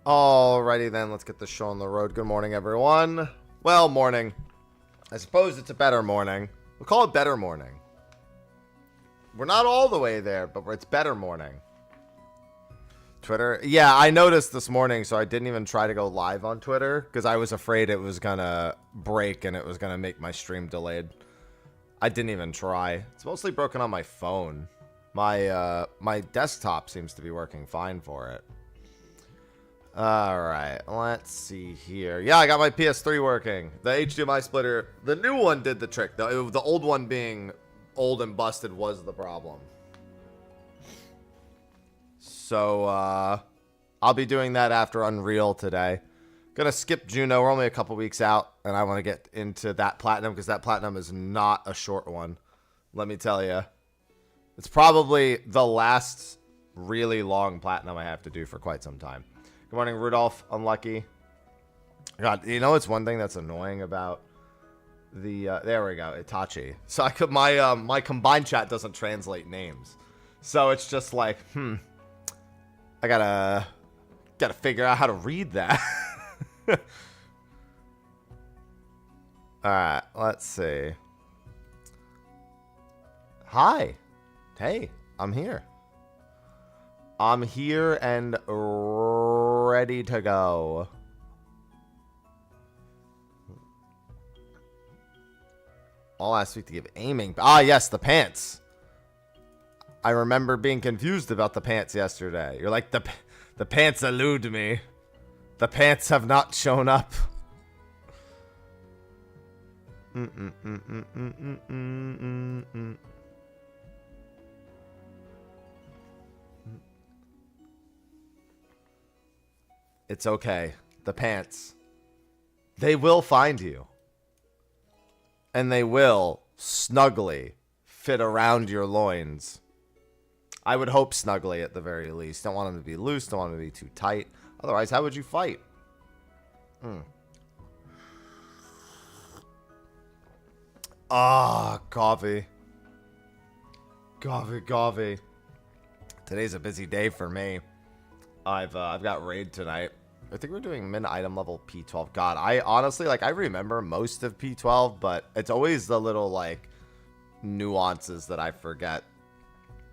Alrighty then, let's get the show on the road. Good morning, everyone. Well, morning. I suppose it's a better morning. We'll call it better morning. We're not all the way there, but it's better morning. Twitter. Yeah, I noticed this morning, so I didn't even try to go live on Twitter because I was afraid it was gonna break and it was gonna make my stream delayed. I didn't even try. It's mostly broken on my phone. My desktop seems to be working fine for it. Alright, let's see here. Yeah, I got my PS3 working. The HDMI splitter, the new one did the trick. The old one being old and busted was the problem. So, I'll be doing that after Unreal today. Gonna skip Juno. We're only a couple weeks out, and I want to get into that platinum because that platinum is not a short one. Let me tell you. It's probably the last really long platinum I have to do for quite some time. Good morning, Rudolph. Unlucky. God, you know it's one thing that's annoying about the there we go, Itachi. So I could my combined chat doesn't translate names. So it's just like, I gotta figure out how to read that. Alright, let's see. Hi. Hey, I'm here. I'm here and ready to go. All last week to give aiming. Ah, yes, the pants. I remember being confused about the pants yesterday. You're like, the pants elude me. The pants have not shown up. It's okay. The pants. They will find you. And they will snugly fit around your loins. I would hope snugly at the very least. Don't want them to be loose. Don't want them to be too tight. Otherwise, how would you fight? Ah, coffee. Coffee. Today's a busy day for me. I've got raid tonight. I think we're doing min item level P12. God, I honestly, like, I remember most of P12, but it's always the little, like, nuances that I forget.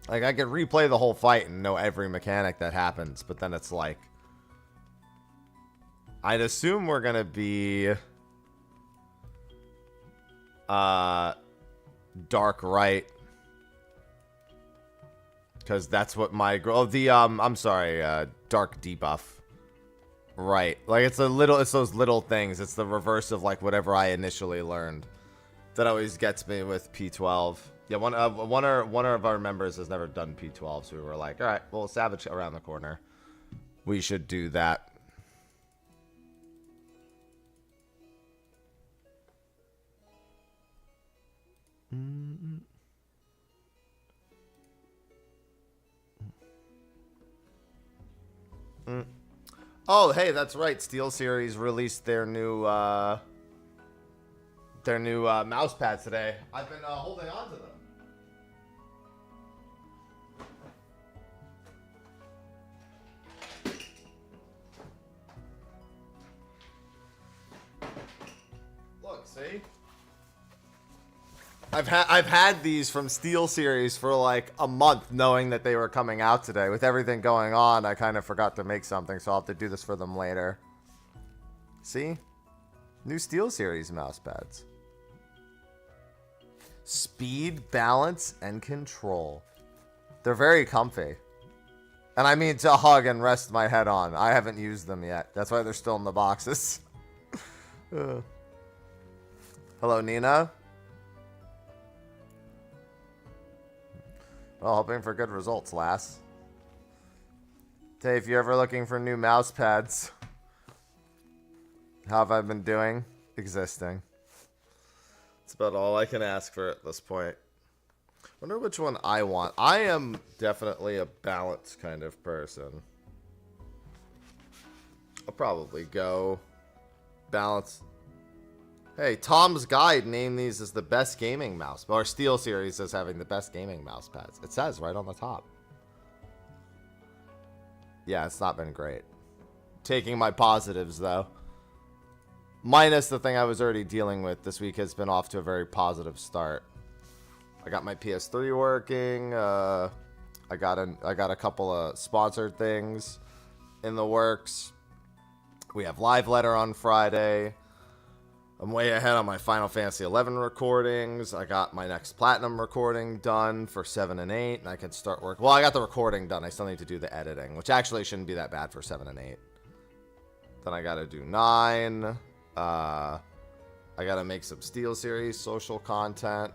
Like, I could replay the whole fight and know every mechanic that happens, but then it's like, I'd assume we're gonna be dark right, because that's what my I'm sorry, dark debuff. Right, like it's those little things. It's the reverse of like whatever I initially learned. That always gets me with P12. Yeah, one of our members has never done P12, so we were like, all right, well, Savage around the corner. We should do that. Oh, hey, that's right. Steel Series released their new mouse pads today. I've been holding on to them. Look, see? I've had these from Steel Series for like a month, knowing that they were coming out today. With everything going on, I kind of forgot to make something, so I'll have to do this for them later. See? New Steel Series mouse pads. Speed, balance, and control. They're very comfy. And I mean to hug and rest my head on. I haven't used them yet. That's why they're still in the boxes. Hello, Nina. Well, hoping for good results, lass. Hey, if you're ever looking for new mouse pads, how have I been doing? Existing. That's about all I can ask for at this point. Wonder which one I want. I am definitely a balanced kind of person. I'll probably go balance. Hey, Tom's Guide named these as the best gaming mouse. Or Steel Series as having the best gaming mouse pads. It says right on the top. Yeah, it's not been great. taking my positives, though. Minus the thing I was already dealing with. This week has been off to a very positive start. I got my PS3 working. I got a couple of sponsored things in the works. We have live letter on Friday. I'm way ahead on my Final Fantasy XI recordings. I got my next platinum recording done for 7 and 8, and I can start work. Well, I got the recording done. I still need to do the editing, which actually shouldn't be that bad for 7 and 8. Then I got to do 9. I got to make some Steel Series social content.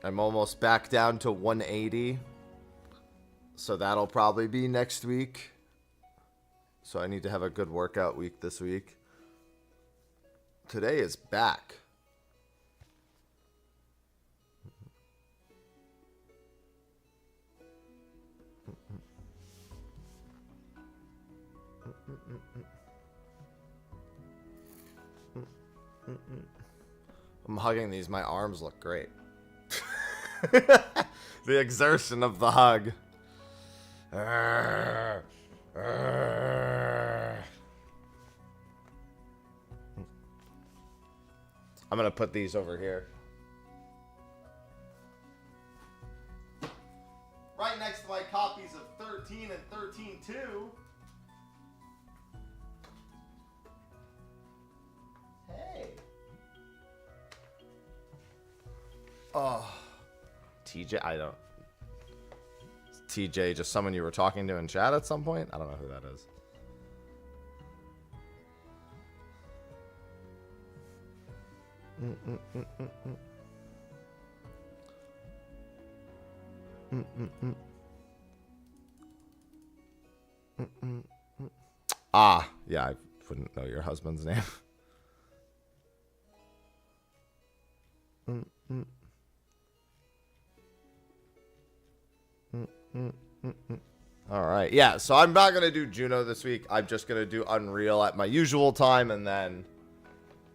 I'm almost back down to 180. So that'll probably be next week. So I need to have a good workout week this week. Today is back. I'm hugging these. My arms look great. The exertion of the hug. I'm going to put these over here. Right next to my copies of 13 and 13-2. Hey. Oh. TJ, I don't. TJ, just someone you were talking to in chat at some point? I don't know who that is. Ah, yeah, I wouldn't know your husband's name. All right, yeah, so I'm not going to do Juno this week. I'm just going to do Unreal at my usual time, and then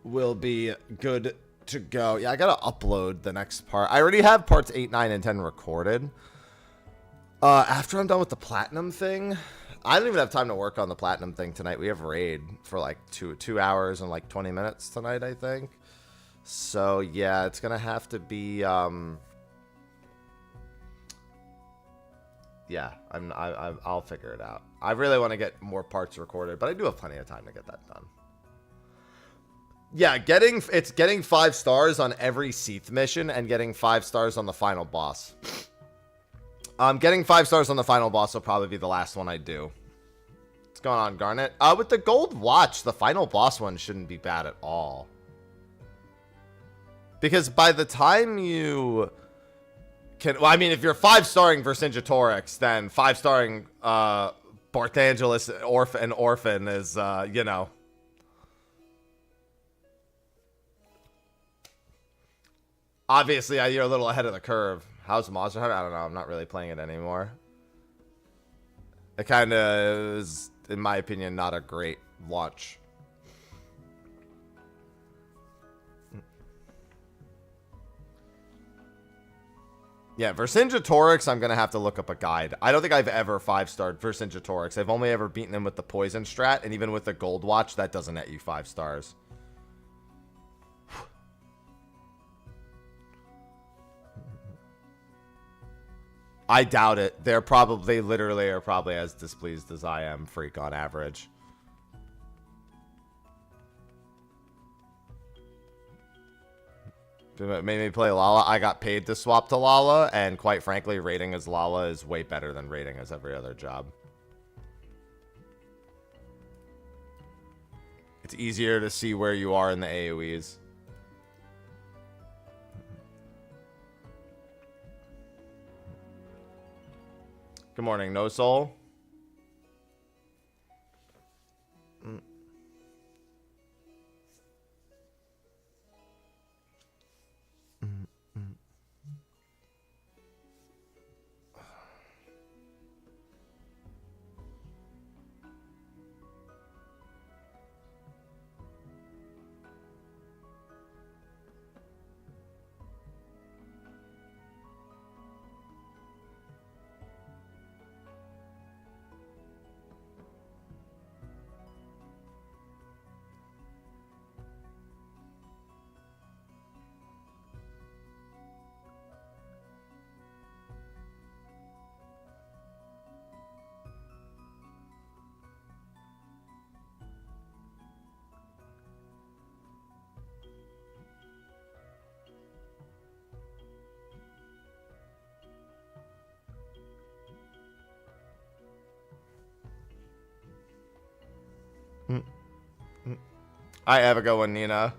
we'll be good to go. Yeah, I got to upload the next part. I already have parts 8, 9, and 10 recorded. After I'm done with the Platinum thing, I don't even have time to work on the Platinum thing tonight. We have Raid for like 2 hours and like 20 minutes tonight, I think. So, yeah, it's going to have to be... Yeah, I'll figure it out. I really want to get more parts recorded, but I do have plenty of time to get that done. Yeah, getting 5 stars on every Seath mission and getting 5 stars on the final boss. Getting 5 stars on the final boss will probably be the last one I do. What's going on, Garnet? With the gold watch, the final boss one shouldn't be bad at all. Because by the time you... well, I mean, if you're 5-starring Vercingetorix, then 5-starring Barthangelus Orphan is, you know. Obviously, you're a little ahead of the curve. How's Monster Hunter? I don't know. I'm not really playing it anymore. It kind of is, in my opinion, not a great launch. Yeah, Vercingetorix, I'm going to have to look up a guide. I don't think I've ever 5-starred Vercingetorix. I've only ever beaten him with the Poison Strat, and even with the Gold Watch, that doesn't net you 5 stars. I doubt it. They literally are probably as displeased as I am, freak, on average. Made me play Lala. I got paid to swap to Lala, and quite frankly, rating as Lala is way better than rating as every other job. It's easier to see where you are in the AoEs. Good morning, No Soul. I have a good one, Nina.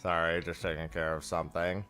Sorry, just taking care of something.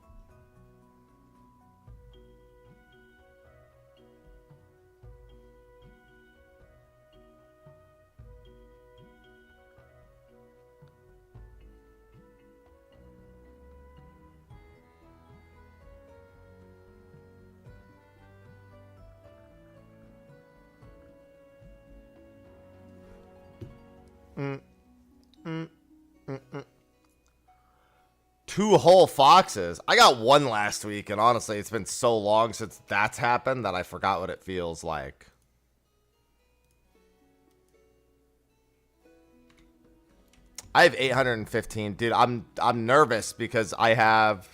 Two whole foxes. I got one last week, and honestly, it's been so long since that's happened that I forgot what it feels like. I have 815. Dude, I'm nervous because I have...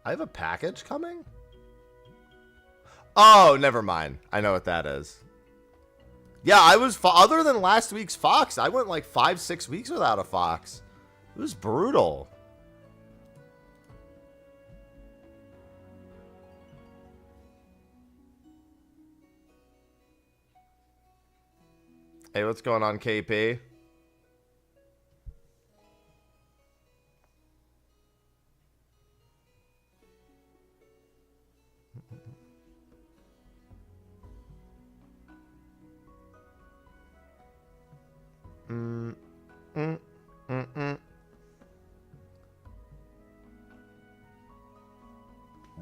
I have a package coming? Oh, never mind. I know what that is. Yeah, I was... Other than last week's Fox, I went like 5-6 weeks without a Fox. It was brutal. Hey, what's going on, KP?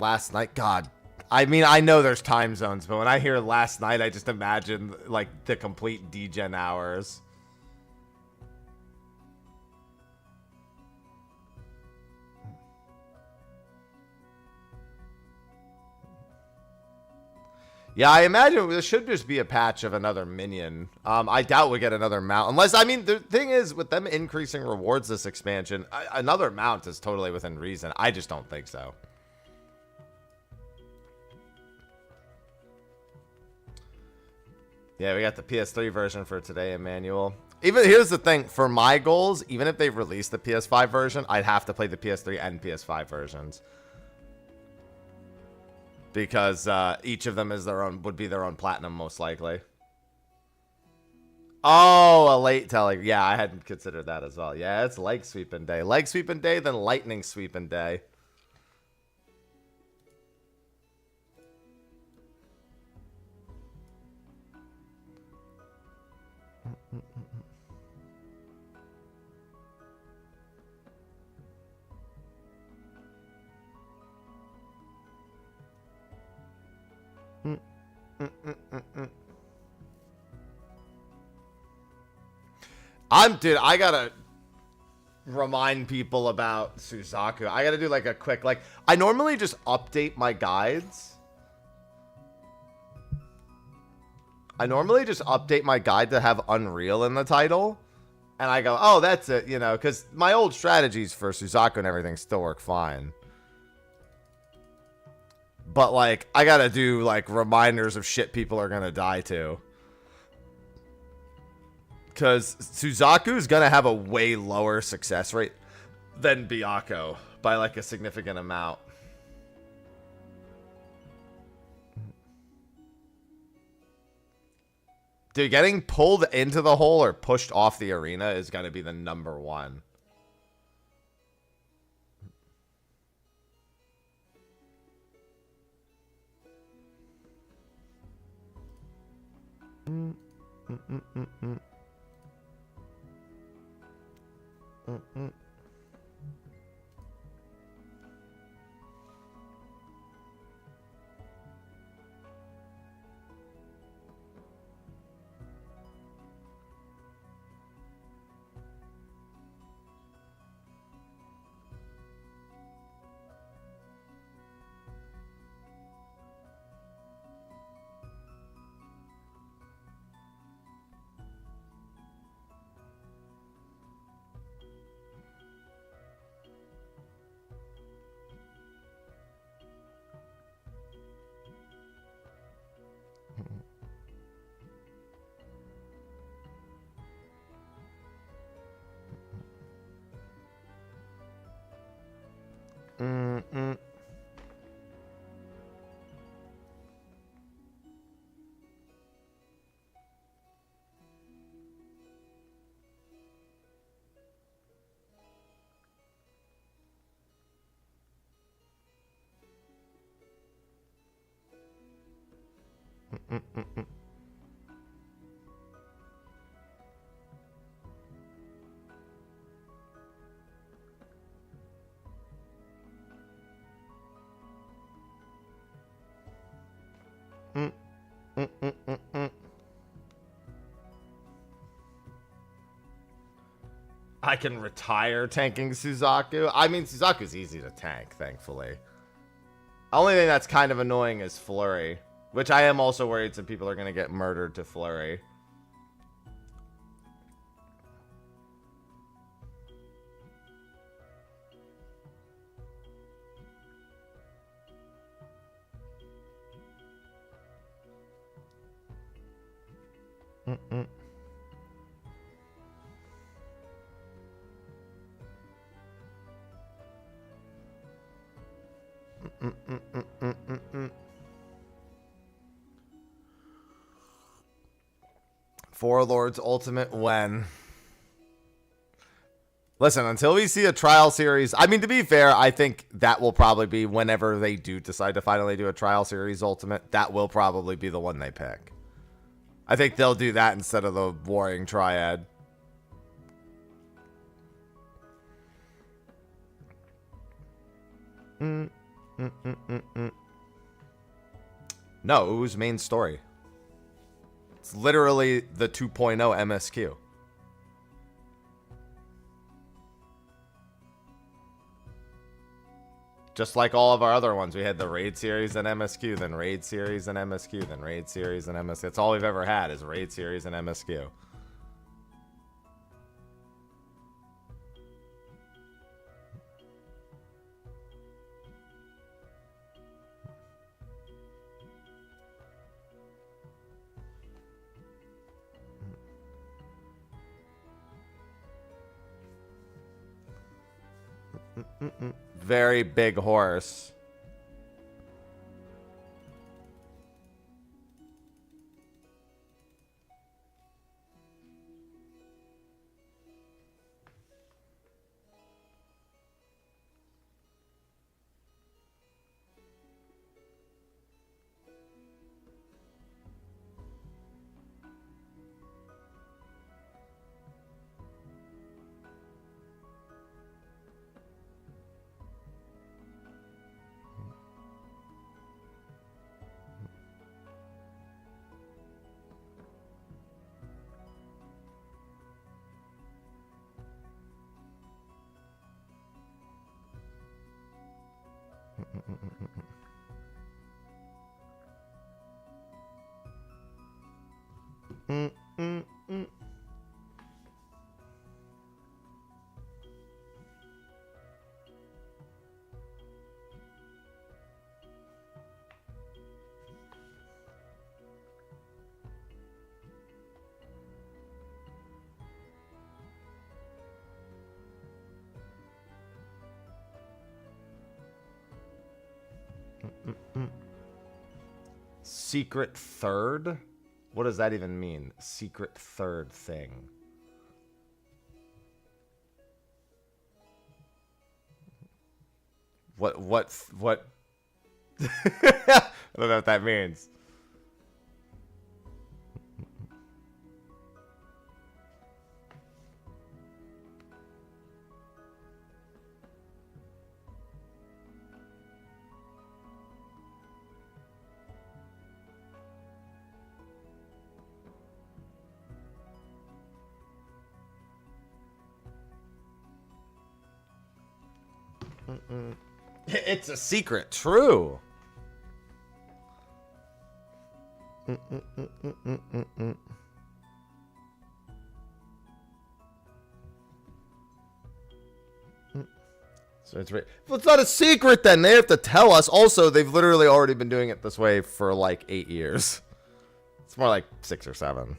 Last night, God. I mean, I know there's time zones, but when I hear last night, I just imagine, like, the complete degen hours. Yeah, I imagine there should just be a patch of another minion. I doubt we get another mount. Unless, I mean, the thing is, with them increasing rewards this expansion, another mount is totally within reason. I just don't think so. Yeah, we got the PS3 version for today, Emmanuel. Even here's the thing, for my goals, even if they release the PS5 version, I'd have to play the PS3 and PS5 versions. Because each of them is would be their own platinum, most likely. Oh, a late telling. Yeah, I hadn't considered that as well. Yeah, it's leg sweeping day. Leg sweeping day, then lightning sweeping day. Dude, I gotta remind people about Suzaku. I gotta do like a quick, like, I normally just update my guides. I normally just update my guide to have Unreal in the title. And I go, oh, that's it, you know, because my old strategies for Suzaku and everything still work fine. But, like, I gotta do, like, reminders of shit people are gonna die to. Because Suzaku is going to have a way lower success rate than Byakko by like a significant amount. Dude, getting pulled into the hole or pushed off the arena is going to be the number one. I can retire tanking Suzaku. I mean, Suzaku's easy to tank, thankfully. Only thing that's kind of annoying is Flurry, which I am also worried some people are going to get murdered to Flurry. Four Lords Ultimate when? Listen, until we see a trial series, I mean, to be fair, I think that will probably be whenever they do decide to finally do a trial series Ultimate, that will probably be the one they pick. I think they'll do that instead of the Warring Triad. No, it was main story. It's literally the 2.0 MSQ. Just like all of our other ones. We had the Raid series and MSQ, then Raid series and MSQ, then Raid series and MSQ. That's all we've ever had is Raid series and MSQ. Very big horse. Secret third? What does that even mean? Secret third thing. What? I don't know what that means. It's a secret. True. So it's right. Well, it's not a secret then. They have to tell us. Also, they've literally already been doing it this way for like 8 years. It's more like 6 or 7.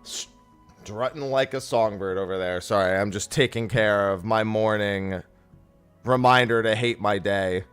Strutting like a songbird over there. Sorry, I'm just taking care of my morning reminder to hate my day.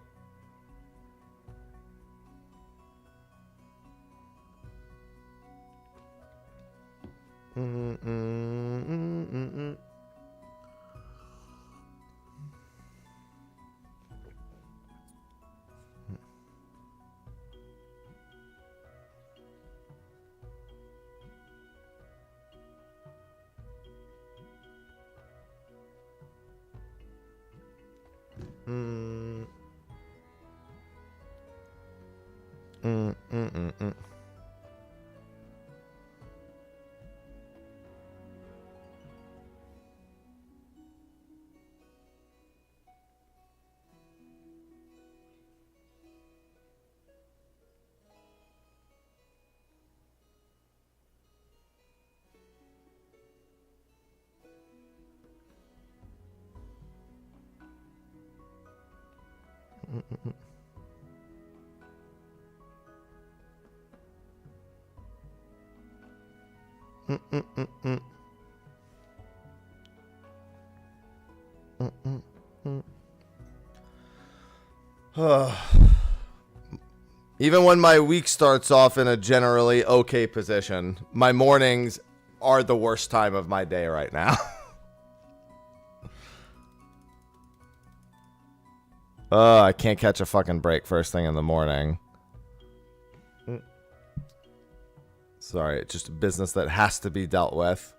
Even when my week starts off in a generally okay position, my mornings are the worst time of my day right now. I can't catch a fucking break first thing in the morning. Sorry, it's just a business that has to be dealt with.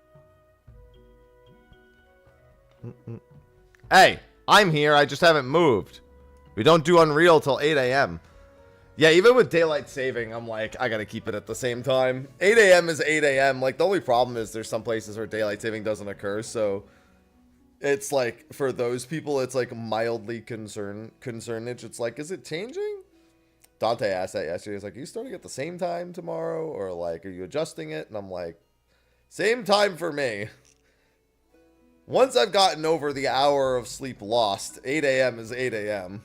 Hey, I'm here. I just haven't moved. We don't do Unreal till 8 a.m. Yeah, even with daylight saving, I'm like, I gotta keep it at the same time. 8 a.m. is 8 a.m. Like, the only problem is there's some places where daylight saving doesn't occur, so it's like, for those people, it's like mildly concernage. It's like, is it changing? Dante asked that yesterday. He's like, are you starting at the same time tomorrow? Or like, are you adjusting it? And I'm like, same time for me. Once I've gotten over the hour of sleep lost, 8 a.m. is 8 a.m.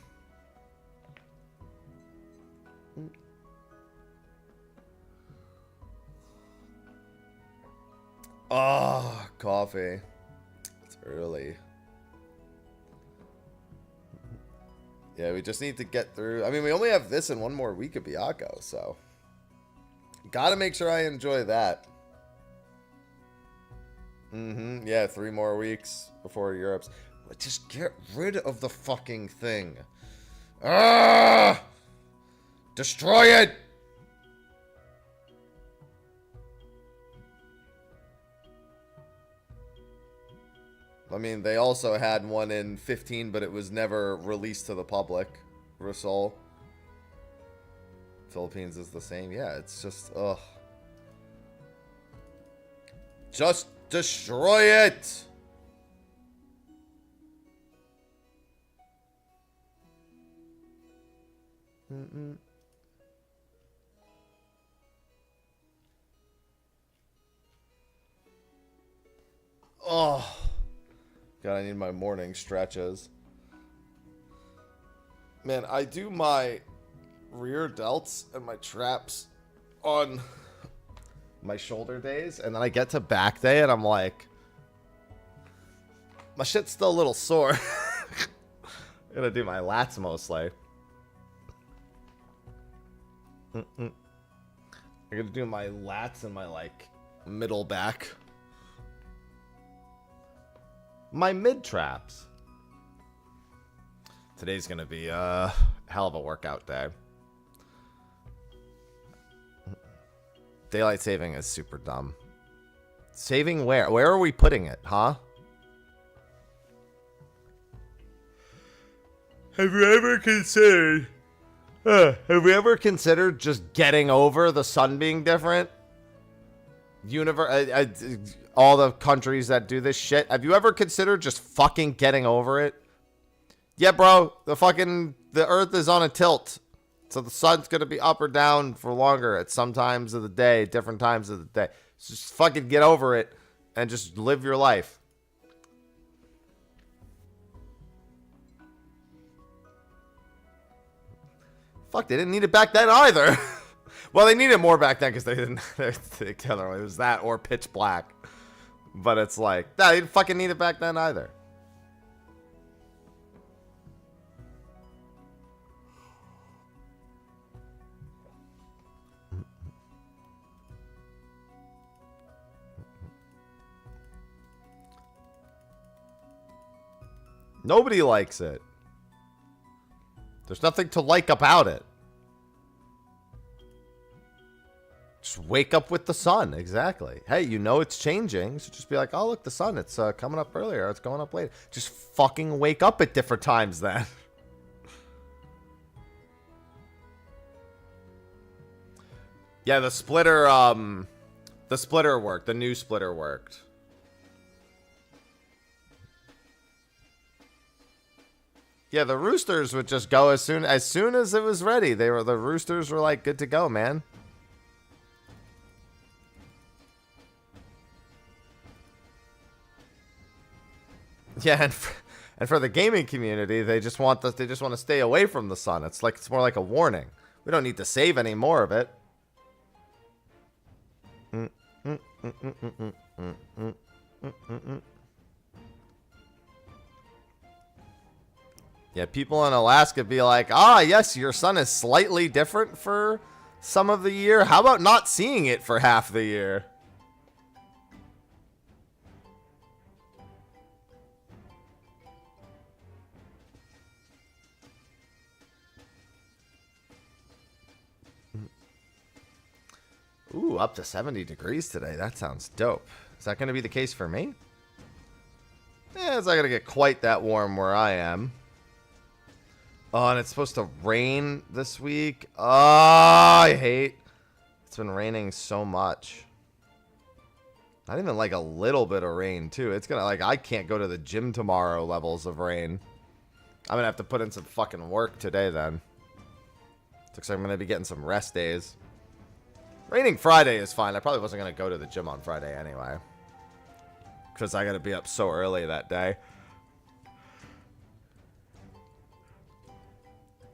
Oh, coffee. It's early. Yeah, we just need to get through. I mean, we only have this and one more week of Byakuya, so gotta make sure I enjoy that. Yeah, 3 more weeks before Europe's. Just get rid of the fucking thing. Ah! Destroy it! I mean, they also had one in 15, but it was never released to the public. Rusol. Philippines is the same. Yeah, it's just, ugh. Just destroy it! Oh, God, I need my morning stretches. Man, I do my rear delts and my traps on my shoulder days, and then I get to back day, and I'm like, my shit's still a little sore. I'm gonna do my lats mostly. I'm gonna do my lats and my, like, middle back. My mid traps. Today's gonna be a hell of a workout day. Daylight saving is super dumb. Saving where? Where are we putting it, huh? Have you ever considered... have we ever considered just getting over the sun being different? All the countries that do this shit. Have you ever considered just fucking getting over it? Yeah, bro. The earth is on a tilt. So the sun's going to be up or down for longer at some times of the day, different times of the day. So just fucking get over it and just live your life. Fuck, they didn't need it back then either. Well, they needed more back then because they didn't. It was that or pitch black. But it's like, nah, they didn't fucking need it back then either. Nobody likes it. There's nothing to like about it. Just wake up with the sun. Exactly. Hey, you know it's changing. So just be like, oh, look, the sun. It's coming up earlier. It's going up later. Just fucking wake up at different times then. Yeah, the splitter worked. The new splitter worked. Yeah, the roosters would just go as soon as it was ready. The roosters were like good to go, man. Yeah, and for the gaming community, they just want to stay away from the sun. It's more like a warning. We don't need to save any more of it. Yeah, people in Alaska be like, ah, yes, your sun is slightly different for some of the year. How about not seeing it for half the year? Ooh, up to 70 degrees today. That sounds dope. Is that going to be the case for me? Yeah, it's not going to get quite that warm where I am. Oh, and it's supposed to rain this week. Oh, I hate. It's been raining so much. Not even like a little bit of rain, too. It's gonna, like, I can't go to the gym tomorrow levels of rain. I'm gonna have to put in some fucking work today, then. Looks like I'm gonna be getting some rest days. Raining Friday is fine. I probably wasn't gonna go to the gym on Friday anyway. Because I gotta be up so early that day.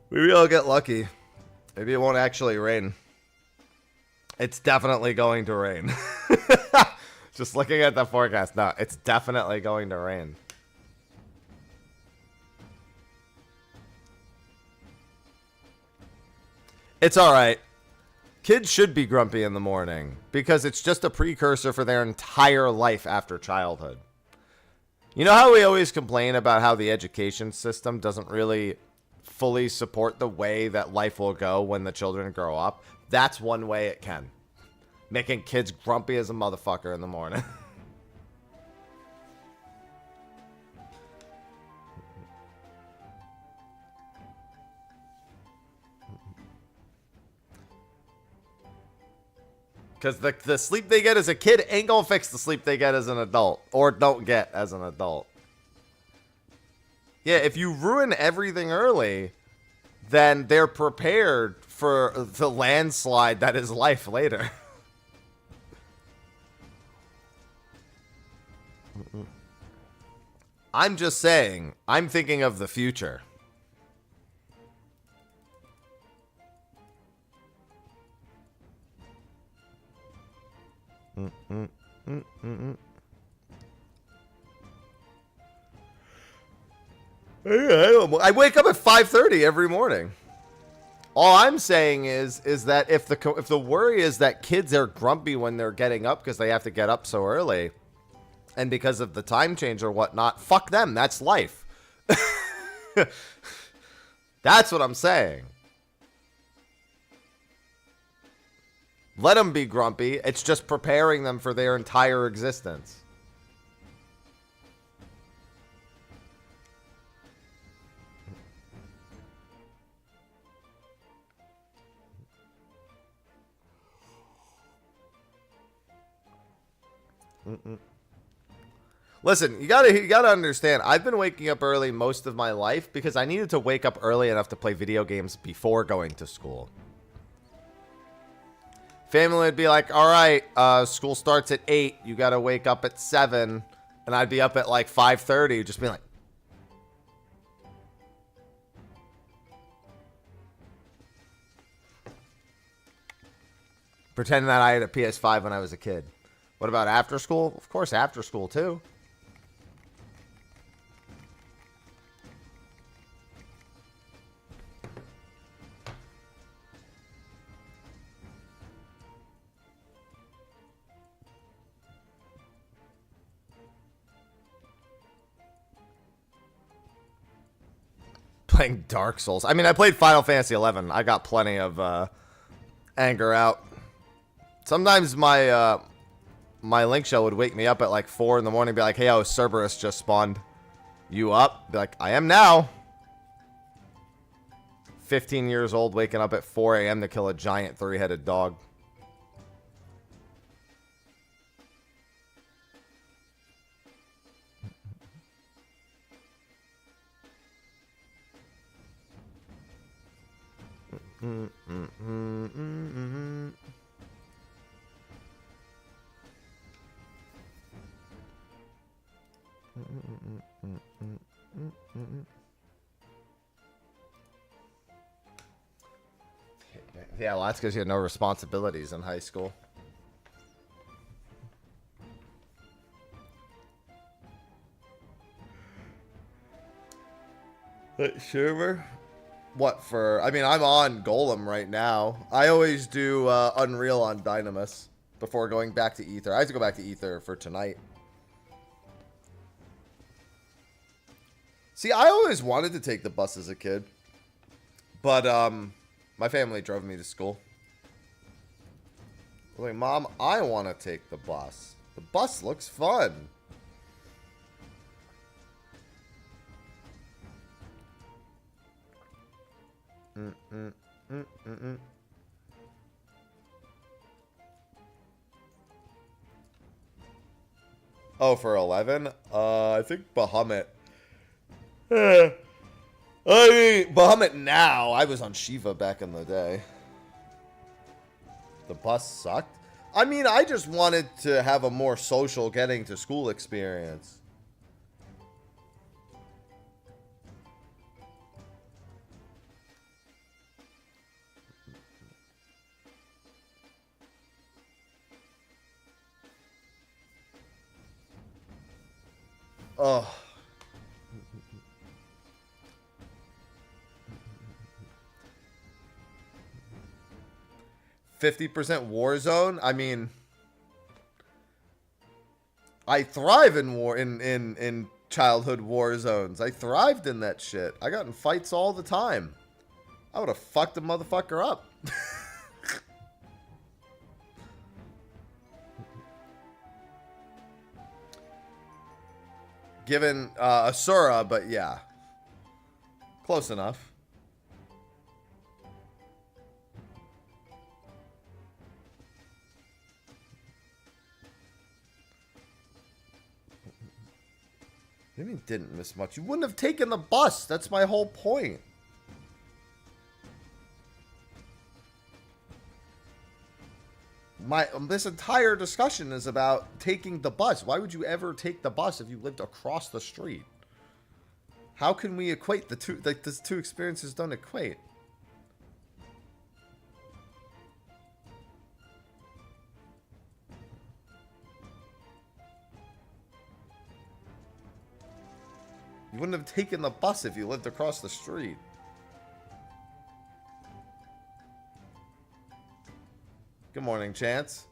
Maybe I'll get lucky. Maybe it won't actually rain. It's definitely going to rain. Just looking at the forecast. No, it's definitely going to rain. It's alright. Kids should be grumpy in the morning because it's just a precursor for their entire life after childhood. You know how we always complain about how the education system doesn't really fully support the way that life will go when the children grow up? That's one way it can. Making kids grumpy as a motherfucker in the morning. Because the sleep they get as a kid ain't gonna fix the sleep they get as an adult. Or don't get as an adult. Yeah, if you ruin everything early, then they're prepared for the landslide that is life later. I'm just saying, I'm thinking of the future. I wake up at 5:30 every morning. All I'm saying is that if the worry is that kids are grumpy when they're getting up because they have to get up so early, and because of the time change or whatnot, fuck them. That's life. That's what I'm saying. Let them be grumpy. It's just preparing them for their entire existence. Listen, you gotta understand, I've been waking up early most of my life because I needed to wake up early enough to play video games before going to school. Family would be like, all right, school starts at 8, you gotta wake up at 7, and I'd be up at like 5:30, just being like, pretending that I had a PS5 when I was a kid. What about after school? Of course, after school too. Playing Dark Souls. I mean, I played Final Fantasy XI. I got plenty of anger out. Sometimes my my link shell would wake me up at like 4 in the morning and be like, hey, Cerberus just spawned. You up? Be like, I am now. 15 years old, waking up at 4 a.m. to kill a giant 3-headed dog. Yeah, well, that's because you had no responsibilities in high school. Server? What for? I mean, I'm on Golem right now. I always do Unreal on Dynamis before going back to Ether. I have to go back to Ether for tonight. See, I always wanted to take the bus as a kid. But, my family drove me to school. I was like, Mom, I want to take the bus. The bus looks fun. Oh, for 11? I think Bahamut. I mean, Bahamut now. I was on Shiva back in the day. The bus sucked. I mean, I just wanted to have a more social getting to school experience. Oh. 50% Warzone? I mean, I thrive in in childhood war zones. I thrived in that shit. I got in fights all the time. I would have fucked a motherfucker up. Given Asura, but yeah. Close enough. What do you mean didn't miss much? You wouldn't have taken the bus. That's my whole point. This entire discussion is about taking the bus. Why would you ever take the bus if you lived across the street? How can we equate the two? Like, these two experiences don't equate. You wouldn't have taken the bus if you lived across the street. Good morning, Chance.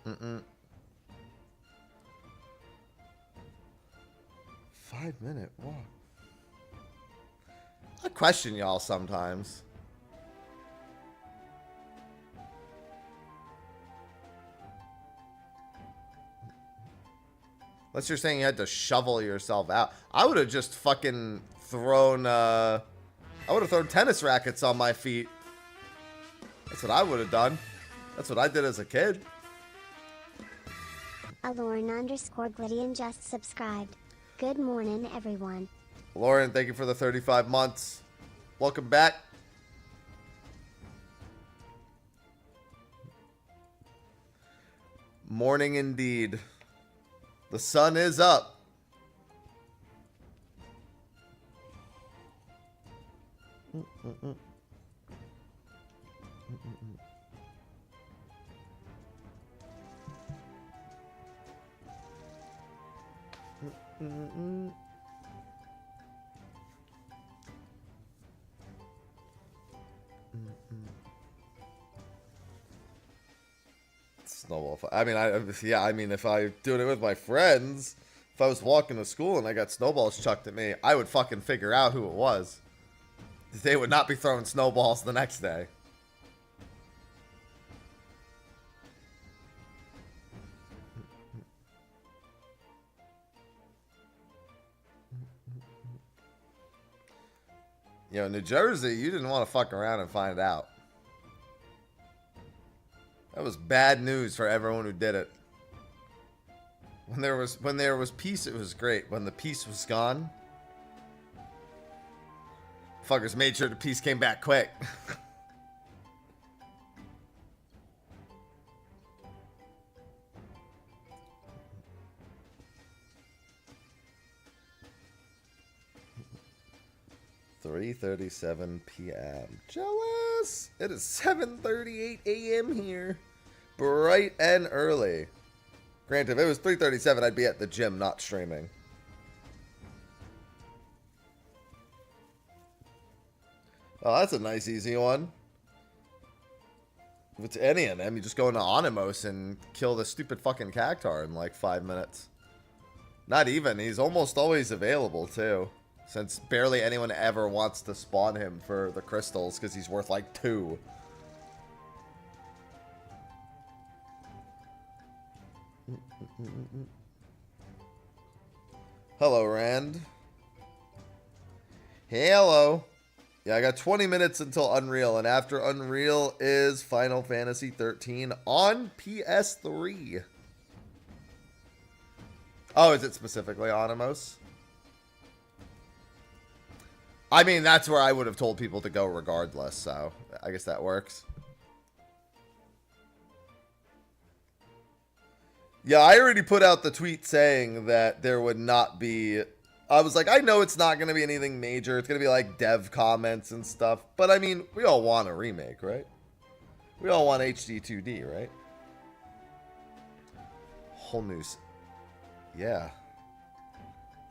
Mm-mm. 5-minute walk. I question y'all sometimes. Unless you're saying you had to shovel yourself out. I would have just fucking thrown, I would have thrown tennis rackets on my feet. That's what I would have done. That's what I did as a kid. Lauren_Glittian just subscribed. Good morning, everyone. Lauren, thank you for the 35 months. Welcome back. Morning indeed. The sun is up. Snowball fight. I mean, if I doing it with my friends, if I was walking to school and I got snowballs chucked at me, I would fucking figure out who it was. They would not be throwing snowballs the next day. You know, New Jersey, you didn't want to fuck around and find out. That was bad news for everyone who did it. When there was peace, it was great. When the peace was gone, fuckers made sure the peace came back quick. (3:37 p.m.) Jealous! It is 7:38 a.m. here. Bright and early. Granted, if it was 3:37, I'd be at the gym, not streaming. Oh, that's a nice, easy one. If it's any of them, you just go into Onimos and kill the stupid fucking Cactar in like 5 minutes. Not even. He's almost always available, too. Since barely anyone ever wants to spawn him for the crystals, because he's worth like 2. Hello, Rand. Hello. Yeah, I got 20 minutes until Unreal, and after Unreal is Final Fantasy XIII on PS3. Oh, is it specifically Onimos? I mean, that's where I would have told people to go regardless, so I guess that works. Yeah, I already put out the tweet saying that there would not be... I was like, I know it's not going to be anything major. It's going to be like dev comments and stuff. But I mean, we all want a remake, right? We all want HD 2D, right? Whole news. Yeah.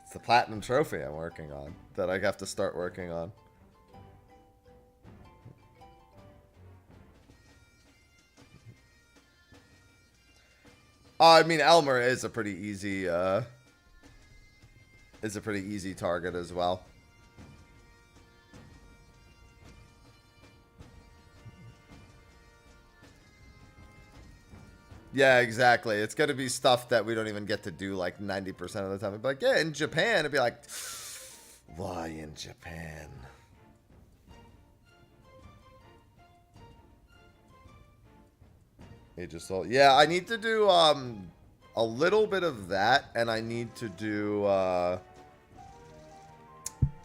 It's the Platinum Trophy I'm working on. That I have to start working on. I mean, Elmer is a pretty easy, target as well. Yeah, exactly. It's going to be stuff that we don't even get to do like 90% of the time. It'd be like, yeah, in Japan. It'd be like, why in Japan? Yeah, I need to do a little bit of that, and I need to do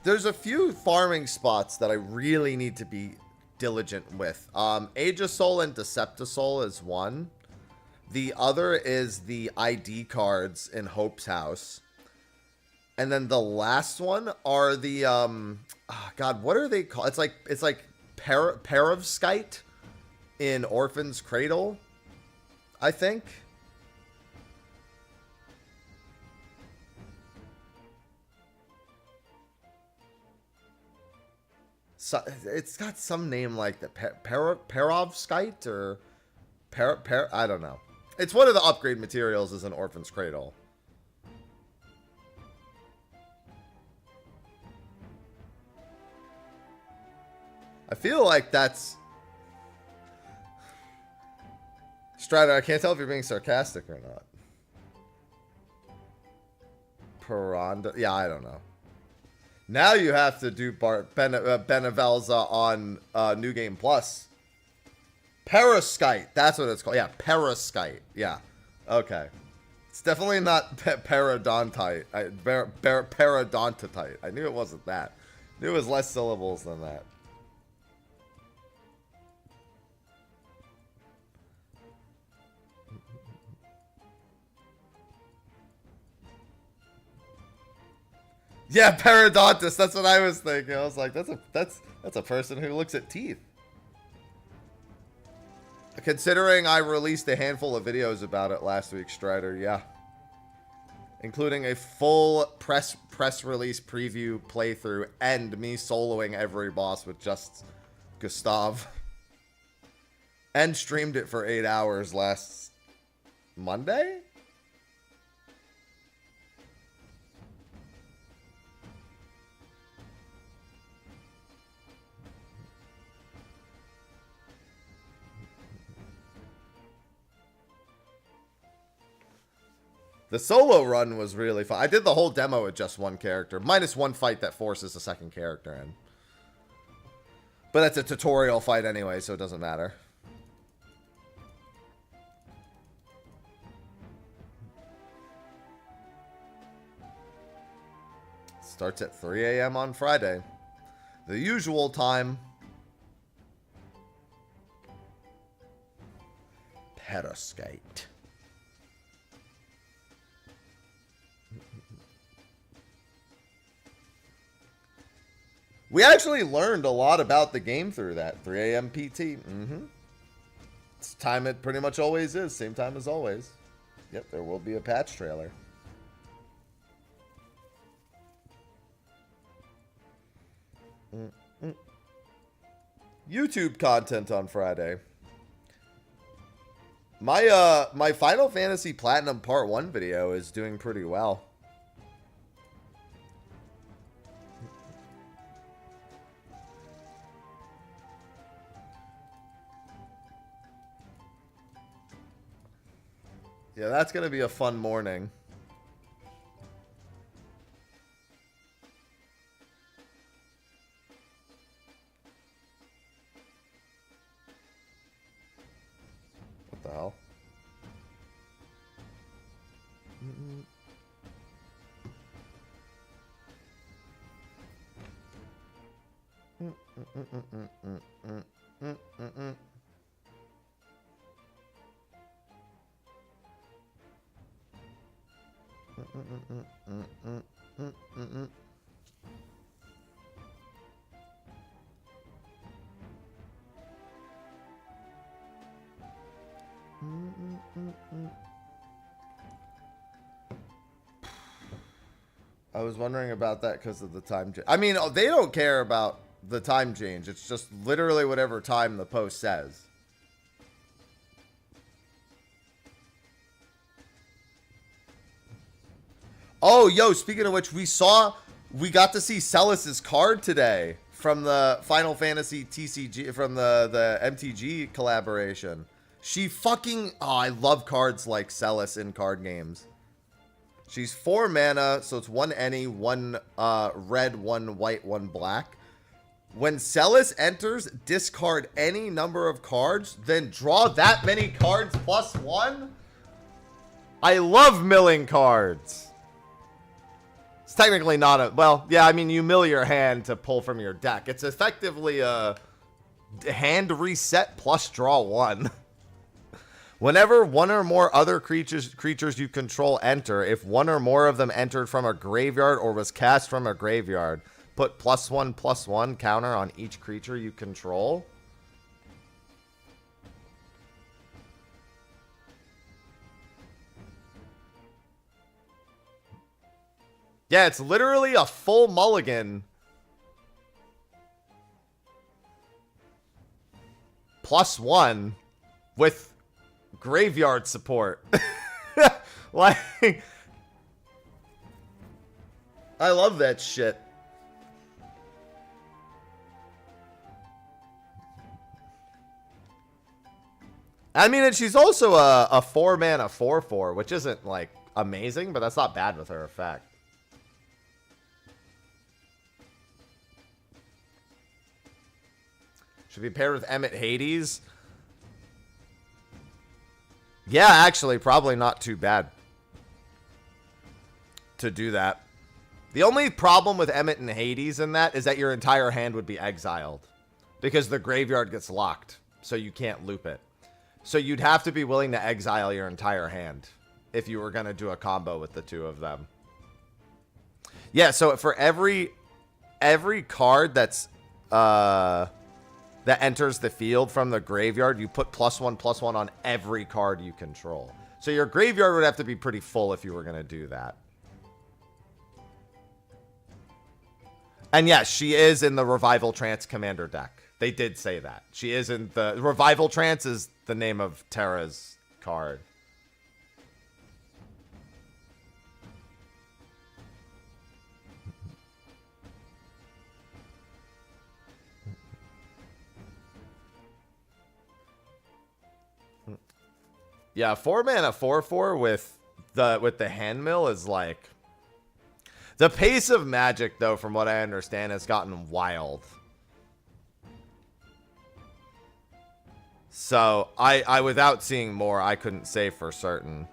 there's a few farming spots that I really need to be diligent with. Aegisol and Deceptisol is one. The other is the ID cards in Hope's house. And then the last one are the God, what are they called? It's like Perovskite in Orphan's Cradle, I think. So, it's got some name like that. Perovskite or I don't know. It's one of the upgrade materials is an Orphan's Cradle. I feel like that's... Strider, I can't tell if you're being sarcastic or not. Piranha. Yeah, I don't know. Now you have to do Benevelza on New Game Plus. Perovskite. That's what it's called. Yeah, Perovskite. Yeah. Okay. It's definitely not Paradontite. Paradontite. I knew it wasn't that. I knew it was less syllables than that. Yeah, Paradontist. That's what I was thinking. I was like, that's a person who looks at teeth. Considering I released a handful of videos about it last week, Strider, yeah. Including a full press release preview playthrough and me soloing every boss with just Gustav. And streamed it for 8 hours last Monday? The solo run was really fun. I did the whole demo with just one character, minus one fight that forces a second character in. But that's a tutorial fight anyway, so it doesn't matter. Starts at 3 a.m. on Friday. The usual time. Perovskite. We actually learned a lot about the game through that 3 a.m. PT. It's time it pretty much always is. Same time as always. Yep, there will be a patch trailer. YouTube content on Friday. My Final Fantasy Platinum Part 1 video is doing pretty well. Yeah, that's going to be a fun morning. What the hell? I was wondering about that because of the time change. I mean, they don't care about the time change. It's just literally whatever time the post says. Oh, yo, speaking of which, we got to see Celis's card today from the Final Fantasy TCG, from the MTG collaboration. She fucking... Oh, I love cards like Celis in card games. She's 4 mana, so it's 1 any, 1 red, 1 white, 1 black. When Celis enters, discard any number of cards, then draw that many cards plus 1? I love milling cards. It's technically not a... Well, yeah, I mean, you mill your hand to pull from your deck. It's effectively a hand reset plus draw 1. Whenever one or more other creatures you control enter, if one or more of them entered from a graveyard or was cast from a graveyard, put +1/+1 counter on each creature you control. Yeah, it's literally a full mulligan. +1 with graveyard support. Like, I love that shit. I mean, and she's also a 4 mana 4/4, which isn't like amazing, but that's not bad with her effect. Should be paired with Emmett Hades. Yeah, actually, probably not too bad to do that. The only problem with Emmett and Hades in that is that your entire hand would be exiled because the graveyard gets locked, so you can't loop it. So you'd have to be willing to exile your entire hand if you were going to do a combo with the two of them. Yeah, so for every card that's that enters the field from the graveyard, you put +1/+1 on every card you control. So your graveyard would have to be pretty full if you were going to do that. And yes, she is in the Revival Trance Commander deck. They did say that. She is in the... Revival Trance is the name of Terra's card. Yeah, 4 mana 4/4 with the hand mill is like... The pace of Magic, though, from what I understand, has gotten wild. So, I without seeing more, I couldn't say for certain.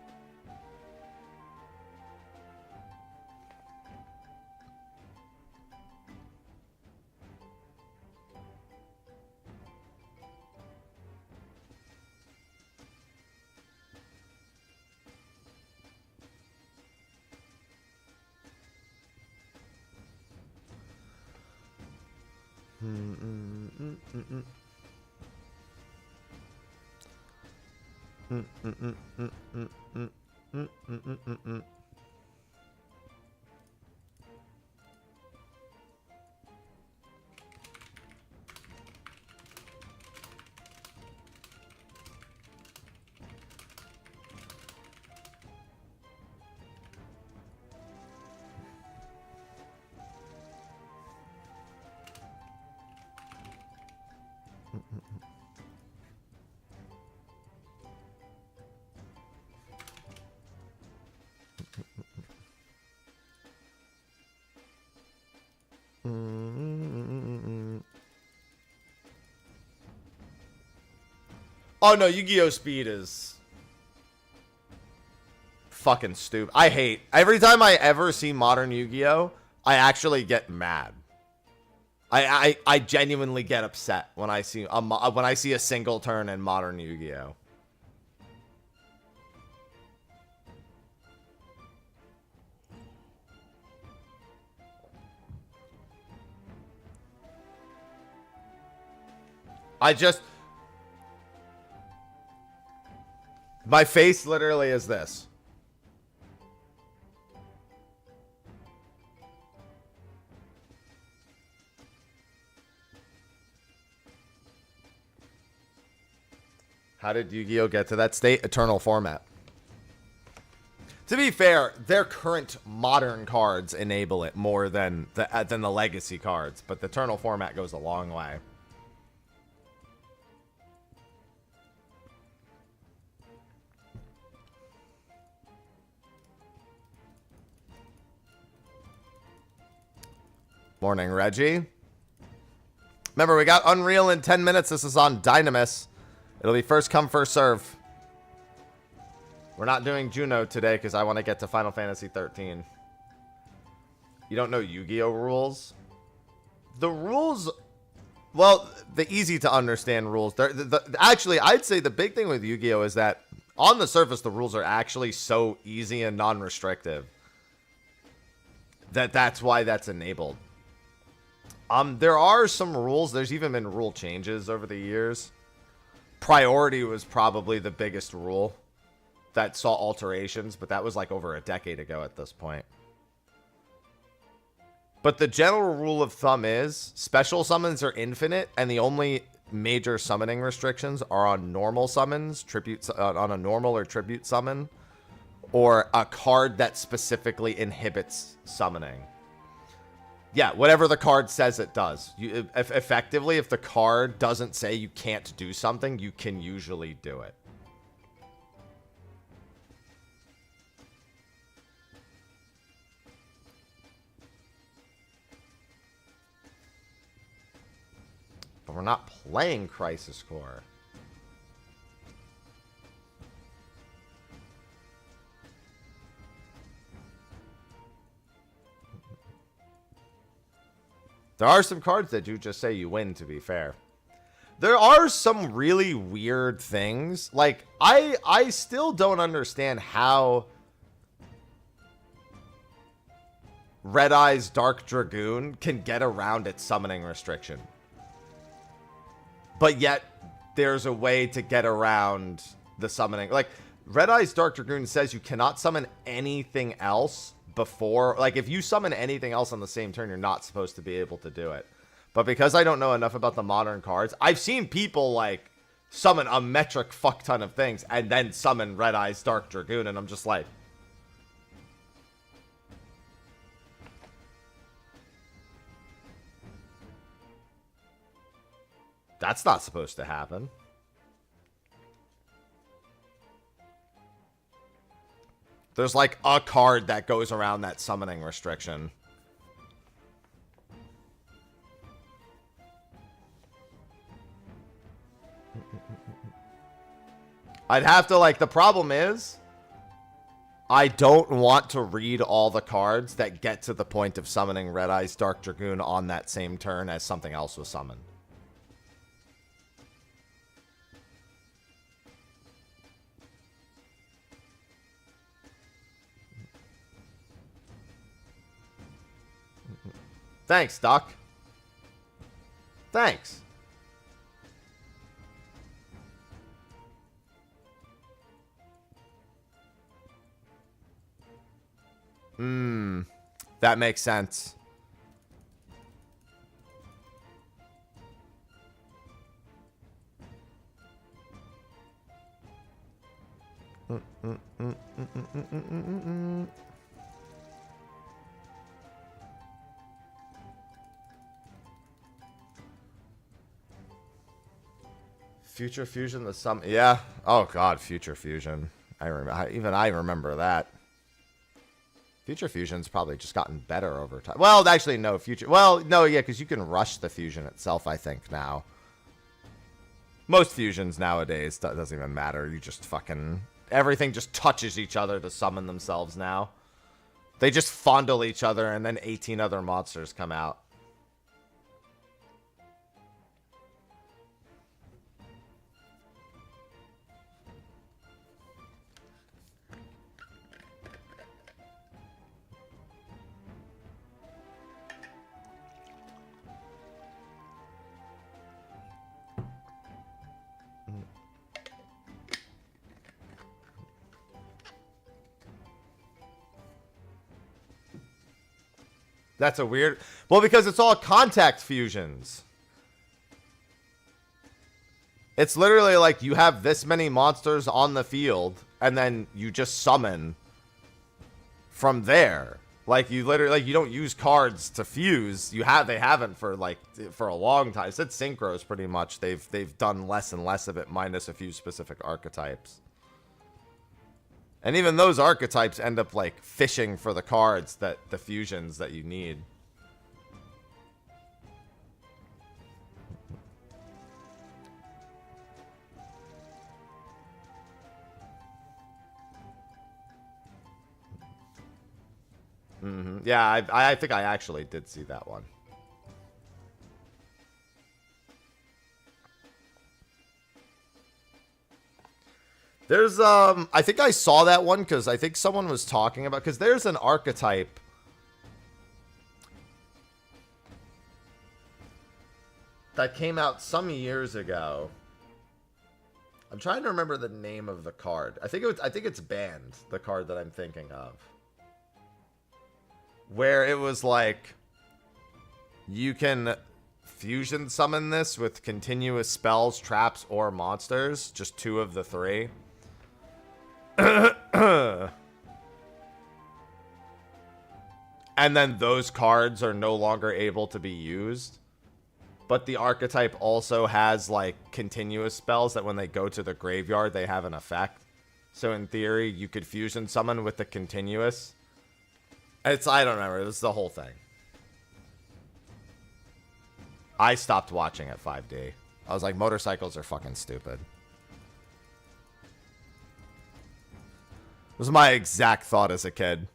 Oh no, Yu-Gi-Oh! Speed is fucking stupid. I hate every time I ever see modern Yu-Gi-Oh! I actually get mad. I genuinely get upset when I see a single turn in modern Yu-Gi-Oh! My face literally is this. How did Yu-Gi-Oh! Get to that state? Eternal format. To be fair, their current modern cards enable it more than the legacy cards, but the Eternal format goes a long way. Morning, Reggie. Remember, we got Unreal in 10 minutes. This is on Dynamis. It'll be first come, first serve. We're not doing Juno today because I want to get to Final Fantasy XIII. You don't know Yu-Gi-Oh rules? The rules... Well, the easy to understand rules. Actually, I'd say the big thing with Yu-Gi-Oh is that on the surface, the rules are actually so easy and non-restrictive that's why that's enabled. There are some rules. There's even been rule changes over the years. Priority was probably the biggest rule that saw alterations, but that was like over a decade ago at this point. But the general rule of thumb is special summons are infinite, and the only major summoning restrictions are on normal summons, on a normal or tribute summon, or a card that specifically inhibits summoning. Yeah, whatever the card says it does. Effectively, if the card doesn't say you can't do something, you can usually do it. But we're not playing Crisis Core. There are some cards that do just say you win, to be fair. There are some really weird things. Like, I still don't understand how Red Eye's Dark Dragoon can get around its summoning restriction. But yet, there's a way to get around the summoning. Like, Red Eye's Dark Dragoon says you cannot summon anything else before. Like, if you summon anything else on the same turn, you're not supposed to be able to do it. But because I don't know enough about the modern cards, I've seen people, like, summon a metric fuck ton of things and then summon Red Eye's Dark Dragoon, and I'm just like... That's not supposed to happen. There's like a card that goes around that summoning restriction. I'd have to, like, the problem is I don't want to read all the cards that get to the point of summoning Red Eye's Dark Dragoon on that same turn as something else was summoned. Thanks, Doc. Thanks. That makes sense. Future Fusion, the sum. Yeah. Oh God, Future Fusion. I remember that. Future Fusion's probably just gotten better over time. Well, actually, no. Well, no, yeah, because you can rush the fusion itself, I think, now. Most fusions nowadays, doesn't even matter. You just fucking... Everything just touches each other to summon themselves now. They just fondle each other, and then 18 other monsters come out. That's a weird... Well, because it's all contact fusions. It's literally like you have this many monsters on the field, and then you just summon from there. Like, you literally... Like, you don't use cards to fuse. They haven't for, like, for a long time. It's synchros, pretty much. They've done less and less of it, minus a few specific archetypes. And even those archetypes end up, like, fishing for the cards, the fusions that you need. Yeah, I think I actually did see that one. There's, I think I saw that one because I think someone was talking about, because there's an archetype that came out some years ago. I'm trying to remember the name of the card. I think it's banned, the card that I'm thinking of. Where it was like, you can fusion summon this with continuous spells, traps, or monsters. Just 2 of the 3. And then those cards are no longer able to be used. But the archetype also has, like, continuous spells that when they go to the graveyard, they have an effect. So in theory, you could fusion summon with the continuous. I don't remember. This is the whole thing. I stopped watching at 5D. I was like, motorcycles are fucking stupid. This was my exact thought as a kid.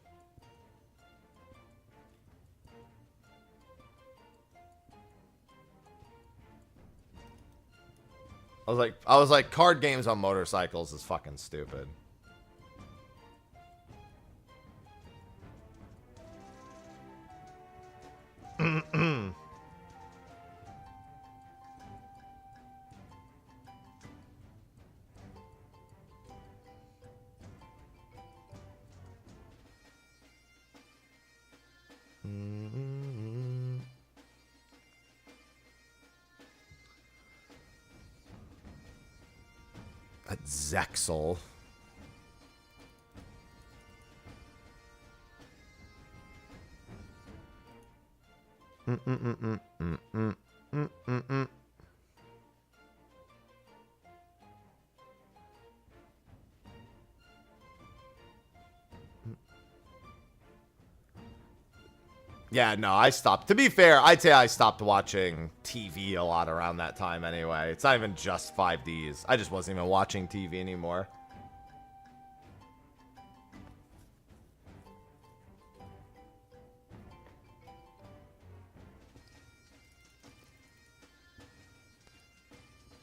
I was like, card games on motorcycles is fucking stupid. That Zexel. Yeah, no, I stopped. To be fair, I'd say I stopped watching TV a lot around that time anyway. It's not even just 5Ds. I just wasn't even watching TV anymore.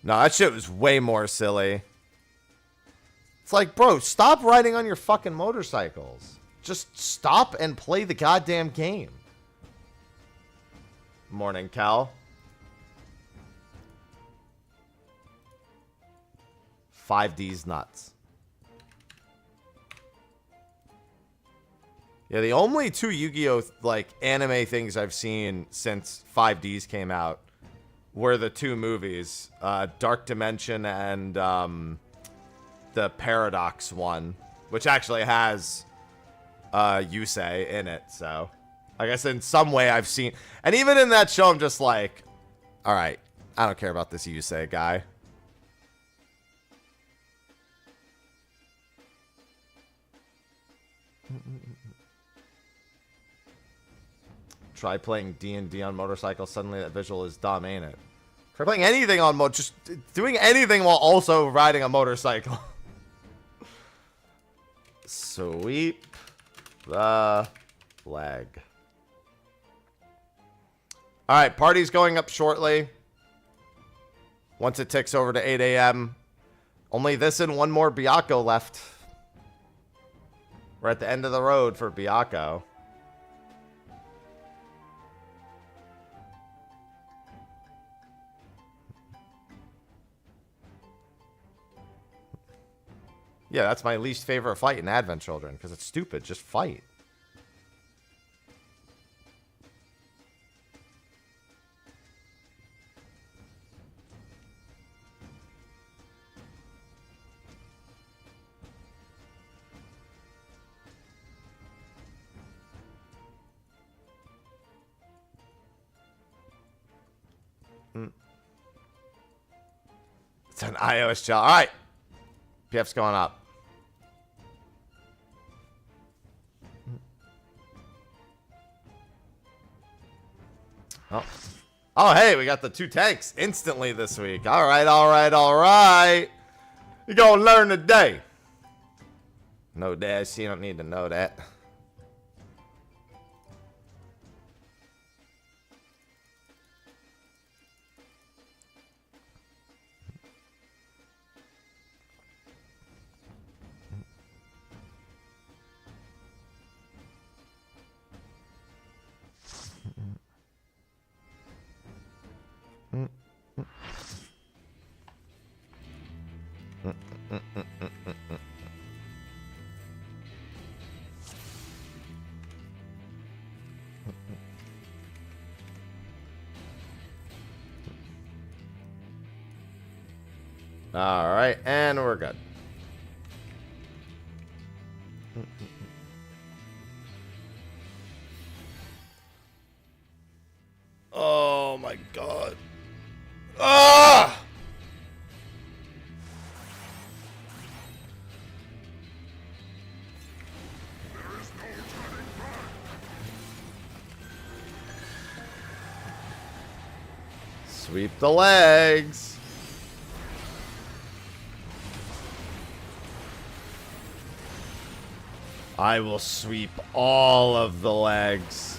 No, that shit was way more silly. It's like, bro, stop riding on your fucking motorcycles. Just stop and play the goddamn game. Morning, Cal. 5D's nuts. Yeah, the only 2 Yu-Gi-Oh! Like anime things I've seen since 5D's came out were the 2 movies, Dark Dimension and the Paradox one, which actually has Yusei in it, so I guess in some way I've seen, and even in that show I'm just like, all right, I don't care about this Yusei guy. Try playing D&D on motorcycle. Suddenly that visual is dumb, ain't it? Try playing anything on just doing anything while also riding a motorcycle. Sweep the flag. Alright, party's going up shortly. Once it ticks over to 8 a.m. Only this and one more Byakko left. We're at the end of the road for Byakko. Yeah, that's my least favorite fight in Advent Children, because it's stupid. Just fight. It's an iOS challenge. All right. PF's going up. Oh. Oh, hey, we got the 2 tanks instantly this week. All right, all right, all right. You're going to learn today. No dash, you don't need to know that. All right, and we're good. Oh my god. Ah! Sweep the legs. I will sweep all of the legs.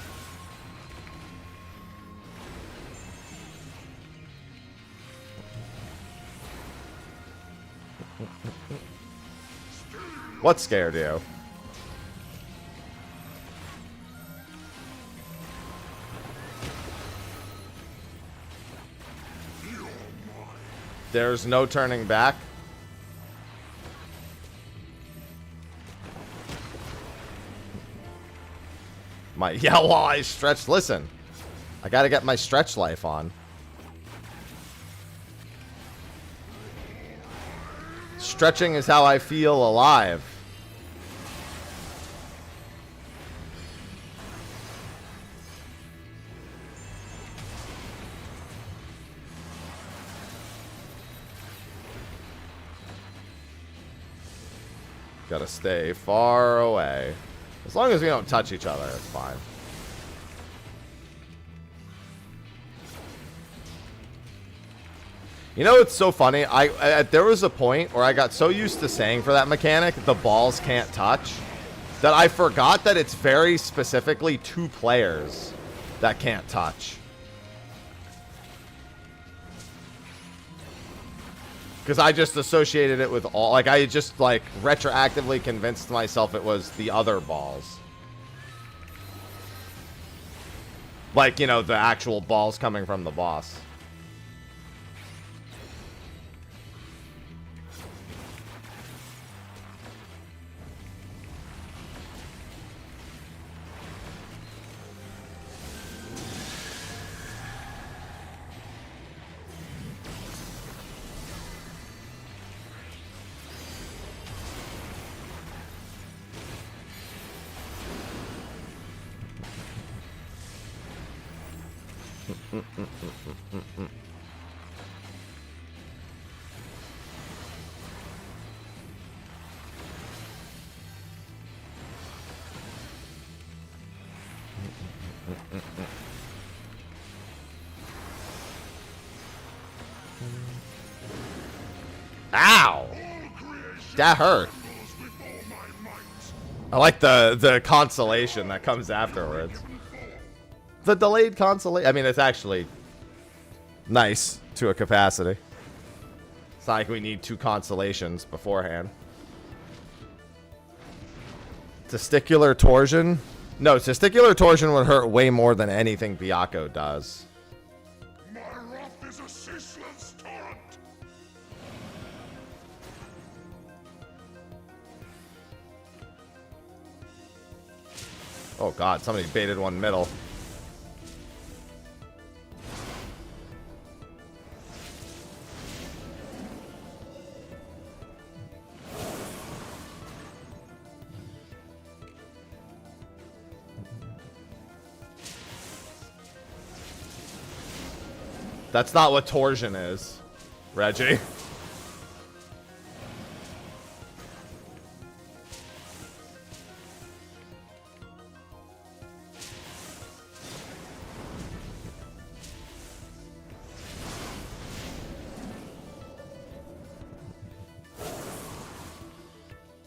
What scared you? There's no turning back. Yeah, well, I stretched. Listen, I gotta get my stretch life on. Stretching is how I feel alive. Gotta stay far away. As long as we don't touch each other, it's fine. You know, it's so funny. There was a point where I got so used to saying for that mechanic, the balls can't touch, that I forgot that it's very specifically 2 players that can't touch. Because I just associated it with all, like, I just, like, retroactively convinced myself it was the other balls. Like, you know, the actual balls coming from the boss. Ow! That hurt. I like the consolation that comes afterwards. The delayed consolation. I mean, it's actually nice to a capacity. It's not like we need 2 consolations beforehand. Testicular torsion? No, testicular torsion would hurt way more than anything Byakko does. My wrath is a ceaseless torrent. Oh god, somebody baited one middle. That's not what torsion is, Reggie.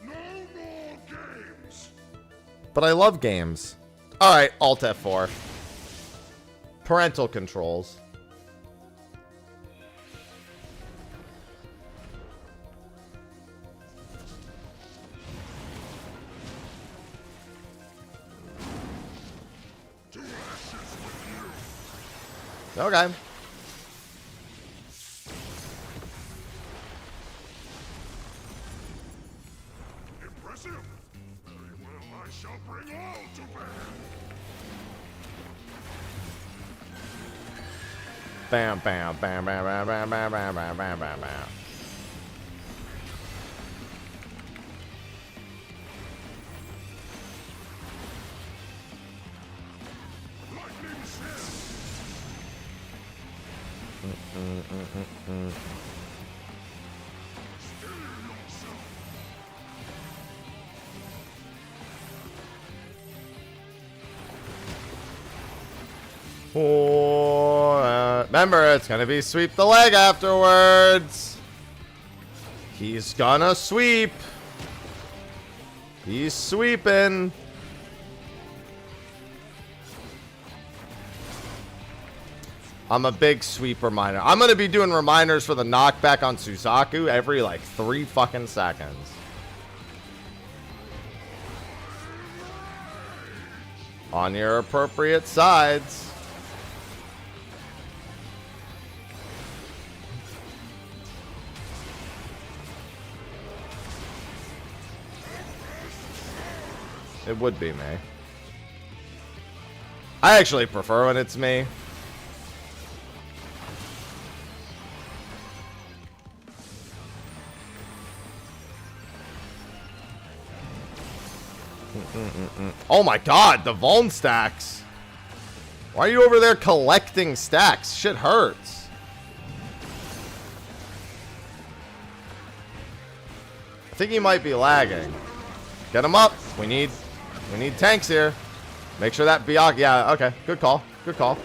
No more games. But I love games. Alright, Alt F4. Parental controls. Okay. Bam, bam, bam, bam, bam, bam, bam, bam, bam, bam, bam, bam. Remember, it's gonna be sweep the leg afterwards. He's gonna sweep. He's sweeping. I'm a big sweep reminder. I'm gonna be doing reminders for the knockback on Suzaku every like 3 fucking seconds. On your appropriate sides. It would be me. I actually prefer when it's me. Oh my god, the Vuln stacks. Why are you over there collecting stacks? Shit hurts. I think he might be lagging. Get him up. We need tanks here. Make sure that Biak. Yeah, okay. Good call. Good call.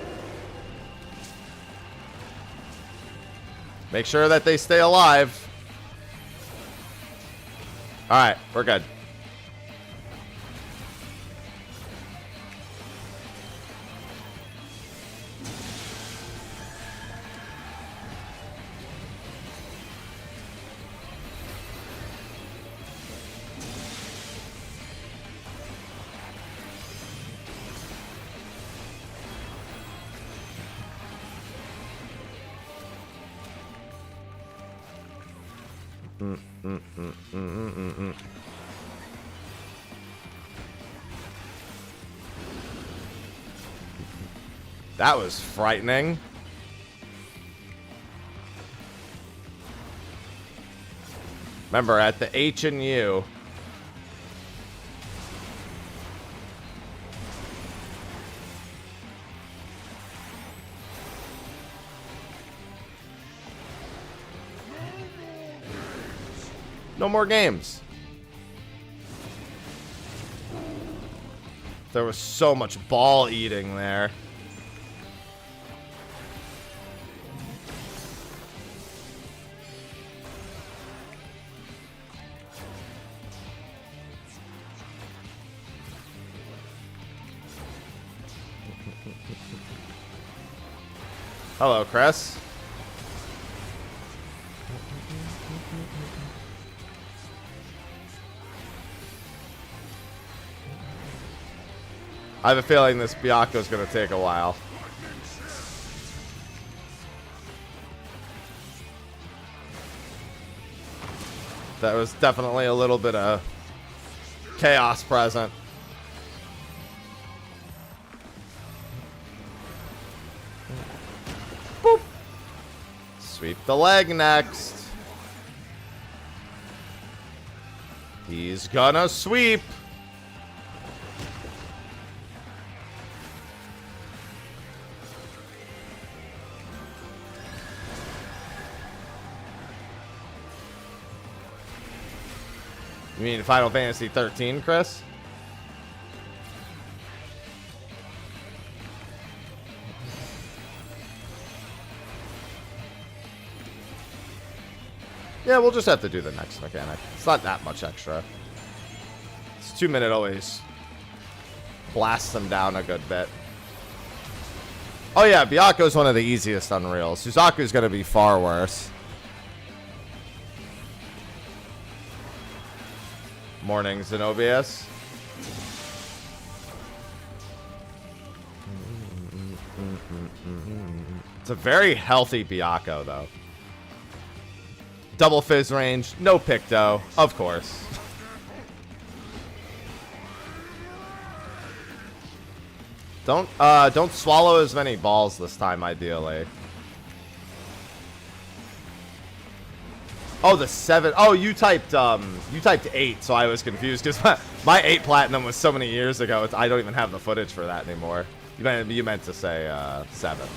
Make sure that they stay alive. Alright, we're good. That was frightening. Remember, at the H and U. No more games. There was so much ball eating there. Hello, Chris. I have a feeling this Byaku's is going to take a while. That was definitely a little bit of chaos present. Boop. Sweep the leg next. He's gonna sweep. You mean Final Fantasy XIII, Chris? Yeah, we'll just have to do the next mechanic. It's not that much extra. It's 2 minute always blasts them down a good bit. Oh yeah, Byaku's one of the easiest Unreals. Suzaku's gonna be far worse. Morning, Zenobius. It's a very healthy Byaku, though. Double fizz range, no Picto, of course. Don't swallow as many balls this time, ideally. Oh, the 7. Oh, you typed 8, so I was confused because my 8 platinum was so many years ago. I don't even have the footage for that anymore. You meant to say 7.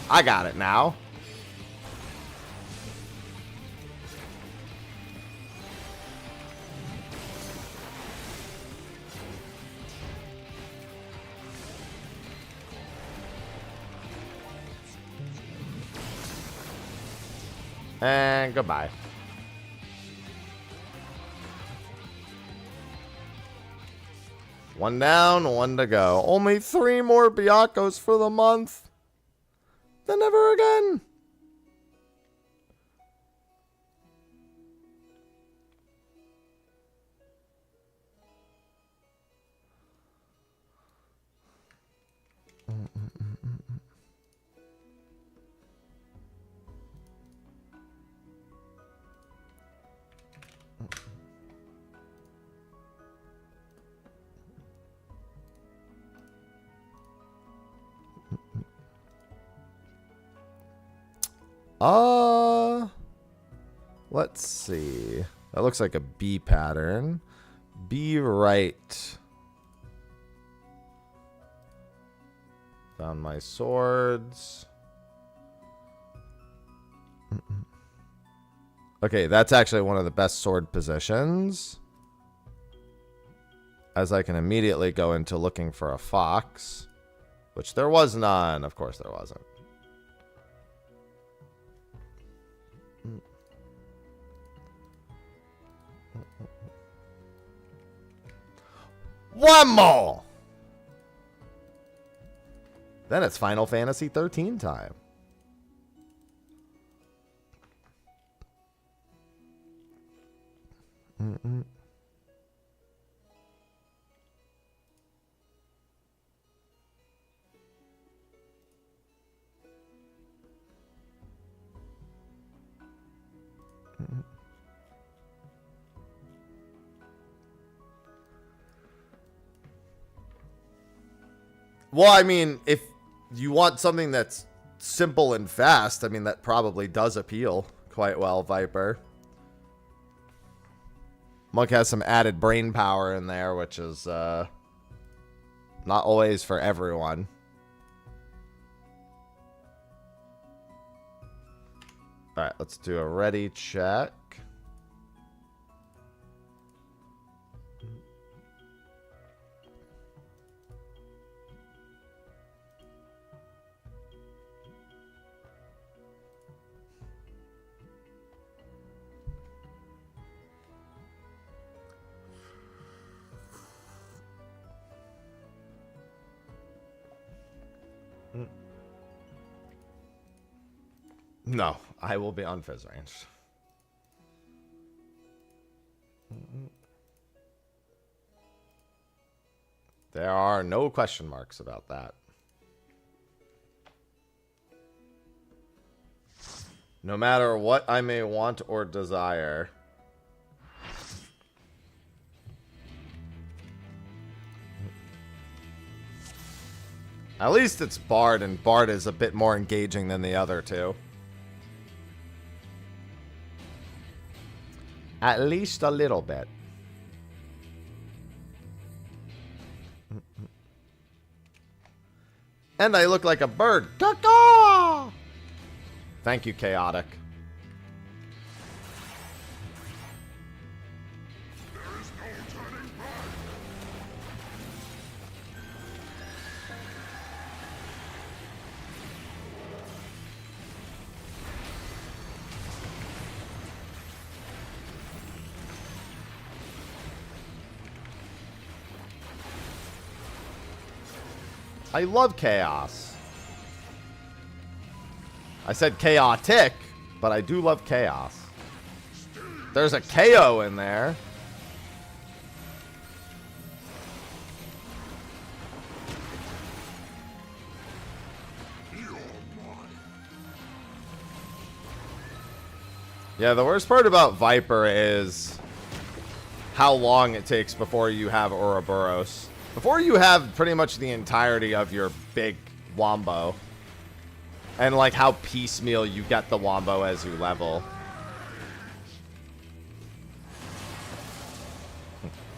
I got it now. And goodbye. One down, one to go. Only 3 more Biakos for the month. Then never again. Let's see. That looks like a B pattern. B right. Found my swords. Okay, that's actually one of the best sword positions. As I can immediately go into looking for a fox. Which there was none. Of course there wasn't. One more! Then it's Final Fantasy XIII time. Well, I mean, if you want something that's simple and fast, I mean, that probably does appeal quite well, Viper. Monk has some added brain power in there, which is not always for everyone. All right, let's do a ready check. No, I will be on Fizz range. There are no question marks about that. No matter what I may want or desire. At least it's Bard, and Bard is a bit more engaging than the other two. At least a little bit. And I look like a bird. Caw-caw! Thank you, Chaotic. There is no turning back. I love chaos. I said chaotic, but I do love chaos. There's a KO in there. Yeah, the worst part about Viper is how long it takes before you have Ouroboros. Before you have pretty much the entirety of your big Wombo. And like how piecemeal you get the wombo as you level.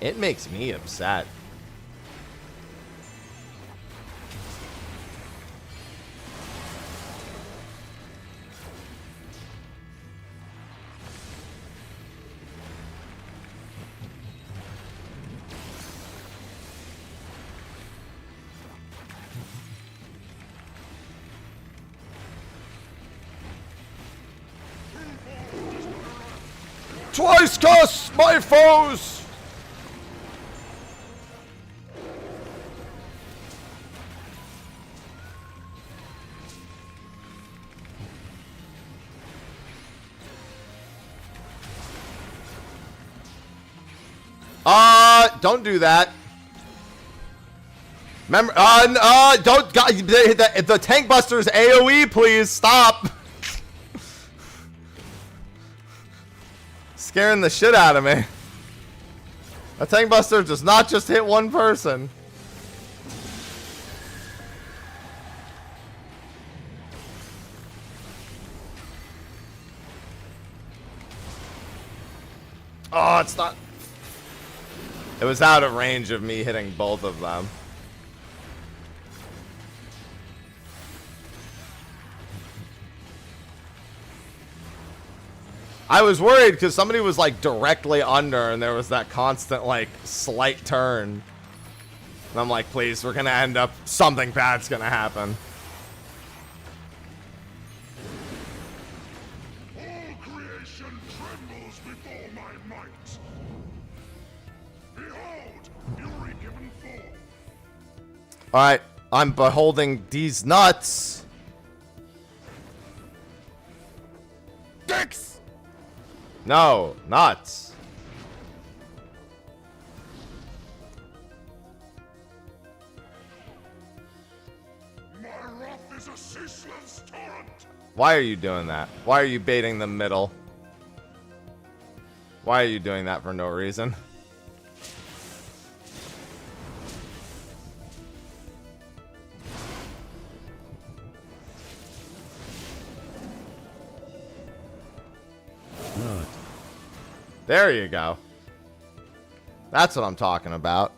It makes me upset. Twice cuss my foes! Don't do that. Remember, don't, God, the tank buster's AoE, please, stop. Scaring the shit out of me. A tank buster does not just hit one person. Oh, it's not. It was out of range of me hitting both of them. I was worried because somebody was like directly under and there was that constant like slight turn. And I'm like, please, we're gonna end up, something bad's gonna happen. All creation trembles before my might. Behold, fury given forth. Alright, I'm beholding these nuts. Dicks! No, nuts. My wrath is a ceaseless torrent. Why are you doing that? Why are you baiting the middle? Why are you doing that for no reason? There you go. That's what I'm talking about.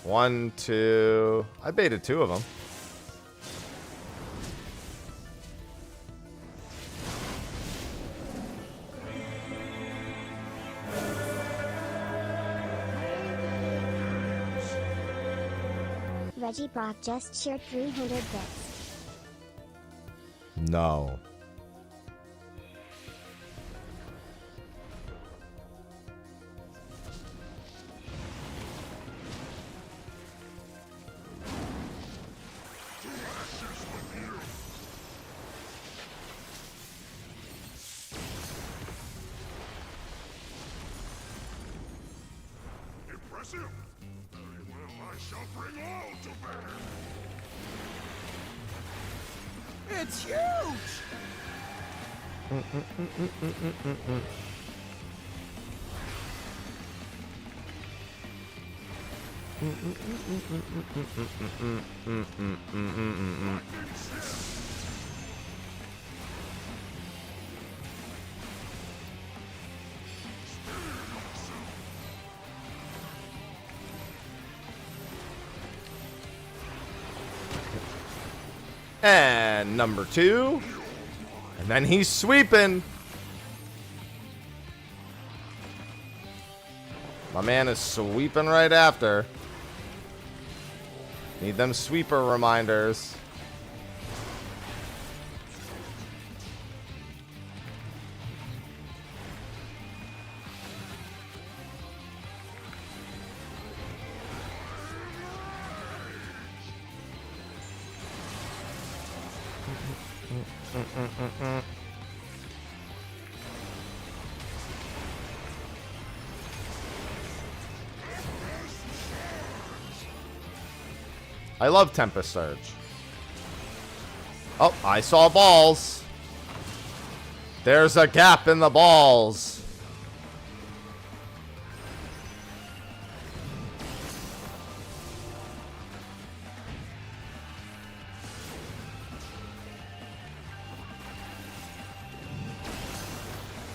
One, two. I baited two of them. Reggie Brock just shared 300 bits. No. Impressive. Very well, I shall bring all to bear. It's huge! And number two. And then he's sweeping. My man is sweeping right after. Need them sweeper reminders. I love Tempest Surge. Oh, I saw balls. There's a gap in the balls.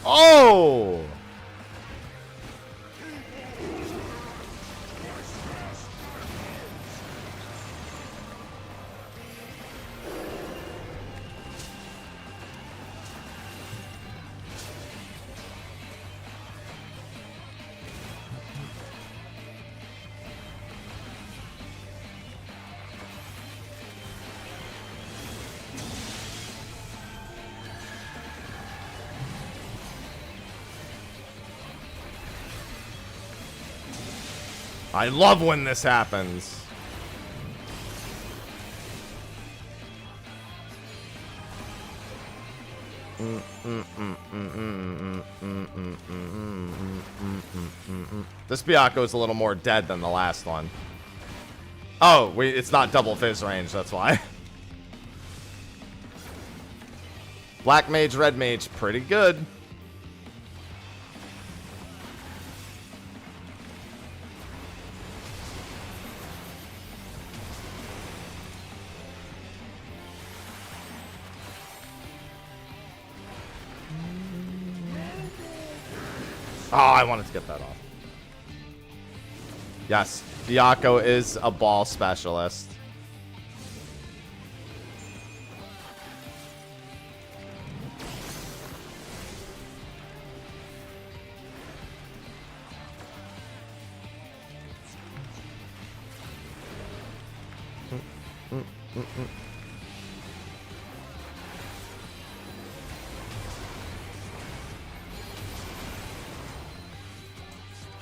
Oh! I love when this happens. This Byakuya is a little more dead than the last one. Oh, it's not double fizz range, that's why. Black mage, red mage, pretty good. Oh, I wanted to get that off. Yes, Byakuya is a ball specialist.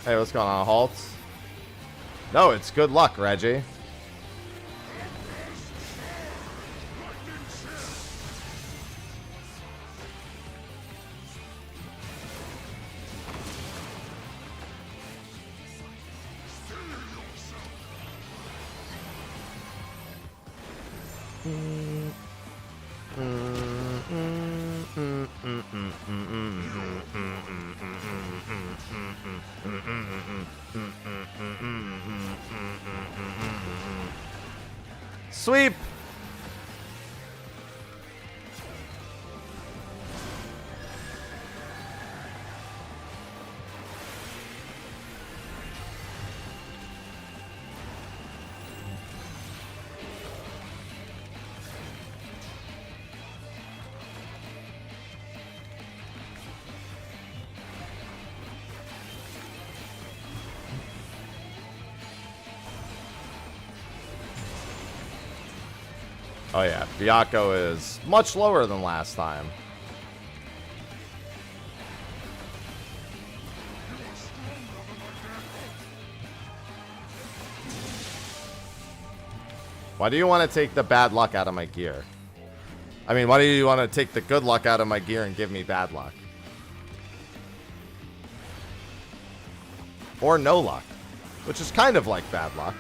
Hey, what's going on, Halts? No, it's good luck, Reggie. Sweep. Oh yeah, Byakuya is much lower than last time. Why do you want to take the bad luck out of my gear? I mean, why do you want to take the good luck out of my gear and give me bad luck? Or no luck, which is kind of like bad luck.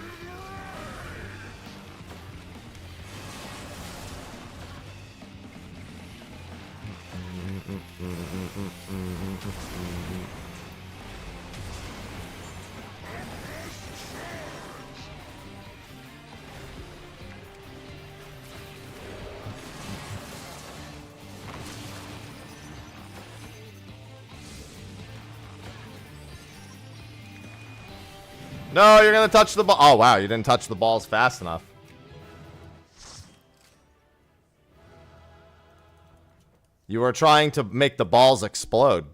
No, you're gonna touch the ball. Oh wow, you didn't touch the balls fast enough. You were trying to make the balls explode,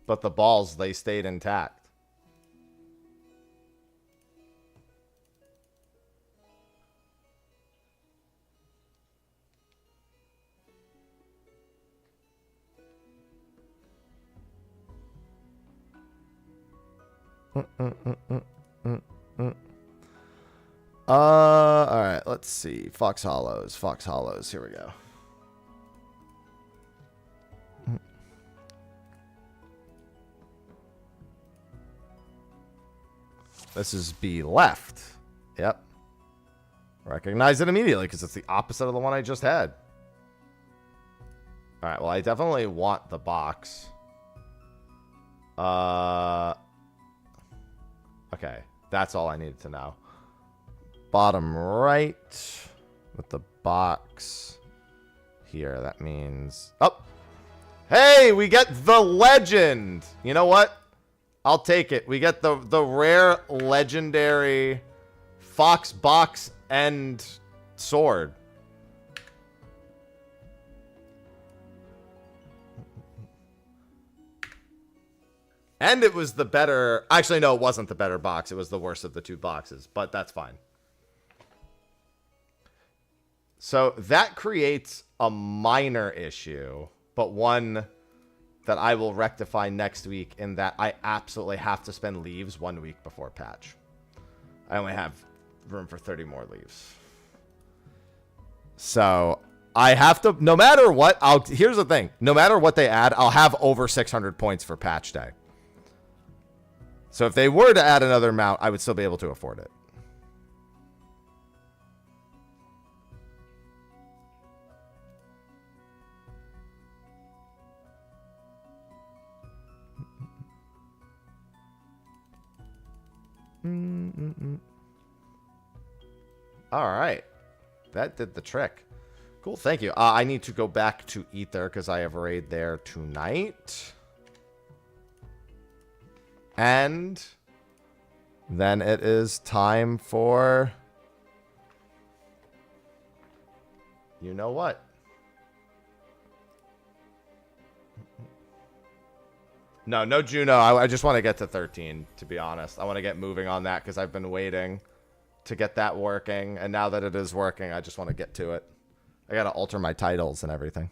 but the balls, they stayed intact. All right, let's see. Fox Hollows, Fox Hollows. Here we go. This is B left. Yep. Recognize it immediately because it's the opposite of the one I just had. All right, well, I definitely want the box. Okay, that's all I needed to know. Bottom right with the box here. That means... Oh! Hey, we get the legend! You know what? I'll take it. We get the rare legendary fox box and sword. And it was the better... Actually, no, it wasn't the better box. It was the worst of the two boxes, but that's fine. So that creates a minor issue, but one that I will rectify next week in that I absolutely have to spend leaves 1 week before patch. I only have room for 30 more leaves. So I have to, no matter what, here's the thing. No matter what they add, I'll have over 600 points for patch day. So if they were to add another mount, I would still be able to afford it. All right. That did the trick. Cool, thank you. I need to go back to Ether because I have a raid there tonight. And then it is time for... You know what? No Juno. I just want to get to 13, to be honest. I want to get moving on that because I've been waiting to get that working. And now that it is working, I just want to get to it. I got to alter my titles and everything.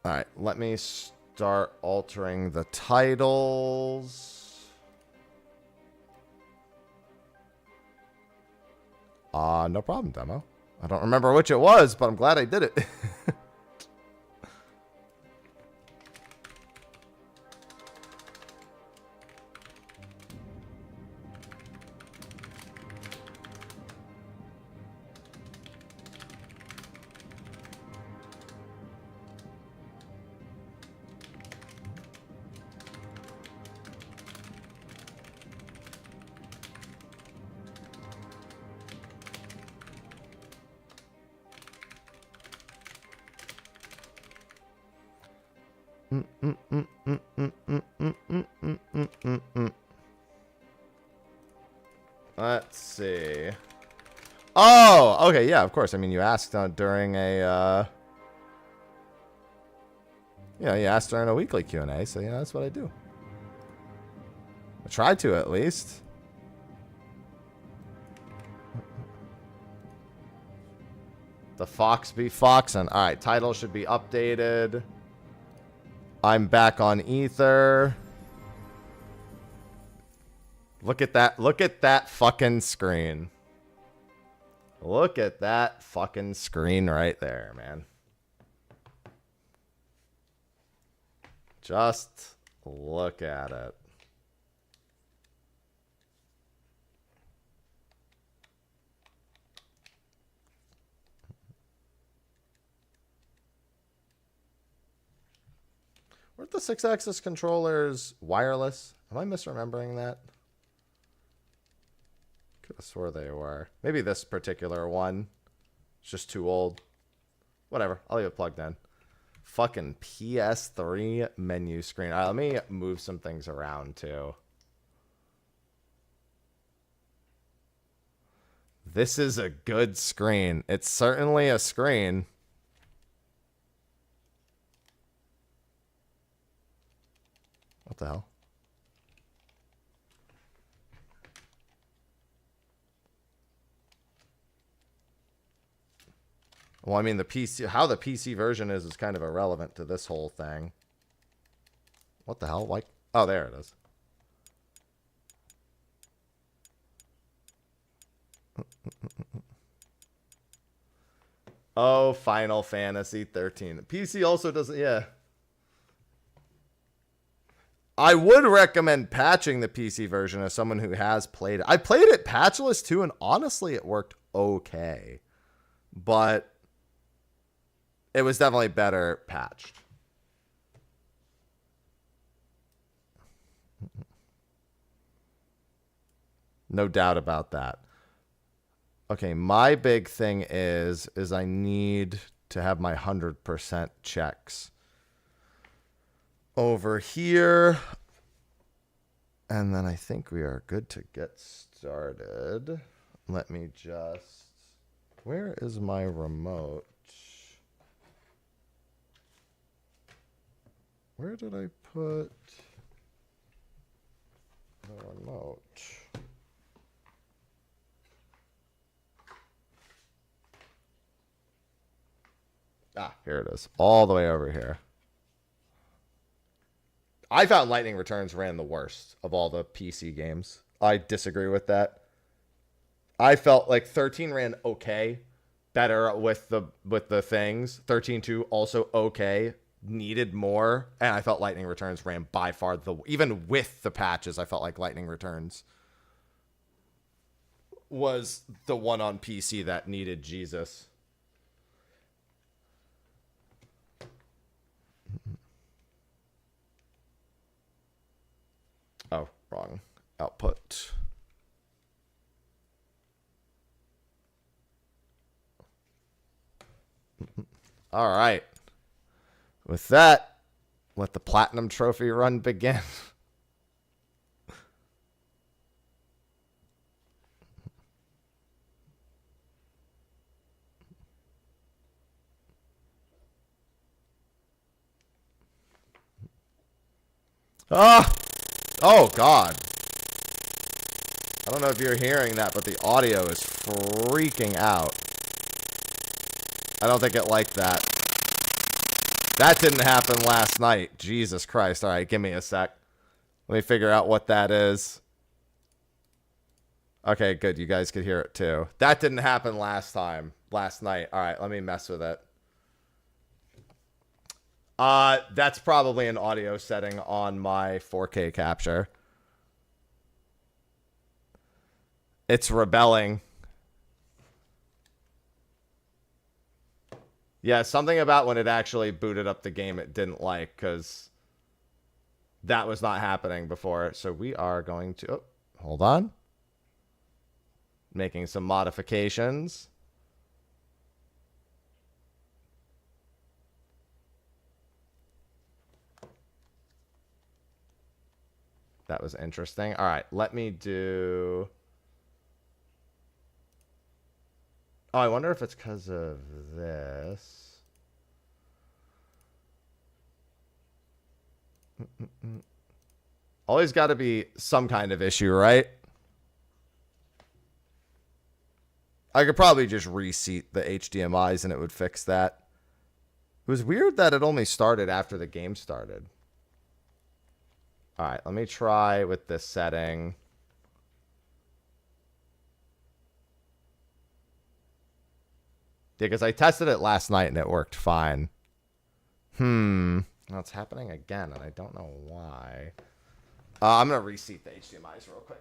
All right, let me start altering the titles. No problem, demo. I don't remember which it was, but I'm glad I did it. Let's see. Oh, okay, yeah, of course. I mean, you asked during a, you asked during a weekly Q&A, so, that's what I do. I try to, at least. The Fox be foxin'. All right, title should be updated. I'm back on Ether. Look at that. Look at that fucking screen. Look at that fucking screen right there, man. Just look at it. Weren't the 6-axis controllers wireless? Am I misremembering that? Could have swore they were. Maybe this particular one. It's just too old. Whatever. I'll leave it plugged in. Fucking PS3 menu screen. All right, let me move some things around too. This is a good screen. It's certainly a screen. What the hell? Well, I mean, the PC, how the PC version is kind of irrelevant to this whole thing. What the hell? Like, oh, there it is. Oh, Final Fantasy XIII. The PC also doesn't, yeah. I would recommend patching the PC version as someone who has played it. I played it patchless too, and honestly, it worked okay. But it was definitely better patched. No doubt about that. Okay, my big thing is I need to have my 100% checks over here. And then I think we are good to get started. Let me just... Where is my remote? Where did I put the remote? Ah, here it is. All the way over here. I found Lightning Returns ran the worst of all the PC games. I disagree with that. I felt like 13 ran okay, better with the things. 13.2 also okay, needed more, and I felt Lightning Returns ran by far even with the patches. I felt like Lightning Returns was the one on PC that needed Jesus. Oh, wrong output. All right. With that, let the Platinum Trophy run begin. Ah! Oh, God. I don't know if you're hearing that, but the audio is freaking out. I don't think it liked that. That didn't happen last night. Jesus Christ. All right, give me a sec. Let me figure out what that is. Okay, good. You guys could hear it too. That didn't happen last night. All right, let me mess with it. That's probably an audio setting on my 4K capture. It's rebelling. Yeah, something about when it actually booted up the game it didn't like, because that was not happening before. So we are going to... Oh, hold on. Making some modifications. That was interesting. All right, let me do... Oh, I wonder if it's because of this. Always got to be some kind of issue, right? I could probably just reseat the HDMIs and it would fix that. It was weird that it only started after the game started. All right, let me try with this setting. Yeah, because I tested it last night and it worked fine. Well, it's happening again, and I don't know why. I'm going to reseat the HDMIs real quick.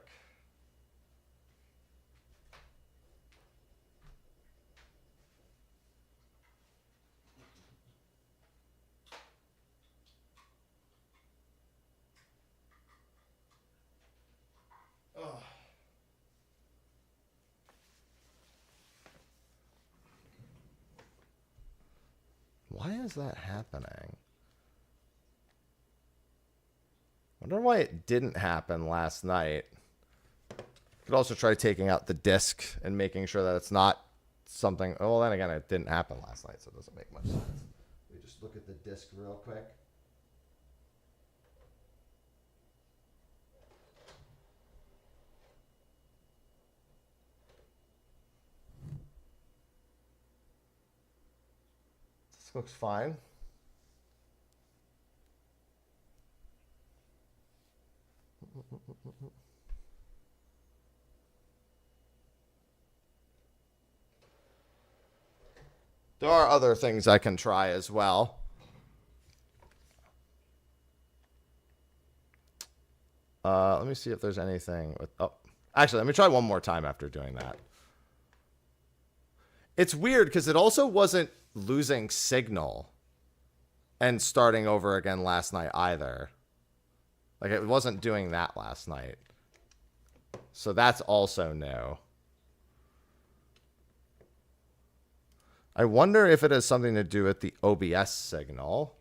Why is that happening? Wonder why it didn't happen last night. Could also try taking out the disc and making sure that it's not something... Oh, well, then again, it didn't happen last night, so it doesn't make much sense. Let me just look at the disc real quick. This looks fine. There are other things I can try as well. Let me see if there's anything with... Oh, actually, let me try one more time after doing that. It's weird because it also wasn't losing signal and starting over again last night either. Like, it wasn't doing that last night. So that's also new. I wonder if it has something to do with the OBS signal.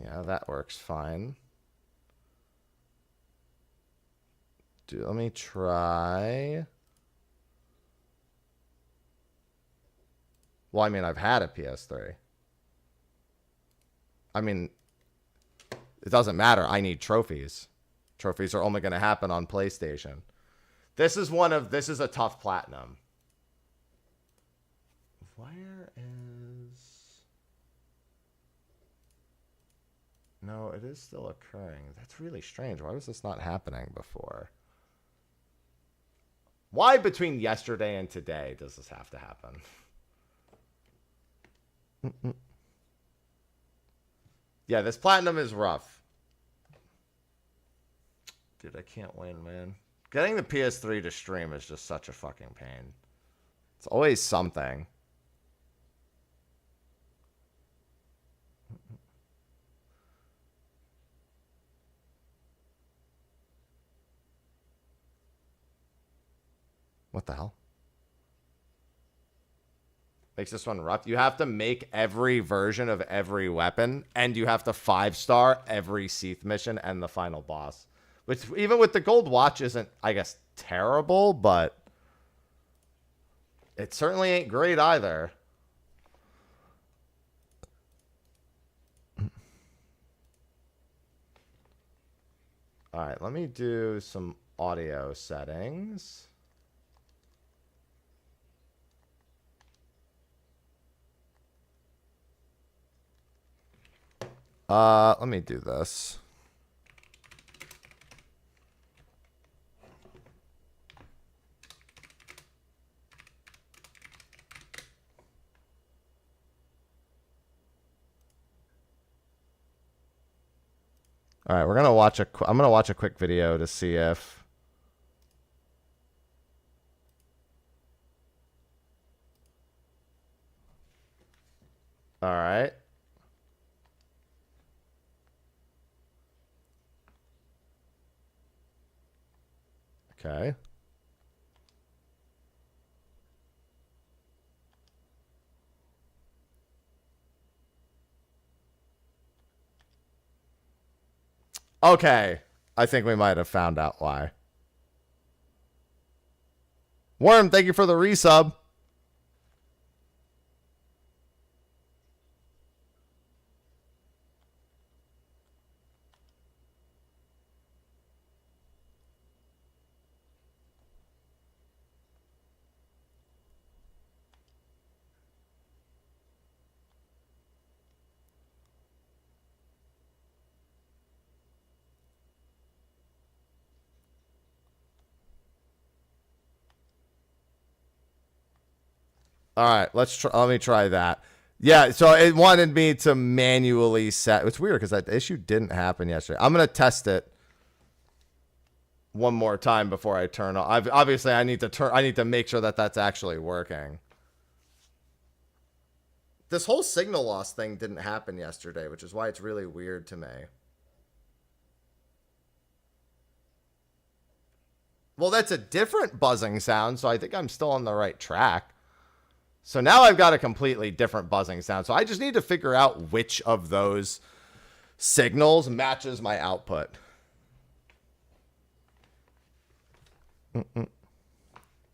Yeah, that works fine. Let me try. Well, I mean, I've had a PS3. I mean, it doesn't matter. I need trophies. Trophies are only going to happen on PlayStation. This is a tough platinum. Where is... No, it is still occurring. That's really strange. Why was this not happening before? Why between yesterday and today does this have to happen? Yeah, this platinum is rough. Dude, I can't win, man. Getting the PS3 to stream is just such a fucking pain. It's always something. What the hell? Makes this one rough. You have to make every version of every weapon, and you have to 5-star every XIII mission and the final boss. Which, even with the gold watch, isn't, I guess, terrible, but it certainly ain't great either. All right, let me do some audio settings. Let me do this. All right, we're gonna watch I'm gonna watch a quick video to see if. All right. Okay. Okay. I think we might have found out why. Worm, thank you for the resub. All right, let me try that. Yeah, so it wanted me to manually set. It's weird because that issue didn't happen yesterday. I'm gonna test it one more time before I turn on. Obviously, I need to make sure that that's actually working. This whole signal loss thing didn't happen yesterday, which is why it's really weird to me. Well, that's a different buzzing sound, so I think I'm still on the right track. So now I've got a completely different buzzing sound. So I just need to figure out which of those signals matches my output.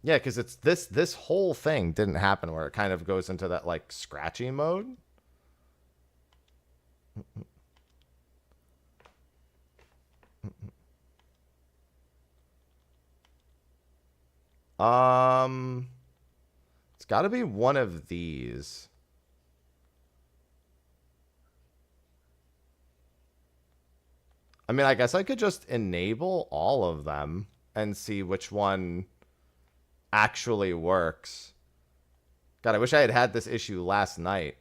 Yeah, because it's this whole thing didn't happen where it kind of goes into that like scratchy mode. It's got to be one of these. I mean, I guess I could just enable all of them and see which one actually works. God, I wish I had had this issue last night.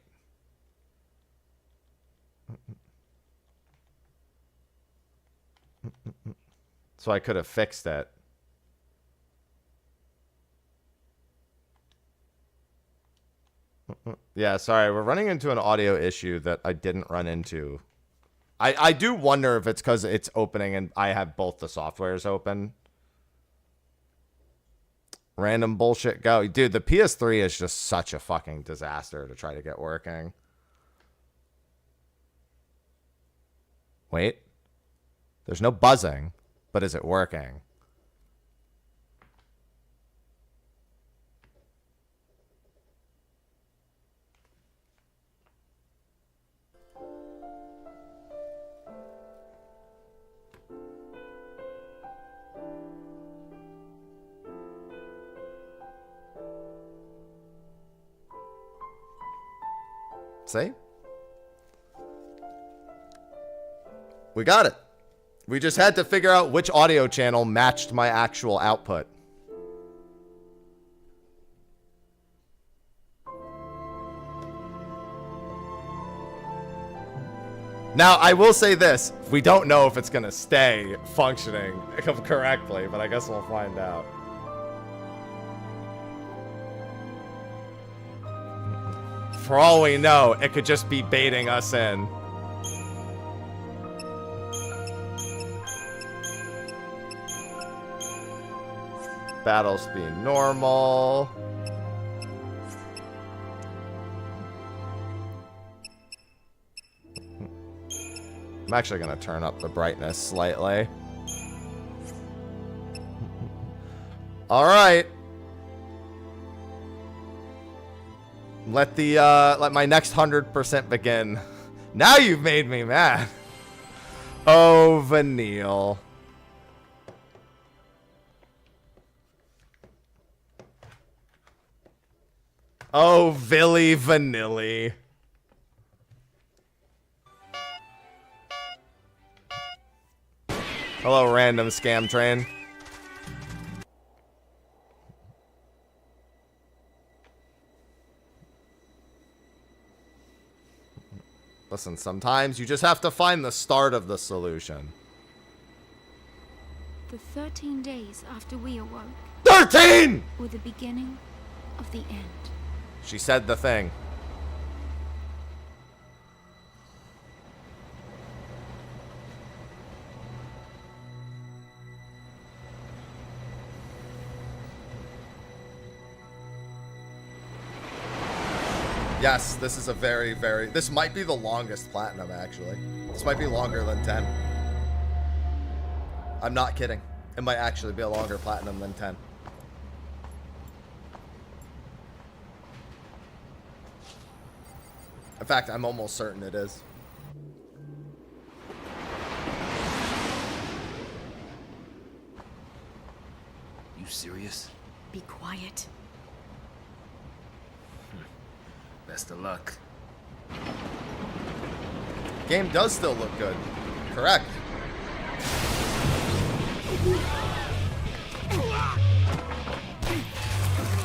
So I could have fixed it. Yeah, sorry. We're running into an audio issue that I didn't run into. I do wonder if it's because it's opening and I have both the softwares open. Random bullshit go. Dude, the PS3 is just such a fucking disaster to try to get working. Wait. There's no buzzing, but is it working? See? We got it. We just had to figure out which audio channel matched my actual output. Now, I will say this. We don't know if it's going to stay functioning correctly, but I guess we'll find out. For all we know, it could just be baiting us in. Battle speed normal. I'm actually going to turn up the brightness slightly. All right. Let my next 100% begin. Now you've made me mad. Oh, Vanille. Oh, Villy Vanilli. Hello, random scam train. Listen, sometimes you just have to find the start of the solution. The 13 days after we awoke 13! were the beginning of the end. She said the thing. Yes, this is a very, this might be the longest platinum, actually. This might be longer than 10. I'm not kidding. It might actually be a longer platinum than 10. In fact, I'm almost certain it is. You serious? Be quiet. Best of luck. Game does still look good. Correct.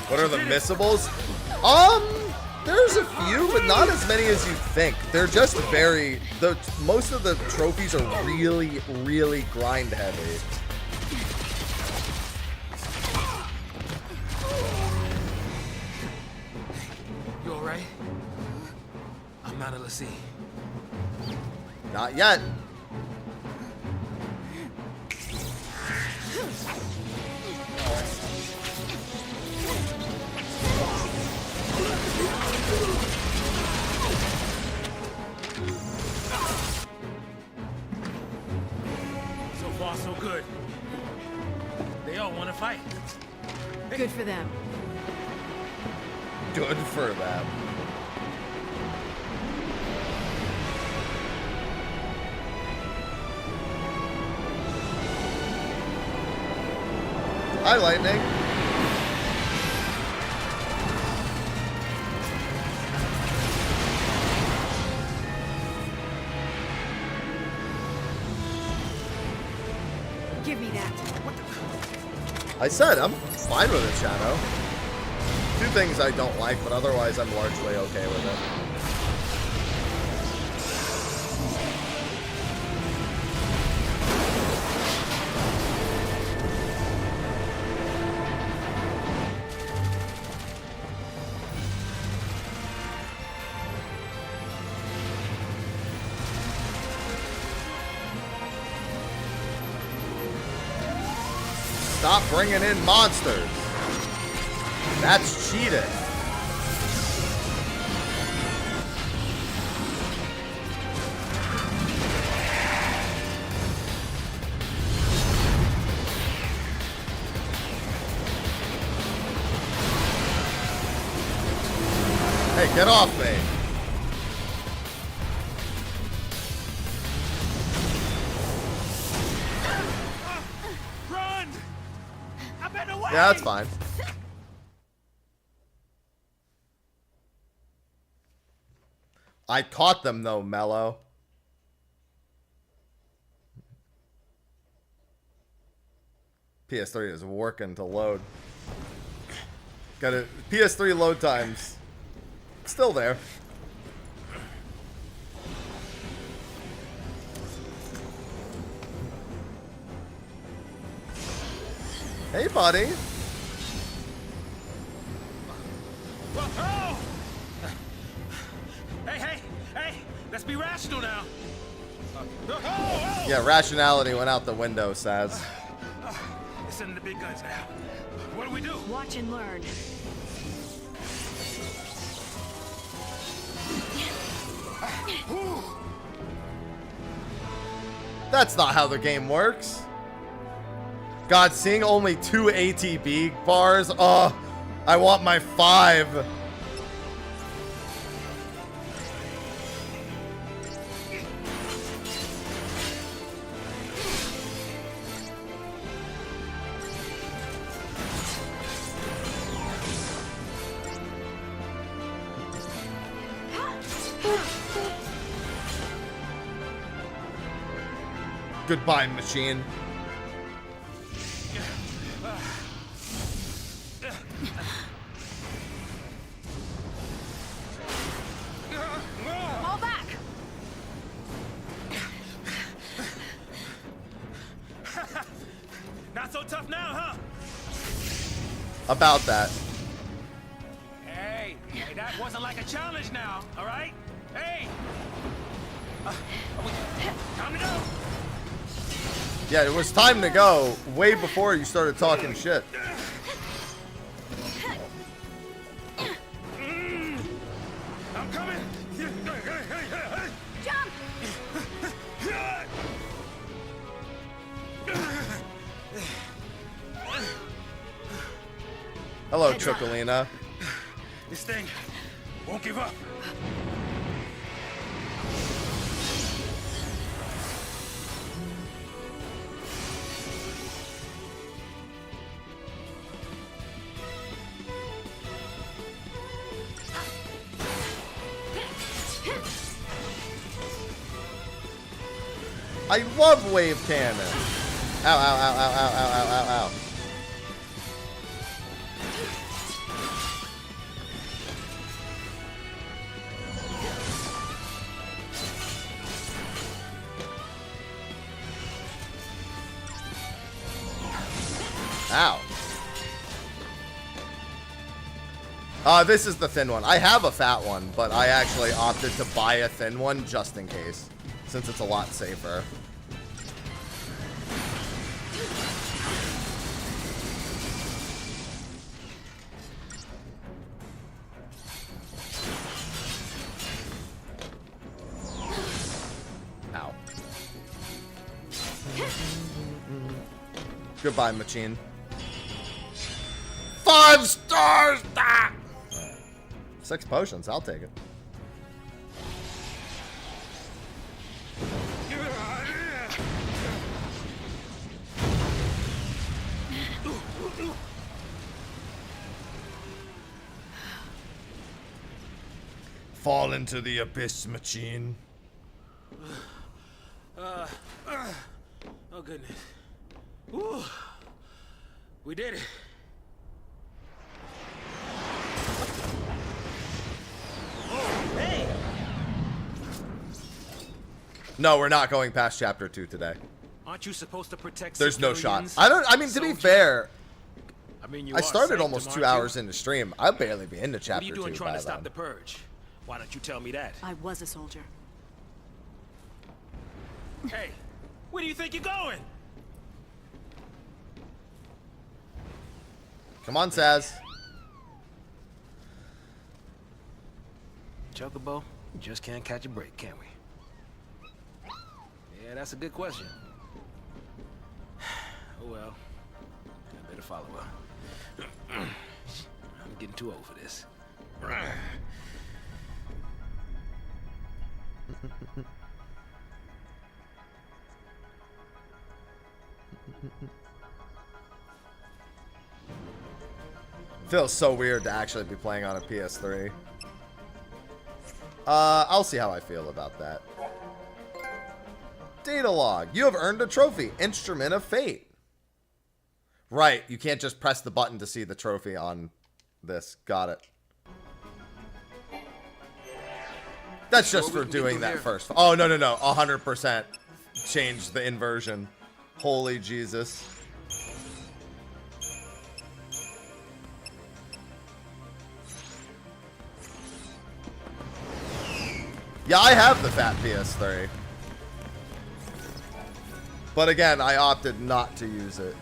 What are the missables? There's a few, but not as many as you think. They're just most of the trophies are really, really grind heavy. You alright? I'm not a Lassie. Not yet. So far, so good. They all want to fight. Good for them. Good for them. Hi, Lightning. Give me that. I said I'm fine with it, Shadow. Two things I don't like, but otherwise I'm largely okay with it. Stop bringing in monsters. That's cheating. Hey, get off me. Run! I've been away! Yeah, that's fine. I caught them though, Mello. PS3 is working to load. Got it. PS3 load times. Still there. Hey, buddy. Whoa! Hey! Let's be rational now. Yeah, rationality went out the window, Saz. Listen to the big guns now. What do we do? Watch and learn. That's not how the game works. God, seeing only 2 ATB bars. Oh, I want my 5. Goodbye, machine. Fall back. Not so tough now, huh? About that. Hey, that wasn't like a challenge now, all right? Hey! Time to go! Yeah, it was time to go way before you started talking shit. I'm coming! Jump. Hello, Chocolina. This thing won't give up. I love wave cannon. Ow, ow, ow, ow, ow, ow, ow, ow, ow. Ow. This is the thin one. I have a fat one, but I actually opted to buy a thin one just in case, since it's a lot safer. Ow. Goodbye, machine. 5 stars! Ah! 6 potions, I'll take it. Fall into the abyss, machine. Oh, goodness. Woo. We did it. Oh, hey! No, we're not going past chapter 2 today. Aren't you supposed to protect There's no shot. civilians? I mean, to be fair, I mean, you I are started sanctum, almost 2 aren't you? hours into stream. I'll barely be into What chapter are 2 you doing trying by to stop then. the purge? Why don't you tell me that? I was a soldier. Hey, where do you think you're going? Come on, Saz. Chocobo, we just can't catch a break, can we? Yeah, that's a good question. Oh well, I better follow her. I'm getting too old for this. Feels so weird to actually be playing on a PS3. I'll see how I feel about that. Data log. You have earned a trophy. Instrument of Fate. Right. You can't just press the button to see the trophy on this. Got it. That's just for doing that first. Oh, no, no, no. 100% change the inversion. Holy Jesus. Yeah, I have the fat PS3. But again, I opted not to use it.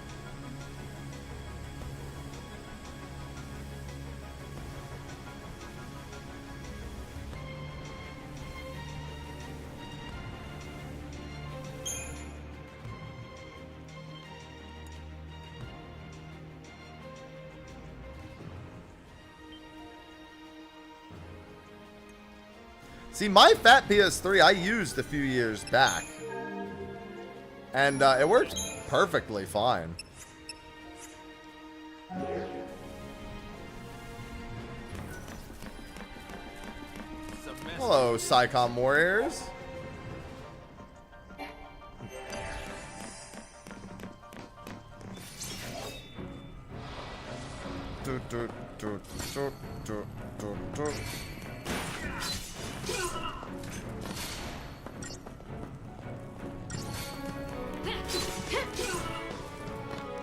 See, my fat PS3 I used a few years back. And it worked perfectly fine. Hello, Psycom Warriors.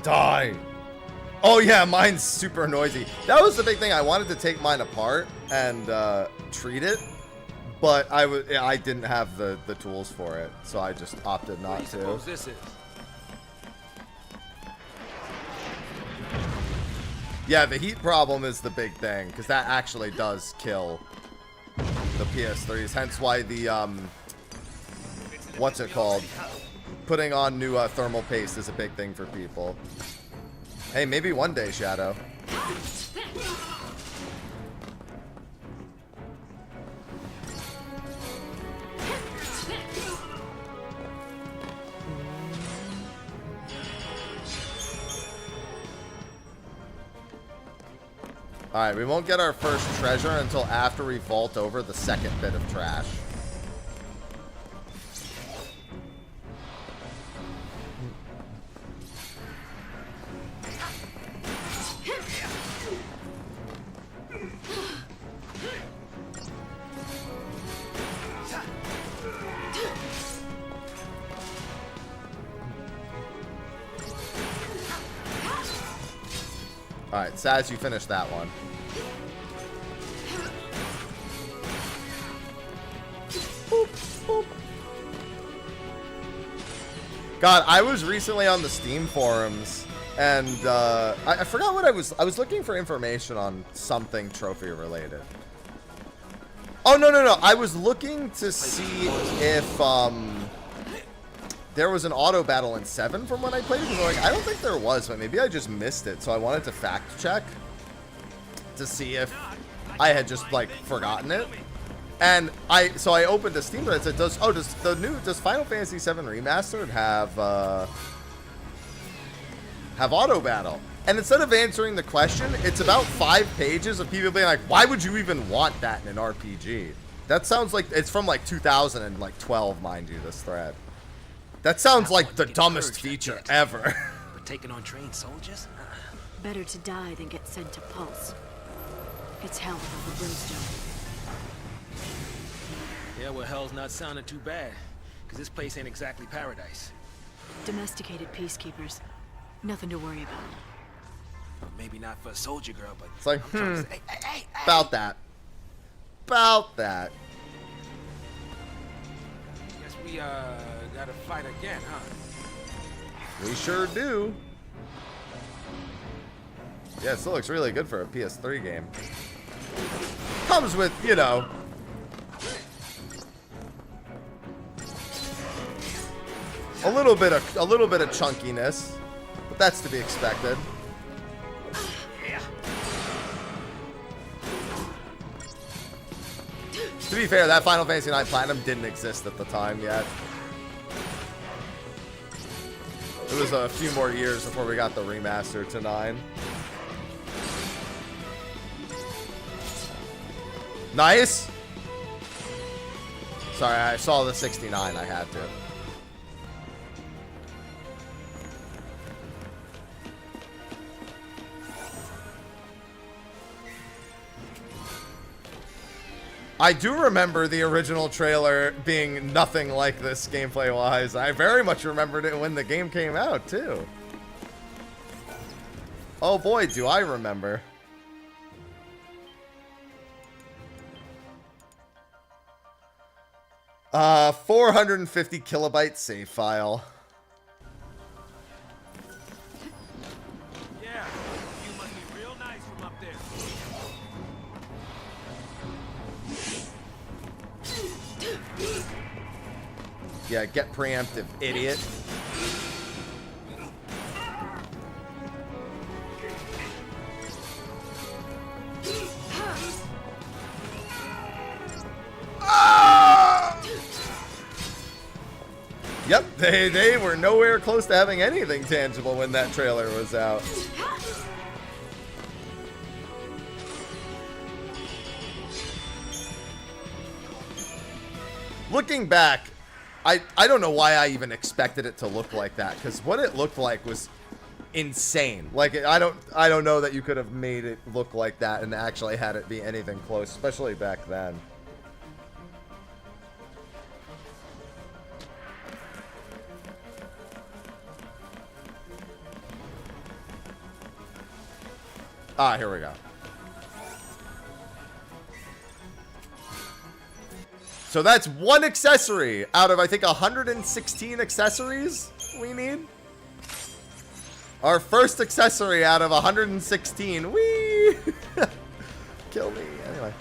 Die. Oh yeah, mine's super noisy. That was the big thing. I wanted to take mine apart and treat it, but I didn't have the tools for it, so I just opted not to. Suppose this is. Yeah, the heat problem is the big thing, because that actually does kill the PS3s. Hence why the what's it called? Putting on new thermal paste is a big thing for people. Hey, maybe one day, Shadow. Alright, we won't get our first treasure until after we vault over the second bit of trash. Alright, Saz, you finished that one. Boop, boop. God, I was recently on the Steam forums, and I forgot what I was looking for information on something trophy related. Oh, no, no, no. I was looking to see if there was an auto battle in 7 from when I played it. Because like, I don't think there was, but maybe I just missed it. So I wanted to fact check to see if I had just like forgotten it. And I opened the Steam and it said, does Final Fantasy VII Remastered have auto battle? And instead of answering the question, it's about 5 pages of people being like, why would you even want that in an RPG? That sounds like it's from like 2012, mind you, this thread. That sounds like the dumbest feature ever. But taking on trained soldiers? Better to die than get sent to Pulse. It's hell without the brimstone. Yeah, well, hell's not sounding too bad, because this place ain't exactly paradise. Domesticated peacekeepers. Nothing to worry about. Well, maybe not for a soldier girl, but it's like, I'm trying to say, hey. About that. About that. Guess we, gotta fight again, huh? We sure do. Yeah, it still looks really good for a PS3 game. Comes with, you know, a little bit of chunkiness, but that's to be expected. To be fair, that Final Fantasy IX Platinum didn't exist at the time yet. It was a few more years before we got the remaster to 9. Nice! Sorry, I saw the 69, I had to. I do remember the original trailer being nothing like this gameplay-wise. I very much remembered it when the game came out, too. Oh boy, do I remember. Uh, 450 kilobyte save file. Yeah, you must be real nice from up there. Yeah, get preemptive, idiot. Ah! Yep, they were nowhere close to having anything tangible when that trailer was out. Looking back, I don't know why I even expected it to look like that, because what it looked like was insane. Like, I don't know that you could have made it look like that and actually had it be anything close, especially back then. Ah, here we go. So that's one accessory out of, I think, 116 accessories we need. Our first accessory out of 116. Whee! Kill me. Anyway.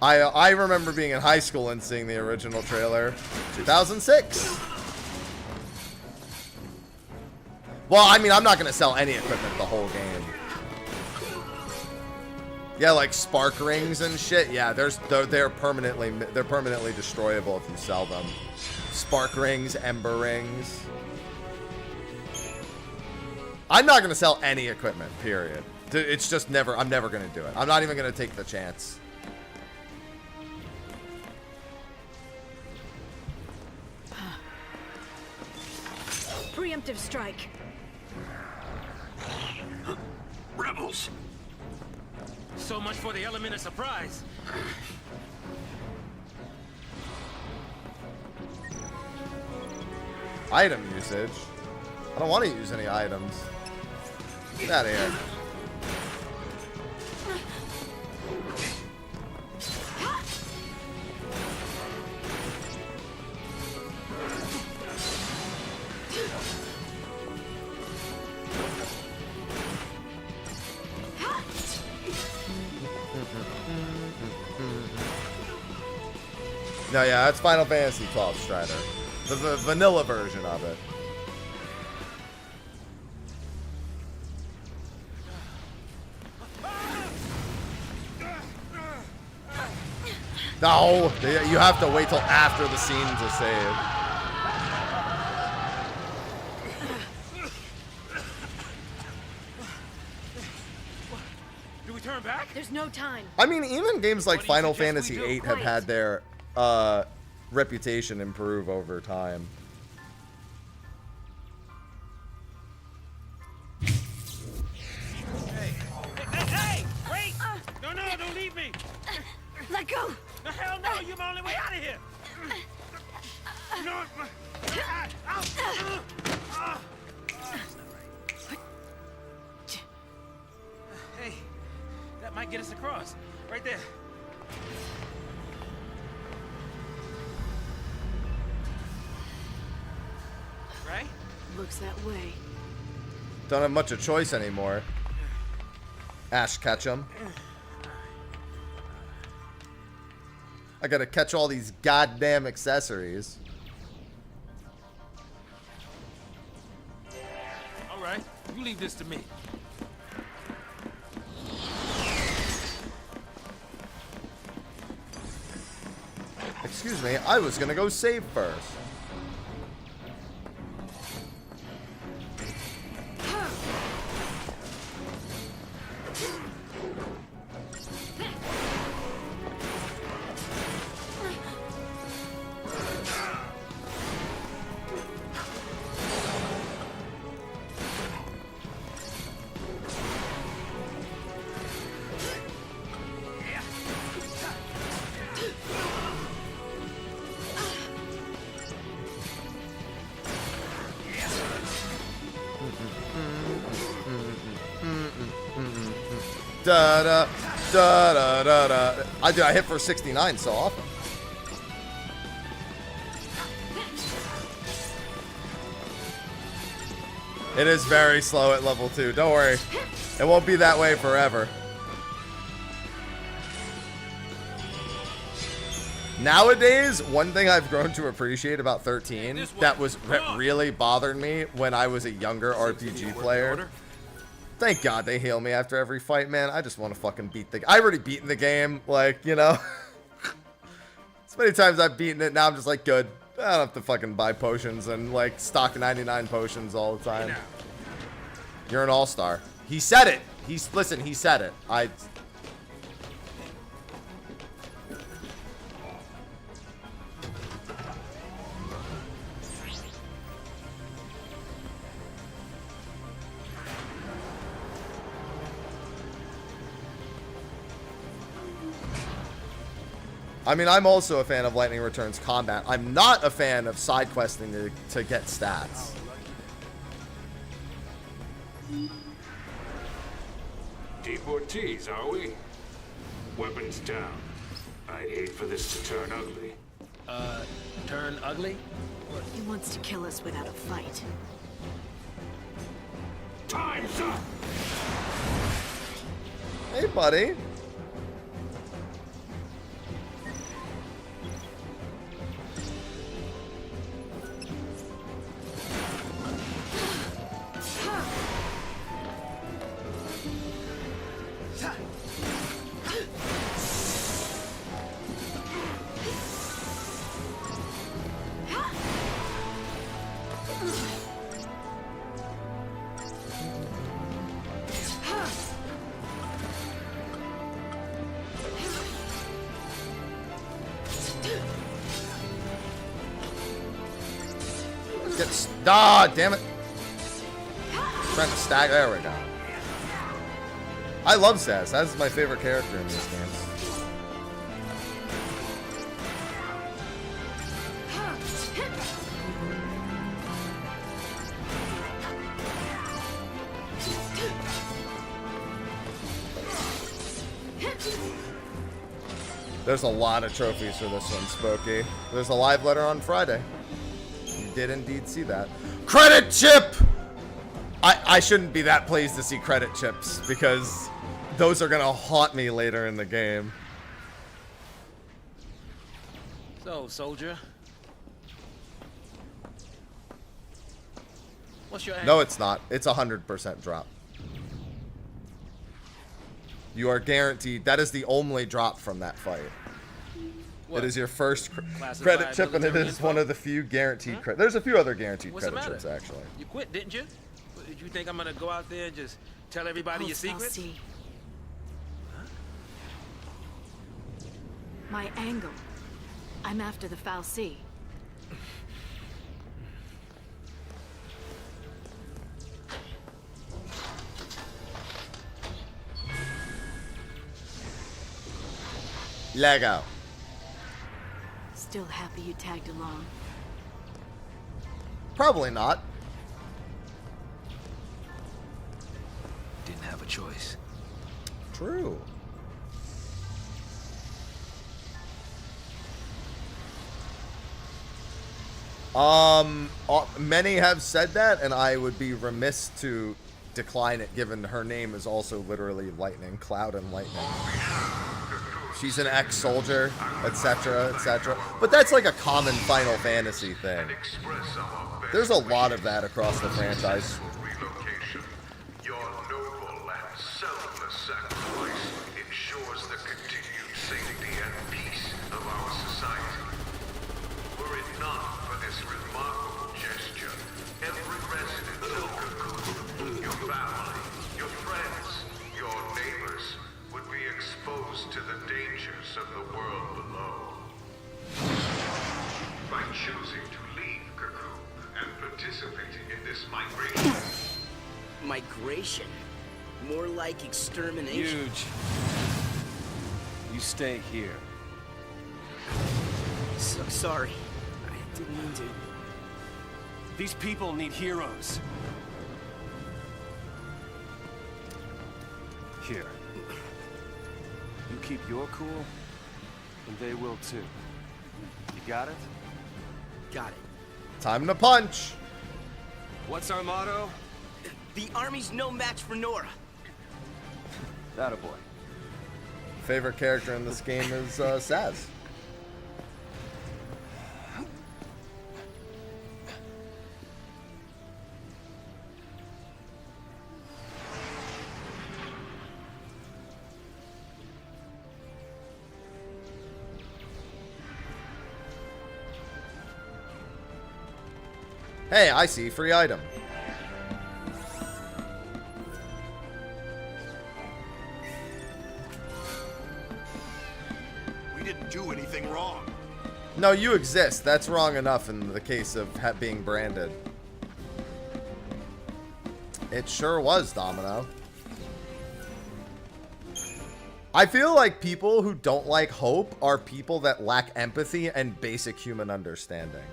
I remember being in high school and seeing the original trailer. 2006. Well, I mean, I'm not going to sell any equipment the whole game. Yeah, like spark rings and shit. Yeah, they're permanently destroyable if you sell them. Spark rings, ember rings. I'm not going to sell any equipment, period. It's just never, I'm never going to do it. I'm not even going to take the chance. Preemptive strike. Rebels! So much for the element of surprise. Item usage. I don't want to use any items. Get out of here. No, yeah, that's Final Fantasy XII Strider. The vanilla version of it. No, you have to wait till after the scene to save. Do we turn back? There's no time. I mean, even games like What do you Final suggest Fantasy we do? VIII have had their reputation improve over time. Hey! Wait! No, don't leave me! Go! The hell no! You're my only way out of here! No! Hey, that might get us across. Right there. Right? Looks that way. Don't have much of a choice anymore. Ash Ketchum. I gotta catch all these goddamn accessories. All right, you leave this to me. Excuse me, I was gonna go save first. Da da da da da da. I hit for 69 so often. It is very slow at level 2. Don't worry. It won't be that way forever. Nowadays, one thing I've grown to appreciate about 13 that really bothered me when I was a younger RPG player. Thank God they heal me after every fight, man. I just want to fucking beat the... I already beaten the game, like, you know. As many times I've beaten it, now I'm just like, good. I don't have to fucking buy potions and, like, stock 99 potions all the time. You're an all-star. He said it. Listen, he said it. I mean, I'm also a fan of Lightning Returns combat. I'm not a fan of side questing to get stats. Deportees, are we? Weapons down. I'd hate for this to turn ugly. Turn ugly? He wants to kill us without a fight. Time's up! Hey, buddy. Ah, damn it. Trying to stack. There we go. I love Sass. That's my favorite character in these games. There's a lot of trophies for this one, Spooky. There's a live letter on Friday. You did indeed see that. Credit chip! I shouldn't be that pleased to see credit chips because those are gonna haunt me later in the game. So, soldier. What's your No, it's not. It's 100% drop. You are guaranteed. That is the only drop from that fight. What? It is your first Classified credit chip, and it military is info? one of the few guaranteed credit. There's a few other guaranteed What's the credit matter? chips, actually. You quit, didn't you? Did you think I'm gonna go out there and just tell everybody your Pulse, I'll secrets? see. My angle. I'm after the Foul Sea. Lego. Still happy you tagged along. Probably not. Didn't have a choice. True. Many have said that, and I would be remiss to decline it, given her name is also literally Lightning, Cloud and Lightning. She's an ex-soldier, etc., etc. But that's like a common Final Fantasy thing. There's a lot of that across the franchise. Your noble and selfless sacrifice ensures the continued safety and peace of our society. Were it not for this remarkable gesture, every resident of Cocoon, your family, your friends, your neighbors, would be exposed to the dangers of the world below. By choosing to leave Cocoon and participating in this migration. Migration? More like extermination. Huge. You stay here. So sorry. I didn't mean to. These people need heroes. Here. You keep your cool, and they will too. You got it? Got it. Time to punch. What's our motto? The army's no match for Nora. That a boy. Favorite character in this game is Saz. Hey, I see. Free item. We didn't do anything wrong. No, you exist. That's wrong enough in the case of being branded. It sure was, Domino. I feel like people who don't like Hope are people that lack empathy and basic human understanding.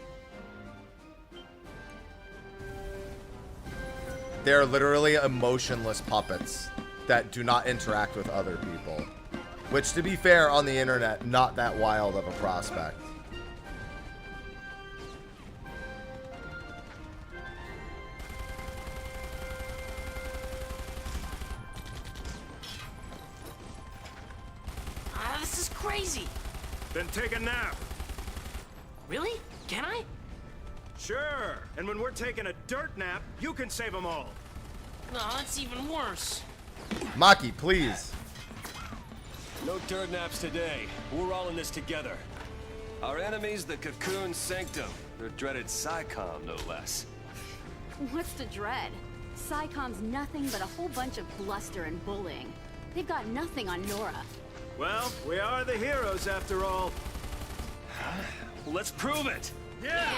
They're literally emotionless puppets that do not interact with other people. Which, to be fair, on the internet, not that wild of a prospect. This is crazy. Then take a nap. Really? Can I? Sure. And when we're taking a dirt nap, you can save them all. No, that's even worse. Maki, please. No dirt naps today. We're all in this together. Our enemy's the Cocoon Sanctum. Their dreaded PSICOM, no less. What's the dread? PSICOM's nothing but a whole bunch of bluster and bullying. They've got nothing on Nora. Well, we are the heroes after all. Let's prove it. Yeah.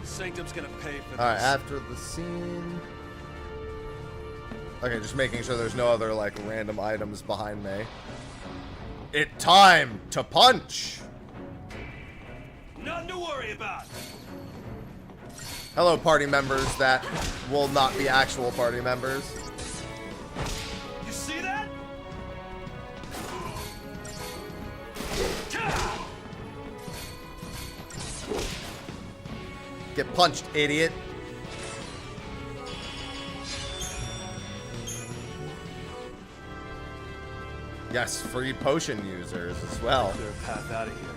Sanctum's gonna pay for this. Alright, after the scene. Okay, just making sure there's no other, like, random items behind me. It's time to punch! Nothing to worry about. Hello, party members that will not be actual party members. You see that? Get punched, idiot. Yes, free potion users as well. Clear a path out of here.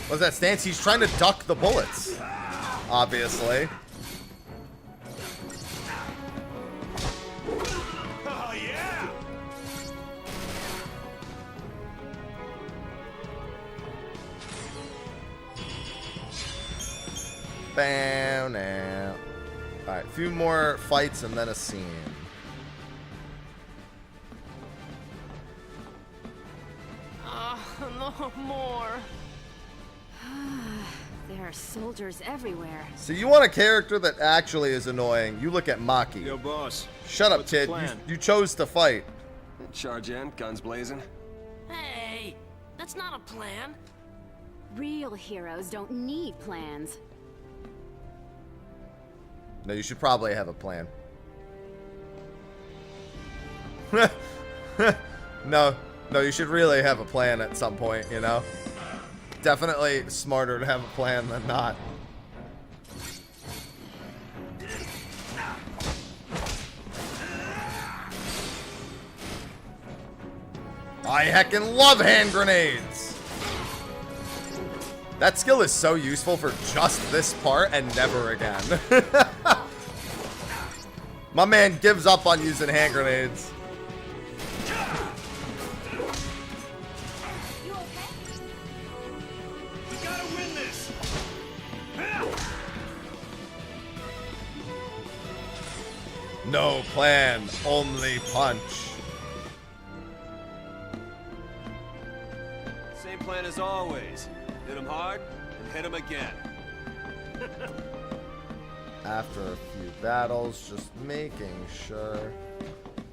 What's that stance? He's trying to duck the bullets. Obviously. Oh yeah! Bam now. Alright, a few more fights and then a scene. No more. There are soldiers everywhere. So you want a character that actually is annoying. You look at Maki. Yo, boss. Shut up, What's the kid. plan? You chose to fight. Charge in, guns blazing. Hey, that's not a plan. Real heroes don't need plans. No, you should probably have a plan. No, you should really have a plan at some point, you know? Definitely smarter to have a plan than not. I heckin' love hand grenades! That skill is so useful for just this part and never again. My man gives up on using hand grenades. We gotta win this. No plan, only punch. Same plan as always. Hit him hard and hit him again. After a few battles, just making sure.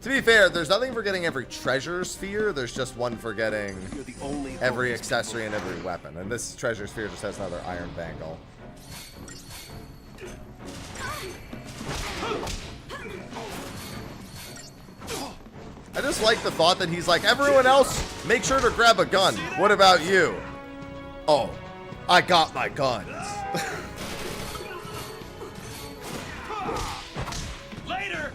To be fair, there's nothing for getting every treasure sphere. There's just one for getting You're the only every accessory and every weapon. And this treasure sphere just has another iron bangle. I just like the thought that he's like, everyone else, make sure to grab a gun. What about you? Oh, I got my guns. Later.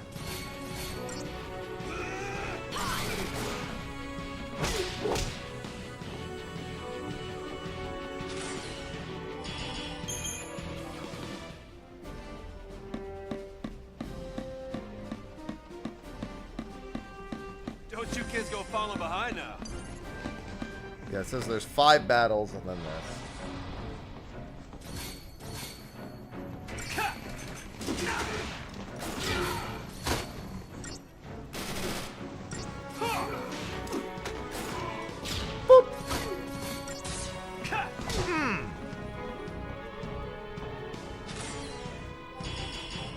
Don't you kids go falling behind now. Yeah, it says there's 5 battles and then this.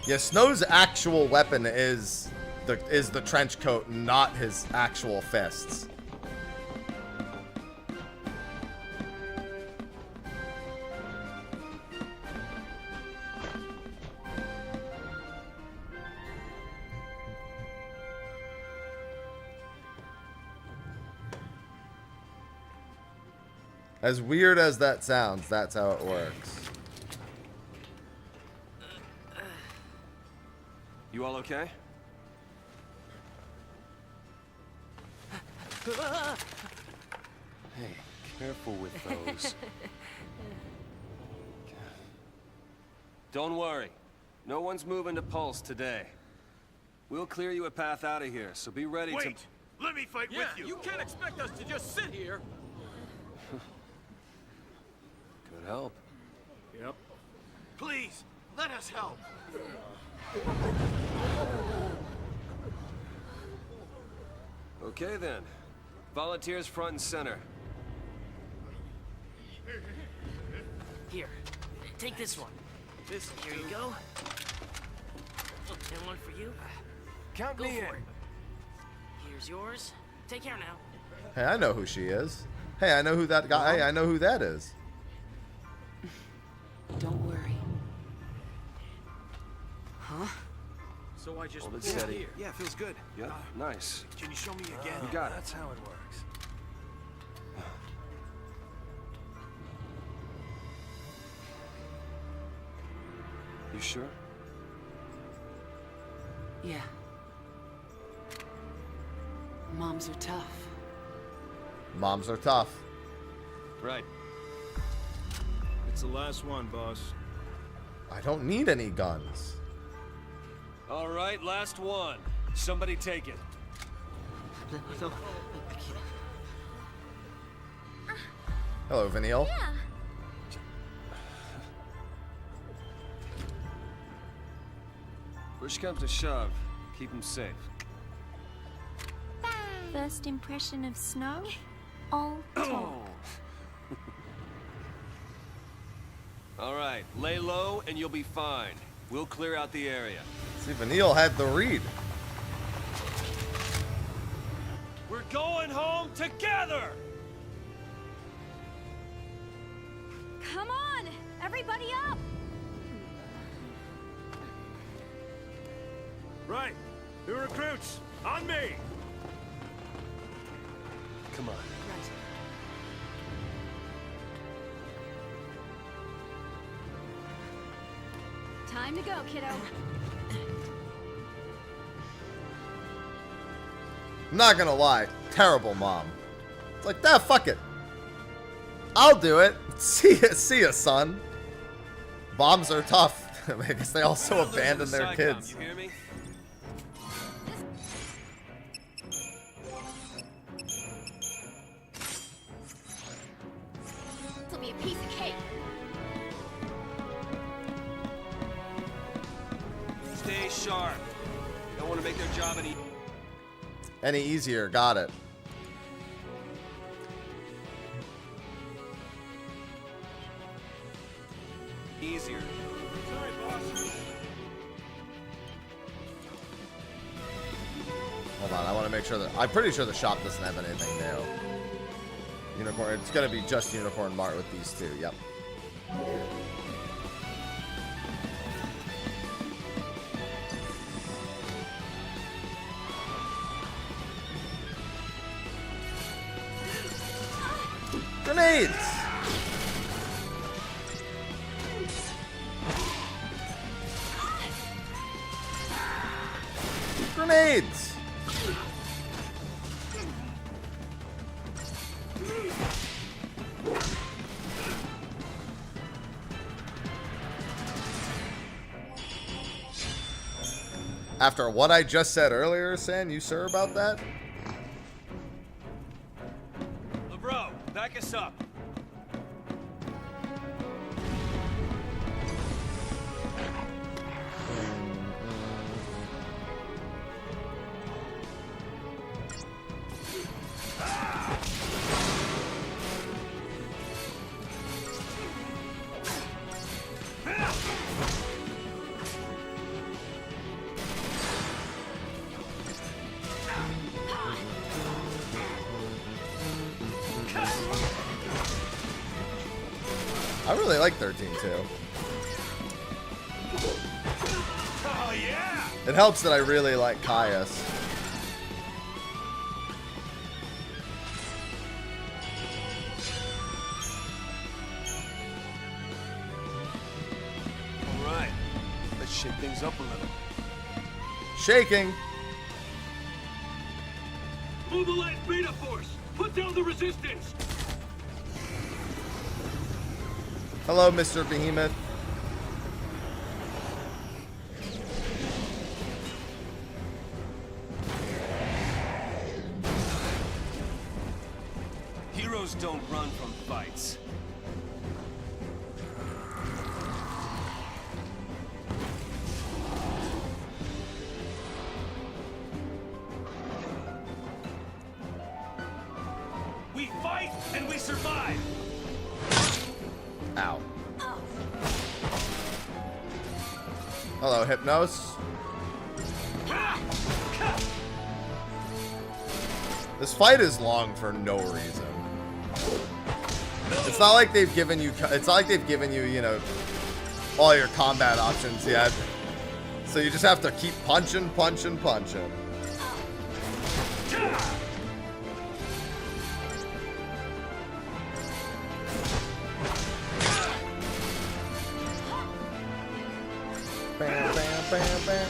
Yeah, Snow's actual weapon is the trench coat, not his actual fists. As weird as that sounds, that's how it works. You all okay? Hey, careful with those. Don't worry. No one's moving to Pulse today. We'll clear you a path out of here, so be ready to... Wait! Let me fight with you! You can't expect us to just sit here. Could help. Yep. Please, let us help! Okay then. Volunteers front and center. Here, take this one. Here you go. And one for you. Count Go me for in. it. Here's yours. Take care now. Hey, I know who she is. Hey, I know who that guy. Hey, I know who that is. Don't worry. So I just Hold it pulled steady. here. Yeah, feels good. Yep, nice. Can you show me again? You got it. That's how it works. You sure? Yeah. Moms are tough. Moms are tough. Right. It's the last one, boss. I don't need any guns. All right, last one. Somebody take it. No, I can't. Hello, Vanille. Yeah. Push comes to shove. Keep him safe. First impression of snow? All talk. All right, lay low and you'll be fine. We'll clear out the area. See, Vanille had the read. We're going home together! Come on! Everybody up! Right. New recruits, on me! Come on. Time to go, kiddo. I'm not gonna lie, terrible mom. It's like, that, fuck it. I'll do it. See ya, son. Moms are tough. I guess they also abandon their kids. You hear me? This'll be a piece of cake. Stay sharp. Don't want to make their job Any easier, got it. easier. Sorry, boss. Hold on, I want to make sure that... I'm pretty sure the shop doesn't have anything new. Unicorn, it's gonna be just Unicorn Mart with these two, yep. Grenades! Grenades! After what I just said earlier, San, you sure about that? LeBro, back us up. I really like 13 too. Oh yeah! It helps that I really like Caius. All right, let's shake things up a little. Shaking. Mobilize Beta Force! Put down the resistance! Hello, Mr. Behemoth. Heroes don't run from fights. We fight and we survive. Ow. Hello, Hypnos. This fight is long for no reason. It's not like they've given you. It's not like they've given you, you know, all your combat options yet. So you just have to keep punching, punching, punching. Bam, bam, bam, bam.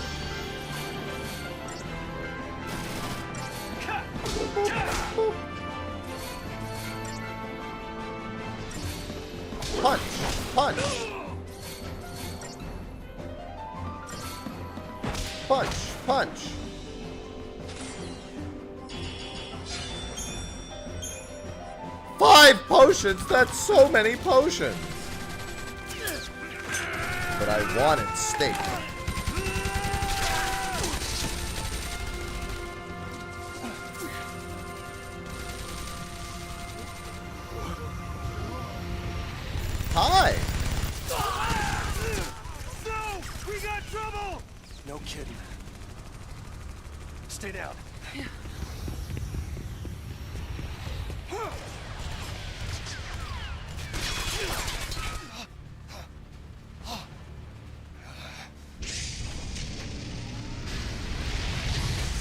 Punch, punch. Punch, punch. Five potions? That's so many potions. But I wanted steak. Hi. No kidding. Stay down.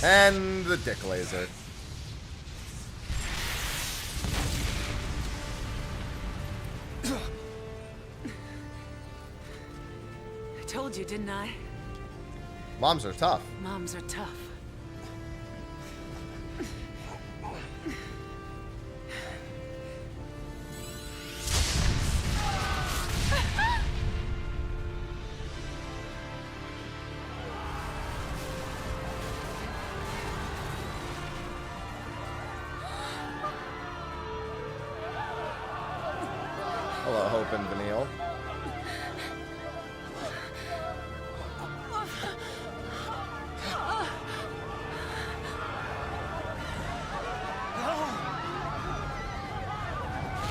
And the dick laser. I told you, didn't I? Moms are tough. Moms are tough. Hello, Hope and Vanille.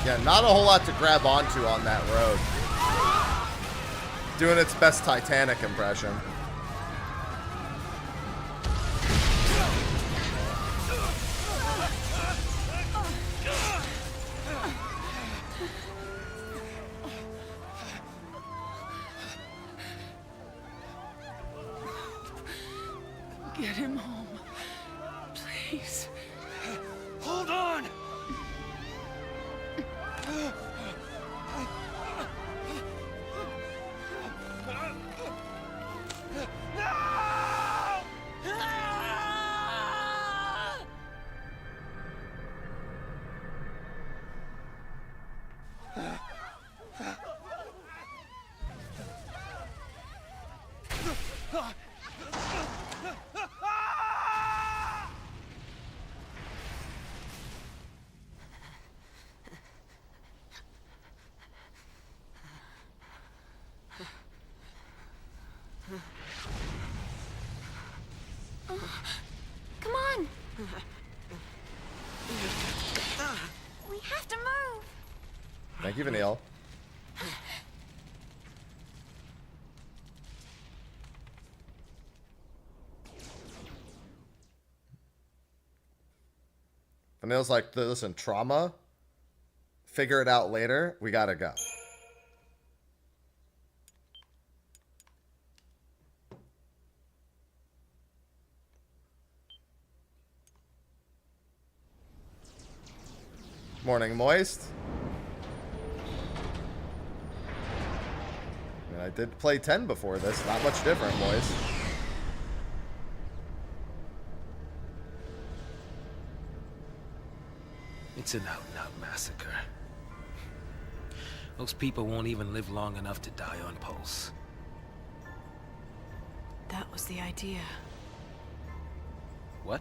Yeah, not a whole lot to grab onto on that road. Doing its best Titanic impression. Get him home. Please. Hold on! Come on! We have to move! Thank you, Vanille. Vanille's like, listen, trauma, figure it out later, we gotta go. Morning, Moist. I mean, I did play 10 before this. Not much different, Moist. It's an out-and-out massacre. Those people won't even live long enough to die on pulse. That was the idea. What?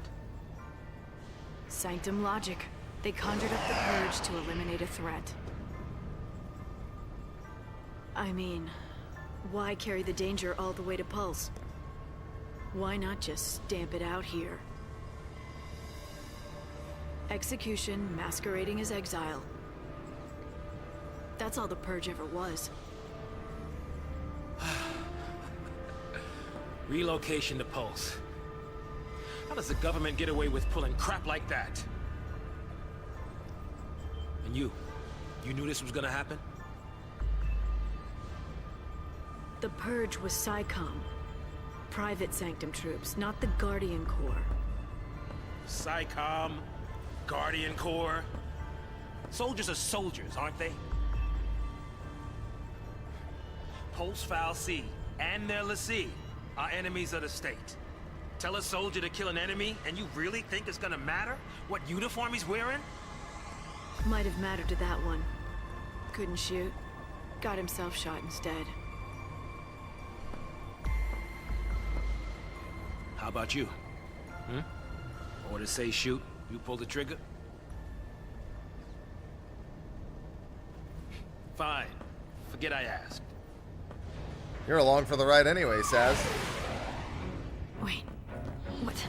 Sanctum logic. They conjured up the purge to eliminate a threat. I mean, why carry the danger all the way to Pulse? Why not just stamp it out here? Execution masquerading as exile. That's all the purge ever was. Relocation to Pulse. How does the government get away with pulling crap like that? And you knew this was gonna happen? The purge was SciComm. Private Sanctum troops, not the Guardian Corps. SciComm, Guardian Corps. Soldiers are soldiers, aren't they? Pulse Foul C and their lessee are enemies of the state. Tell a soldier to kill an enemy, and you really think it's gonna matter what uniform he's wearing? Might have mattered to that one. Couldn't shoot. Got himself shot instead. How about you? Orders say shoot, you pull the trigger? Fine. Forget I asked. You're along for the ride anyway, Saz. Wait. What?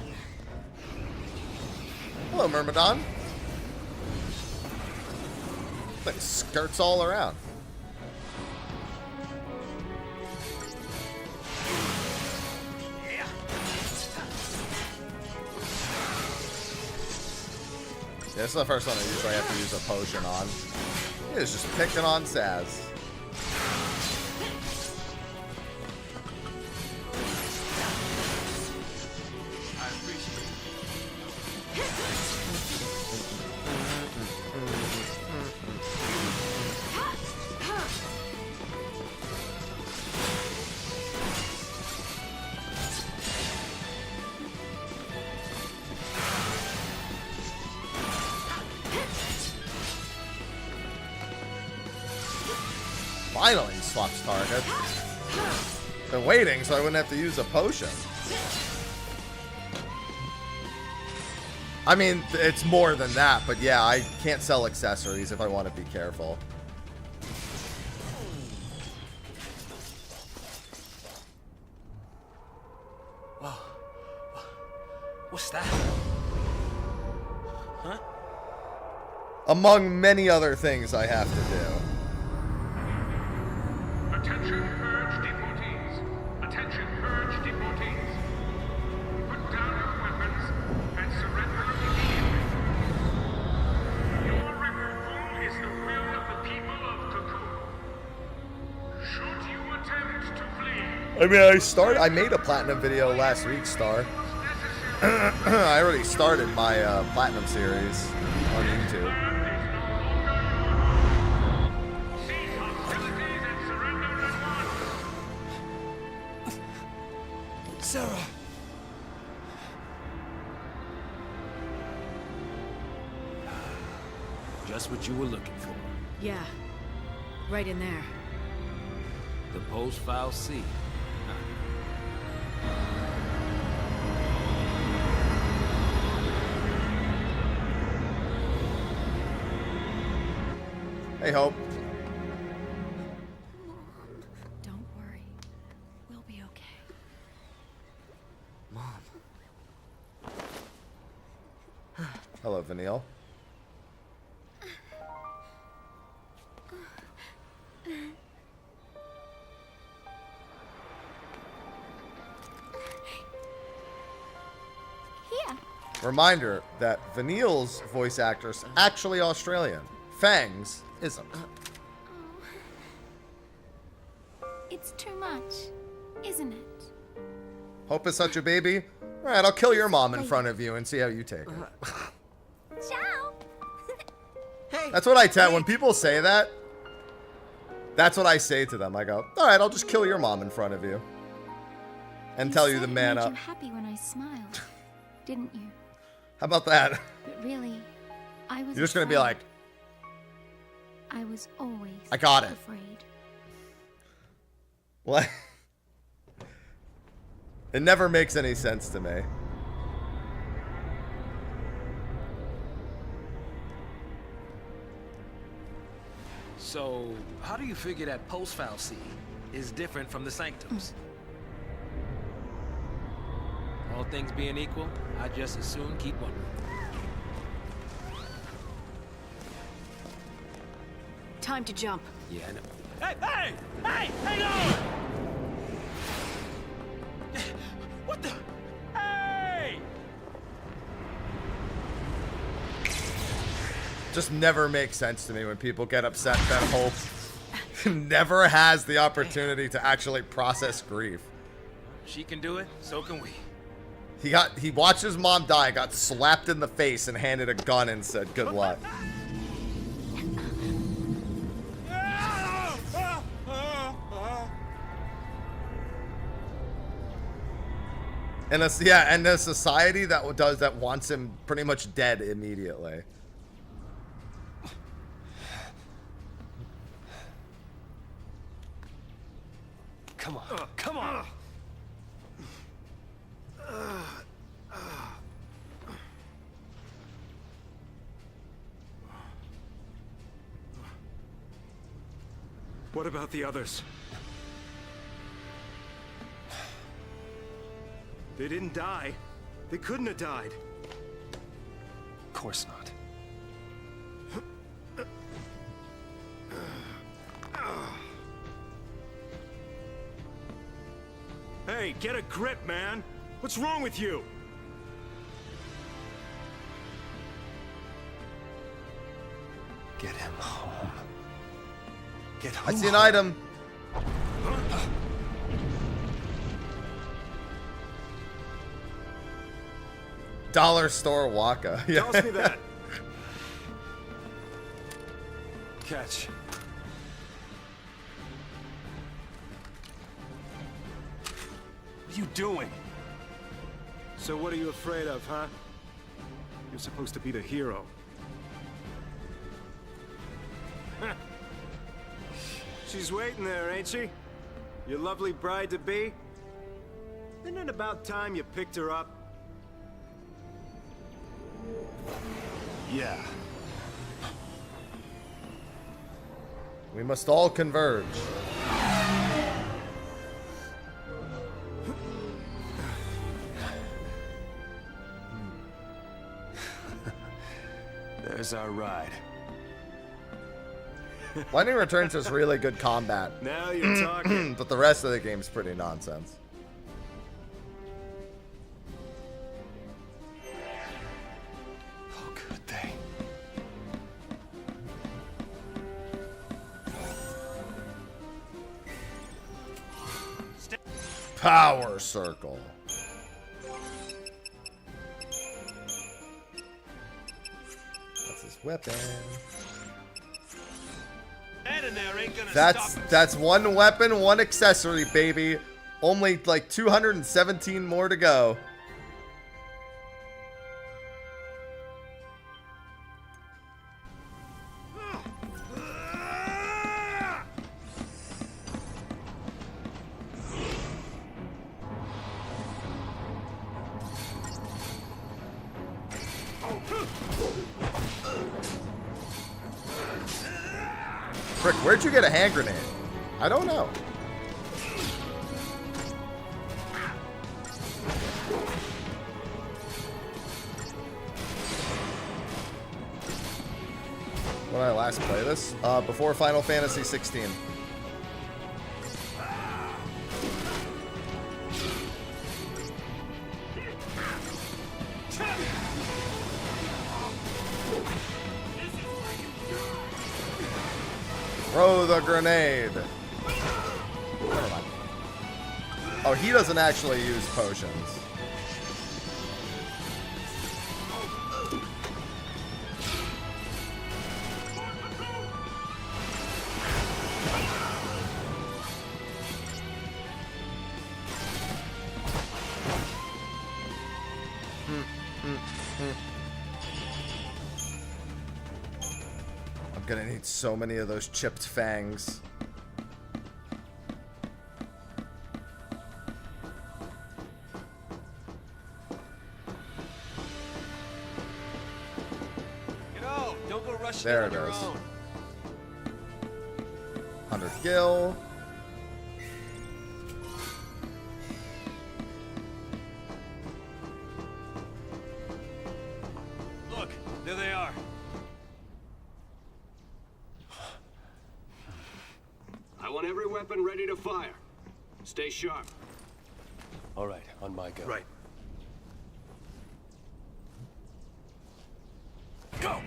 Hello, Myrmidon. Thing skirts all around. Yeah. Yeah, this is the first one I usually have to use a potion on. It's just picking on Saz. Finally swaps target. Been waiting so I wouldn't have to use a potion. I mean, it's more than that, but yeah, I can't sell accessories if I want to be careful. Whoa. What's that? Huh? Among many other things I have to do. Attention, purge deportees. Attention, purge deportees. Put down your weapons and surrender immediately. Your removal is the will of the people of Cocoon. Should you attempt to flee, I mean, I made a platinum video last week, Star. I already started my platinum series on YouTube. cease hostilities and surrender at once. Sarah! Just what you were looking for. Yeah. Right in there. The post-file C. Hey, Hope. Don't worry. We'll be okay. Hello, Vanille. Here. Reminder that Vanille's voice actor's actually Australian. Fang's isn't. It's too much, isn't it? Hope is such a baby? Alright, I'll kill your mom in front of you and see how you take it. Ciao! Hey! That's what I tell when people say that. That's what I say to them. I go, alright, I'll just kill your mom in front of you. And tell you to man made up. you happy when I smiled, didn't you? How about that? But really, I was You're just gonna be afraid. like, I was always I got it. afraid. what? It never makes any sense to me. So, how do you figure that post-file C is different from the sanctums? All things being equal, I just as soon keep wondering. Time to jump. Yeah, I know. Hey, hey! Hey! Hang on! What the? Hey! Just never makes sense to me when people get upset that Hope never has the opportunity to actually process grief. She can do it, so can we. He watched his mom die, got slapped in the face, and handed a gun and said, "Good luck." And a society that wants him pretty much dead immediately. Come on, come on! What about the others? They didn't die. They couldn't have died. Of course not. Hey, get a grip, man! What's wrong with you? Get I see an item. Dollar store Waka. Yeah. Toss me that. Catch. What are you doing? So what are you afraid of, huh? You're supposed to be the hero. She's waiting there, ain't she? Your lovely bride-to-be? Isn't it about time you picked her up? Yeah. We must all converge. There's our ride. Lightning Returns has really good combat, Now you're talking. but the rest of the game's pretty nonsense. Oh, good thing. Power Circle. That's his weapon. That's one weapon, one accessory, baby. Only like 217 more to go. Frick, where'd you get a hand grenade? I don't know. When did I last play this? Before Final Fantasy XIII. Throw the grenade. Never mind. Oh, he doesn't actually use potions. I'm gonna need so many of those chipped fangs. Don't go rushing There on it your is. own. 100 gil. Look, there they are. I want every weapon ready to fire. Stay sharp. All right, on my go. Right. Go!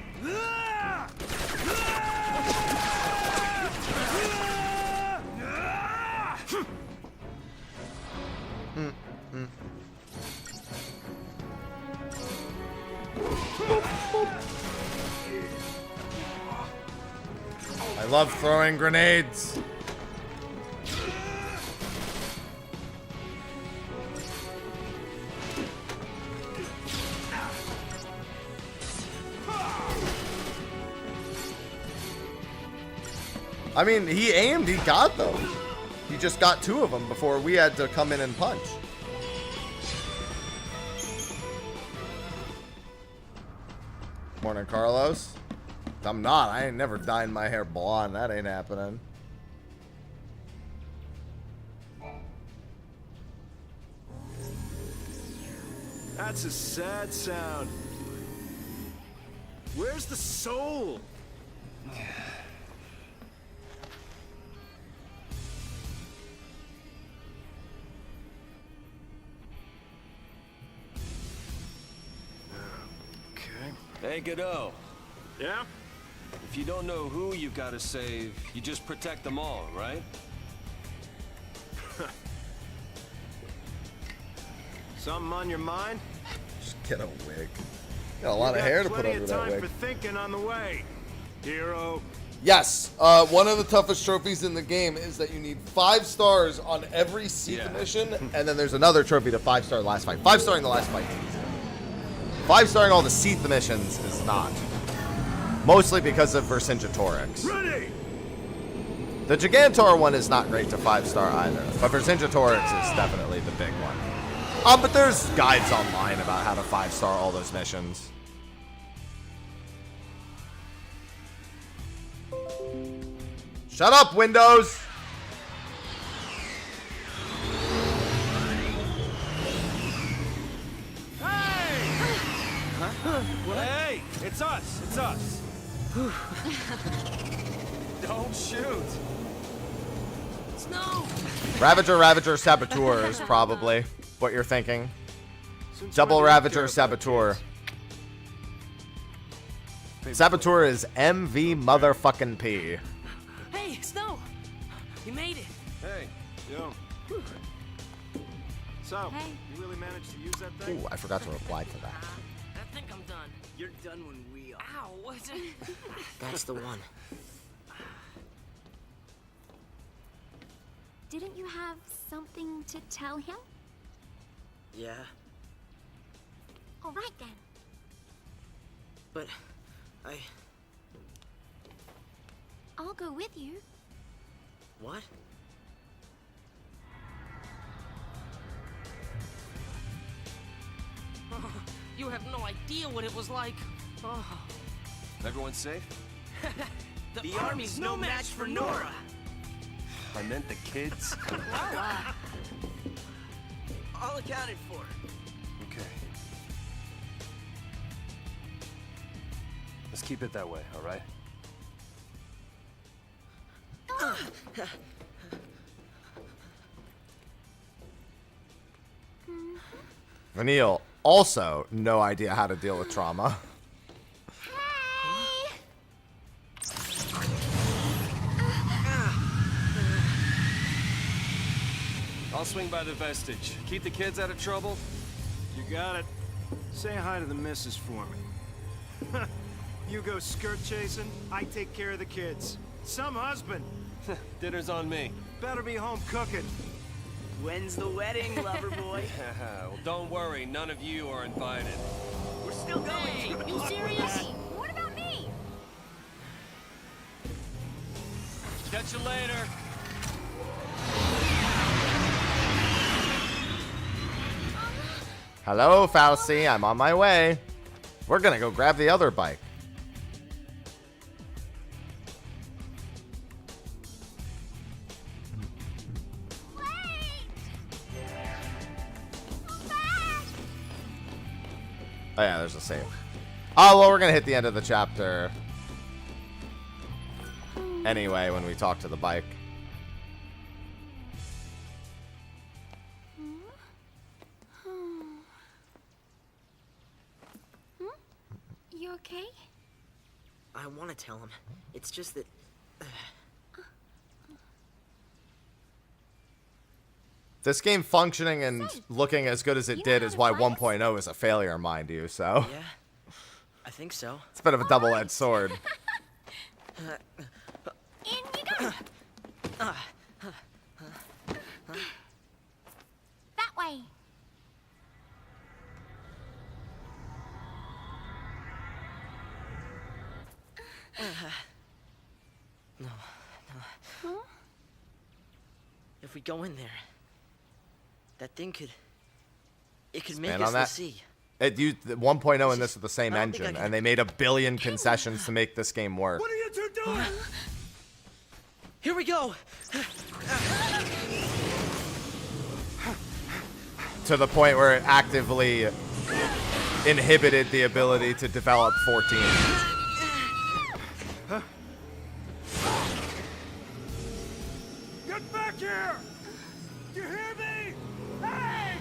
I love throwing grenades. I mean, he aimed, he got them. He just got 2 of them before we had to come in and punch. Morning, Carlos. I'm not. I ain't never dyeing my hair blonde. That ain't happening. That's a sad sound. Where's the soul? Okay. Hey, Godot. Yeah? If you don't know who you gotta save, you just protect them all, right? Something on your mind? Just get a wig. Got a lot of hair to put Plenty under of that time wig. for thinking on the way, hero. Yes, one of the toughest trophies in the game is that you need 5 stars on every Seath mission, and then there's another trophy to 5-star the last fight. 5-starring the last fight is easy. 5-starring all the Seath missions is not. Mostly because of Vercingetorix. Ready! The Gigantor one is not great to 5-star either, but Vercingetorix is definitely the big one. But there's guides online about how to 5-star all those missions. Shut up, Windows! Hey! It's us! It's us! Don't shoot! Snow! Ravager, Saboteur is probably what you're thinking. Since Double when do you Ravager, care about Saboteur. kids? Saboteur is MV motherfucking P. Hey, Snow! You made it. Hey, Yo. So, Hey. you really managed to use that thing? Ooh, I forgot to reply to that. I think I'm done. You're done when we are. Ow, what's it? That's the one. Didn't you have something to tell him? Yeah, All right then. but I'll go with you. what? You have no idea what it was like. Oh. everyone safe? The army's no match for Nora. I meant the kids. All accounted for. Okay. Let's keep it that way, all right? Vanille, also no idea how to deal with trauma. Hey! I'll swing by the vestige. Keep the kids out of trouble. You got it. Say hi to the missus for me. You go skirt chasing, I take care of the kids. Some husband. Dinner's on me. Better be home cooking. When's the wedding, lover boy? Well, don't worry. None of you are invited. We're still going. Hey, you serious? Hey, what about me? Catch you later. Hello, Falsey, I'm on my way. We're gonna go grab the other bike. Oh yeah, there's a save. Oh, well, we're gonna hit the end of the chapter anyway when we talk to the bike. You okay? I want to tell him. It's just that This game functioning and looking as good as it You know did how is to why fight? 1.0 is a failure, mind you, so yeah, I think so. it's a bit of a double-edged sword. In you go. That way. If we go in there, that thing could make Expand us on the that? sea. It used 1.0 and this is the same I don't think I engine, can- and they made a billion concessions to make this game work. What are you two doing? Here we go. To the point where it actively inhibited the ability to develop 14. Get back here! You hear me? Hey!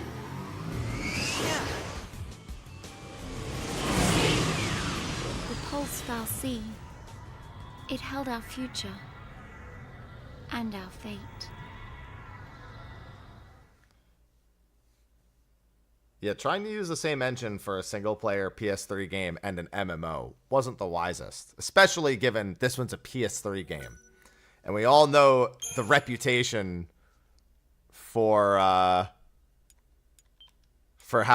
The pulse Falsey. It held our future. And our fate. Yeah, trying to use the same engine for a single-player PS3 game and an MMO wasn't the wisest, especially given this one's a PS3 game. And we all know the reputation for how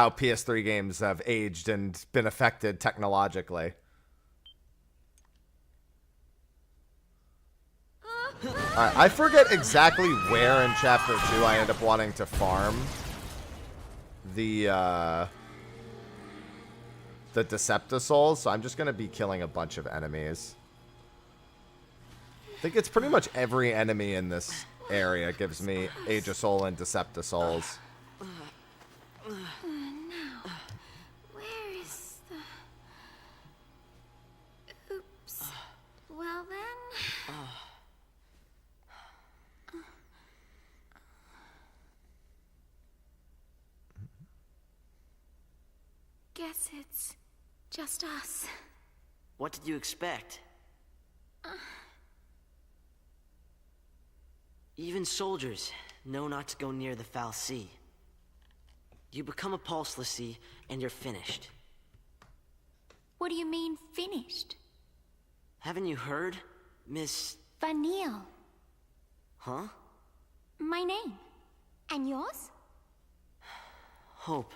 PS3 games have aged and been affected technologically. Alright, I forget exactly where in Chapter 2 I end up wanting to farm the Decepticouls, so I'm just going to be killing a bunch of enemies. I think it's pretty much every enemy in this area gives me Aegisoul and Decepticouls. Now, where is the... Oops. Well then... Guess it's just us. What did you expect? Even soldiers know not to go near the Foul Sea. You become a Pulse Lessee, and you're finished. What do you mean, finished? Haven't you heard, Miss... Vanille. Huh? My name. And yours? Hope.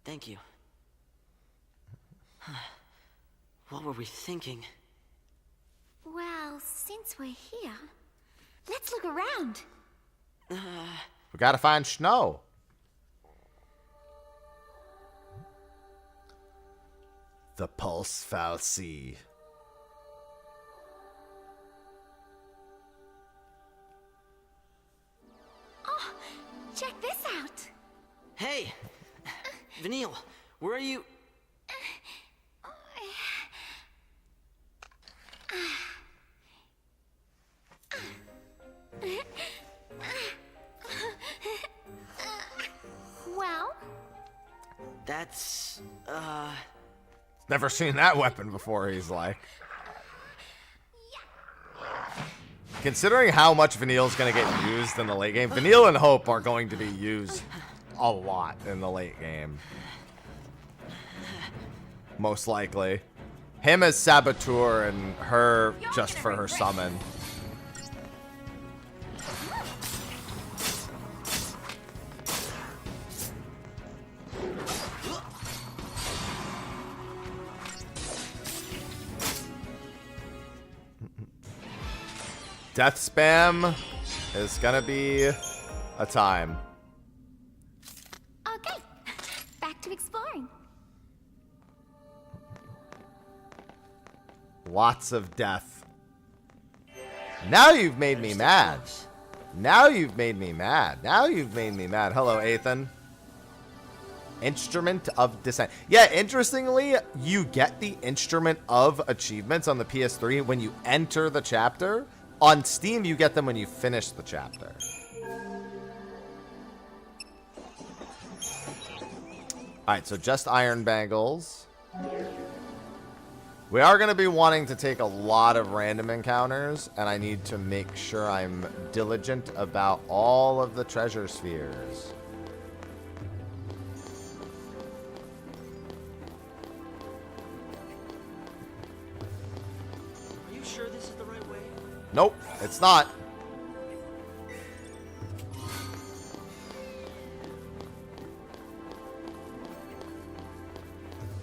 Thank you. What were we thinking? Well, since we're here, let's look around. We gotta find Snow. The Pulse Foul Sea. Oh, check this out. Hey! Vanille, where are you? Well? That's, Never seen that weapon before, he's like. Considering how much Vanille's going to get used in the late game, Vanille and Hope are going to be used a lot in the late game. Most likely. Him as Saboteur and her just for her summon. Death spam is gonna be a time. Okay, back to exploring. Lots of death. Now you've made me mad. Now you've made me mad. Now you've made me mad. Hello, Ethan. Instrument of Descent. Yeah, interestingly, you get the Instrument of achievements on the PS3 when you enter the chapter. On Steam, you get them when you finish the chapter. Alright, so just Iron Bangles. We are going to be wanting to take a lot of random encounters, and I need to make sure I'm diligent about all of the treasure spheres. Are you sure this is the right way? Nope, it's not.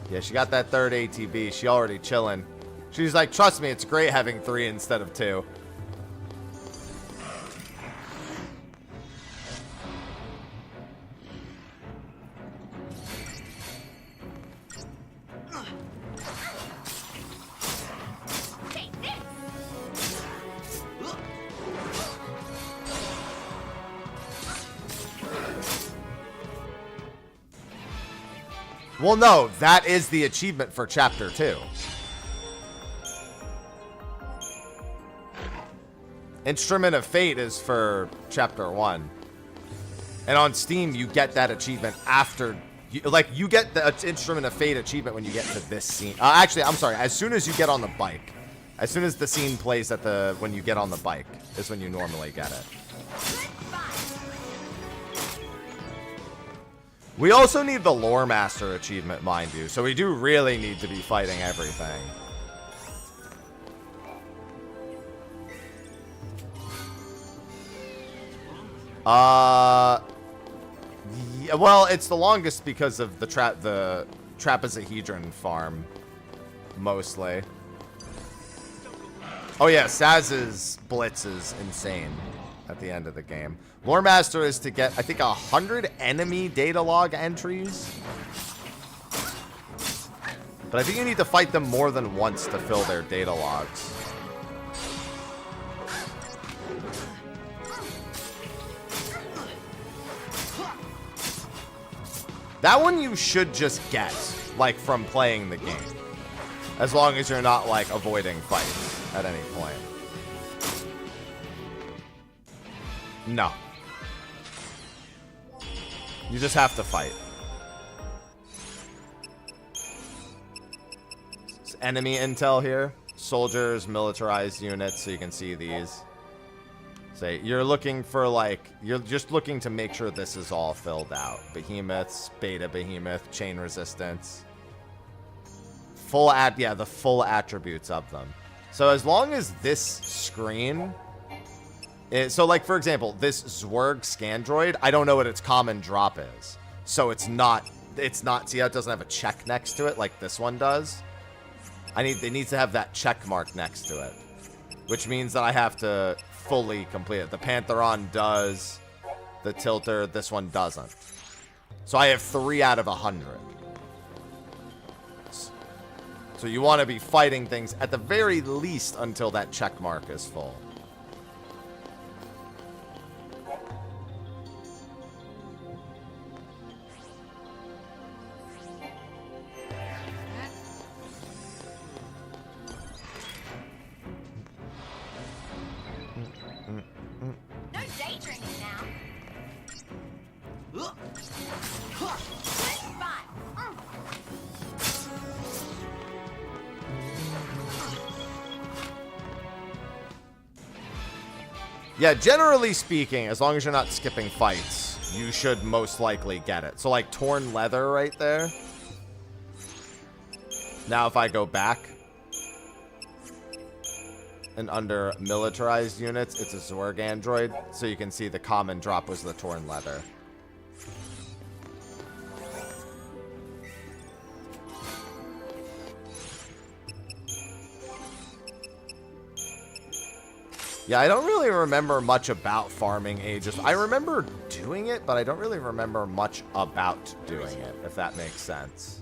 Yeah, she got that third ATB. She already chilling. She's like, trust me, it's great having 3 instead of 2. Well, no, that is the achievement for Chapter 2. Instrument of Fate is for Chapter 1. And on Steam, you get that achievement after You get the Instrument of Fate achievement when you get to this scene. Actually, I'm sorry. As soon as you get on the bike, as soon as the scene plays when you get on the bike, is when you normally get it. We also need the Lore Master achievement, mind you. So we do really need to be fighting everything. Yeah, well, it's the longest because of the trapezohedron farm, mostly. Oh yeah, Saz's blitz is insane at the end of the game. Lore Master is to get, I think, 100 enemy data log entries. But I think you need to fight them more than once to fill their data logs. That one you should just get, like, from playing the game. As long as you're not, like, avoiding fights at any point. No. You just have to fight. It's enemy intel here. Soldiers, militarized units, so you can see these. Say, you're looking for, like, you're just looking to make sure this is all filled out. Behemoths, beta behemoth, chain resistance. The full attributes of them. So as long as this screen... So, like, for example, this Zwerg Scandroid, I don't know what its common drop is. So it's not, see how it doesn't have a check next to it like this one does? It needs to have that check mark next to it. Which means that I have to fully complete it. The Pantheron does, the Tilter, this one doesn't. So I have 3 out of 100. So you want to be fighting things at the very least until that check mark is full. Yeah, generally speaking, as long as you're not skipping fights, you should most likely get it. So, like, torn leather right there. Now, if I go back, and under militarized units, it's a Zwerg android. So you can see the common drop was the torn leather. Yeah, I don't really remember much about farming Aegis. I remember doing it, but I don't really remember much about doing it, if that makes sense.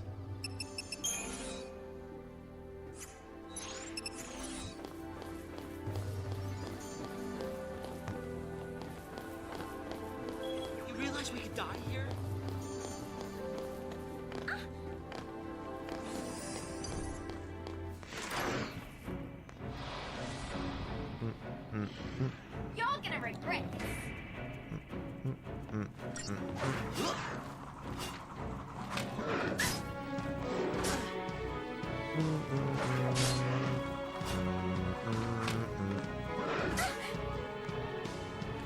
You realize we could die here? Y'all gonna regret this.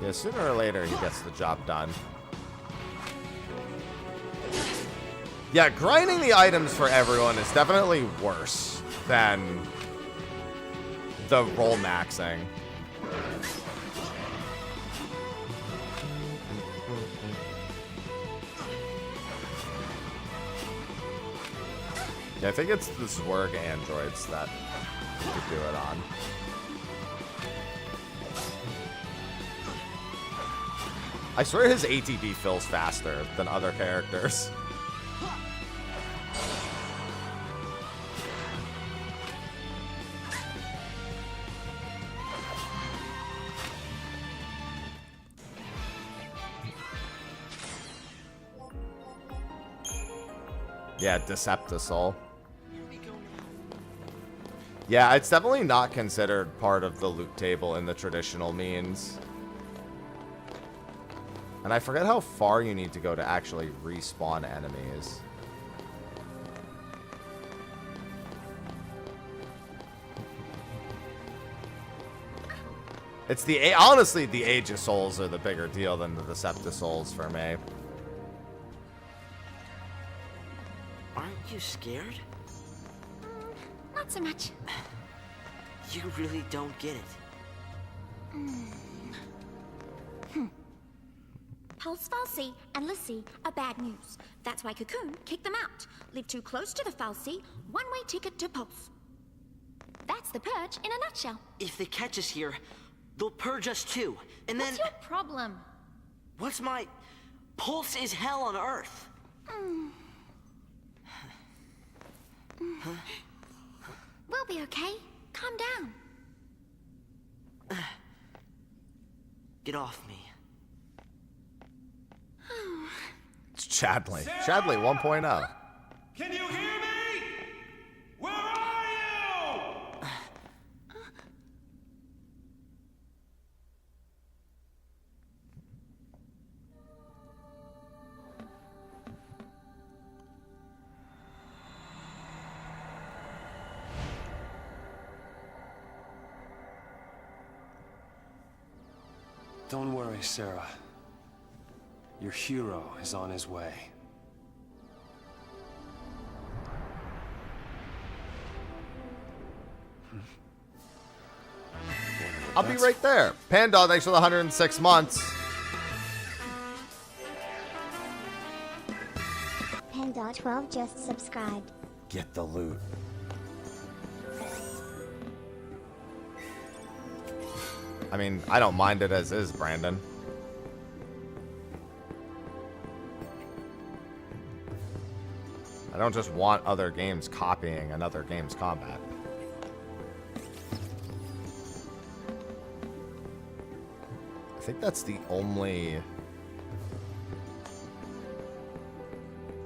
Yeah, sooner or later he gets the job done. Yeah, grinding the items for everyone is definitely worse than the roll maxing. Yeah, I think it's the Zwerg androids that you could do it on. I swear his ATB fills faster than other characters. Yeah, Deceptisol. Yeah, it's definitely not considered part of the loot table in the traditional means. And I forget how far you need to go to actually respawn enemies. It's honestly, the Aegis Souls are the bigger deal than the Deceptive Souls for me. Aren't you scared? Not so much. You really don't get it. Pulse Fal'Cie and l'Cie are bad news. That's why Cocoon kicked them out. Live too close to the Fal'Cie, one-way ticket to Pulse. That's the purge in a nutshell. If they catch us here, they'll purge us too. And then... What's your problem? What's my... Pulse is hell on Earth. Huh? We'll be okay. Calm down. Get off me. It's Chadley. Chadley 1.0. Can you hear me? Where are you? Don't worry, Sarah. Your hero is on his way. I'll be right there. Panda, thanks for the 106 months. Panda12 just subscribed. Get the loot. I mean, I don't mind it as is, Brandon. I don't just want other games copying another game's combat. I think that's the only...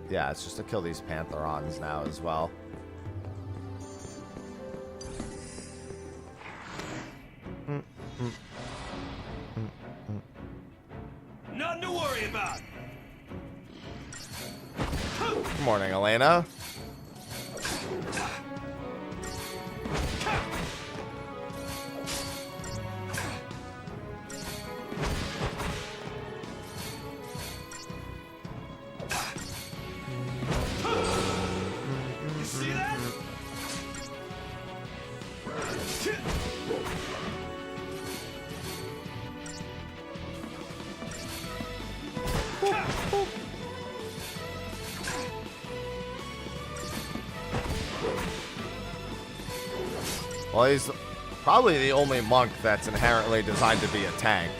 Yeah, it's just to kill these Pantherons now as well. Nothing to worry about. Good morning, Elena. You see that? Well, he's probably the only monk that's inherently designed to be a tank.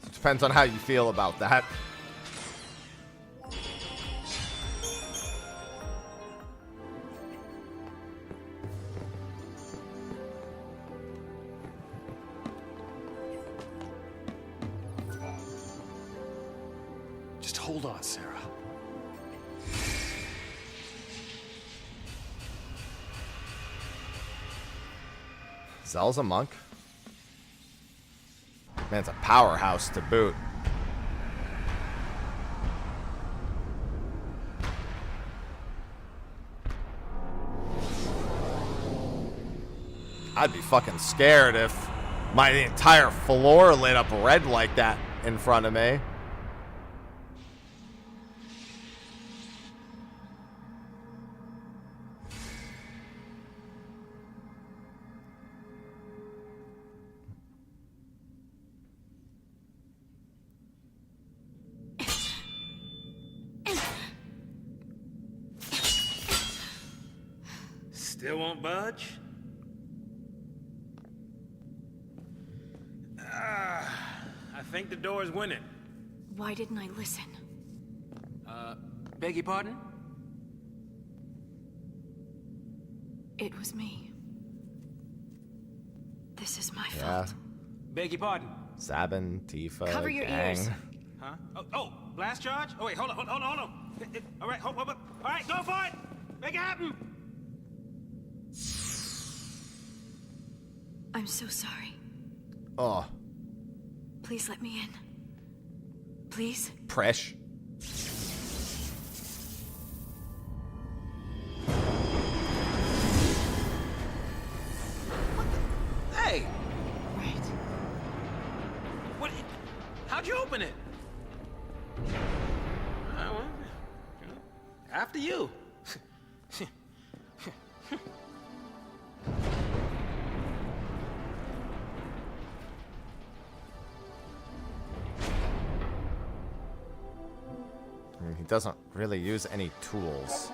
It depends on how you feel about that. Just hold on, Sarah. Zell's a monk. Man's a powerhouse to boot. I'd be fucking scared if my entire floor lit up red like that in front of me. Still won't budge? I think the door is winning. Why didn't I listen? Beg your pardon? It was me. This is my Yeah. fault. Beg your pardon? Sabin, Tifa, Cover your gang. ears. Huh? Oh, blast charge? Oh, wait, hold on. All right, hold up. All right, go for it! Make it happen! I'm so sorry. Oh. Please let me in. Please? Presh. Hey! Right. What? How'd you open it? Well, after you. I mean, he doesn't really use any tools.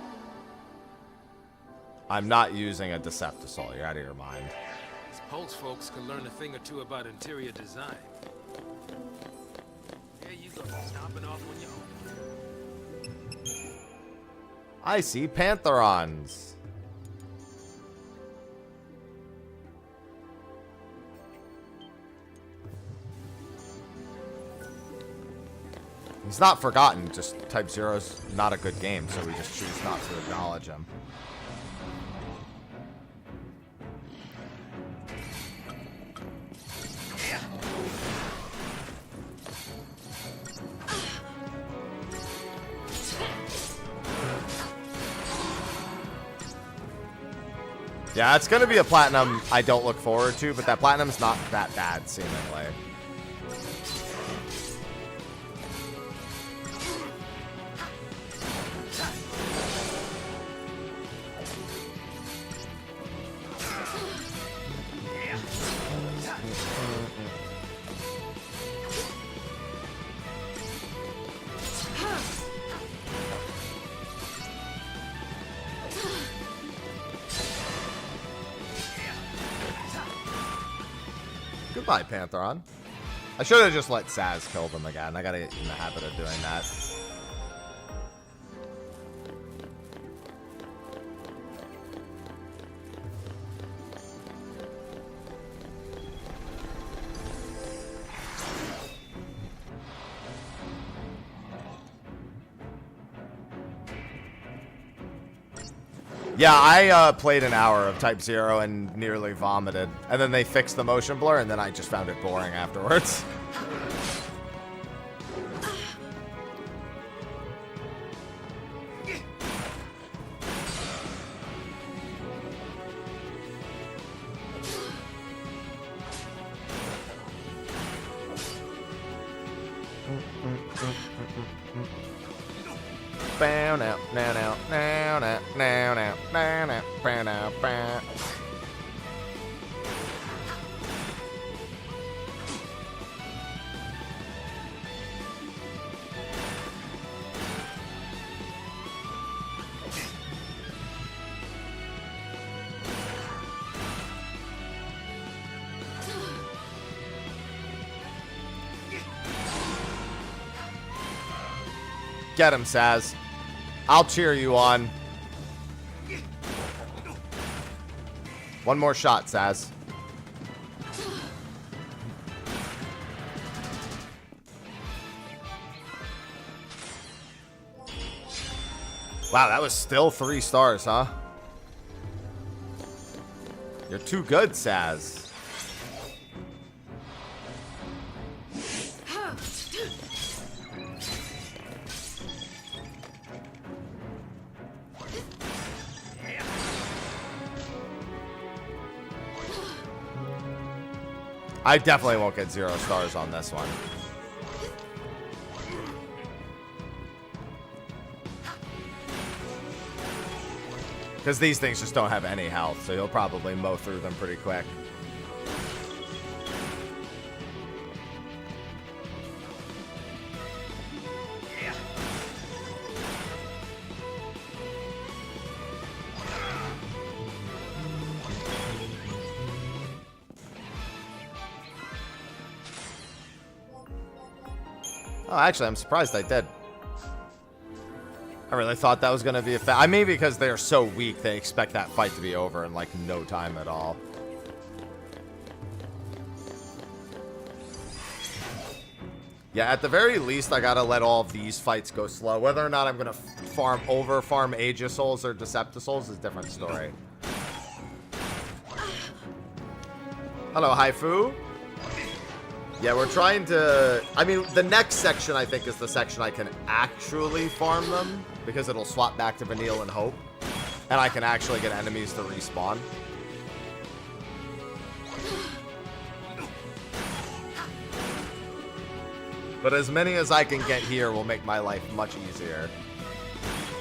I'm not using a Deceptisol. You're out of your mind. These Pulse folks can learn a thing or two about interior design. There you go, stomping off on your own. I see Pantherons. He's not forgotten, just Type 0's not a good game, so we just choose not to acknowledge him. Yeah, it's going to be a platinum I don't look forward to, but that platinum's not that bad, seemingly. Goodbye, Pantheron. I should have just let Saz kill them again. I gotta get in the habit of doing that. Yeah, I played an hour of Type 0 and nearly vomited. And then they fixed the motion blur, and then I just found it boring afterwards. Bow now, now, now, now, now, now, now, now, now, bow now, bow. Get him, Saz. I'll cheer you on. One more shot, Saz. Wow, that was still 3 stars, huh? You're too good, Saz. I definitely won't get 0 stars on this one. Because these things just don't have any health, so you'll probably mow through them pretty quick. Oh, actually, I'm surprised I did. I really thought that was going to be a maybe because they're so weak, they expect that fight to be over in, like, no time at all. Yeah, at the very least, I gotta let all of these fights go slow. Whether or not I'm going to farm Aegisouls or Deceptisouls is a different story. Hello, Haifu. Yeah, we're trying to... I mean, the next section, I think, is the section I can actually farm them, because it'll swap back to Vanille and Hope, and I can actually get enemies to respawn. But as many as I can get here will make my life much easier.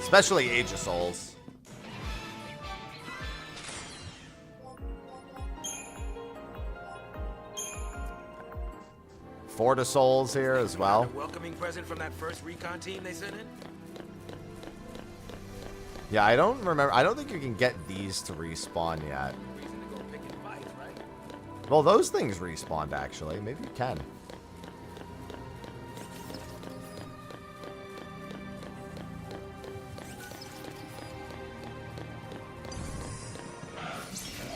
Especially Age of Souls. Fort of Souls here as well. A welcoming present from that first recon team they sent in? Yeah, I don't remember. I don't think you can get these to respawn yet. Reason to go pick and fight, right? Well, those things respawned, actually. Maybe you can.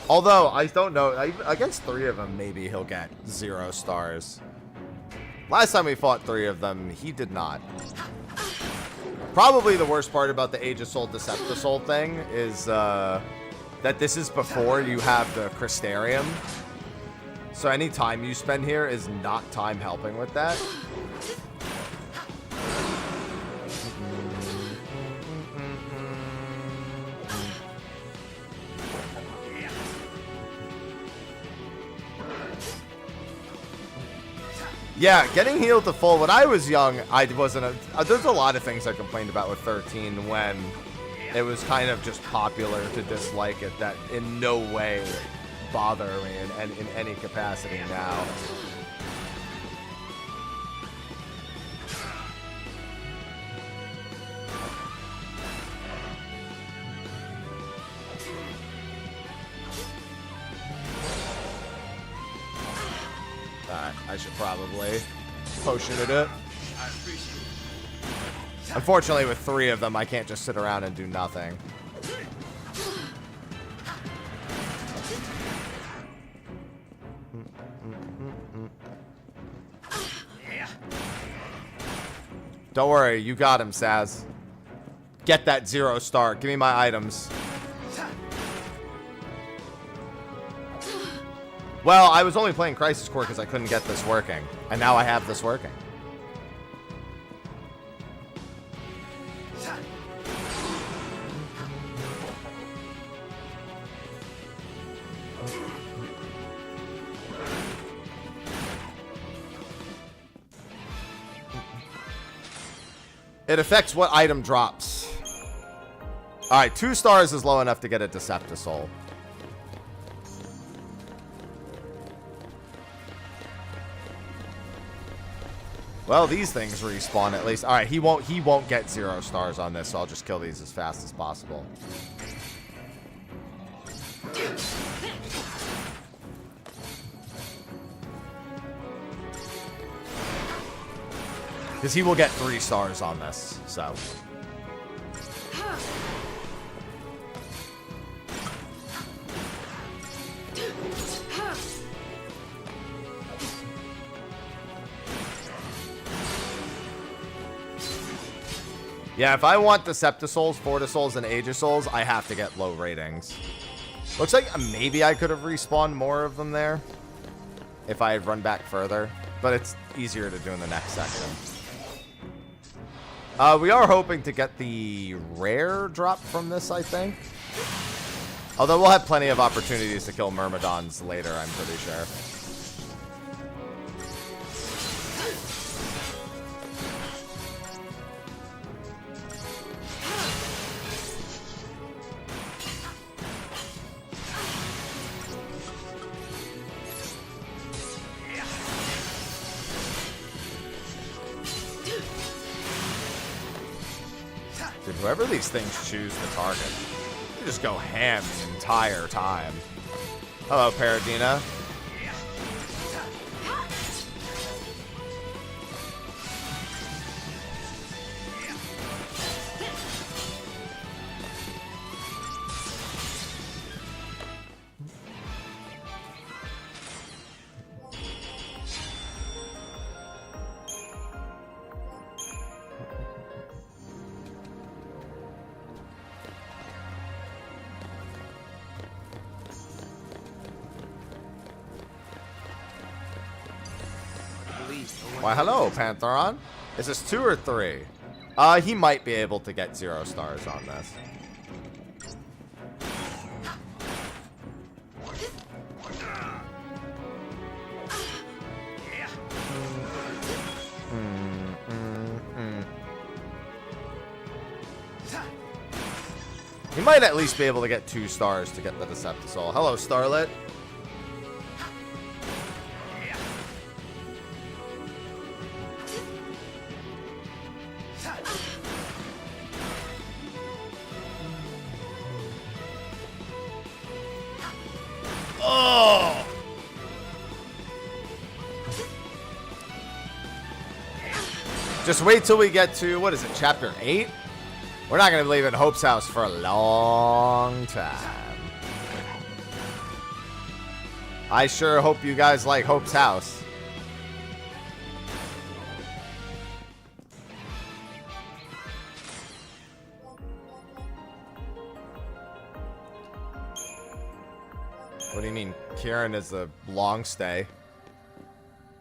Although, I don't know. Against 3 of them, maybe he'll get 0 stars. Last time we fought 3 of them, he did not. Probably the worst part about the Age of Soul Deceptisol thing is that this is before you have the Crystarium. So any time you spend here is not time helping with that. Yeah, getting healed to full. When I was young, I wasn't there's a lot of things I complained about with 13 when it was kind of just popular to dislike it that in no way bother me in any capacity now. I should probably potion it up. Unfortunately, with 3 of them, I can't just sit around and do nothing. Don't worry, you got him, Saz. Get that 0 star. Give me my items. Well, I was only playing Crisis Core because I couldn't get this working. And now I have this working. It affects what item drops. Alright, 2 stars is low enough to get a Deceptisol. Well, these things respawn at least. All right, he won't get 0 stars on this, so I'll just kill these as fast as possible. Because he will get 3 stars on this, so. Yeah, if I want Deceptisouls, Fortisouls, and Aegisouls, I have to get low ratings. Looks like maybe I could have respawned more of them there if I had run back further, but it's easier to do in the next section. We are hoping to get the rare drop from this, I think. Although we'll have plenty of opportunities to kill Myrmidons later, I'm pretty sure. Dude, whoever these things choose to target, they just go ham the entire time. Hello, Paradina. Why, hello, Pantheron. Is this 2 or 3? He might be able to get 0 stars on this. He might at least be able to get 2 stars to get the Deceptisol. Hello, Starlet. Oh! Just wait till we get to, what is it, chapter 8? We're not going to be leaving Hope's house for a long time. I sure hope you guys like Hope's house. What do you mean? Kieran is a long stay.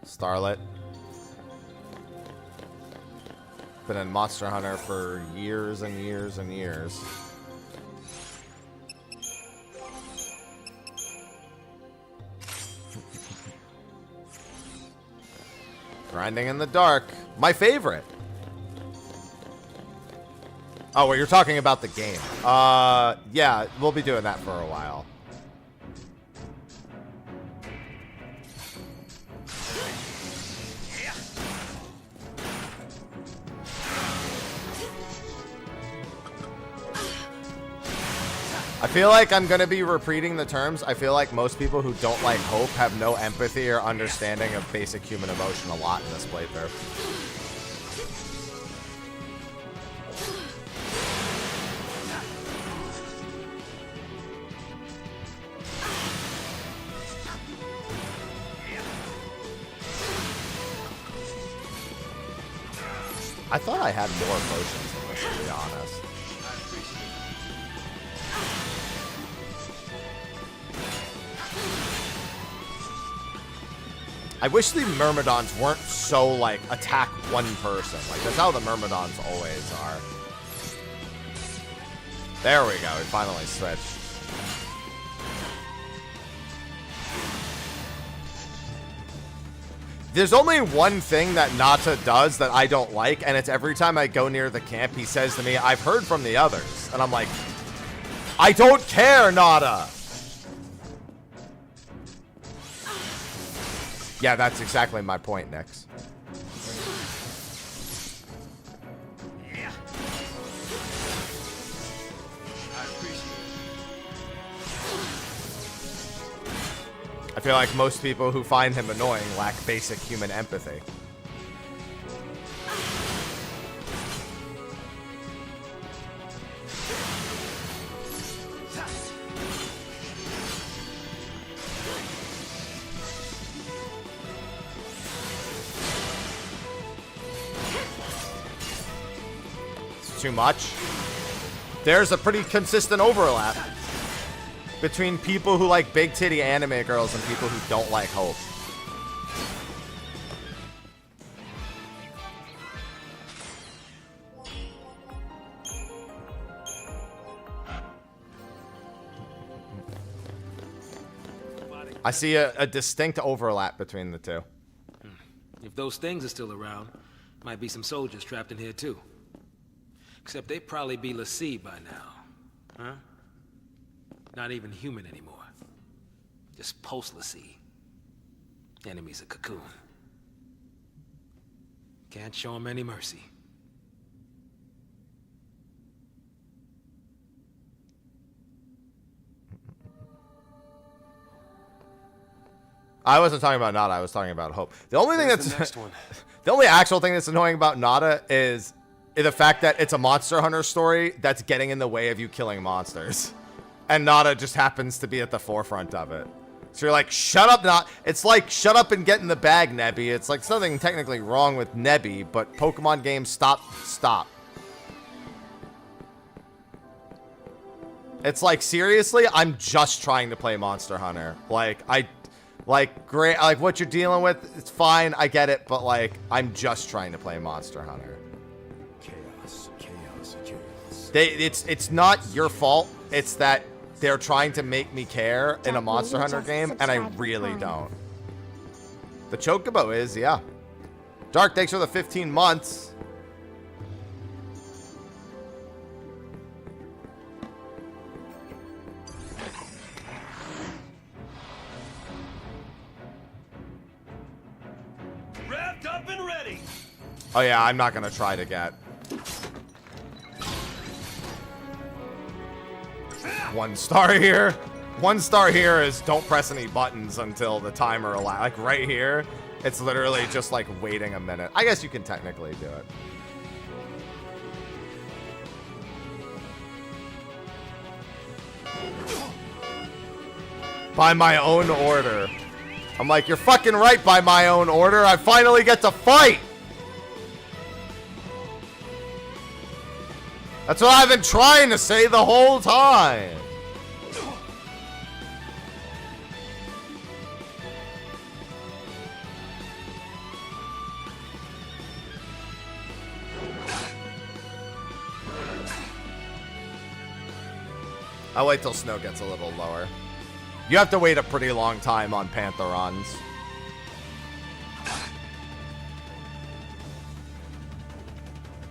Starlet. Been in Monster Hunter for years and years and years. Grinding in the dark. My favorite. Oh, well, you're talking about the game. Yeah, we'll be doing that for a while. I feel like I'm going to be repeating the terms. I feel like most people who don't like Hope have no empathy or understanding of basic human emotion a lot in this playthrough. I thought I had more potions in this, to be honest. I wish the Myrmidons weren't so, like, attack one person. Like, that's how the Myrmidons always are. There we go. We finally switched. There's only one thing that Nata does that I don't like, and it's every time I go near the camp, he says to me, "I've heard from the others." And I'm like, I don't care, Nata! Yeah, that's exactly my point, Nix. I feel like most people who find him annoying lack basic human empathy. Too much. There's a pretty consistent overlap between people who like big titty anime girls and people who don't like Hope. I see a distinct overlap between the two. If those things are still around, might be some soldiers trapped in here too. Except they'd probably be l'Cie by now. Huh? Not even human anymore. Just post-l'Cie. Enemies of Cocoon. Can't show them any mercy. I wasn't talking about Nada, I was talking about Hope. The only thing that's the only actual thing that's annoying about Nada is the fact that it's a Monster Hunter story that's getting in the way of you killing monsters. And Nada just happens to be at the forefront of it. So you're like, shut up, not. It's like, shut up and get in the bag, Nebby. It's like something technically wrong with Nebby, but Pokemon games stop. It's like, seriously, I'm just trying to play Monster Hunter. Like, Like, great, like, what you're dealing with, it's fine, I get it, but, like, I'm just trying to play Monster Hunter. Chaos, chaos, chaos. It's not your fault, it's that they're trying to make me care in a Jack, Monster will you Hunter just game, and I subscribe for really Prime? don't. The Chocobo is, yeah. Dark, thanks for the 15 months. Wrapped up and ready. Oh yeah, I'm not gonna try to get 1 star here. 1 star here is don't press any buttons until the timer allows. Like right here, it's literally just like waiting a minute. I guess you can technically do it. By my own order. I'm like, you're fucking right, by my own order. I finally get to fight. That's what I've been trying to say the whole time. I'll wait till snow gets a little lower. You have to wait a pretty long time on Pantherons.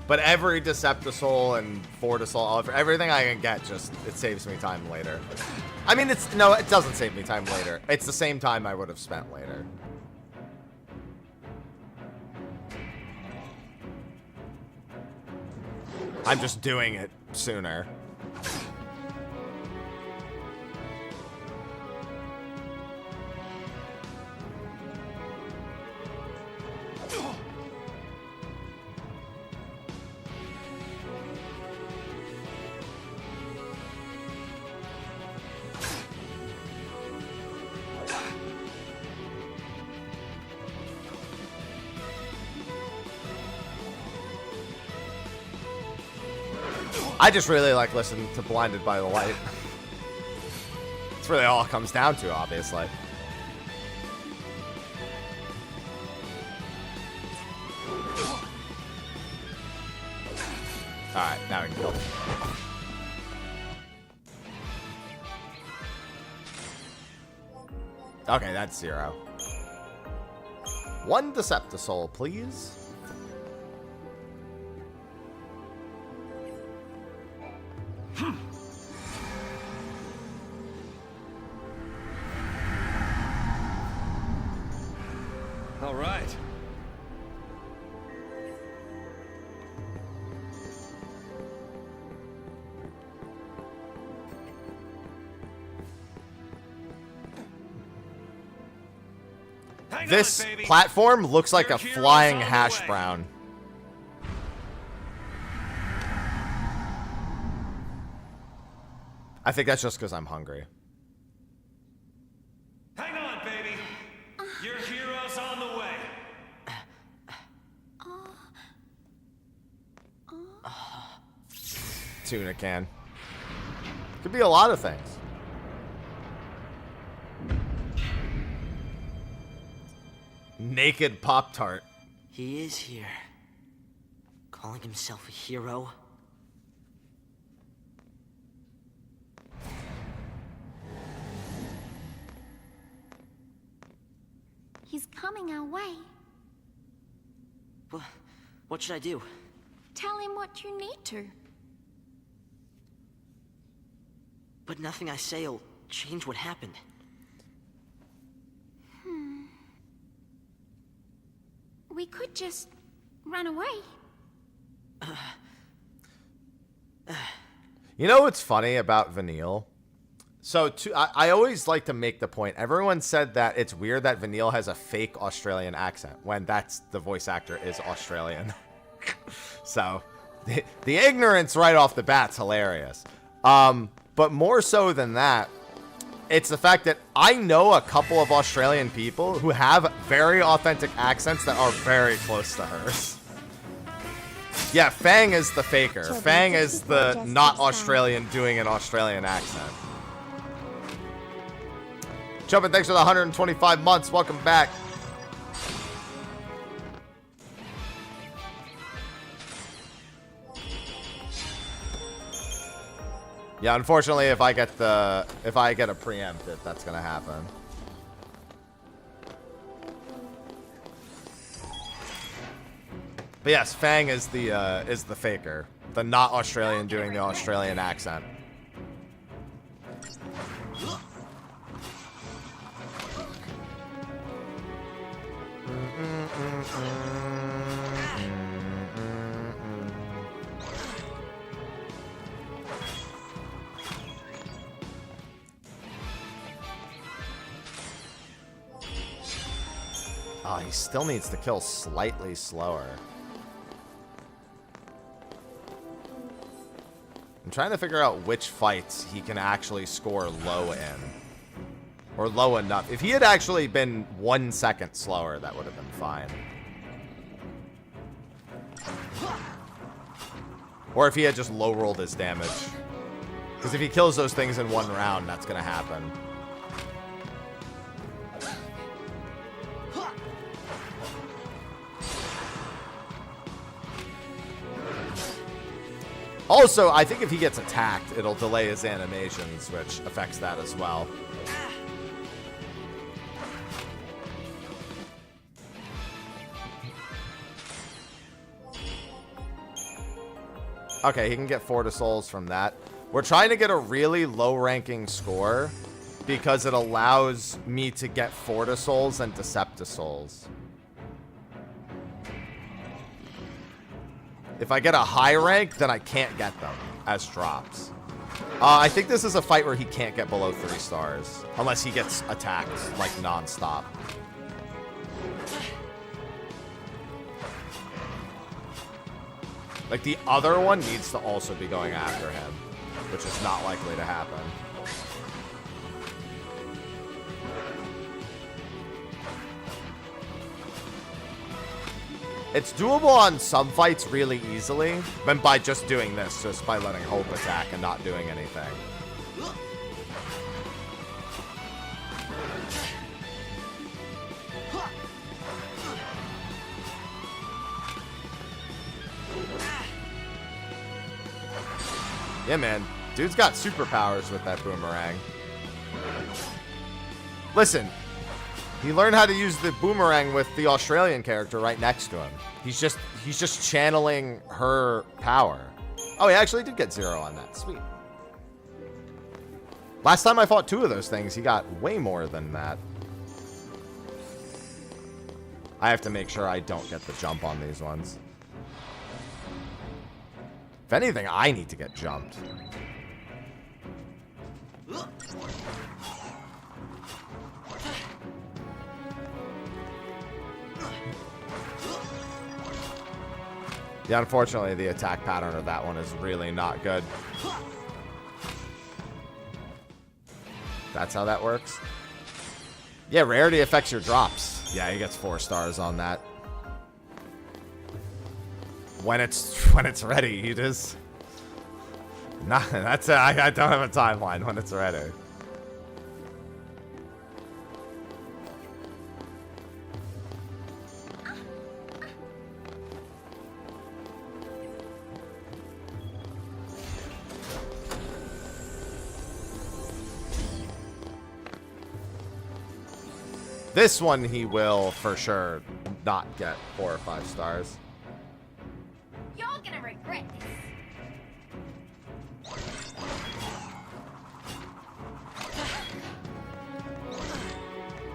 But every Deceptisol and Fortisol, everything I can get, just, it saves me time later. I mean, no, it doesn't save me time later. It's the same time I would have spent later. I'm just doing it sooner. I just really like listening to Blinded by the Light. That's really all it comes down to, obviously. Alright, now we can kill them. Okay, that's 0. 1 Deceptisol, please. All right. This platform looks like a flying hash brown. I think that's just because I'm hungry. Hang on, baby. Your hero's on the way. Tuna can. Could be a lot of things. Naked Pop-Tart. He is here. Calling himself a hero. He's coming our way. What should I do? Tell him what you need to. But nothing I say will change what happened. We could just run away. You know what's funny about Vanille? So I always like to make the point. Everyone said that it's weird that Vanille has a fake Australian accent when that's the voice actor is Australian. So the ignorance right off the bat's hilarious. But more so than that, it's the fact that I know a couple of Australian people who have very authentic accents that are very close to hers. Yeah, Fang is the faker. Fang is the not Australian doing an Australian accent. Jumpin', thanks for the 125 months. Welcome back. Yeah, unfortunately, if I get a preempt, that's gonna happen. But yes, Fang is the faker, the not Australian doing the Australian accent. Oh, he still needs to kill slightly slower. I'm trying to figure out which fights he can actually score low in. Or low enough. If he had actually been 1 second slower, that would have been fine. Or if he had just low rolled his damage. Because if he kills those things in 1 round, that's going to happen. Also, I think if he gets attacked, it'll delay his animations, which affects that as well. Okay, he can get 4 to souls from that. We're trying to get a really low-ranking score because it allows me to get 4 to souls and Decepta souls. If I get a high rank, then I can't get them as drops. I think this is a fight where he can't get below 3 stars. Unless he gets attacked, like, non-stop. Like, the other one needs to also be going after him. Which is not likely to happen. It's doable on some fights really easily, but by just doing this, just by letting Hope attack and not doing anything. Yeah, man. Dude's got superpowers with that boomerang. Listen. He learned how to use the boomerang with the Australian character right next to him. He's just channeling her power. Oh, he actually did get 0 on that. Sweet. Last time I fought 2 of those things, he got way more than that. I have to make sure I don't get the jump on these ones. If anything, I need to get jumped. Yeah, unfortunately, the attack pattern of that one is really not good. That's how that works. Yeah, rarity affects your drops. Yeah, he gets 4 stars on that. When it's ready, he just... Nah, that's it. I don't have a timeline when it's ready. This one he will, for sure, not get 4 or 5 stars. You're gonna regret this.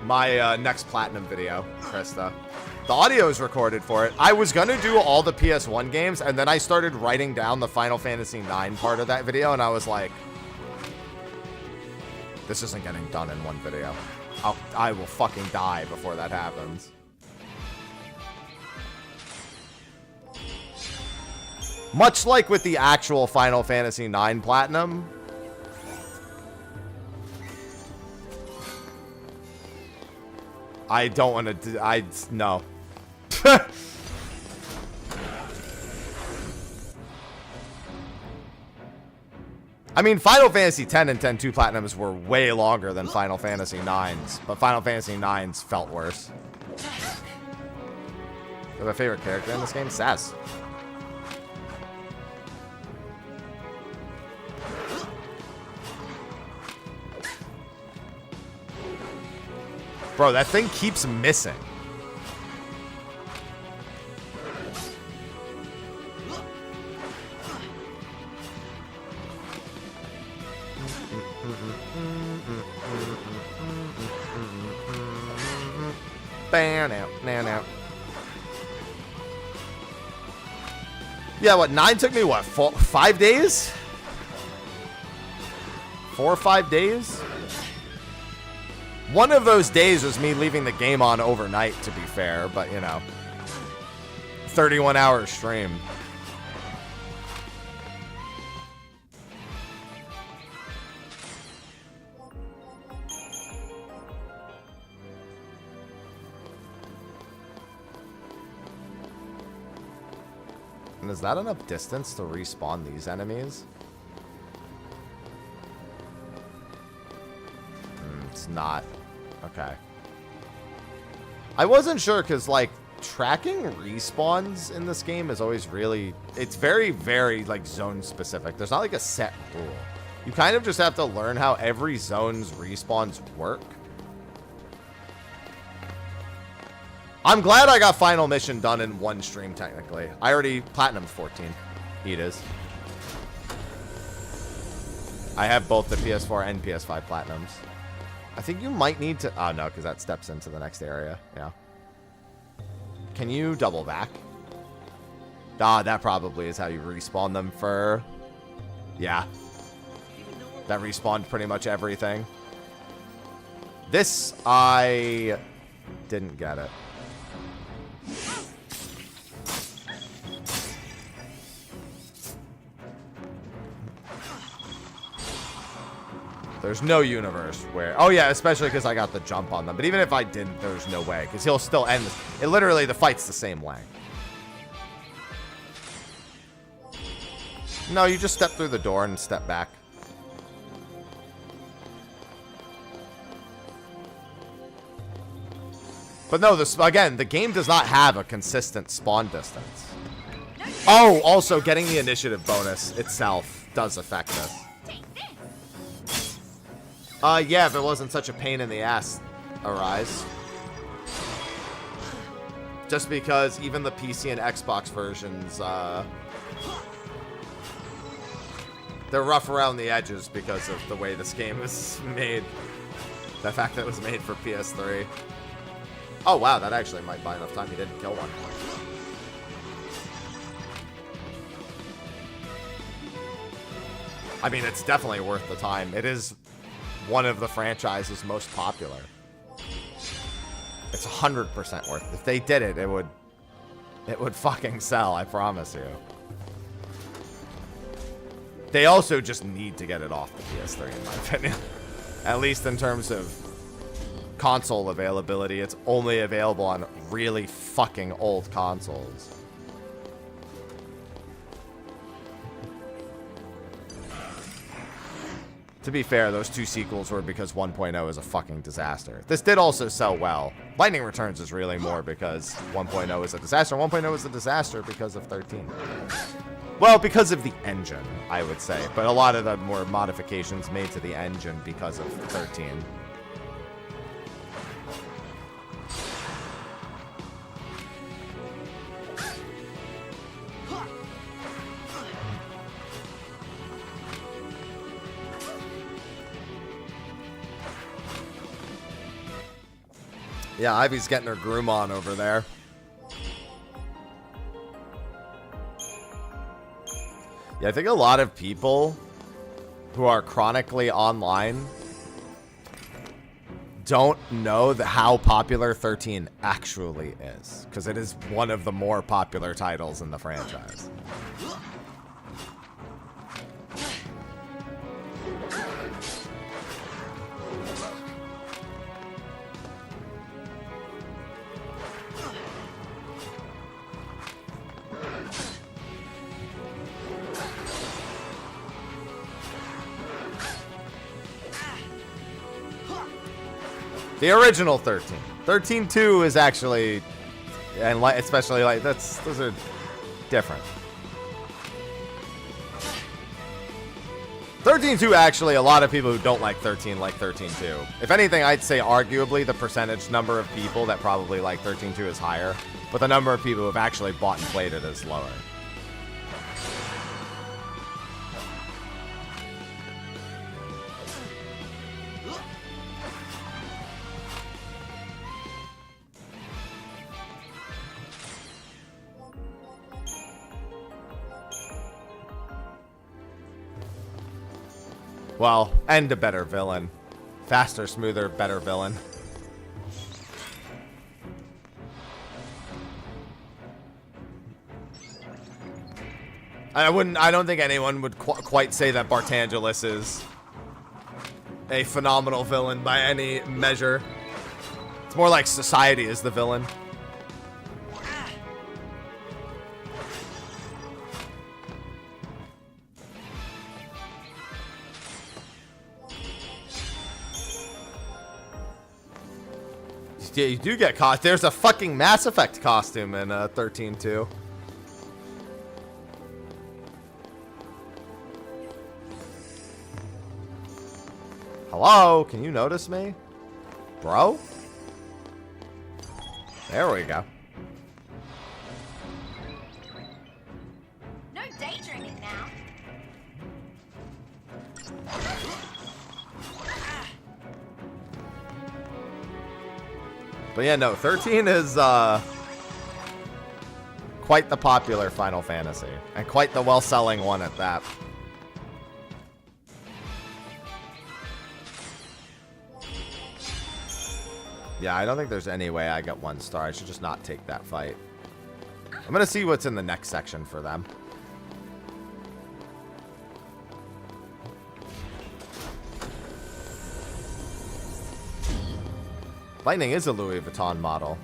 My next platinum video, Krista. The audio is recorded for it. I was gonna do all the PS1 games, and then I started writing down the Final Fantasy IX part of that video, and I was like, this isn't getting done in one video. I will fucking die before that happens. Much like with the actual Final Fantasy IX Platinum, I don't want to do... no. I mean, Final Fantasy X and X-2 Platinums were way longer than Final Fantasy IXs, but Final Fantasy IXs felt worse. My favorite character in this game? Sass. Bro, that thing keeps missing. Now. Yeah, what, 9 took me, what, 5 days? 4 or 5 days? One of those days was me leaving the game on overnight, to be fair, but, you know. 31-hour stream. And is that enough distance to respawn these enemies? It's not. Okay. I wasn't sure because, like, tracking respawns in this game is always really... It's very, very, like, zone specific. There's not, like, a set rule. You kind of just have to learn how every zone's respawns work. I'm glad I got Final Mission done in one stream, technically. I already Platinum 14. It is. I have both the PS4 and PS5 Platinums. I think you might need to... Oh, no, because that steps into the next area. Yeah. Can you double back? Ah, that probably is how you respawn them for... Yeah. That respawned pretty much everything. This, I didn't get it. There's no universe where... Oh, yeah, especially because I got the jump on them. But even if I didn't, there's no way. Because he'll still end this. It literally, the fight's the same length. No, you just step through the door and step back. But no, this again, the game does not have a consistent spawn distance. Oh, also, getting the initiative bonus itself does affect this. Yeah, if it wasn't such a pain in the ass, Arise. Just because even the PC and Xbox versions, they're rough around the edges because of the way this game is made. The fact that it was made for PS3. Oh, wow, that actually might buy enough time. You didn't kill one. I mean, it's definitely worth the time. It is one of the franchise's most popular. It's 100% worth it. If they did it, it would fucking sell, I promise you. They also just need to get it off the PS3, in my opinion. At least in terms of console availability, it's only available on really fucking old consoles. To be fair, those two sequels were because 1.0 is a fucking disaster. This did also sell well. Lightning Returns is really more because 1.0 is a disaster. 1.0 is a disaster because of 13. Well, because of the engine, I would say. But a lot of the more modifications made to the engine because of 13. Yeah, Ivy's getting her groom on over there. Yeah, I think a lot of people who are chronically online don't know how popular 13 actually is, because it is one of the more popular titles in the franchise. The original 13. 13-2 is actually, and especially like those are different. 13-2 actually, a lot of people who don't like 13 like 13-2. If anything, I'd say arguably the percentage number of people that probably like 13-2 is higher, but the number of people who have actually bought and played it is lower. Well, and a better villain. Faster, smoother, better villain. I don't think anyone would quite say that Bartangelus is a phenomenal villain by any measure. It's more like society is the villain. Yeah, you do get cost. There's a fucking Mass Effect costume in 13-2. Hello? Can you notice me? Bro? There we go. No daydreaming now. But yeah, no, 13 is quite the popular Final Fantasy. And quite the well-selling one at that. Yeah, I don't think there's any way I get 1 star. I should just not take that fight. I'm going to see what's in the next section for them. Lightning is a Louis Vuitton model.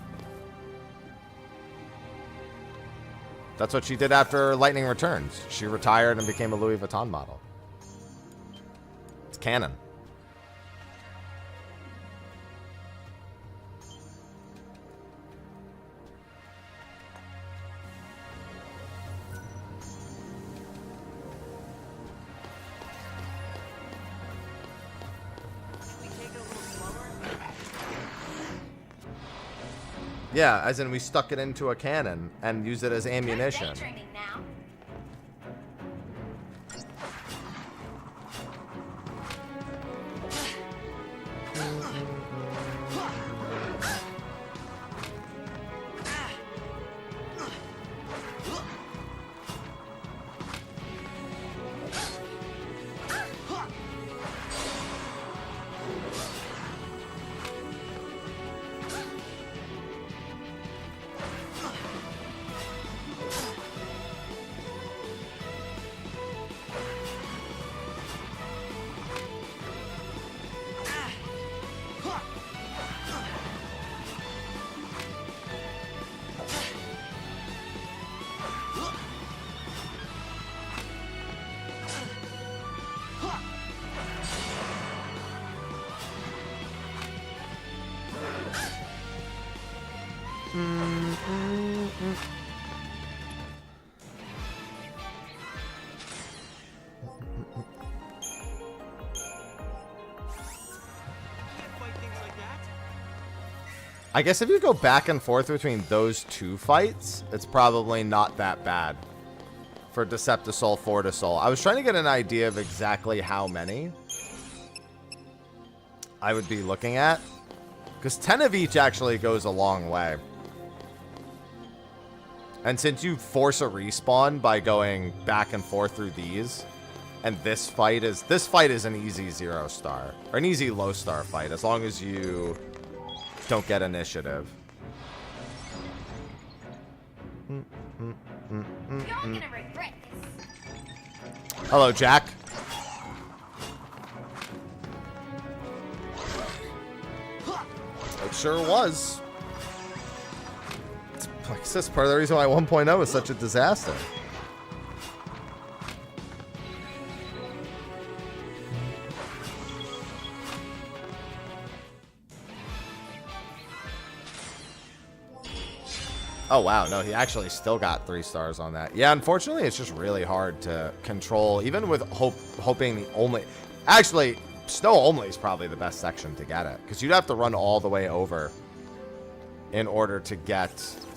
That's what she did after Lightning Returns. She retired and became a Louis Vuitton model. It's canon. Yeah, as in we stuck it into a cannon and use it as ammunition. I guess if you go back and forth between those 2 fights, it's probably not that bad for Deceptisol, Fortisol. I was trying to get an idea of exactly how many I would be looking at, because 10 of each actually goes a long way. And since you force a respawn by going back and forth through these, and this fight is an easy 0 star, or an easy low star fight, as long as you don't get initiative. You're gonna regret this. Hello, Jack. It sure was. Like I said, it's part of the reason why 1.0 is such a disaster. Oh, wow. No, he actually still got 3 stars on that. Yeah, unfortunately, it's just really hard to control, even with hoping the only... Actually, snow only is probably the best section to get it, because you'd have to run all the way over in order to get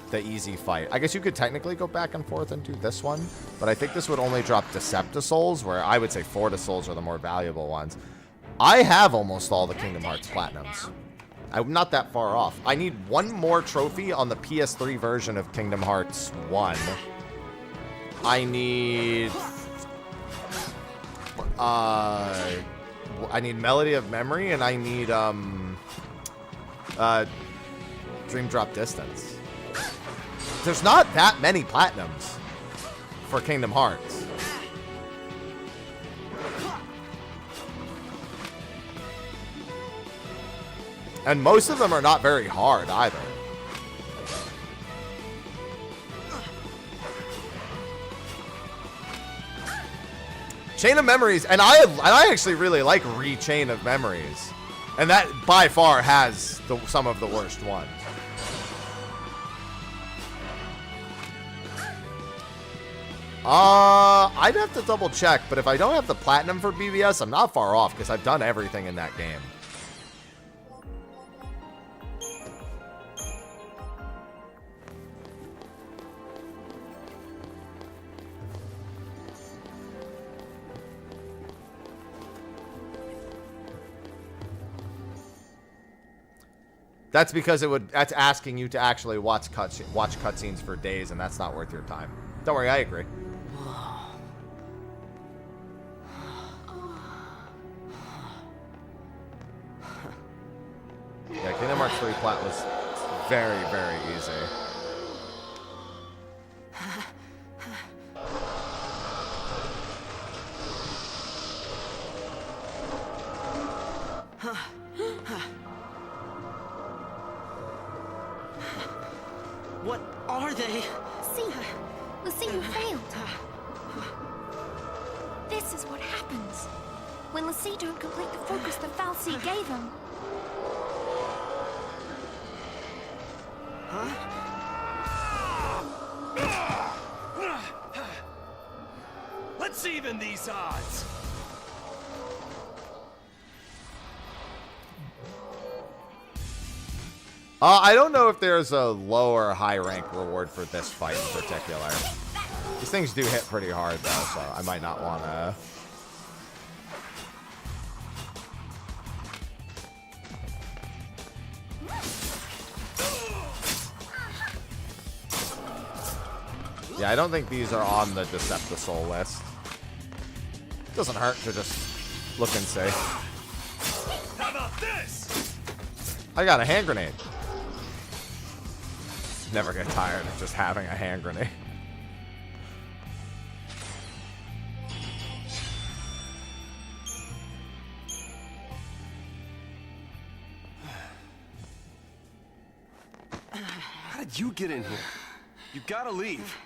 the easy fight. I guess you could technically go back and forth and do this one, but I think this would only drop Deceptisouls, where I would say Fortisouls are the more valuable ones. I have almost all the Kingdom Hearts Platinums. I'm not that far off. I need one more trophy on the PS3 version of Kingdom Hearts 1. I need... I need Melody of Memory, and I need, Dream Drop Distance. There's not that many Platinums for Kingdom Hearts. And most of them are not very hard either. Chain of Memories, and I actually really like Re-Chain of Memories. And that by far has some of the worst ones. I'd have to double check, but if I don't have the Platinum for BBS, I'm not far off because I've done everything in that game. That's because that's asking you to actually watch cutscenes for days, and that's not worth your time. Don't worry, I agree. Yeah, Kingdom Hearts 3 plat was very, very easy. What are they? See, you failed. This is what happens when Lassie don't complete the focus the Fal'Cie gave him. Let's even these odds. I don't know if there's a low or high rank reward for this fight in particular. These things do hit pretty hard though, so I might not want to... Yeah, I don't think these are on the Deceptisoul list. Doesn't hurt to just look and see. How about this? I got a hand grenade. Never get tired of just having a hand grenade. How did you get in here? You gotta leave.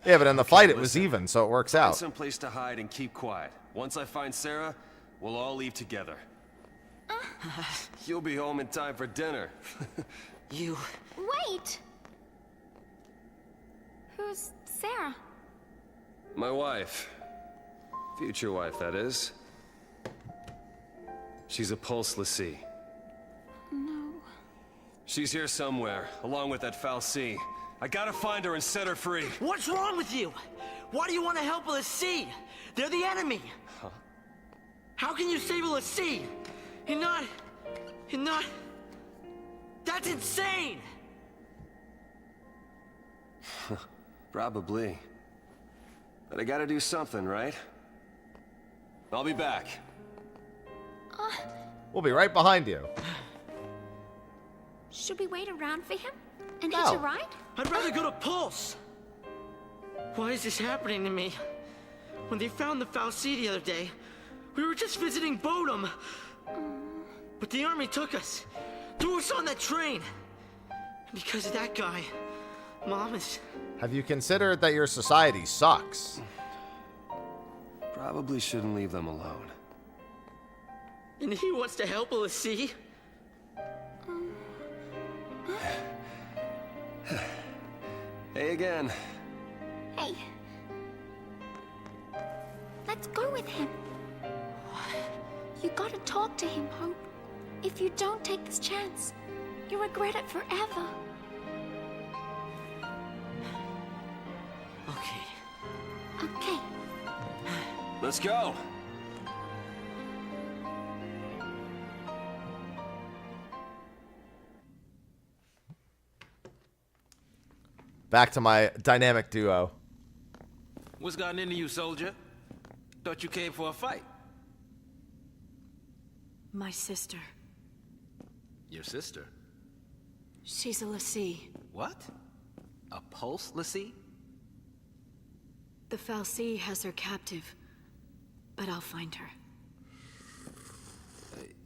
Yeah, but in the fight it was even, so it works Find out. some place to hide and keep quiet. Once I find Sarah, we'll all leave together. You'll be home in time for dinner. You... Wait! Who's Sarah? My wife. Future wife, that is. She's a Pulse Lassie. No. She's here somewhere, along with that Fal'Cie. I gotta find her and set her free. What's wrong with you? Why do you want to help a Lassie? They're the enemy. Huh? How can you save a Lassie? And not... That's insane! Probably. But I gotta do something, right? I'll be back. We'll be right behind you. Should we wait around for him? And No. hitch a ride? I'd rather go to Pulse! Why is this happening to me? When they found the Fal'Cie the other day, we were just visiting Bodum. But the army took us, threw us on that train. And because of that guy, Mom is... Have you considered that your society sucks? Probably shouldn't leave them alone. And he wants to help Lassie? Hey again. Hey. Let's go with him. You gotta talk to him, Hope. If you don't take this chance, you'll regret it forever. Okay. Okay. Let's go. Back to my dynamic duo. What's gotten into you, soldier? Thought you came for a fight. My sister. Your sister? She's a Lassie. What? A pulse Lassie? The FFXIII has her captive, but I'll find her.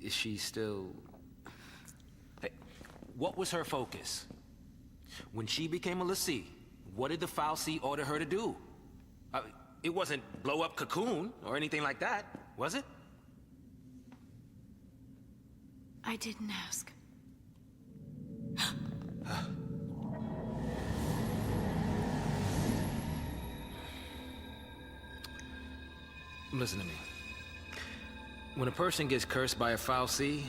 Is she still... Hey, what was her focus? When she became a Lassie, what did the FFXIII order her to do? It wasn't blow up Cocoon or anything like that, was it? I didn't ask. Listen to me. When a person gets cursed by a FFXIII,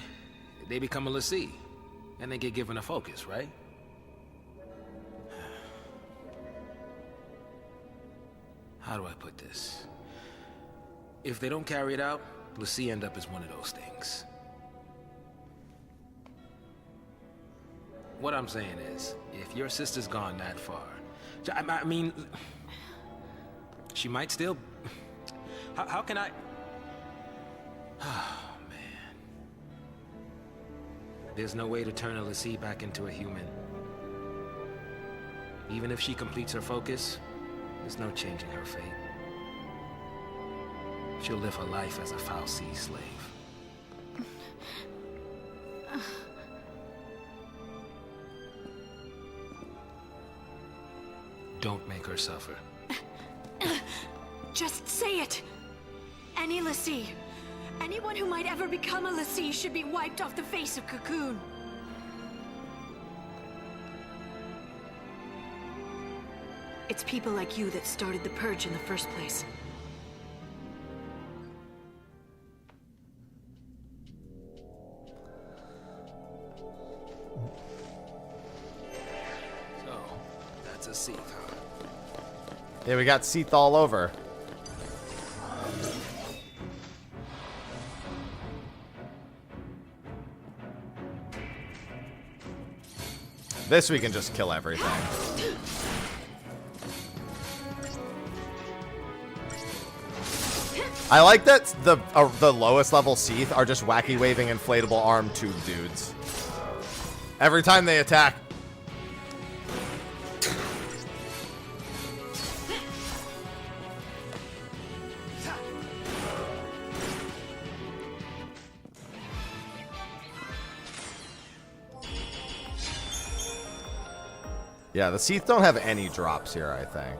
they become a Lassie, and they get given a focus, right? How do I put this? If they don't carry it out, Lassie end up as one of those things. What I'm saying is, if your sister's gone that far, I mean, she might still... How can I... Oh, man. There's no way to turn a Lassie back into a human. Even if she completes her focus, there's no changing her fate. She'll live her life as a FFXIII slave. Don't make her suffer. Just say it! Any Lassie, anyone who might ever become a Lassie should be wiped off the face of Cocoon. It's people like you that started the Purge in the first place. So, that's a Sith, huh? Yeah, we got Sith all over. This we can just kill everything. I like that the lowest level Sith are just wacky waving inflatable arm tube dudes. Every time they attack. Yeah, the Sith don't have any drops here, I think.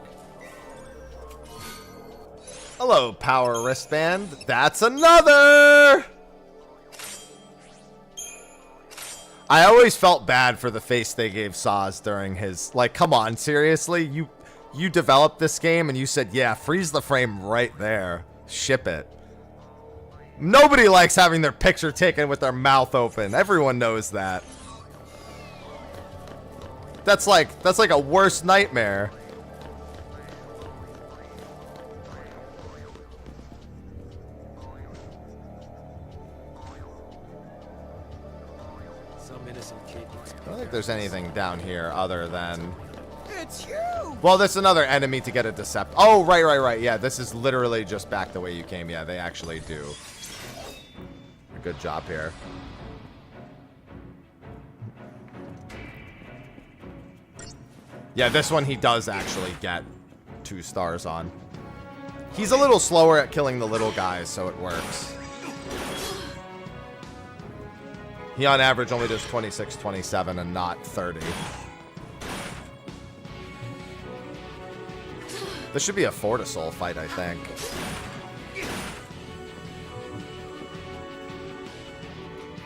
Hello, power wristband. That's another! I always felt bad for the face they gave Saz during his... Like, come on, seriously? You developed this game and you said, yeah, freeze the frame right there. Ship it. Nobody likes having their picture taken with their mouth open. Everyone knows that. That's like a worst nightmare. Some innocent kid gets... I don't think there's anything down here other than... It's you! Well, there's another enemy to get a decept. Oh, right. Yeah, this is literally just back the way you came. Yeah, they actually do. A good job here. Yeah, this one he does actually get 2 stars on. He's a little slower at killing the little guys, so it works. He on average only does 26, 27, and not 30. This should be a Fortisol fight, I think.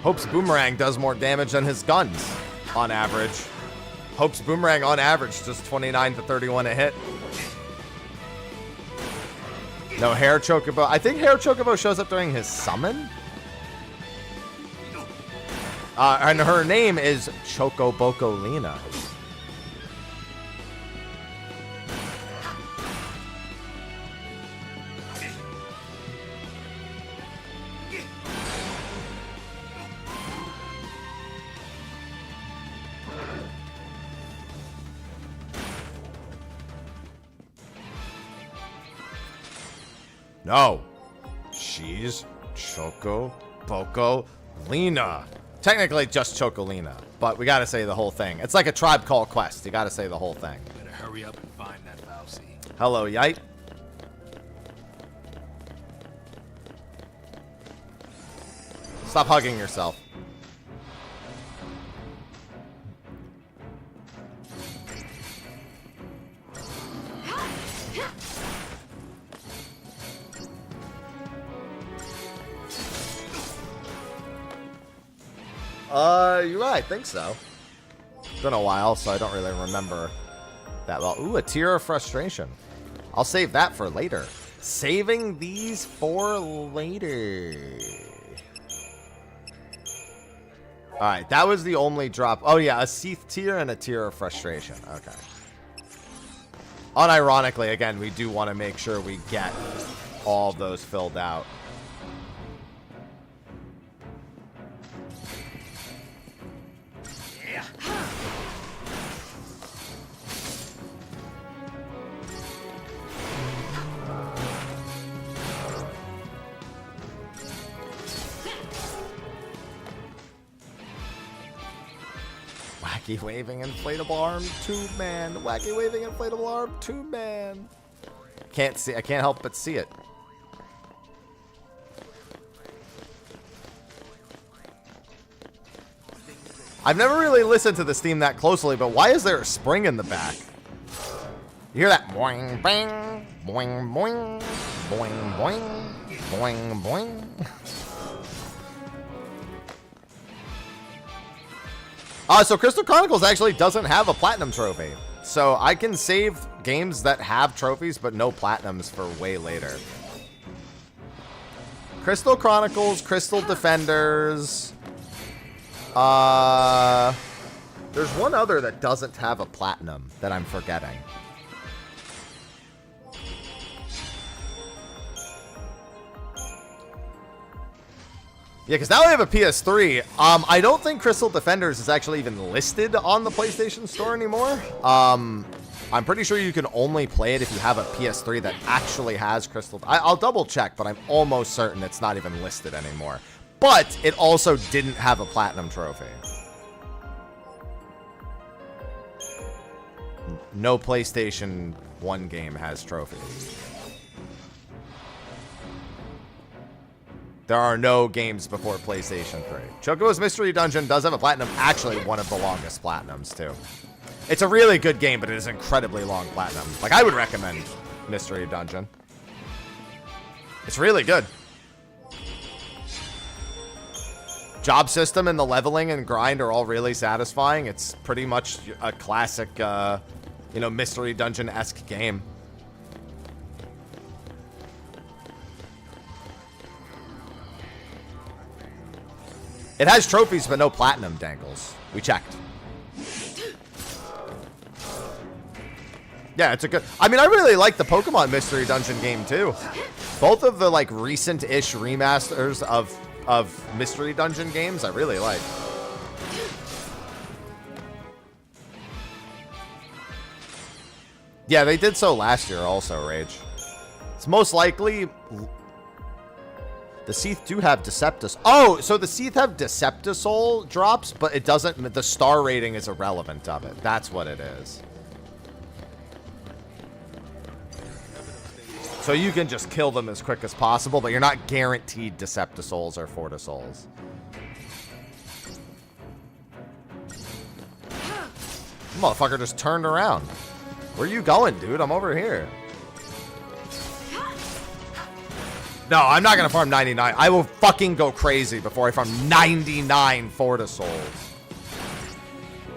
Hope's boomerang does more damage than his guns, on average. Hope's boomerang, on average, does 29 to 31 a hit. No, Hair Chocobo. I think Hair Chocobo shows up during his summon. And her name is Chocobocolina. No. She's Chocobocolina. Technically just Chocolina, but we gotta say the whole thing. It's like a Tribe Call Quest. You gotta say the whole thing. Better hurry up and find that Falsey. Hello, Yite. Stop hugging yourself. You're right, I think so. It's been a while, so I don't really remember that well. Ooh, a Tear of Frustration. I'll save that for later. Saving these for later. Alright, that was the only drop. Oh yeah, a Seath Tear and a Tear of Frustration. Okay. Unironically, again, we do want to make sure we get all of those filled out. Wacky waving inflatable arm tube man. Wacky waving inflatable arm tube man. Can't see. I can't help but see it. I've never really listened to this theme that closely, but why is there a spring in the back? You hear that boing bang, boing boing, boing boing, boing boing. So Crystal Chronicles actually doesn't have a platinum trophy. So I can save games that have trophies but no platinums for way later. Crystal Chronicles, Crystal Defenders. There's one other that doesn't have a platinum that I'm forgetting. Yeah, because now we have a PS3. I don't think Crystal Defenders is actually even listed on the PlayStation Store anymore. I'm pretty sure you can only play it if you have a PS3 that actually has Crystal... I'll double check, but I'm almost certain it's not even listed anymore. But it also didn't have a platinum trophy. No PlayStation 1 game has trophies. There are no games before PlayStation 3. Chocobo's Mystery Dungeon does have a platinum. Actually, one of the longest platinums, too. It's a really good game, but it is incredibly long platinum. Like, I would recommend Mystery Dungeon. It's really good. Job system and the leveling and grind are all really satisfying. It's pretty much a classic, Mystery Dungeon-esque game. It has trophies, but no platinum dangles. We checked. Yeah, it's a good... I mean, I really like the Pokemon Mystery Dungeon game, too. Both of the, like, recent-ish remasters of Mystery Dungeon games, I really like. Yeah, they did so last year also, Rage. It's most likely... The Seath do have Deceptus. Oh, so the Seath have Deceptisol drops, but it doesn't... The star rating is irrelevant of it. That's what it is. So you can just kill them as quick as possible, but you're not guaranteed Deceptisols or Fortisols. Motherfucker just turned around. Where you going, dude? I'm over here. No, I'm not gonna farm 99. I will fucking go crazy before I farm 99 Forta Souls.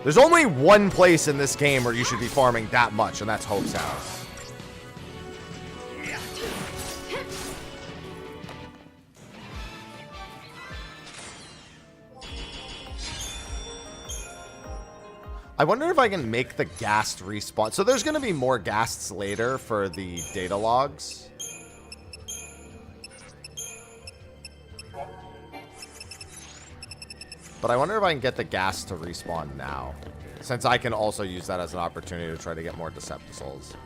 There's only one place in this game where you should be farming that much, and that's Hope's House. I wonder if I can make the ghast respawn. So there's going to be more ghasts later for the data logs. But I wonder if I can get the ghast to respawn now, since I can also use that as an opportunity to try to get more Decepticouls.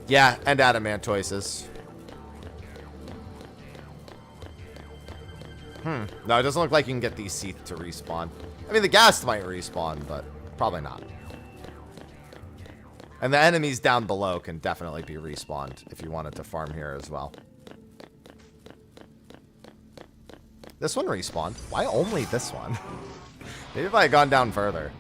Yeah, and Adamantoises. No, it doesn't look like you can get these Seath to respawn. I mean, the ghast might respawn, but probably not. And the enemies down below can definitely be respawned if you wanted to farm here as well. This one respawned. Why only this one? Maybe if I had gone down further.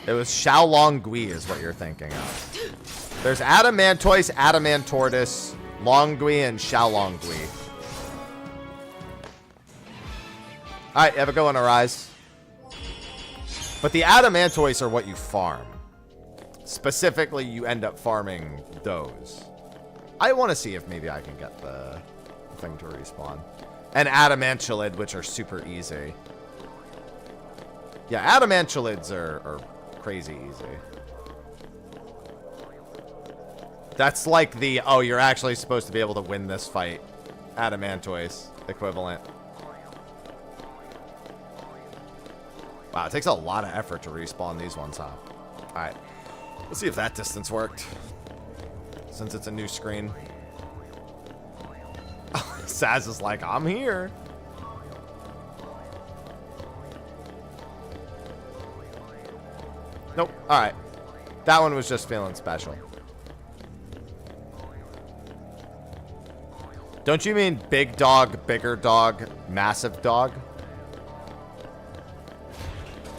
It was Xiaolong Gui is what you're thinking of. There's Adamantoise, Adamantortoise, Longui, and Xiaolong Gui. Alright, have a go on Arise. But the Adamantoise are what you farm. Specifically, you end up farming those. I want to see if maybe I can get the thing to respawn. And Adamantulid, which are super easy. Yeah, Adamantulids are crazy easy. That's like the, oh, you're actually supposed to be able to win this fight. Adamantoise equivalent. Wow, it takes a lot of effort to respawn these ones, huh? Alright. Let's see if that distance worked. Since it's a new screen. Saz is like, I'm here. Nope. Alright. That one was just feeling special. Don't you mean big dog, bigger dog, massive dog?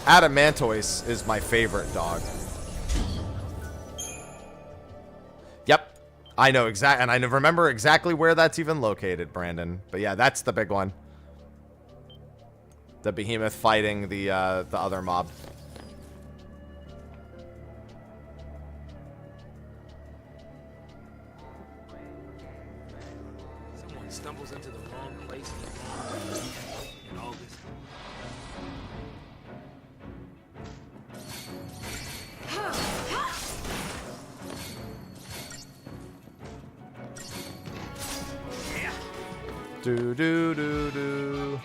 Adamantoise is my favorite dog. Yep. I know exactly, and I remember exactly where that's even located, Brandon. But yeah, that's the big one. The behemoth fighting the other mob. Someone stumbles into the wrong place at the wrong time in August. Do do do do.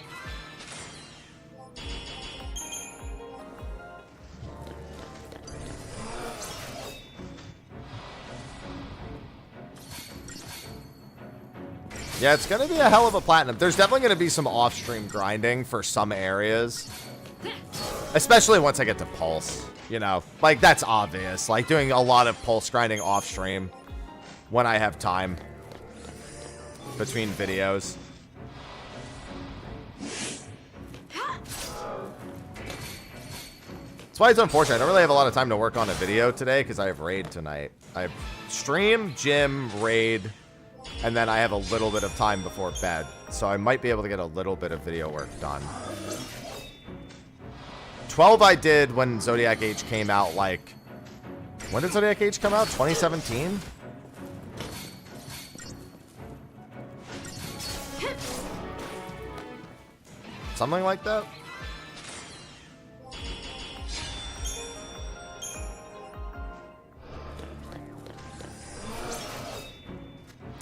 Yeah, it's gonna be a hell of a platinum. There's definitely gonna be some off-stream grinding for some areas, especially once I get to Pulse. You know, like that's obvious. Like doing a lot of Pulse grinding off-stream when I have time between videos. That's why it's unfortunate. I don't really have a lot of time to work on a video today because I have raid tonight. I have stream, gym, raid, and then I have a little bit of time before bed. So I might be able to get a little bit of video work done. 12 I did when Zodiac Age came out, like... When did Zodiac Age come out? 2017? Something like that?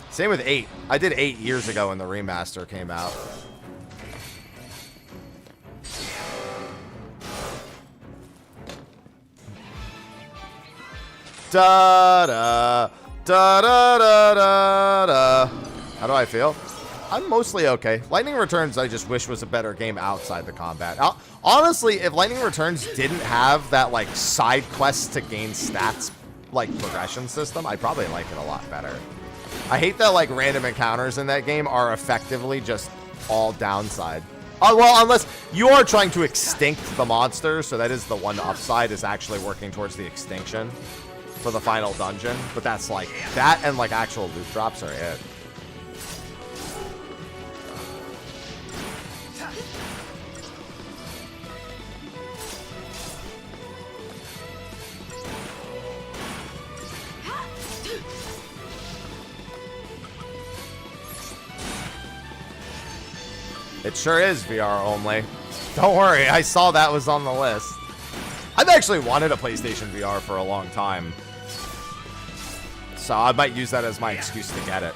Same with 8. I did 8 years ago when the remaster came out. Da da da da da da da. How do I feel? I'm mostly okay. Lightning Returns, I just wish was a better game outside the combat. Honestly, if Lightning Returns didn't have that like side quests to gain stats like progression system, I'd probably like it a lot better. I hate that like random encounters in that game are effectively just all downside. Oh, well, unless you are trying to extinct the monster, so that is the one upside, is actually working towards the extinction. for the final dungeon, but that's like, that and like actual loot drops are it. It sure is VR only. Don't worry, I saw that was on the list. I've actually wanted a PlayStation VR for a long time. So I might use that as my excuse to get it.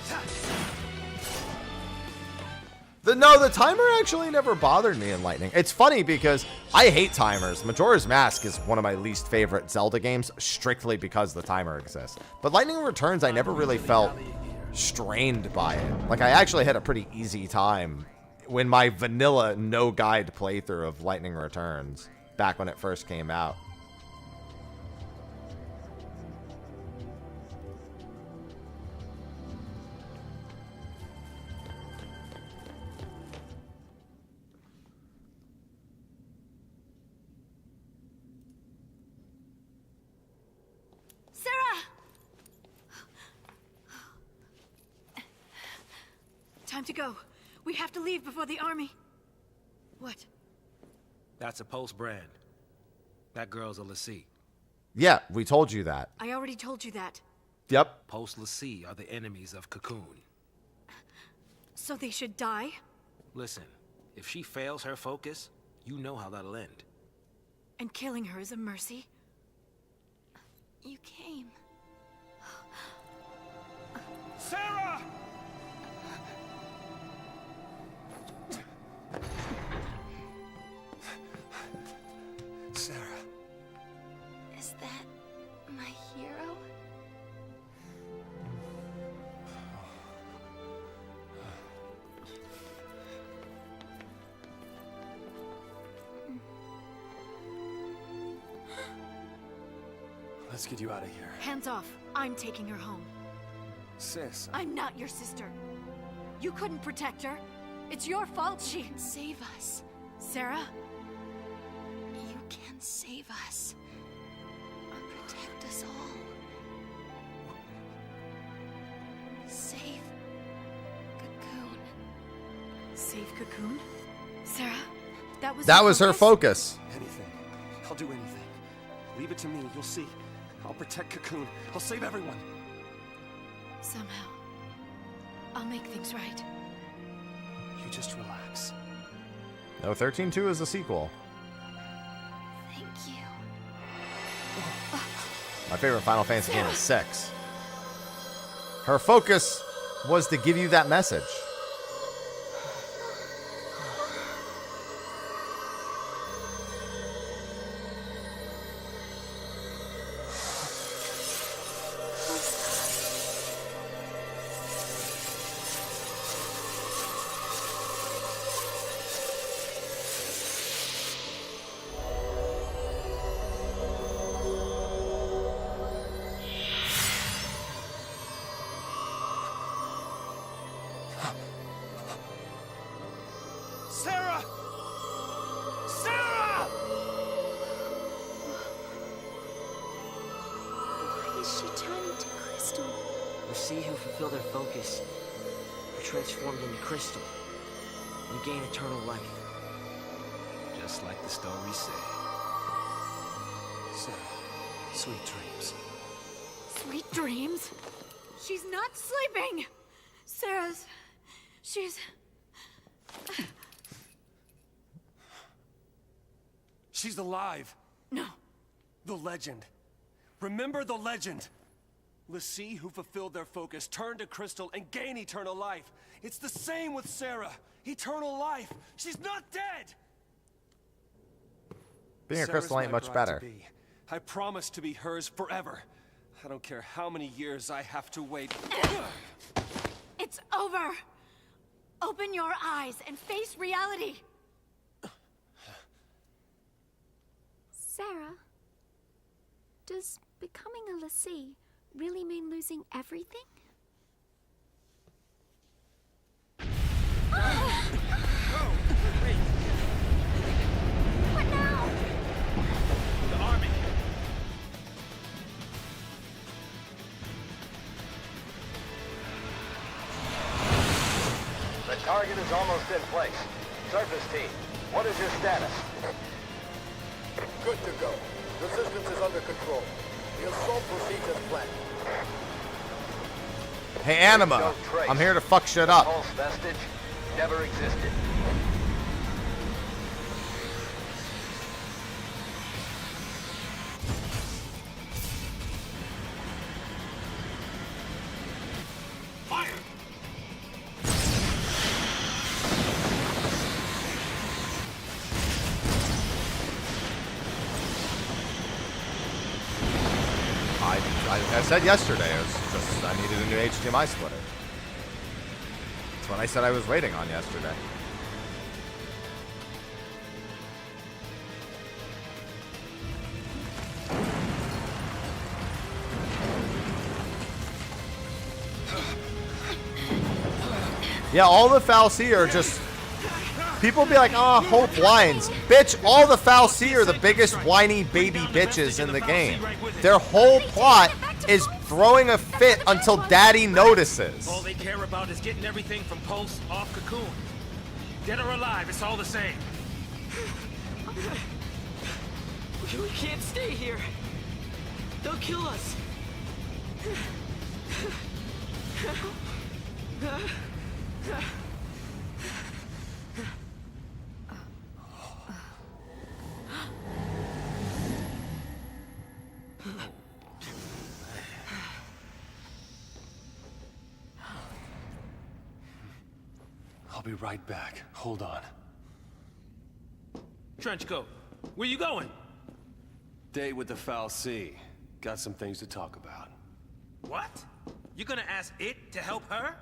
No, the timer actually never bothered me in Lightning. It's funny because I hate timers. Majora's Mask is one of my least favorite Zelda games strictly because the timer exists. But Lightning Returns, I never really felt strained by it. Like, I actually had a pretty easy time when my vanilla no guide playthrough of Lightning Returns back when it first came out. Sarah! Time to go. We have to leave before the army. What? That's a Pulse brand. That girl's a Lassie. Yeah, we told you that. I already told you that. Yep. Pulse Lassie are the enemies of Cocoon. So they should die? Listen, if she fails her focus, you know how that'll end. And killing her is a mercy? You came. Sarah! Sarah. Is that my hero? Let's get you out of here. Hands off. I'm taking her home. Sis, I'm not your sister. You couldn't protect her. It's your fault she... Save us. Sarah? You can save us. Protect us all. Save Cocoon. Save Cocoon? Sarah? That was her focus. Anything. I'll do anything. Leave it to me, you'll see. I'll protect Cocoon. I'll save everyone. Somehow. I'll make things right. You just relax. No, 13-2 is a sequel. Thank you. My favorite Final Fantasy game is 6. Her focus was to give you that message. Sarah! Sarah! Why is she turning to crystal? The Sea who fulfill their focus are transformed into crystal and gain eternal life. Just like the stories say. Sarah, sweet dreams. Sweet dreams? She's not sleeping! Sarah's... She's... She's alive. No. The legend. Remember the legend. Lassie who fulfilled their focus turn to crystal and gain eternal life. It's the same with Sarah. Eternal life. She's not dead. Being a Sarah's crystal ain't my much bride better. to be. I promise to be hers forever. I don't care how many years I have to wait. It's over! Open your eyes and face reality! Sarah, does becoming a Lassie really mean losing everything? The army. Target is almost in place. Surface team, what is your status? Good to go. Resistance is under control. The assault proceeds as planned. Hey, Anima, I'm here to fuck shit up. Pulse vestige never existed. Fire! I said yesterday, it was just I needed a new HDMI splitter. That's what I said I was waiting on yesterday. Yeah, all the Fal'Cie are just... People be like, oh, Hope whines. Bitch, all the Fal'Cie are the biggest whiny baby bitches in the game. Their whole plot is throwing a fit until Daddy notices. All they care about is getting everything from Pulse off Cocoon. Dead or alive, it's all the same. We can't stay here. They'll kill us. I'll be right back. Hold on. Trenchcoat, where you going? Date with the Fal'Cie. Got some things to talk about. What? You're gonna ask it to help her?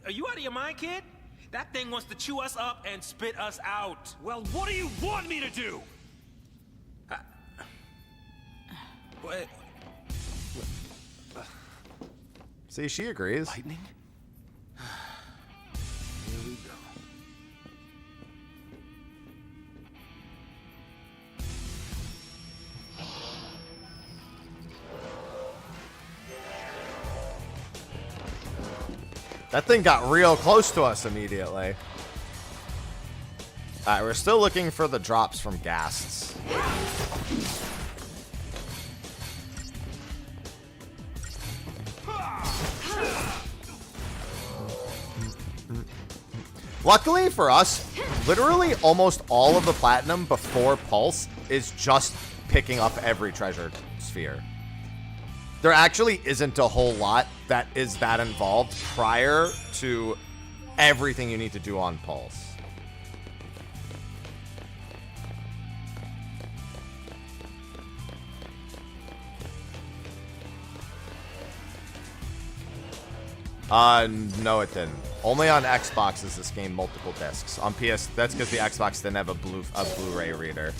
Are you out of your mind, kid? That thing wants to chew us up and spit us out. Well, what do you want me to do? What? See, she agrees. Lightning? Here we go. That thing got real close to us immediately. Alright, we're still looking for the drops from ghasts. Luckily for us, literally almost all of the platinum before Pulse is just picking up every treasure sphere. There actually isn't a whole lot that is that involved prior to everything you need to do on Pulse. No it didn't. Only on Xbox is this game multiple discs. On PS, that's because the Xbox didn't have a Blu-ray reader.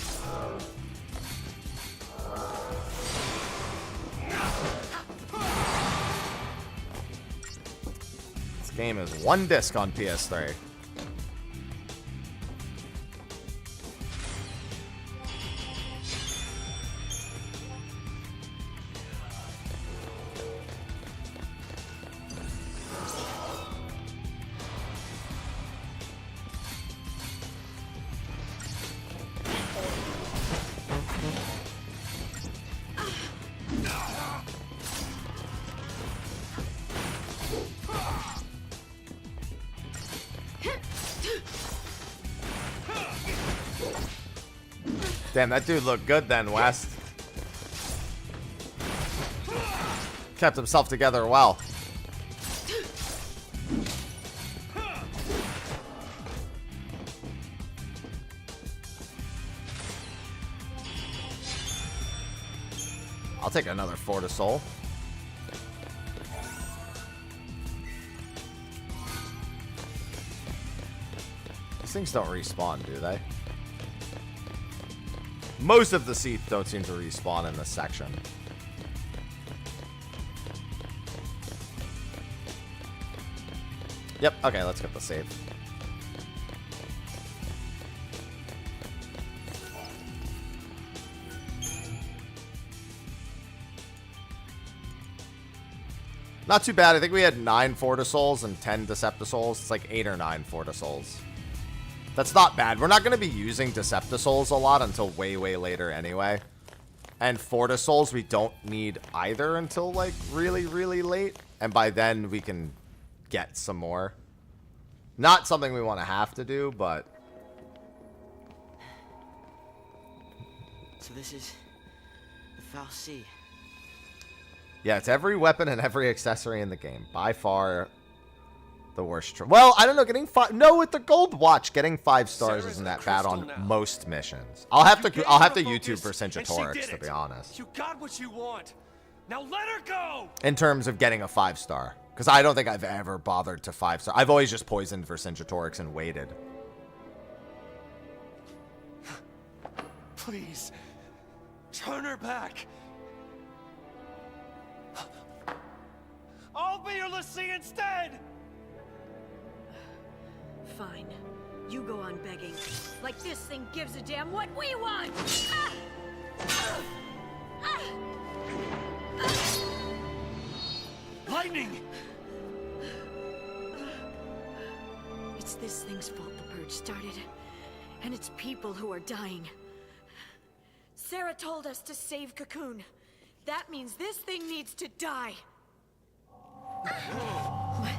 This game is one disc on PS3. Damn, that dude looked good then, West. Kept himself together well. I'll take another Fortis Soul. These things don't respawn, do they? Most of the Seath don't seem to respawn in this section. Yep, okay, let's get the save. Not too bad. I think we had 9 Fortisouls and 10 Deceptisouls. It's like 8 or 9 Fortisouls. That's not bad. We're not going to be using Deceptisouls a lot until way, way later anyway. And Fortisouls we don't need either until like really, really late. And by then we can get some more. Not something we want to have to do, but... So this is the FFXIII. Yeah, it's every weapon and every accessory in the game. By far the worst. Well, I don't know, getting 5... No, with the gold watch, getting 5 stars isn't that bad on most missions. I'll have to YouTube Vercingetorix, to be honest. You got what you want. Now let her go! In terms of getting a 5-star. Because I don't think I've ever bothered to 5-star. I've always just poisoned Vercingetorix and waited. Please. Turn her back. I'll be your Lassie instead! Fine. You go on begging. Like this thing gives a damn what we want! Lightning! It's this thing's fault the purge started. And it's people who are dying. Sarah told us to save Cocoon. That means this thing needs to die. What?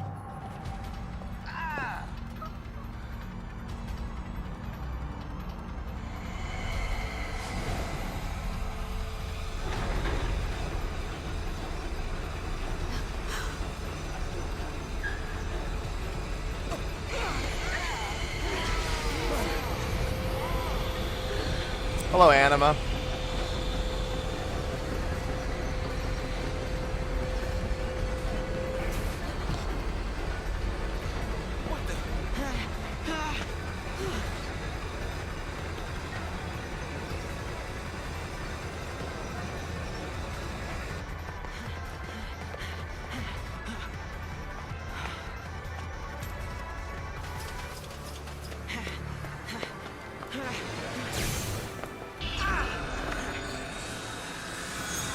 Hello, Anima.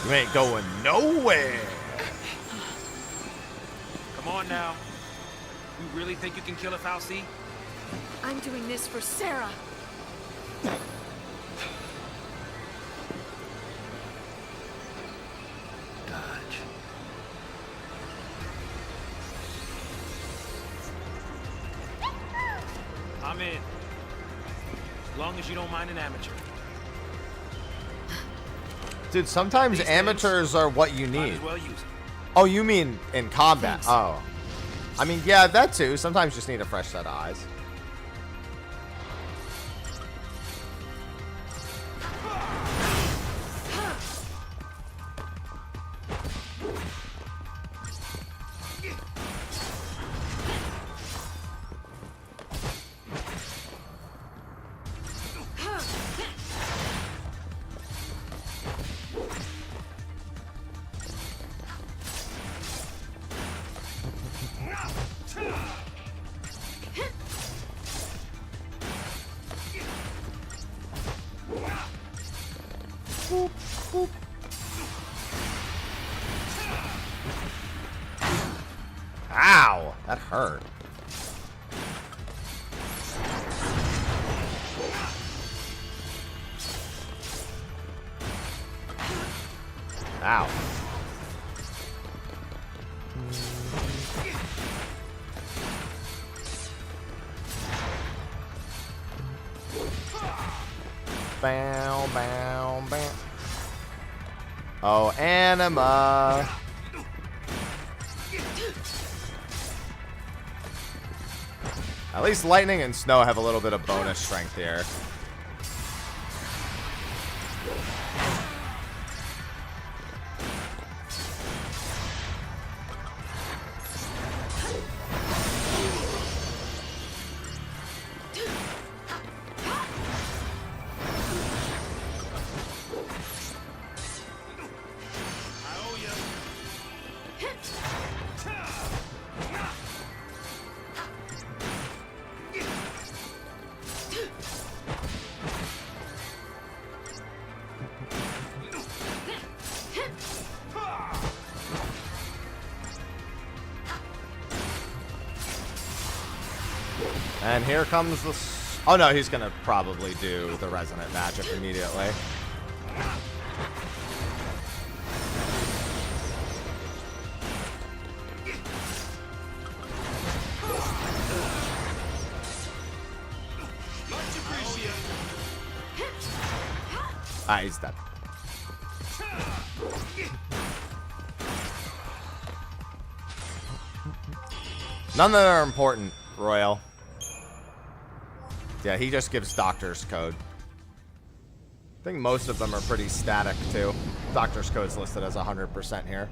You ain't going nowhere. Come on now. You really think you can kill a FFXIII? I'm doing this for Sarah. Dodge. I'm in. As long as you don't mind an amateur. Dude, sometimes These amateurs are what you Might need. as well use it. Oh, you mean in combat? Oh. I mean, yeah, that too. Sometimes you just need a fresh set of eyes. Ow! That hurt. Ow. Bow, bow, bow. Oh, Anima. At least lightning and snow have a little bit of bonus strength here. And here comes the... Oh no, he's gonna probably do the resonant magic immediately. Ah, he's dead. None that are important, Royal. Yeah, he just gives doctor's code. I think most of them are pretty static, too. Doctor's code's listed as 100% here.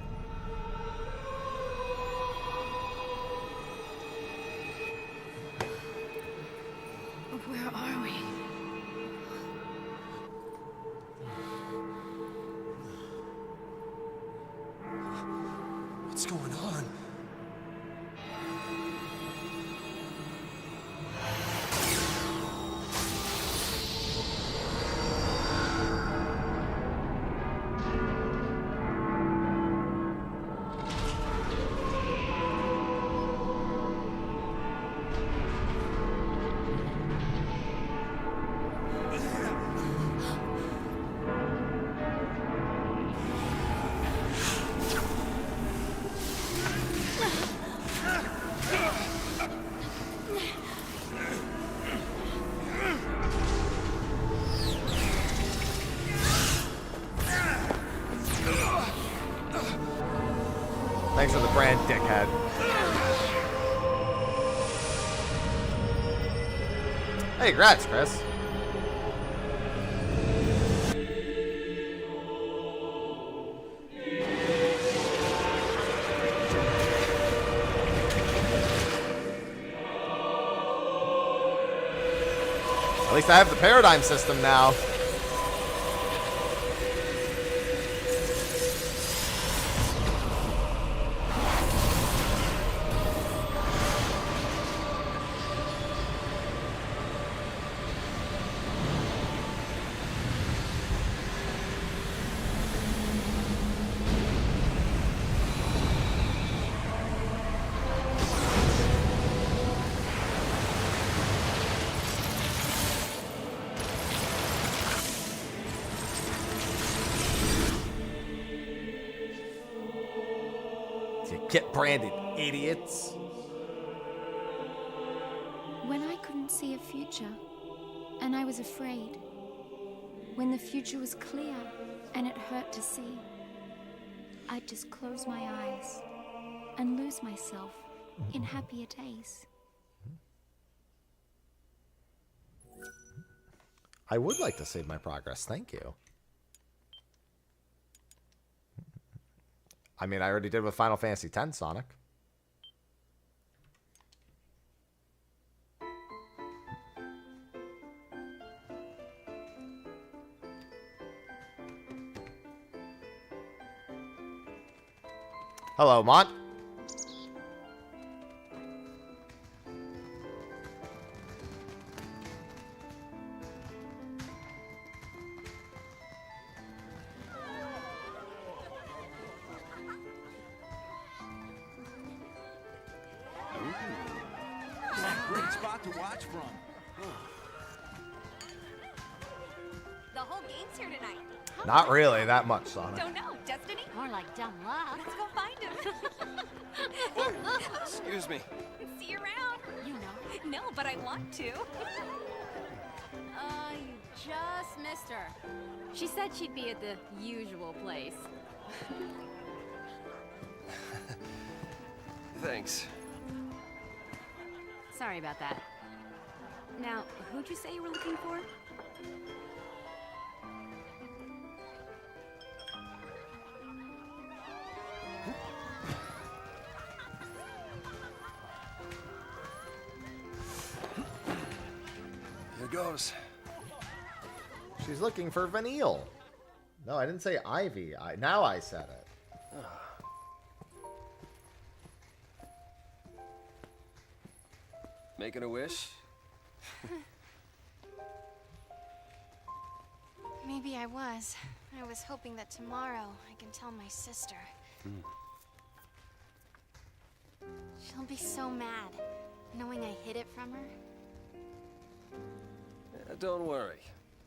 Where are we? What's going on? Thanks for the brand, dickhead. Hey, congrats, Chris. At least I have the paradigm system now. Get branded, idiots. When I couldn't see a future, and I was afraid. When the future was clear, and it hurt to see. I'd just close my eyes, and lose myself in happier days. I would like to save my progress, thank you. I mean, I already did with Final Fantasy X, Sonic. Hello, Mont. Great spot to watch from. The whole game's here tonight. Not really, that much, Sonic. Don't know. Destiny? More like dumb luck. Let's go find him. Excuse me. See you around. You know. No, but I want to. You just missed her. She said she'd be at the usual place. Thanks. Sorry about that. Now, who'd you say you were looking for? Here goes. She's looking for Vanille. No, I didn't say Ivy. Now I said it. Making a wish? Maybe I was. I was hoping that tomorrow I can tell my sister. She'll be so mad, knowing I hid it from her? Don't worry.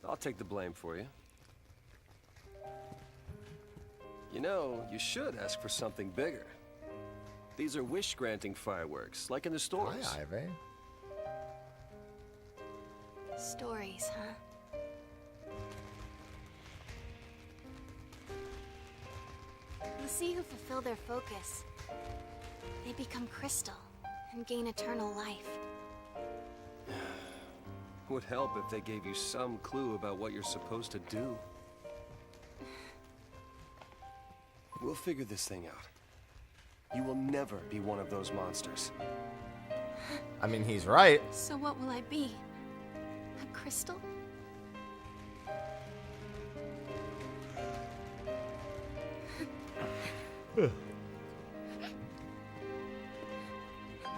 I'll take the blame for you. You know, you should ask for something bigger. These are wish-granting fireworks, like in the stores. Hi, Ivy. Stories, huh? The sea who fulfill their focus, they become crystal and gain eternal life. Would help if they gave you some clue about what you're supposed to do. We'll figure this thing out. You will never be one of those monsters. I mean, he's right. So what will I be? A crystal?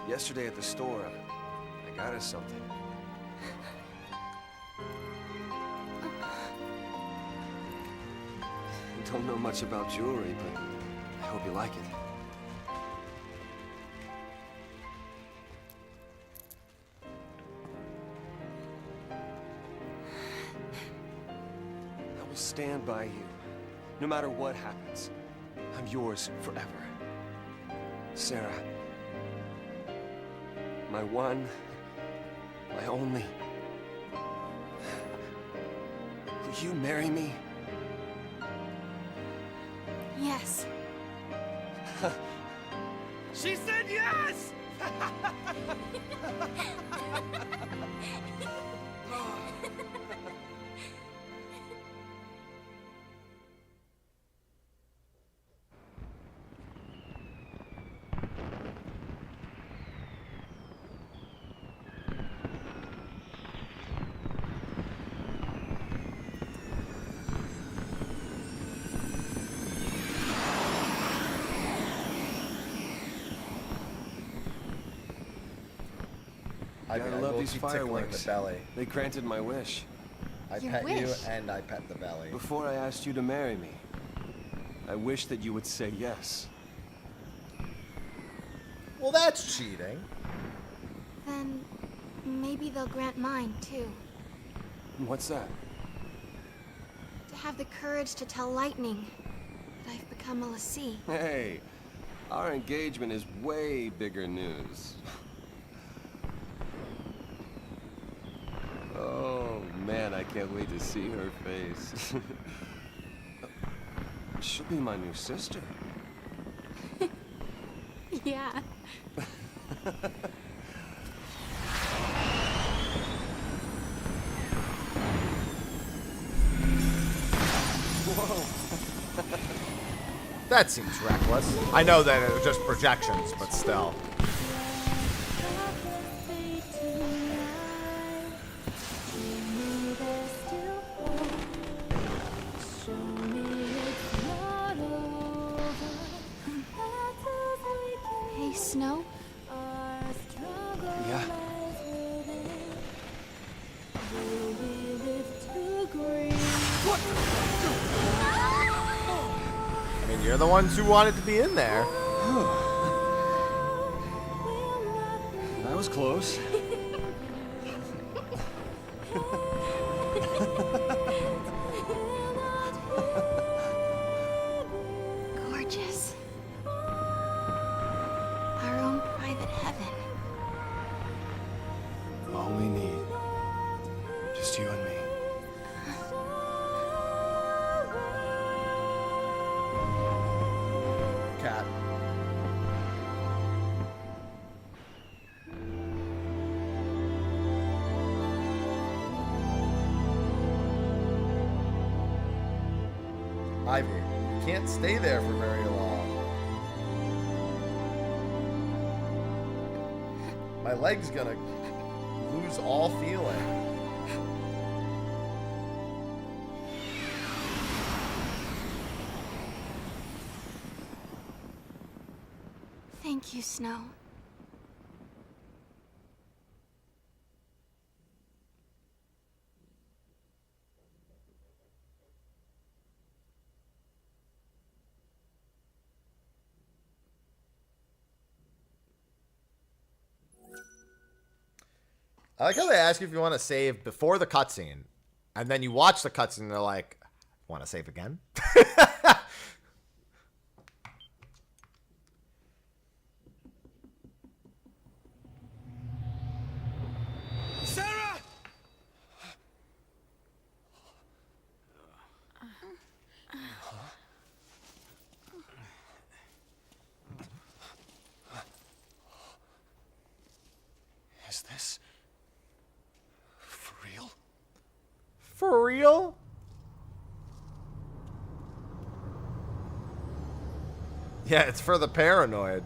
Yesterday at the store, I got us something. I don't know much about jewelry, but I hope you like it. I will stand by you, no matter what happens. I'm yours forever. Sarah. My one, my only. Will you marry me? Yes. She said yes! I gotta love these fireworks. The belly. They granted my wish. I Your pet you wish? and I pet the belly. Before I asked you to marry me, I wish that you would say yes. Well, that's cheating. Then maybe they'll grant mine, too. What's that? To have the courage to tell Lightning that I've become a Lassie. Hey, our engagement is way bigger news. Oh, man, I can't wait to see her face. She'll be my new sister. Yeah. Whoa. That seems reckless. I know that it was just projections, but still. Hey, Snow? Yeah. I mean, you're the ones who wanted to be in there. That was close. Gorgeous. Our own private heaven. All we need. Just you and me. Cat. Ivy, you can't stay there for very long. My leg's gonna lose all feeling. Thank you, Snow. I like how they ask you if you want to save before the cutscene, and then you watch the cutscene and they're like, want to save again? Sarah! Is this for real? For real? Yeah, it's for the paranoid.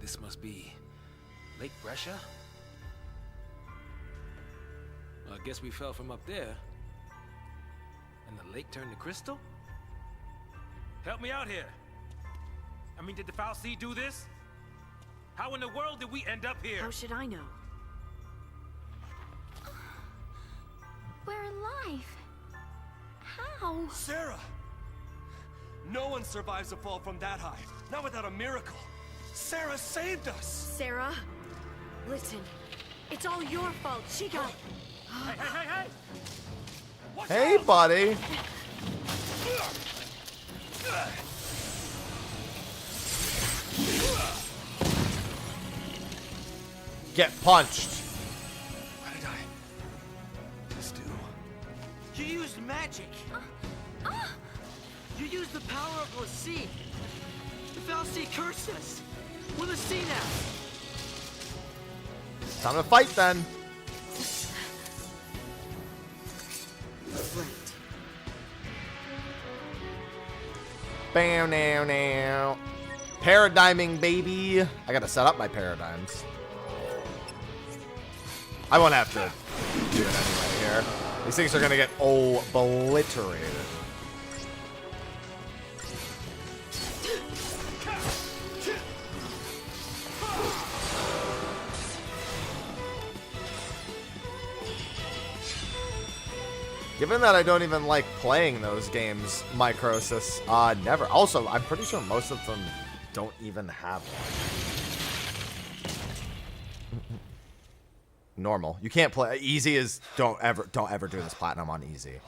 This must be Lake Brescia? Well, I guess we fell from up there. And the lake turned to crystal? Help me out here. I mean, did the FFXIII do this? How in the world did we end up here? How should I know? We're alive. How? Sarah! No one survives a fall from that high. Not without a miracle. Sarah saved us! Sarah, listen. It's all your fault. She got... Hey! Hey, buddy. Get punched. What did I just do? You used magic. You used the power of Lassie. The FFXIII cursed us. We're Lassie now. Time to fight then. Bam, now. Paradigming, baby. I gotta set up my paradigms. I won't have to do it anyway here. These things are gonna get obliterated. Given that I don't even like playing those games, Microsis, never. Also, I'm pretty sure most of them don't even have one. Normal. You can't play easy. Is don't ever do this platinum on easy.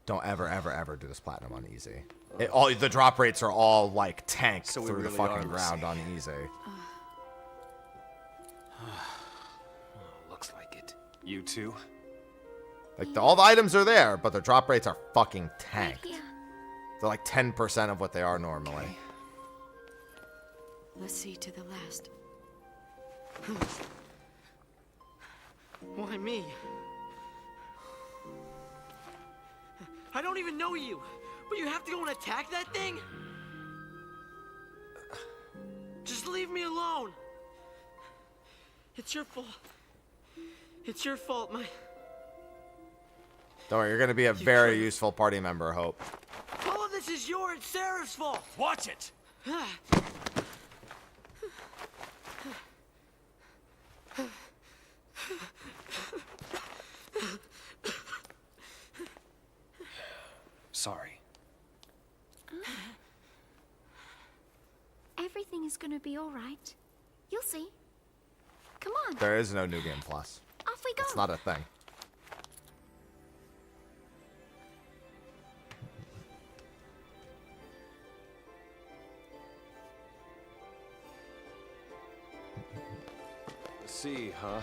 Don't ever do this platinum on easy. All the drop rates are all like tanked So we through the really fucking are ground Lucy. on easy. Looks like it. You too? Like all the items are there, but their drop rates are fucking tanked. Yeah. They're like 10% of what they are normally. Let's see to the last. Why me? I don't even know you, but you have to go and attack that thing? Just leave me alone. It's your fault. It's your fault, my... Don't worry, you're gonna be a very useful party member, Hope. All of this is your and Sarah's fault. Watch it! Sorry. Everything is gonna be all right. You'll see. Come on. There is no New Game Plus. Off we go. It's not a thing. See, huh?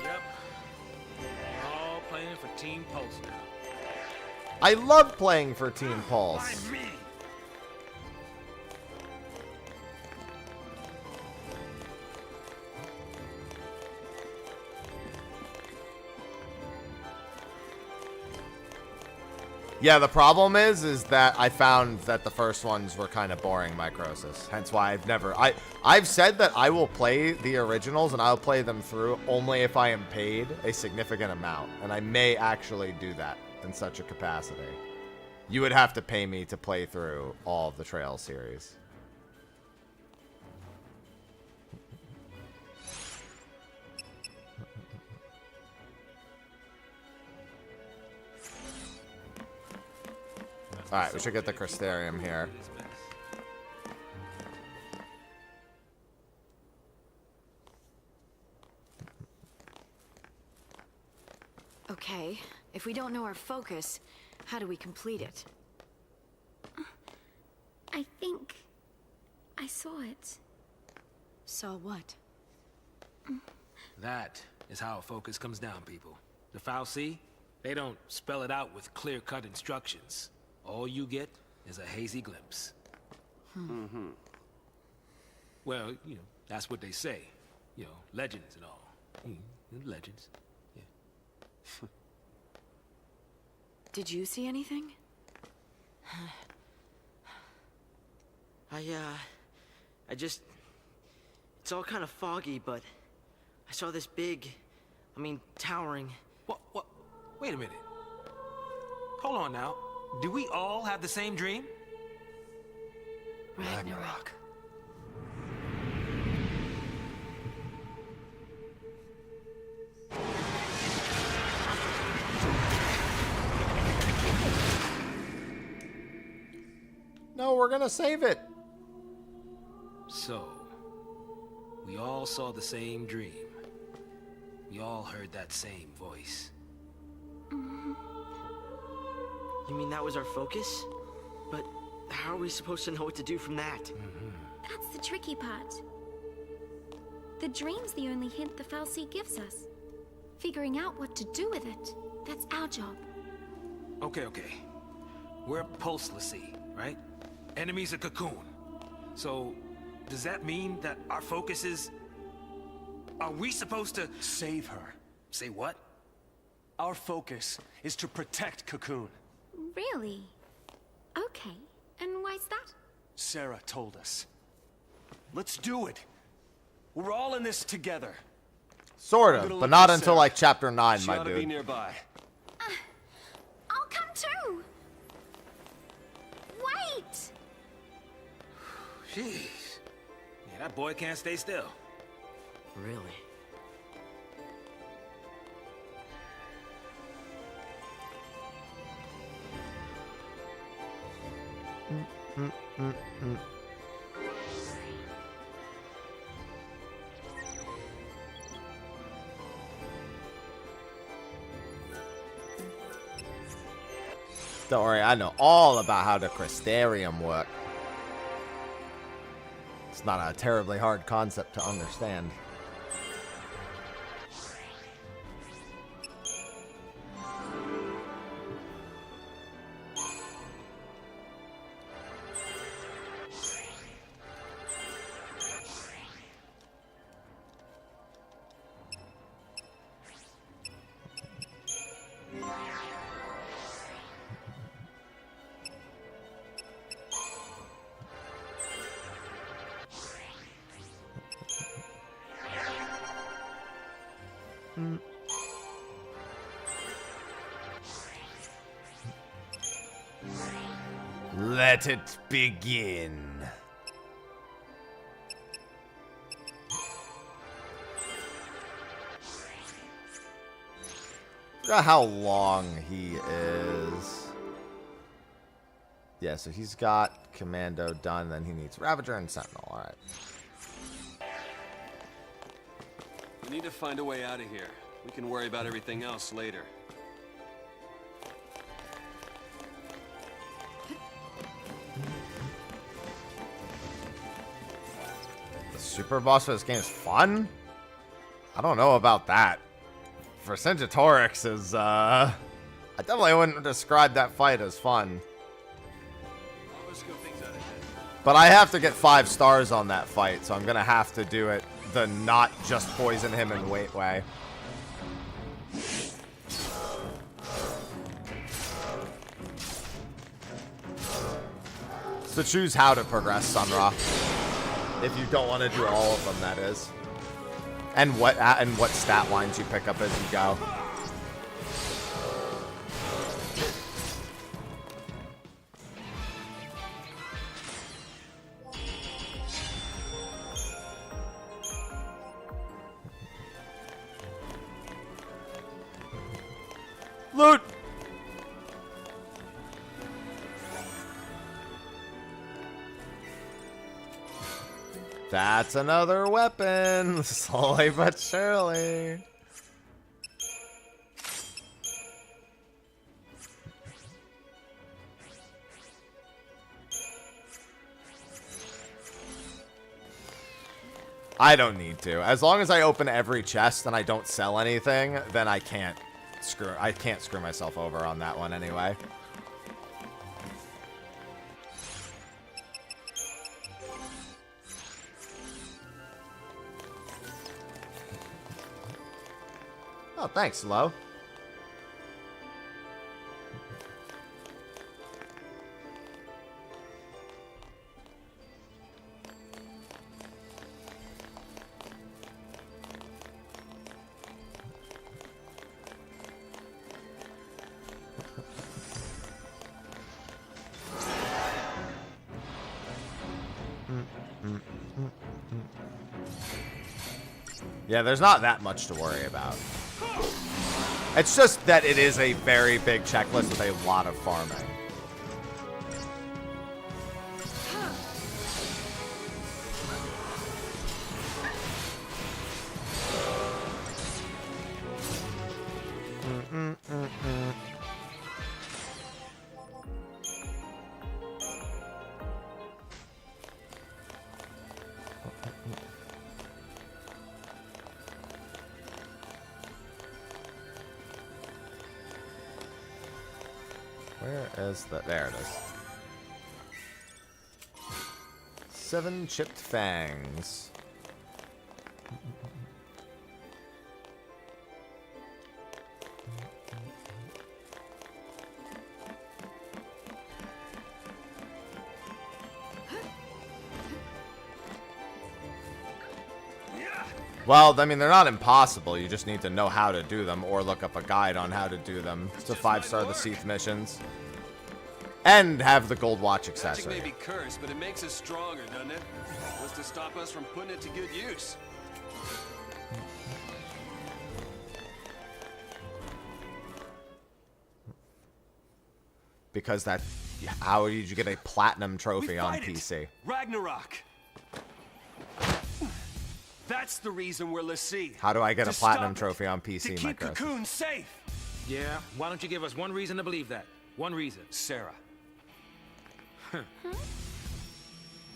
Yep. We're all playing for Team Pulse now. I love playing for Team Pulse. Me. Yeah, the problem is that I found that the first ones were kind of boring, Microsis. Hence why I've said that I will play the originals and I'll play them through only if I am paid a significant amount. And I may actually do that in such a capacity. You would have to pay me to play through all of the Trails series. Alright, we should get the Crystarium here. Okay, if we don't know our focus, how do we complete it? I think I saw it. Saw what? That is how a focus comes down, people. The FFXIII, they don't spell it out with clear-cut instructions. All you get is a hazy glimpse. Mm-hmm. Well, you know, that's what they say. You know, legends and all. Legends. Yeah. Did you see anything? I just... It's all kind of foggy, but I saw this big, towering... What? Wait a minute. Hold on now. Do we all have the same dream? Ragnarok. No, we're gonna save it. So, we all saw the same dream. We all heard that same voice. You mean that was our focus? But how are we supposed to know what to do from that? That's the tricky part. The dream's the only hint the FFXIII gives us. Figuring out what to do with it, that's our job. Okay. We're Pulse Lassie, right? Enemies a Cocoon. So, does that mean that our focus is... Are we supposed to... Save her. Say what? Our focus is to protect Cocoon. Really? Okay. And why's that? Sarah told us. Let's do it. We're all in this together. Sort of, but not until like chapter 9, She my ought to dude. be nearby. I'll come too. Wait! Jeez. Yeah, that boy can't stay still. Really? Don't worry, I know all about how the Crystarium work. It's not a terribly hard concept to understand. Let it begin. Forgot how long he is. Yeah, so he's got Commando done, then he needs Ravager and Sentinel. Alright. We need to find a way out of here. We can worry about everything else later. The super boss for this game is fun? I don't know about that. Vercingetorix is, I definitely wouldn't describe that fight as fun. But I have to get 5 stars on that fight, so I'm gonna have to do it the not just poison him and wait way. So choose how to progress, Sunra. If you don't want to do all of them, that is. And what stat lines you pick up as you go. Loot! That's another weapon. Slowly but surely. I don't need to. As long as I open every chest and I don't sell anything, then I can't screw myself over on that one anyway. Oh, thanks, Lo. Yeah, there's not that much to worry about. It's just that it is a very big checklist with a lot of farming. Where is the... There it is. 7 chipped fangs. Well, I mean, they're not impossible. You just need to know how to do them or look up a guide on how to do them to 5-star the Seath missions. And have the gold watch accessory. Magic may be cursed, but it makes us stronger, doesn't it? What's to stop us from putting it to good use? Because that... How did you get a platinum trophy on PC? Ragnarok! That's the reason we're Lassie. How do I get a platinum trophy on PC, to keep Micro? Cocoon safe. Yeah, why don't you give us one reason to believe that? One reason. Sarah.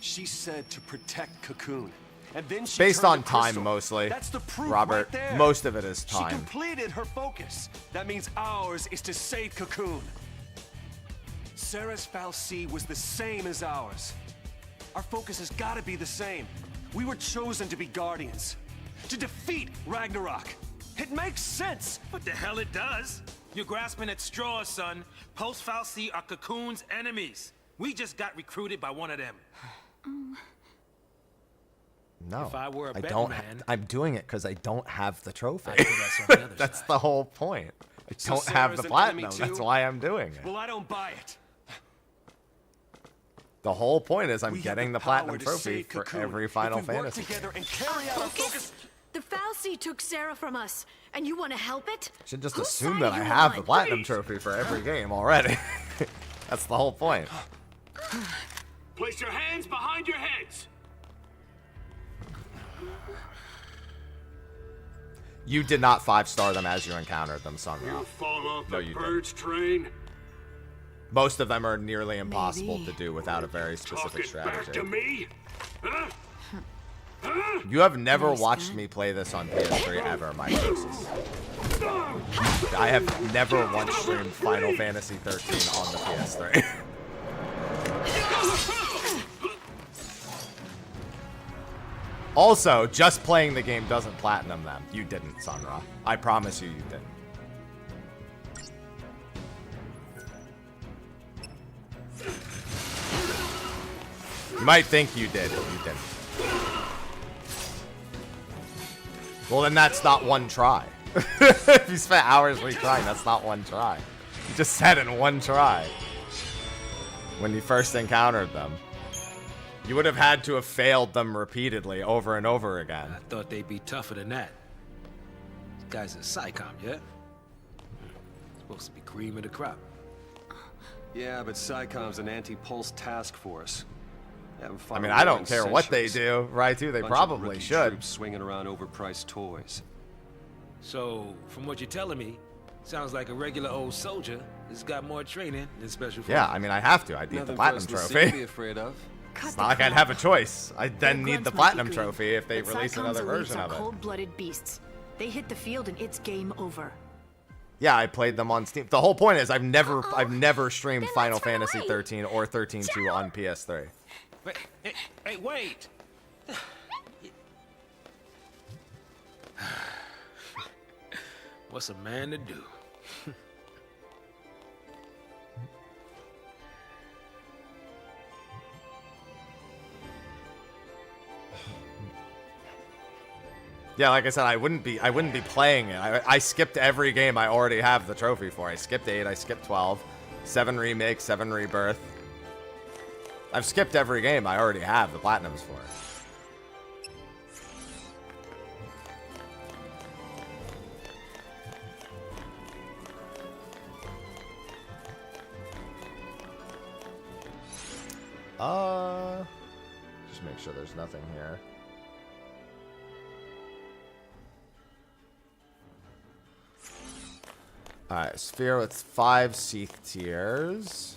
She said to protect Cocoon. And then she Based turned on to time, Crystal. mostly. That's the proof Robert, right there. most of it is She time. completed her focus. That means ours is to save Cocoon. Sarah's fal'Cie was the same as ours. Our focus has got to be the same. We were chosen to be guardians. To defeat Ragnarok. It makes sense. What the hell it does? You're grasping at straws, son. Post fal'Cie are Cocoon's enemies. We just got recruited by one of them. No, If I were a I betting don't. man, I'm doing it because I don't have the trophy. I'd put us on the other That's side. the whole point. I So don't have Sarah's the an enemy platinum. That's too? why I'm doing it. Well, I don't buy it. The whole point is I'm We have getting the power platinum to trophy save for Cocoon. every Final If we work Fantasy. together and carry out our focus. The fal'Cie took Sarah from us, and you want to help it? Should just Whose assume side that are I you have on? the platinum trophy for every game already. That's the whole point. Place your hands behind your heads. You did not 5-star them as you encountered them, Sunra. You fall off No, the you bird's train. Most of them are nearly impossible to do without a very Talking specific back to strategy. me? Huh? Huh? You have never watched me play this on PS3 ever, Microsis. I have never once streamed Final Fantasy XIII on the PS3. Also, just playing the game doesn't platinum them. You didn't, Sunra. I promise you, you didn't. You might think you did, but you didn't. Well, then that's not one try. If you spent hours retrying, that's not one try. You just said in one try. When you first encountered them. You would have had to have failed them repeatedly over and over again. I thought they'd be tougher than that. These guys are SciComm, yeah? Supposed to be cream of the crop. Yeah, but SciComm's an anti-pulse task force. I mean, I don't care what they do, right? Too, they probably should. Swinging around overpriced toys. So, from what you're telling me, sounds like a regular old soldier has got more training than special. Yeah, I mean, I have to. I'd need the platinum trophy. Be afraid of. It's not like I'd have a choice. I then need the platinum trophy if they release another version of it. Cold-blooded beasts. They hit the field and it's game over. Yeah, I played them on Steam. The whole point is I've never streamed Final Fantasy XIII or 13-2 on PS3. Wait, hey, wait! What's a man to do? Yeah, like I said, I wouldn't be playing it. I skipped every game I already have the trophy for. I skipped 8, I skipped 12, 7 Remake, 7 Rebirth. I've skipped every game I already have the platinums for. Just make sure there's nothing here. Alright, sphere with 5 Seath tiers.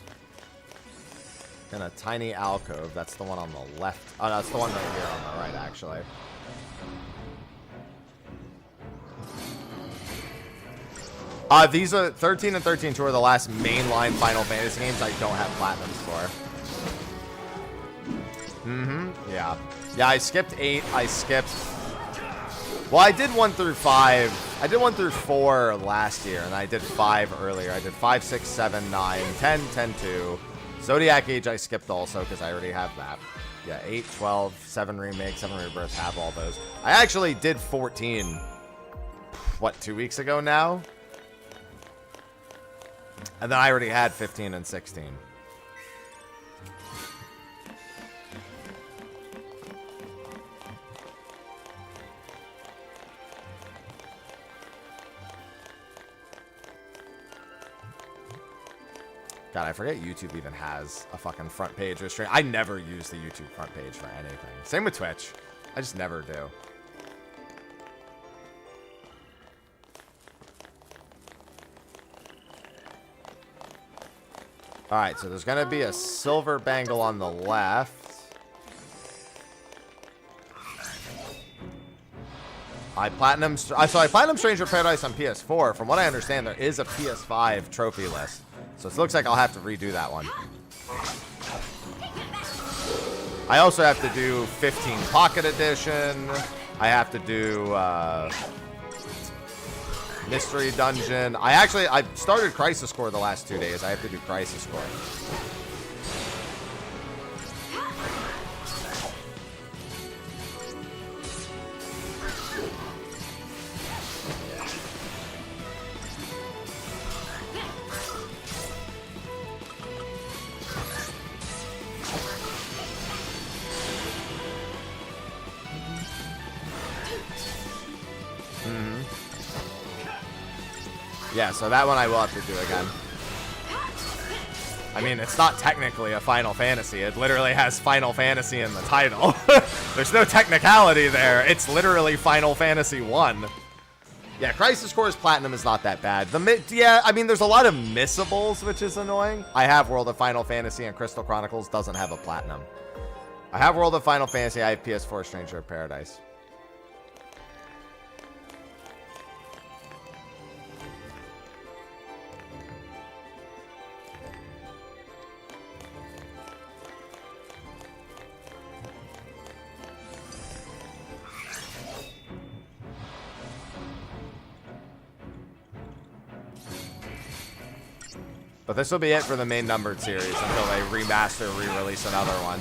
And a tiny alcove. That's the one on the left. Oh, no, that's the one right here on the right, actually. These are 13 and 13-2 are the last mainline Final Fantasy games I don't have platinums for. Yeah. Yeah, I skipped 8. I skipped... Well, I did 1 through 5. I did 1 through 4 last year, and I did 5 earlier. I did 5, 6, 7, 9, 10, 10, 2. Zodiac Age I skipped also, because I already have that. Yeah, 8, 12, 7 Remake, 7 Rebirth, have all those. I actually did 14, what, 2 weeks ago now? And then I already had 15 and 16. God, I forget YouTube even has a fucking front page restraint. I never use the YouTube front page for anything. Same with Twitch. I just never do. Alright, so there's going to be a silver bangle on the left. I platinum Stranger Paradise on PS4. From what I understand, there is a PS5 trophy list. So it looks like I'll have to redo that one. I also have to do 15 Pocket Edition. I have to do Mystery Dungeon. I started Crisis Core the last 2 days. I have to do Crisis Core. Yeah, so that one I will have to do again. I mean, it's not technically a Final Fantasy. It literally has Final Fantasy in the title. There's no technicality there. It's literally Final Fantasy 1. Yeah, Crisis Core's Platinum is not that bad. Yeah, I mean, there's a lot of missables, which is annoying. I have World of Final Fantasy, and Crystal Chronicles doesn't have a Platinum. I have World of Final Fantasy. I have PS4 Stranger of Paradise. But this will be it for the main numbered series until they remaster, re-release another one.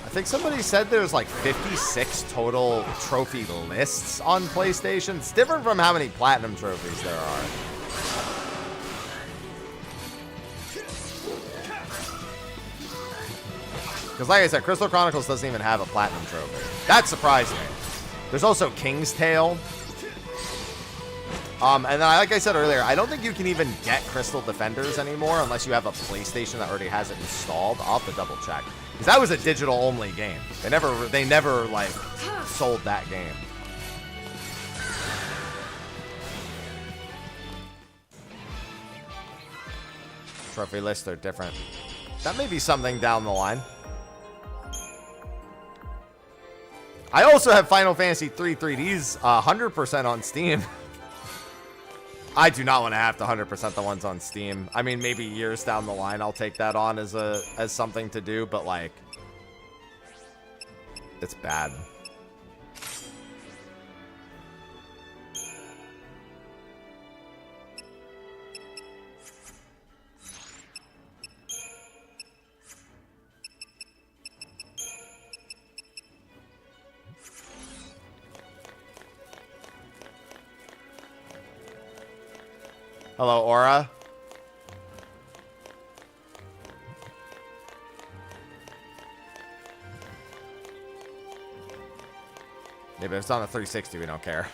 I think somebody said there's like 56 total trophy lists on PlayStation. It's different from how many platinum trophies there are. Because like I said, Crystal Chronicles doesn't even have a platinum trophy. That surprised me. There's also King's Tale. And then, like I said earlier, I don't think you can even get Crystal Defenders anymore unless you have a PlayStation that already has it installed. I'll have to double check. Because that was a digital-only game. They never, like, sold that game. Trophy lists are different. That may be something down the line. I also have Final Fantasy III 3Ds 100% on Steam. I do not want to have to 100% the ones on Steam. I mean, maybe years down the line I'll take that on as something to do, but like, it's bad. Hello, Aura. Yeah, but if it's on the 360, we don't care.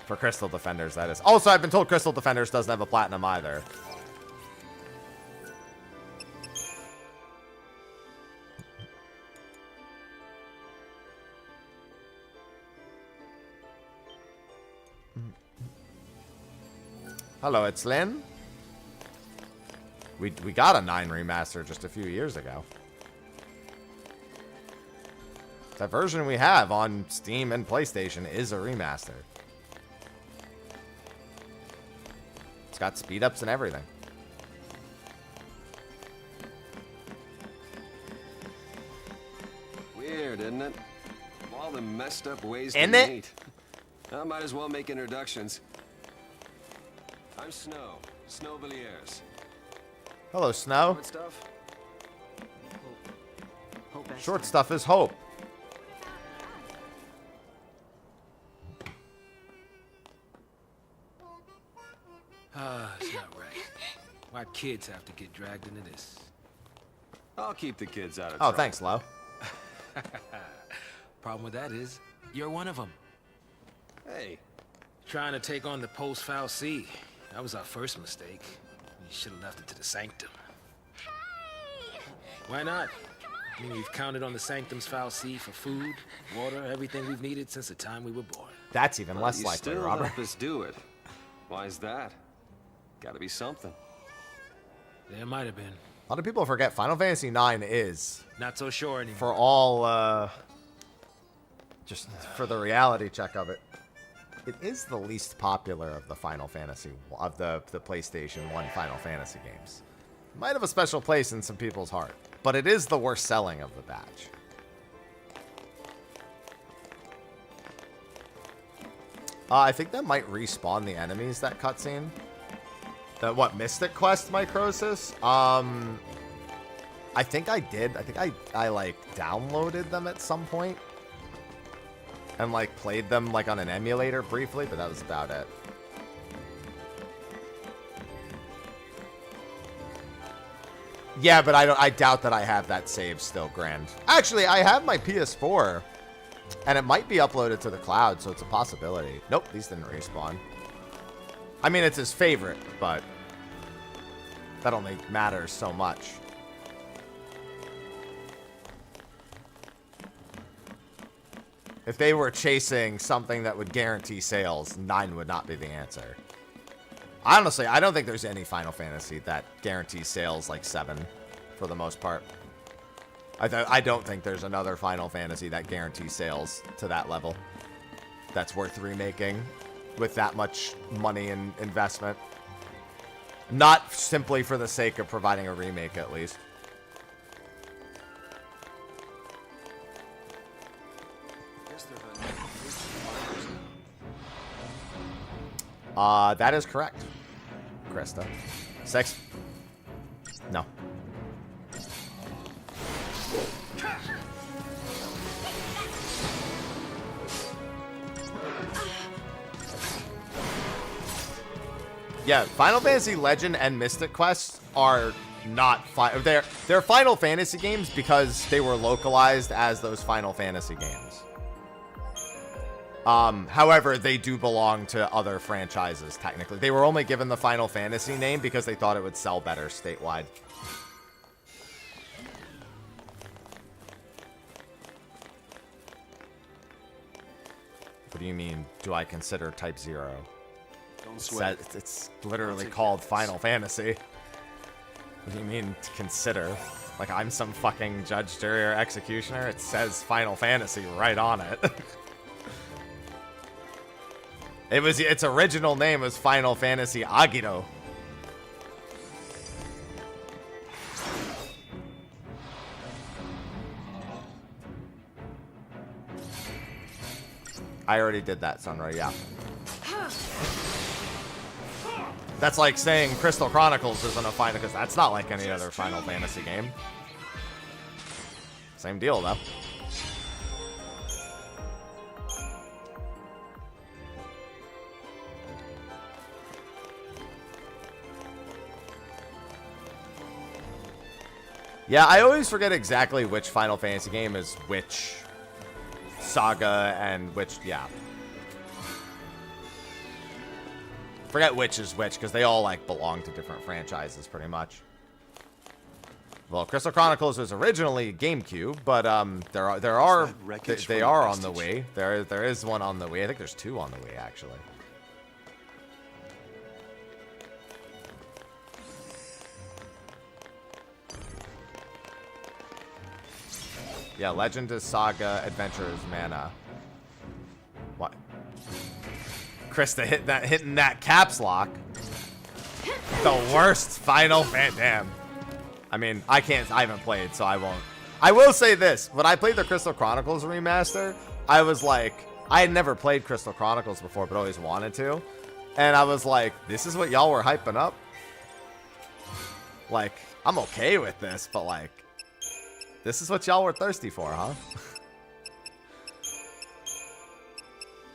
For Crystal Defenders, that is. Also, I've been told Crystal Defenders doesn't have a platinum either. Hello, it's Lynn. We got a 9 remaster just a few years ago. That version we have on Steam and PlayStation is a remaster. It's got speed ups and everything. Weird, isn't it? All the messed up ways Isn't to it? meet. I might as well make introductions. I'm Snow. Snow Villiers. Hello, Snow. Short stuff? Short stuff is hope. It's not right. Why kids have to get dragged into this? I'll keep the kids out of Oh, trouble. thanks, Lo. Problem with that is, you're one of them. Hey. Trying to take on the post-FFXIII. That was our first mistake. We should have left it to the Sanctum. Why not? I mean, we've counted on the Sanctum's FFXIII for food, water, everything we've needed since the time we were born. That's even less You likely, still Robert. help us do it. Why is that? Gotta be something. There might have been. A lot of people forget Final Fantasy IX is, Not so sure anymore. for all, just for the reality check of it, it is the least popular of the Final Fantasy, of the PlayStation 1 Final Fantasy games. It might have a special place in some people's heart, but it is the worst selling of the batch. I think that might respawn the enemies, that cutscene. That what, Mystic Quest Microsis? I think I did. I think I like downloaded them at some point. And like played them like on an emulator briefly, but that was about it. Yeah, but I doubt that I have that save still, Grand. Actually, I have my PS4. And it might be uploaded to the cloud, so it's a possibility. Nope, these didn't respawn. I mean, it's his favorite, but that only matters so much. If they were chasing something that would guarantee sales, 9 would not be the answer. Honestly, I don't think there's any Final Fantasy that guarantees sales like 7, for the most part. I don't think there's another Final Fantasy that guarantees sales to that level. That's worth remaking with that much money and investment. Not simply for the sake of providing a remake, at least. That is correct, Krista. 6. No. Yeah, Final Fantasy Legend and Mystic Quest are not they're Final Fantasy games because they were localized as those Final Fantasy games. However, they do belong to other franchises, technically. They were only given the Final Fantasy name because they thought it would sell better statewide. What do you mean, do I consider Type 0? Don't sweat. It's literally called Final Fantasy. What do you mean, to consider? Like I'm some fucking judge, jury, or executioner? It says Final Fantasy right on it. Its original name was Final Fantasy Agito. I already did that, Sunray, yeah. That's like saying Crystal Chronicles isn't a final, because that's not like any other Final Fantasy game. Same deal, though. Yeah, I always forget exactly which Final Fantasy game is which saga and which, yeah. Forget which is which, because they all, like, belong to different franchises, pretty much. Well, Crystal Chronicles was originally GameCube, but, they are on the Wii. There is one on the Wii. I think there's two on the Wii, actually. Yeah, Legend is Saga, Adventure is Mana. What? Krista hitting that caps lock. The worst Final Damn. I mean, I haven't played, so I won't. I will say this. When I played the Crystal Chronicles remaster, I was like, I had never played Crystal Chronicles before, but always wanted to. And I was like, this is what y'all were hyping up? Like, I'm okay with this, but like, this is what y'all were thirsty for, huh?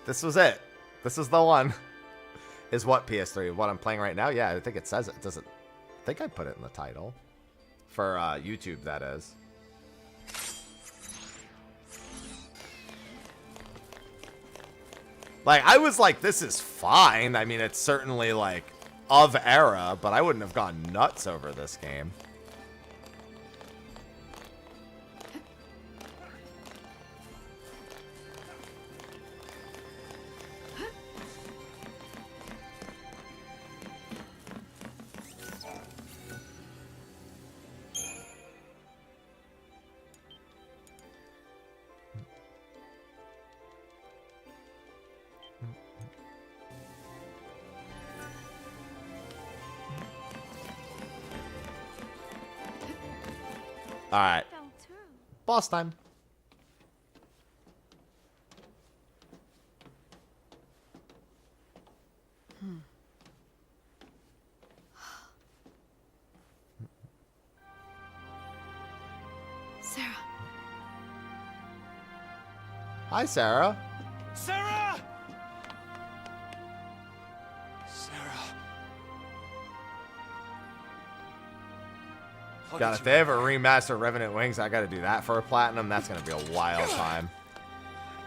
This was it. This is the one. Is what PS3? What I'm playing right now? Yeah, I think it says it. Does it? I think I put it in the title. For YouTube, that is. Like, I was like, this is fine. I mean, it's certainly, like, of era, but I wouldn't have gone nuts over this game. Alright. Boss time. Sarah. Hi, Sarah. Sarah! Sarah. God, if they ever remaster Revenant Wings, I gotta do that for a platinum. That's gonna be a wild time.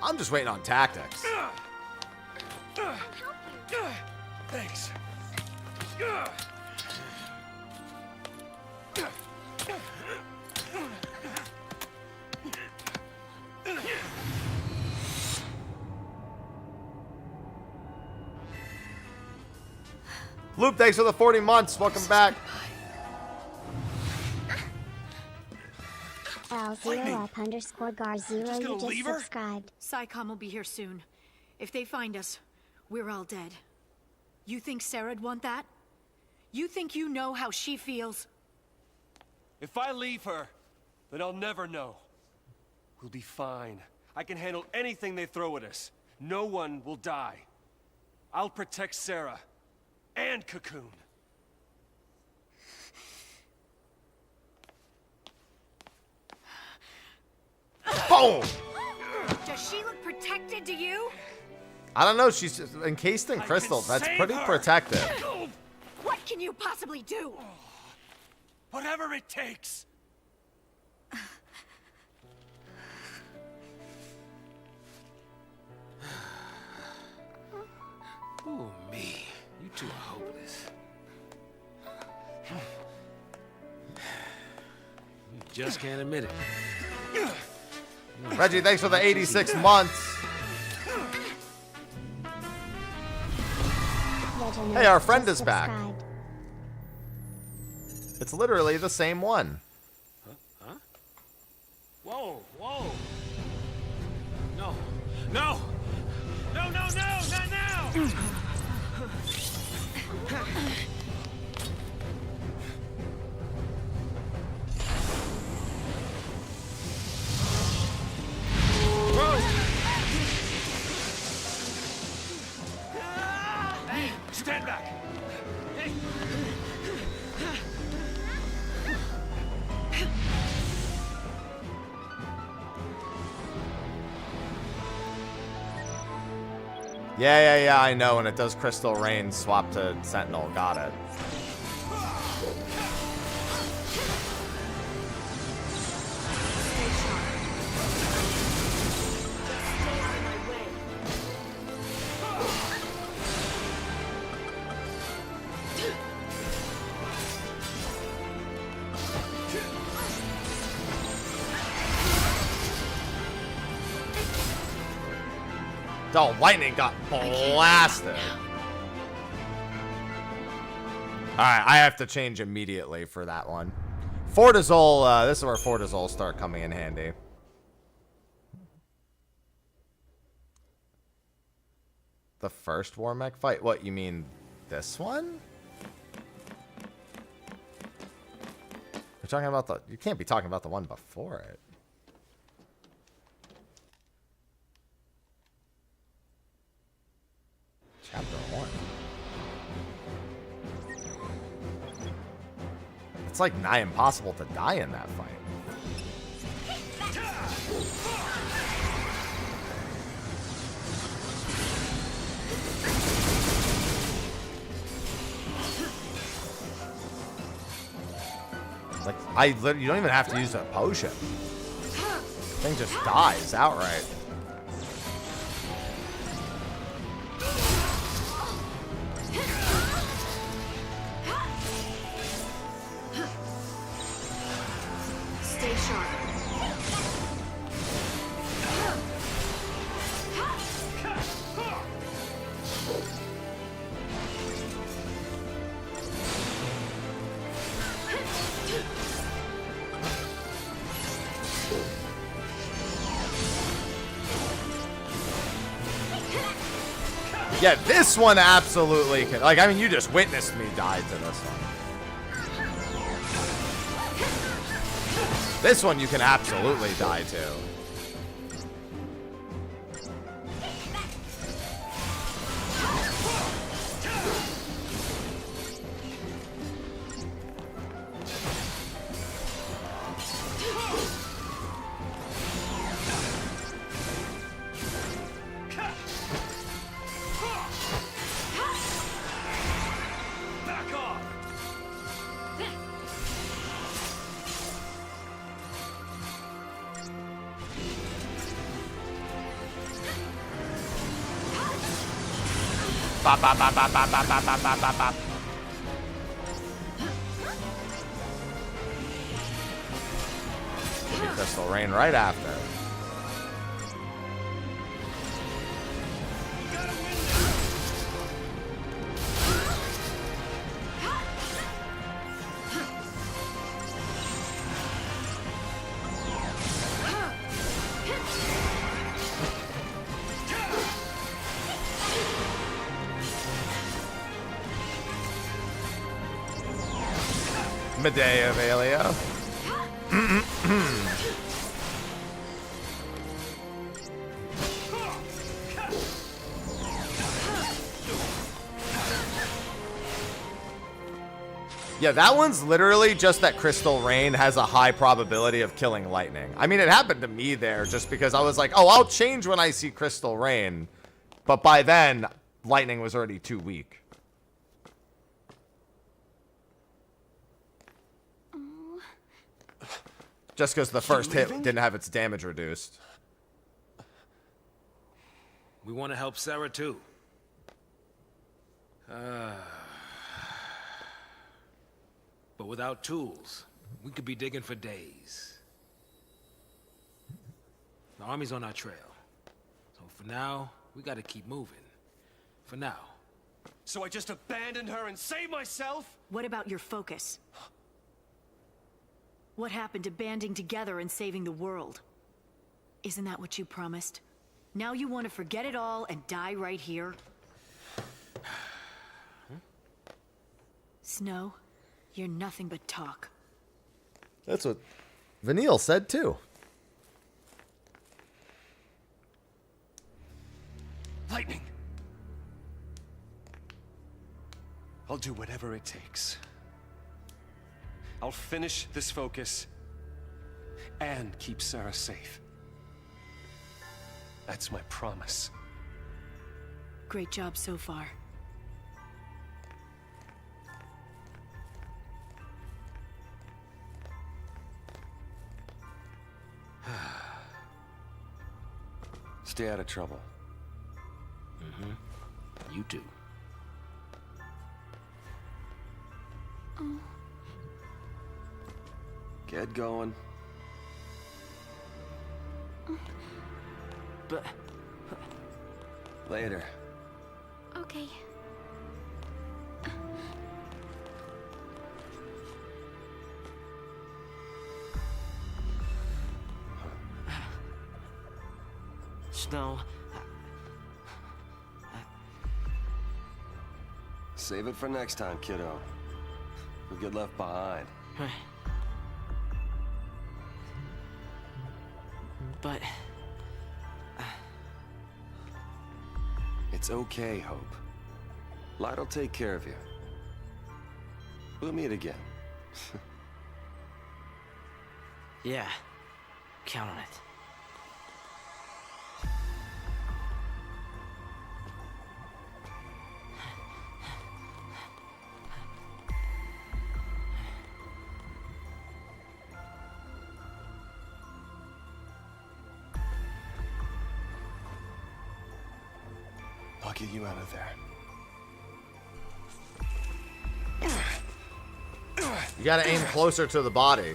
I'm just waiting on tactics. Thanks. Loop, thanks for the 40 months. Welcome back. L0up_gar0 you just subscribed. SciComm will be here soon. If they find us, we're all dead. You think Sarah'd want that? You think you know how she feels? If I leave her, then I'll never know. We'll be fine. I can handle anything they throw at us. No one will die. I'll protect Sarah. And Cocoon. Boom! Does she look protected to you? I don't know. She's encased in crystal. That's pretty protective. What can you possibly do? Whatever it takes. two are hopeless. You just can't admit it. Reggie, thanks for the 86 months. Hey, our friend is back. It's literally the same one. Huh? Whoa, whoa. No, no, no, no, no, not now. Hey, stand back. Hey. Yeah, I know. When it does Crystal Rain, swap to Sentinel. Got it. Oh, lightning got blasted. Alright, I have to change immediately for that one. Fortizol, this is where Fortizol start coming in handy. The first War Mech fight? What, you mean this one? You're talking about the... You can't be talking about the one before it. Chapter 1. It's like nigh impossible to die in that fight. Like, you don't even have to use a potion. The thing just dies outright. Stay sharp. Yeah, this one absolutely can. Like, I mean, you just witnessed me die to this one. This one you can absolutely die to. Bop, bop, bop, bop, bop, bop, bop, bop, bop, bop, bop. Give me Crystal Rain right after. Medea Valio. Yeah, that one's literally just that Crystal Rain has a high probability of killing lightning. I mean, it happened to me there just because I was like, oh, I'll change when I see Crystal Rain. But by then, lightning was already too weak. Just because the first hit didn't have its damage reduced. We want to help Sarah too. But without tools, we could be digging for days. The army's on our trail. So for now, we gotta keep moving. For now. So I just abandoned her and saved myself? What about your focus? What happened to banding together and saving the world? Isn't that what you promised? Now you want to forget it all and die right here? Snow, you're nothing but talk. That's what Vanille said too. Lightning! I'll do whatever it takes. I'll finish this focus and keep Sarah safe. That's my promise. Great job so far. Stay out of trouble. You too. Oh. Get going. But... Later. Okay. Snow. Save it for next time, kiddo. You'll get left behind. But... It's okay, Hope. Light'll take care of you. We'll meet again. Yeah. Count on it. I'll get you out of there. You gotta aim closer to the body.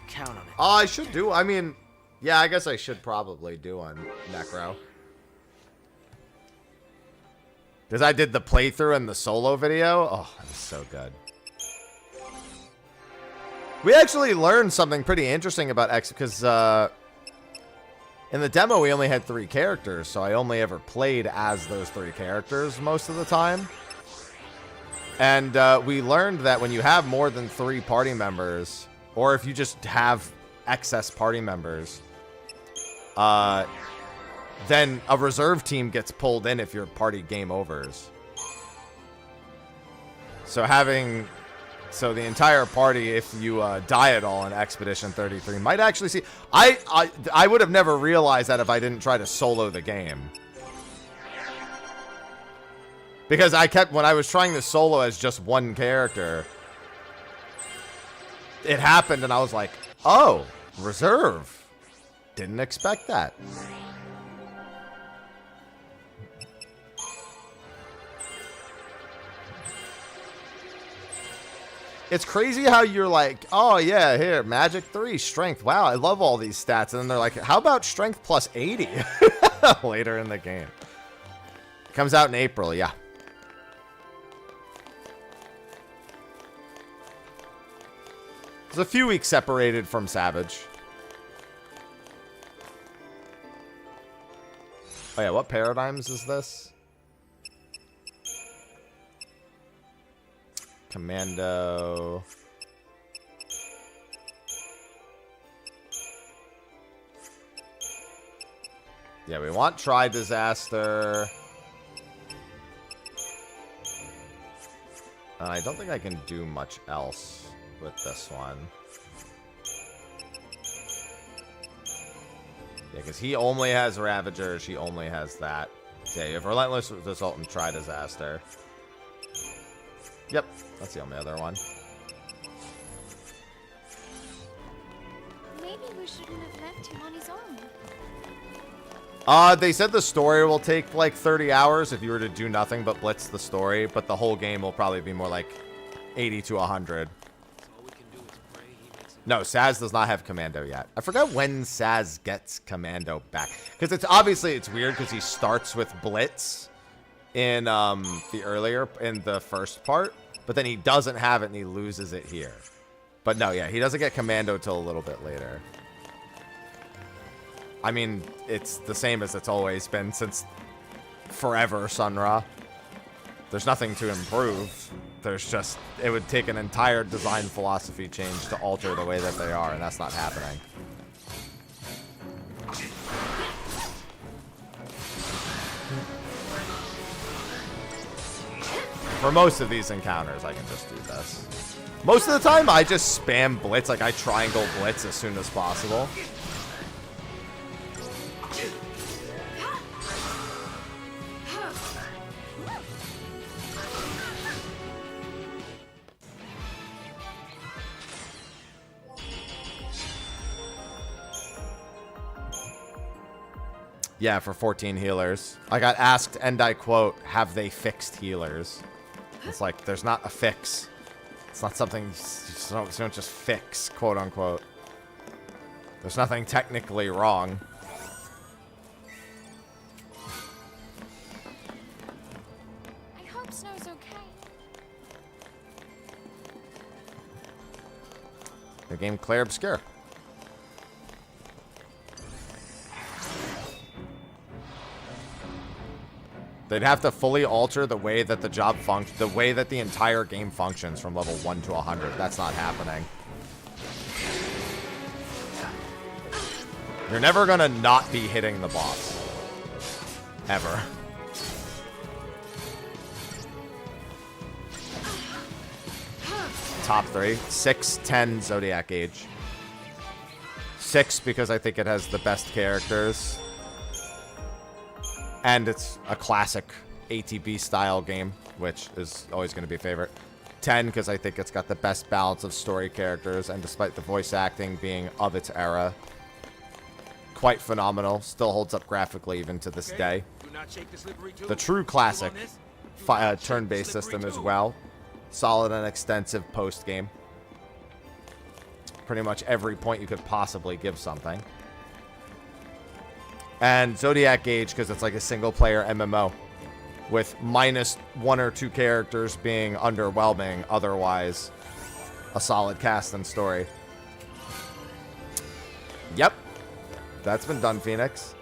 Count on it. Oh, I should do. I mean, yeah, I guess I should probably do on Necro. Because I did the playthrough and the solo video. Oh, that was so good. We actually learned something pretty interesting about X because in the demo we only had 3 characters, so I only ever played as those 3 characters most of the time. And we learned that when you have more than 3 party members, or if you just have excess party members, then a reserve team gets pulled in if your party game overs. So so the entire party, if you die at all in Expedition 33, might actually see... I would have never realized that if I didn't try to solo the game. Because when I was trying to solo as just one character, it happened and I was like, oh, reserve. Didn't expect that. It's crazy how you're like, oh yeah, here, Magic 3, Strength. Wow, I love all these stats. And then they're like, how about Strength plus 80 later in the game? Comes out in April, yeah. It's a few weeks separated from Savage. Oh yeah, what paradigms is this? Commando. Yeah, we want Tri-Disaster. I don't think I can do much else with this one. Yeah, because he only has Ravager, she only has that. Yeah, you have Relentless Assault and Tri-Disaster. Yep, that's the only other one. Maybe we shouldn't have left him on his own. They said the story will take like 30 hours if you were to do nothing but blitz the story, but the whole game will probably be more like 80 to 100. No, Saz does not have Commando yet. I forgot when Saz gets Commando back. Because it's obviously, it's weird because he starts with Blitz in the first part, but then he doesn't have it and he loses it here. But no, yeah, he doesn't get Commando till a little bit later. I mean, it's the same as it's always been since forever, Sun Ra. There's nothing to improve. There's just, it would take an entire design philosophy change to alter the way that they are, and that's not happening. For most of these encounters, I can just do this. Most of the time, I just spam Blitz, like I triangle Blitz as soon as possible. Yeah, for 14 healers. I got asked, and I quote, have they fixed healers? It's like, there's not a fix. It's not something you don't just fix, quote unquote. There's nothing technically wrong. I hope Snow's okay. The game Claire Obscure. They'd have to fully alter the way that the way that the entire game functions from level 1 to 100. That's not happening. You're never gonna not be hitting the boss. Ever. Top 3. 6, 10, Zodiac Age. 6 because I think it has the best characters. And it's a classic ATB style game, which is always going to be a favorite. 10 because I think it's got the best balance of story characters, and despite the voice acting being of its era, quite phenomenal. Still holds up graphically even to this day. The true classic turn-based system as well. Solid and extensive post-game. Pretty much every point you could possibly give something. And Zodiac Age, because it's like a single-player MMO, with minus 1 or 2 characters being underwhelming, otherwise a solid cast and story. Yep. That's been done, Phoenix.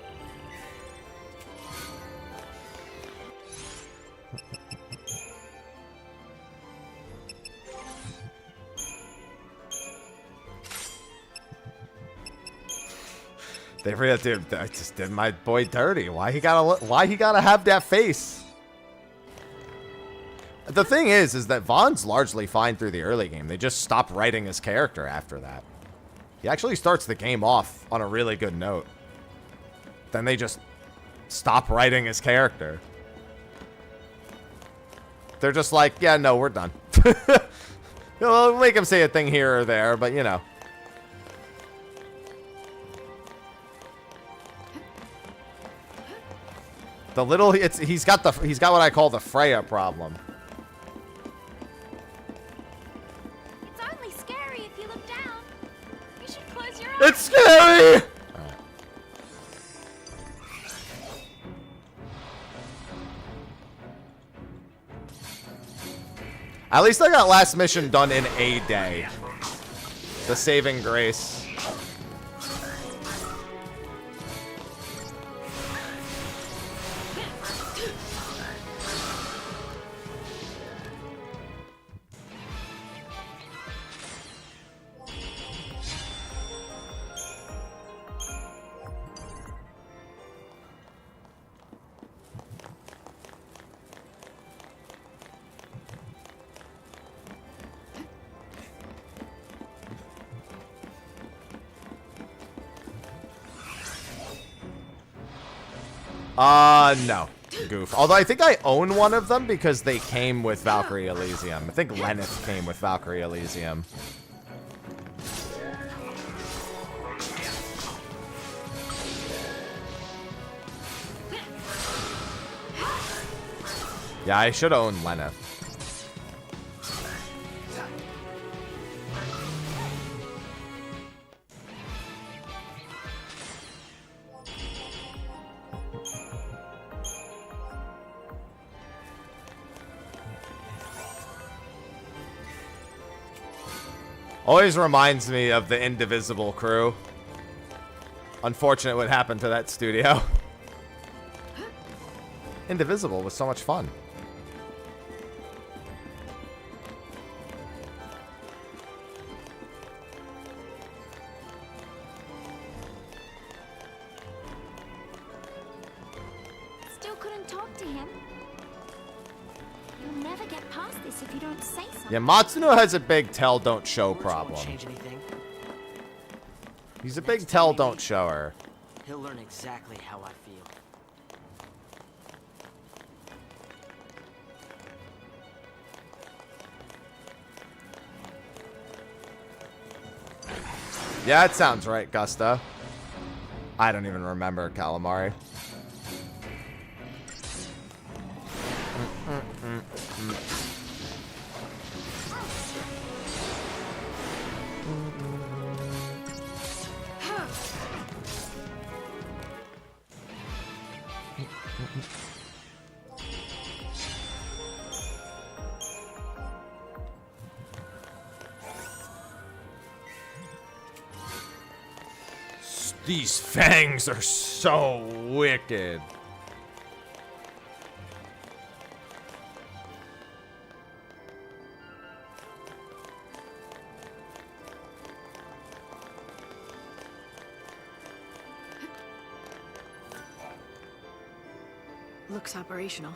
They forgot, dude. I just did my boy dirty. Why he gotta have that face? The thing is that Vaughn's largely fine through the early game. They just stop writing his character after that. He actually starts the game off on a really good note. Then they just stop writing his character. They're just like, yeah, no, we're done. We'll make him say a thing here or there, but you know. The little he's got what I call the Freya problem. It's only scary if you look down. You should close your eyes. It's scary. Right. At least I got last mission done in a day. The saving grace. No. Goof. Although I think I own one of them because they came with Valkyrie Elysium. I think Lenneth came with Valkyrie Elysium. Yeah, I should own Lenneth. Always reminds me of the Indivisible crew. Unfortunate what happened to that studio. Indivisible was so much fun. Still couldn't talk to him. You'll never get past this if you don't say something. Yeah, Matsuno has a big tell don't show Words won't problem. change anything. He's a big tell don't show her. He'll learn exactly how I feel. Yeah, it sounds right, Gusta. I don't even remember Calamari. These fangs are so wicked. Looks operational.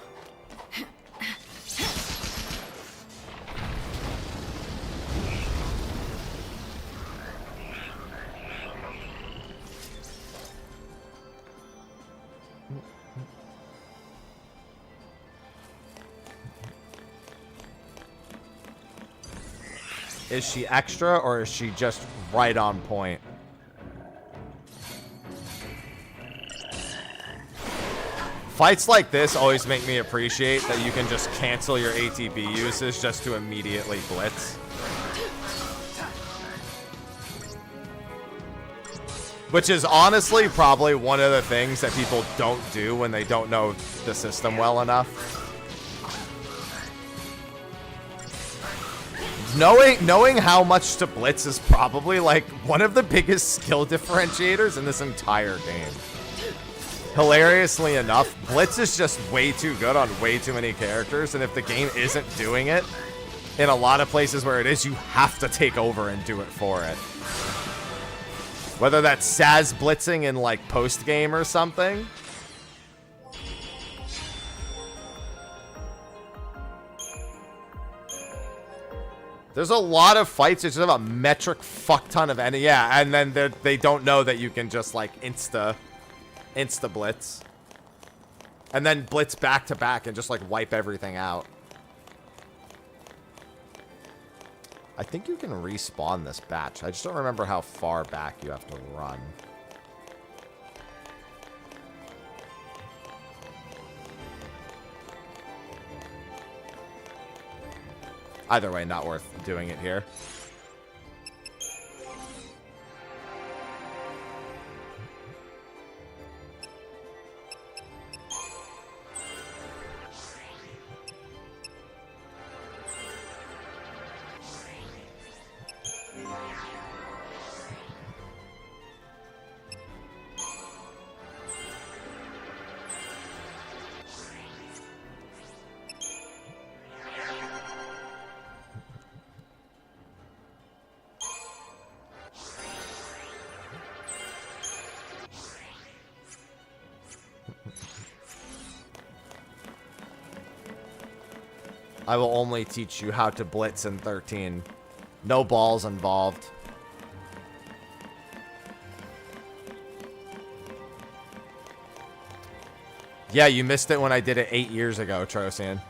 Is she extra or is she just right on point? Fights like this always make me appreciate that you can just cancel your ATB usage just to immediately blitz. Which is honestly probably one of the things that people don't do when they don't know the system well enough. Knowing how much to blitz is probably like one of the biggest skill differentiators in this entire game. Hilariously enough, blitz is just way too good on way too many characters, and if the game isn't doing it, in a lot of places where it is, you have to take over and do it for it. Whether that's Saz blitzing in like post-game or something. There's a lot of fights that just have a metric fuck ton of enemy. Yeah, and then they don't know that you can just like insta blitz. And then blitz back to back and just like wipe everything out. I think you can respawn this batch. I just don't remember how far back you have to run. Either way, not worth doing it here. I will only teach you how to blitz in 13. No balls involved. Yeah, you missed it when I did it 8 years ago, Trosian.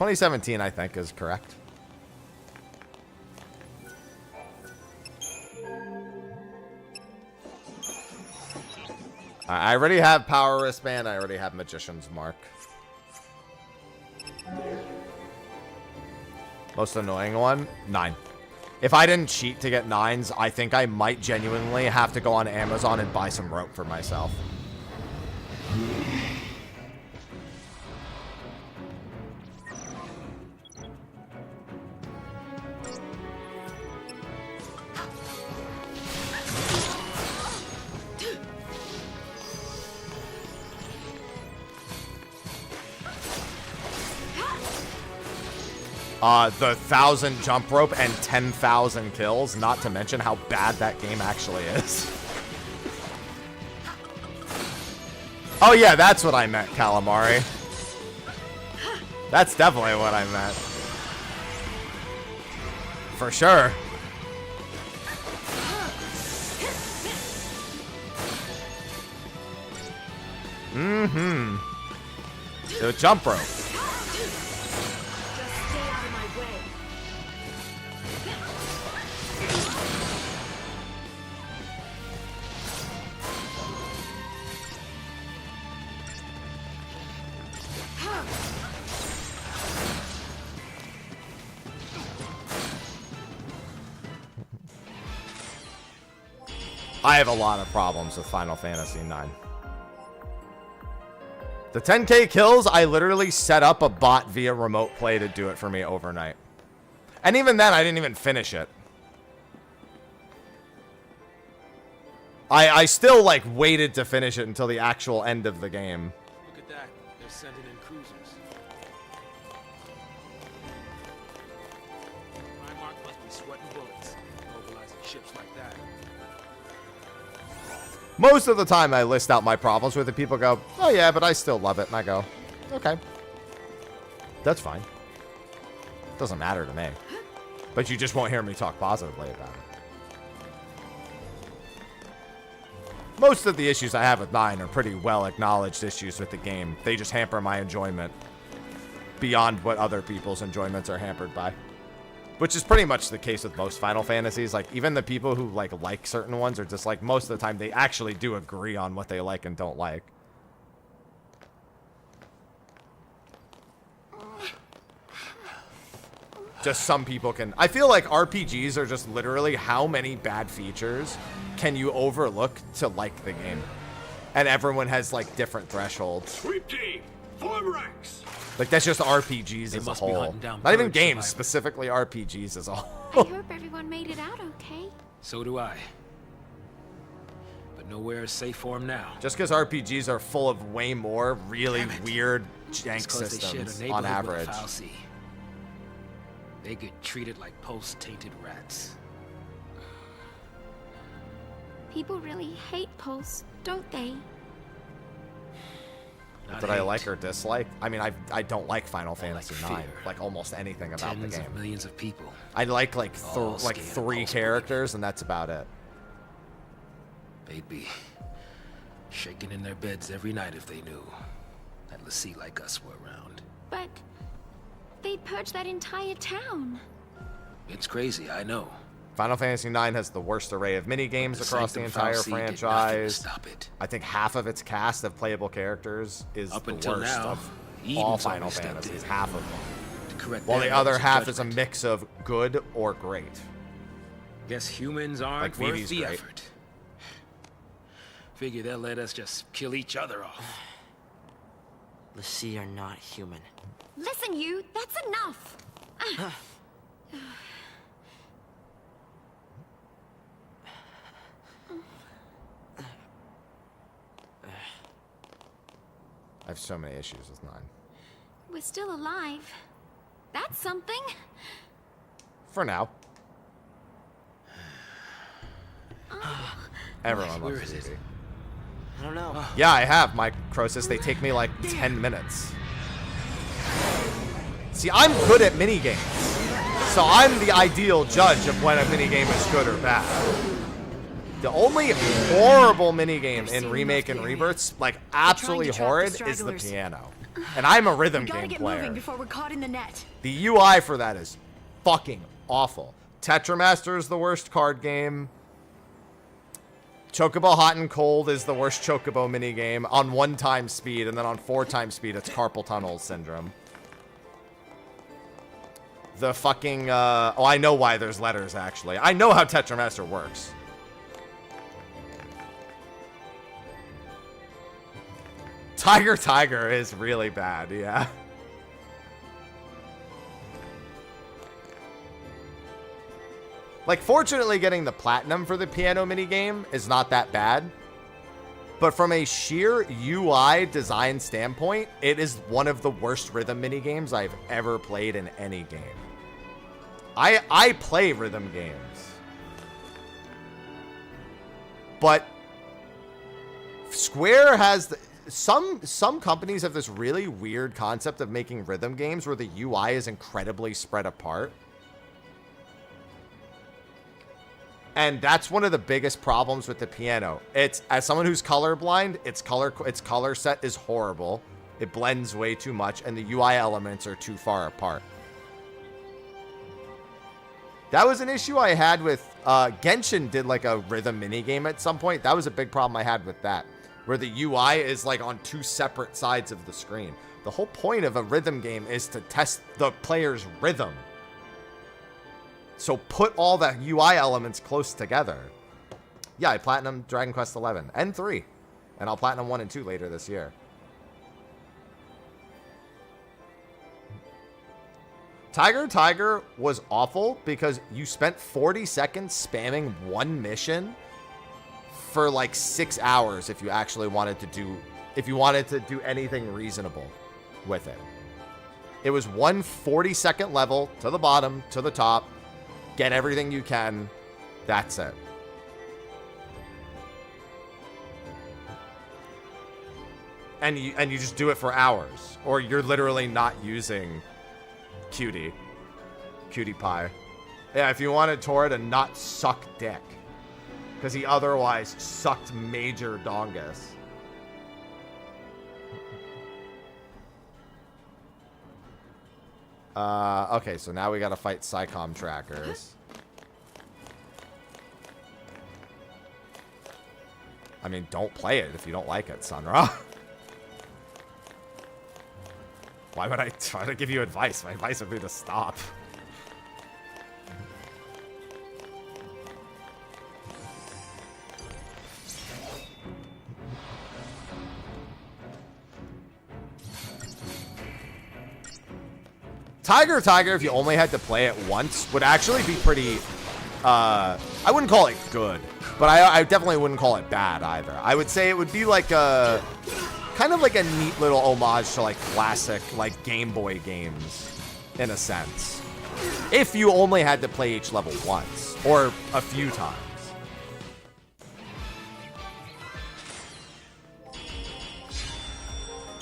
2017, I think, is correct. I already have Power Wristband. I already have Magician's Mark. Most annoying one? 9. If I didn't cheat to get 9s, I think I might genuinely have to go on Amazon and buy some rope for myself. The 1,000 jump rope and 10,000 kills, not to mention how bad that game actually is. Oh yeah, that's what I meant, Calamari. That's definitely what I meant. For sure. Mm-hmm. The jump rope. I have a lot of problems with Final Fantasy IX. The 10k kills, I literally set up a bot via remote play to do it for me overnight. And even then, I didn't even finish it. I still, like, waited to finish it until the actual end of the game. Look at that. They're sending in cruisers. Primark must be sweating bullets, mobilizing ships like that. Most of the time, I list out my problems with it. People go, oh yeah, but I still love it. And I go, okay. That's fine. Doesn't matter to me. But you just won't hear me talk positively about it. Most of the issues I have with 9 are pretty well acknowledged issues with the game. They just hamper my enjoyment beyond what other people's enjoyments are hampered by. Which is pretty much the case with most Final Fantasies. Like, even the people who like certain ones are just like, most of the time they actually do agree on what they like and don't like. Just some people can. I feel like RPGs are just literally how many bad features can you overlook to like the game? And everyone has like different thresholds. Sweep team, form ranks. Like, that's just RPGs as a whole. Not even games, specifically RPGs as a whole. I hope everyone made it out okay. So do I. But nowhere is safe for them now. Just because RPGs are full of way more really weird jank systems on average. They get treated like pulse-tainted rats. People really hate Pulse, don't they? Did I like or dislike? I mean, I don't like Final Fantasy IX. Like almost anything about the game. Tens of millions of people. I like 3 characters, and that's about it. They'd be shaking in their beds every night if they knew that Lassie like us were around. But they purged that entire town. It's crazy, I know. Final Fantasy IX has the worst array of mini-games across the entire franchise. I think half of its cast of playable characters is the worst of all Final Fantasies. Half of them. While the other half is a mix of good or great. Guess humans aren't worth the effort. Figure they'll let us just kill each other off. Lassie are not human. Listen, you, that's enough. I have so many issues with 9. We're still alive. That's something. For now. Everyone loves it. I don't know. Yeah, I have, Mike Crosis. They take me like 10 minutes. See, I'm good at minigames. So I'm the ideal judge of when a minigame is good or bad. The only horrible minigame in Remake and Rebirths, like absolutely horrid, is the piano. And I'm a rhythm We gotta game get player. moving before we're caught in the net. The UI for that is fucking awful. Tetramaster is the worst card game. Chocobo Hot and Cold is the worst Chocobo minigame on 1 time speed, and then on 4 time speed, it's carpal tunnel syndrome. The fucking, oh, I know why there's letters, actually. I know how Tetramaster works. Tiger is really bad, yeah. Like, fortunately, getting the platinum for the piano minigame is not that bad. But from a sheer UI design standpoint, it is one of the worst rhythm minigames I've ever played in any game. I play rhythm games. But Square has... Some companies have this really weird concept of making rhythm games where the UI is incredibly spread apart. And that's one of the biggest problems with the piano. It's, as someone who's colorblind, its color set is horrible. It blends way too much, and the UI elements are too far apart. That was an issue I had with Genshin did like a rhythm minigame at some point. That was a big problem I had with that, where the UI is like on 2 separate sides of the screen. The whole point of a rhythm game is to test the player's rhythm. So put all the UI elements close together. Yeah, I platinum Dragon Quest XI and 3. And I'll platinum 1 and 2 later this year. Tiger was awful because you spent 40 seconds spamming one mission for like 6 hours if you actually wanted to do anything reasonable with it. It was one 40-second level to the bottom, to the top. Get everything you can. That's it. And you just do it for hours. Or you're literally not using Cutie Pie. Yeah, if you wanted Tora to not suck dick. Because he otherwise sucked major dongus. Okay, so now we gotta fight Psycom trackers. I mean, don't play it if you don't like it, Sunra. Why would I try to give you advice? My advice would be to stop. Tiger, if you only had to play it once, would actually be pretty, I wouldn't call it good, but I definitely wouldn't call it bad either. I would say it would be like a, kind of like a neat little homage to like classic, like Game Boy games, in a sense. If you only had to play each level once, or a few times.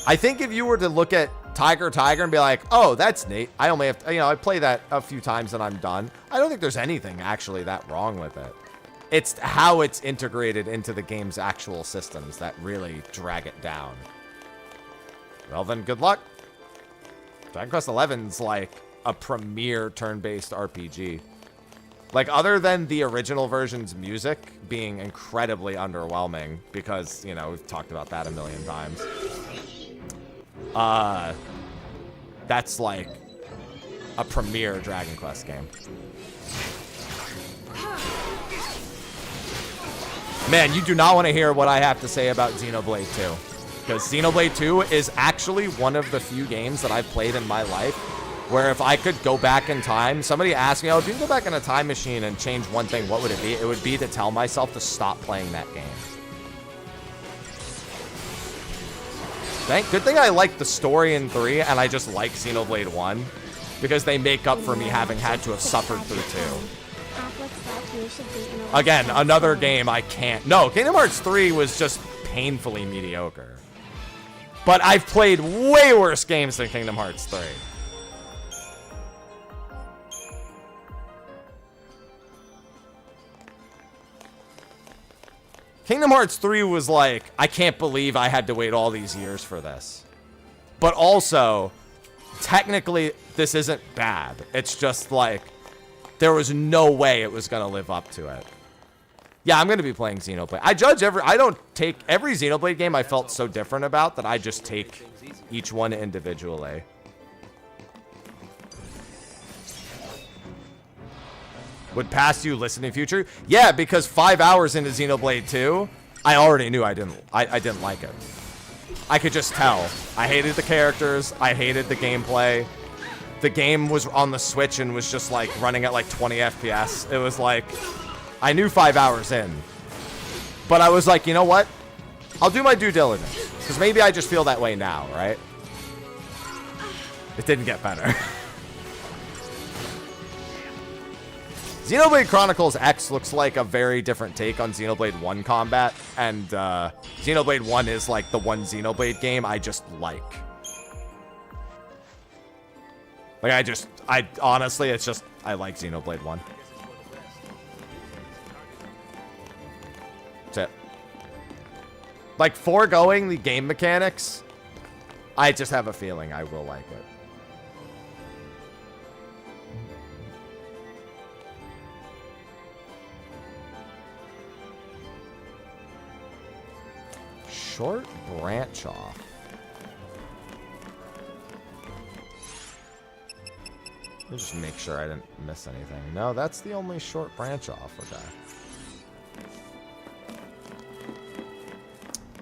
I think if you were to look at Tiger and be like, oh, that's neat. I only have to, I play that a few times and I'm done. I don't think there's anything actually that wrong with it. It's how it's integrated into the game's actual systems that really drag it down. Well then, good luck. Dragon Quest XI's like a premier turn-based RPG. Like, other than the original version's music being incredibly underwhelming, because, we've talked about that a million times. That's like a premier Dragon Quest game. Man, you do not want to hear what I have to say about Xenoblade 2. Because Xenoblade 2 is actually one of the few games that I've played in my life where if I could go back in time, somebody asked me, oh, if you can go back in a time machine and change one thing, what would it be? It would be to tell myself to stop playing that game. Good thing I like the story in 3 and I just like Xenoblade 1 because they make up for me having had to have suffered through 2. Again, another game I can't... No, Kingdom Hearts 3 was just painfully mediocre. But I've played way worse games than Kingdom Hearts 3. Kingdom Hearts 3 was like, I can't believe I had to wait all these years for this. But also, technically, this isn't bad. It's just like, there was no way it was going to live up to it. Yeah, I'm going to be playing Xenoblade. I don't take every Xenoblade game I felt so different about that I just take each one individually. Would past you listen in future? Yeah, because 5 hours into Xenoblade 2, I already knew I didn't like it. I could just tell. I hated the characters. I hated the gameplay. The game was on the Switch and was just like running at like 20 FPS. It was like, I knew 5 hours in. But I was like, you know what? I'll do my due diligence. Because maybe I just feel that way now, right? It didn't get better. Xenoblade Chronicles X looks like a very different take on Xenoblade 1 combat, and Xenoblade 1 is like the one Xenoblade game I just like. Like, honestly, it's just, I like Xenoblade 1. That's it. Like, foregoing the game mechanics, I just have a feeling I will like it. Short branch off. Let me just make sure I didn't miss anything. No, that's the only short branch off. Okay.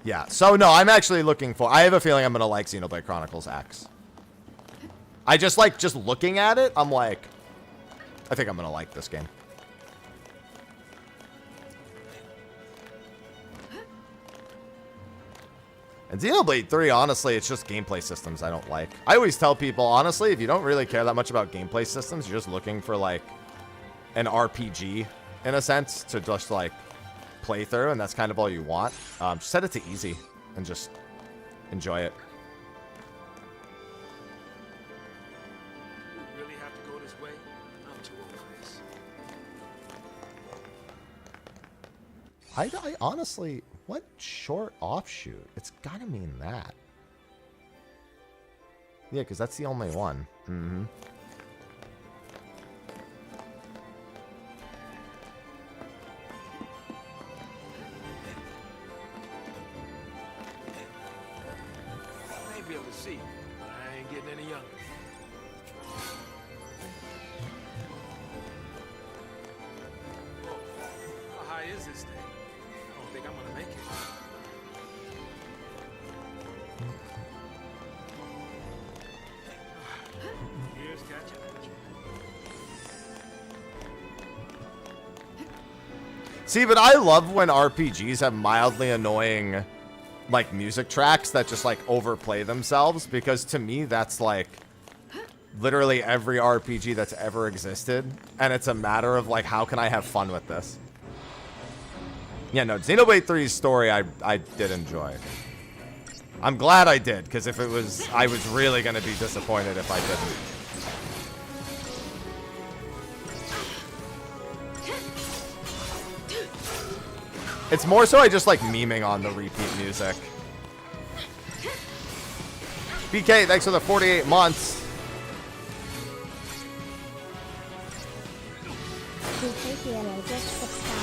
Yeah, so no, I'm actually looking for... I have a feeling I'm going to like Xenoblade Chronicles X. I just like, just looking at it, I'm like... I think I'm going to like this game. And Xenoblade 3, honestly, it's just gameplay systems I don't like. I always tell people, honestly, if you don't really care that much about gameplay systems, you're just looking for, like, an RPG, in a sense, to just, like, play through, and that's kind of all you want. Just set it to easy and just enjoy it. We really have to go this way? I'm too old for this. I honestly... What short offshoot? It's gotta mean that. Yeah, because that's the only one. Mm-hmm. I may be able to see, but I ain't getting any younger. Whoa, how high is this thing? I don't think I'm gonna make it. Here's catching. See, but I love when RPGs have mildly annoying, like, music tracks that just, like, overplay themselves, because to me, that's, like, literally every RPG that's ever existed, and it's a matter of, like, how can I have fun with this? Yeah, no, Xenoblade 3's story I did enjoy. I'm glad I did, because if it was... I was really going to be disappointed if I didn't. It's more so I just like memeing on the repeat music. BK, thanks for the 48 months. BK just subscribe.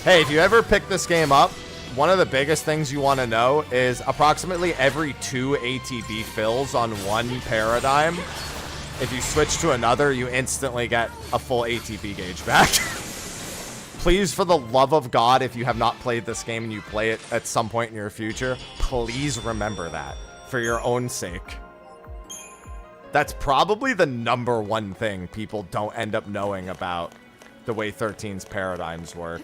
Hey, if you ever pick this game up, one of the biggest things you want to know is approximately every 2 ATB fills on one paradigm. If you switch to another, you instantly get a full ATB gauge back. Please, for the love of God, if you have not played this game and you play it at some point in your future, please remember that for your own sake. That's probably the #1 thing people don't end up knowing about the way 13's paradigms work.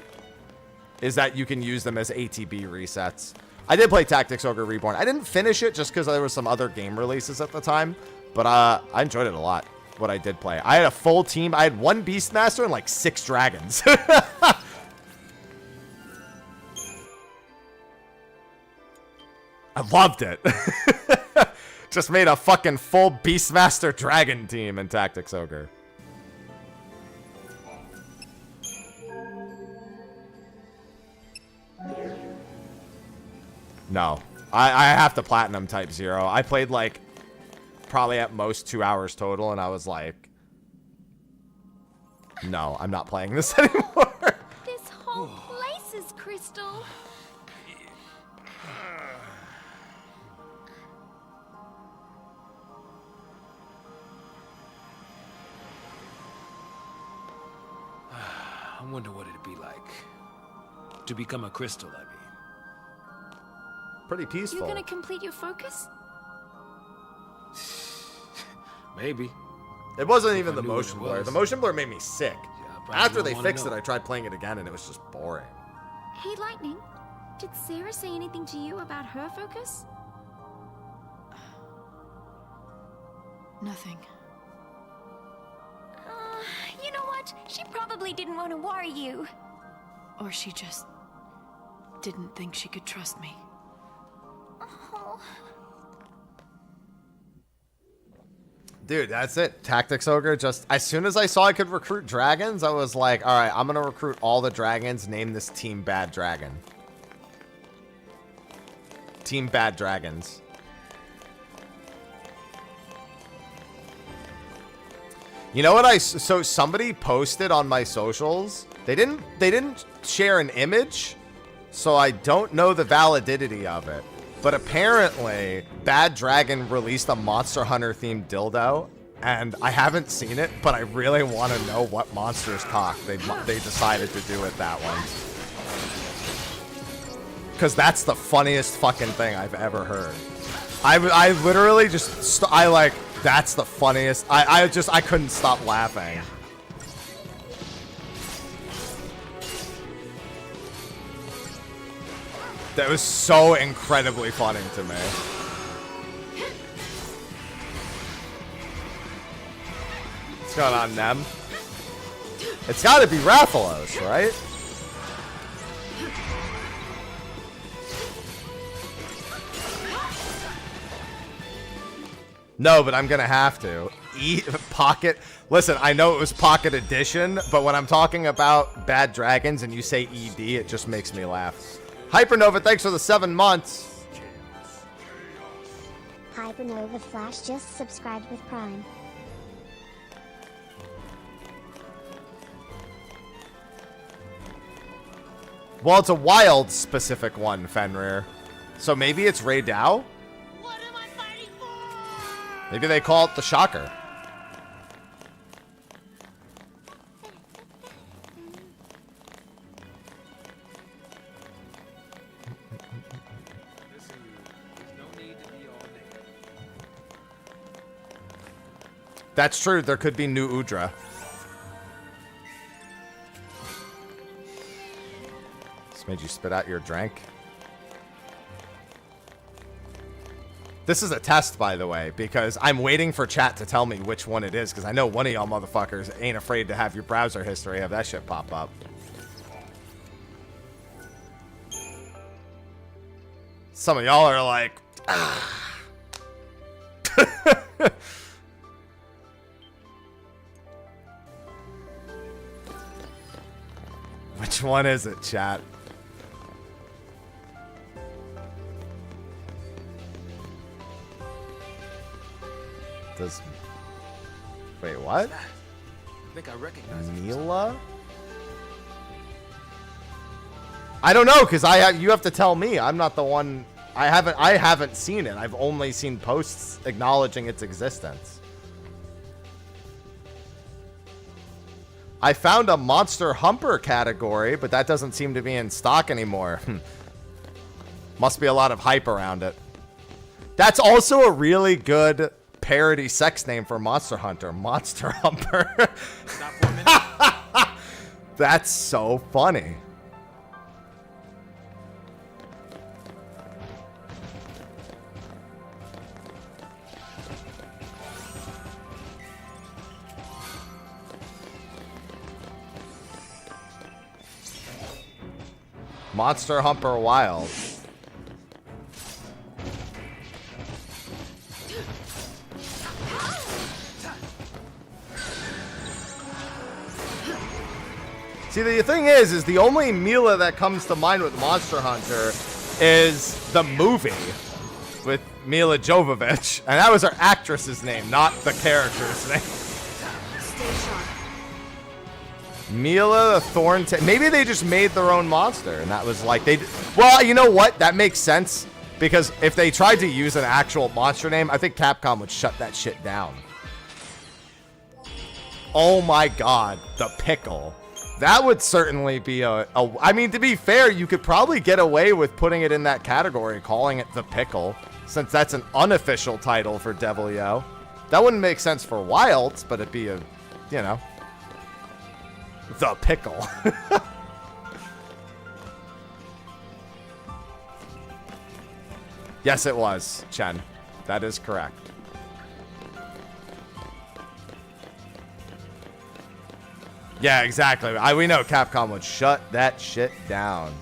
Is that you can use them as ATB resets. I did play Tactics Ogre Reborn. I didn't finish it just because there were some other game releases at the time, but I enjoyed it a lot. what I did play. I had a full team. I had 1 Beastmaster and like 6 dragons. I loved it. Just made a fucking full Beastmaster dragon team in Tactics Ogre. No. I have to platinum type 0. I played like probably at most 2 hours total, and I was like, no, I'm not playing this anymore. This whole place is crystal. I wonder what it'd be like to become a crystal, I mean. Pretty peaceful. You're gonna complete your focus? Maybe. It wasn't If even I the knew what motion it blur. was. The motion blur made me sick. probably After don't they wanna fixed it, know. I tried playing it again, and it was just boring. Hey, Lightning. Did Sarah say anything to you about her focus? Nothing. You know what? She probably didn't want to worry you. Or she just didn't think she could trust me. Oh. Dude, that's it. Tactics Ogre, just as soon as I saw I could recruit dragons, I was like, all right, I'm going to recruit all the dragons, name this team Bad Dragon. Team Bad Dragons. You know what so somebody posted on my socials. They didn't share an image, so I don't know the validity of it. But apparently, Bad Dragon released a Monster Hunter themed dildo, and I haven't seen it, but I really want to know what monster's cock they decided to do with that one. Because that's the funniest fucking thing I've ever heard. I literally just, that's the funniest. I couldn't stop laughing. That was so incredibly funny to me. What's going on, Nem? It's gotta be Rathalos, right? No, but I'm gonna have to. Pocket. Listen, I know it was Pocket Edition, but when I'm talking about Bad Dragons and you say ED, it just makes me laugh. Hypernova, thanks for the 7 months. Hypernova Flash just subscribed with Prime. Well, it's a wild specific one, Fenrir. So maybe it's Ray Dow? Maybe they call it the Shocker. That's true. There could be new Udra. This made you spit out your drink. This is a test, by the way, because I'm waiting for chat to tell me which one it is, because I know one of y'all motherfuckers ain't afraid to have your browser history have that shit pop up. Some of y'all are like, ah. Which one is it, chat? Wait, what? I think I recognize it. Mila? I don't know, because you have to tell me. I'm not the one. I haven't seen it. I've only seen posts acknowledging its existence. I found a Monster Humper category, but that doesn't seem to be in stock anymore. Must be a lot of hype around it. That's also a really good parody sex name for Monster Hunter. Monster Humper. That's so funny. Monster Humper Wild. See, the thing is the only Mila that comes to mind with Monster Hunter is the movie with Mila Jovovich, and that was her actress's name, not the character's name. Stay sharp. Mila Thornton. Maybe they just made their own monster, and that was like well, you know what? That makes sense, because if they tried to use an actual monster name, I think Capcom would shut that shit down. Oh my god, the pickle. That would certainly be I mean, to be fair, you could probably get away with putting it in that category, calling it the pickle, since that's an unofficial title for Devilio. That wouldn't make sense for Wilds, but it'd be a, you know, the pickle. Yes, it was, Chen. That is correct. Yeah, exactly. We know Capcom would shut that shit down.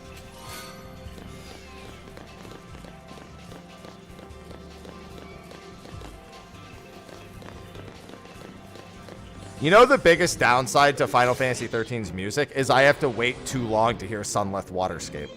You know, the biggest downside to Final Fantasy XIII's music is I have to wait too long to hear Sunleth Waterscape.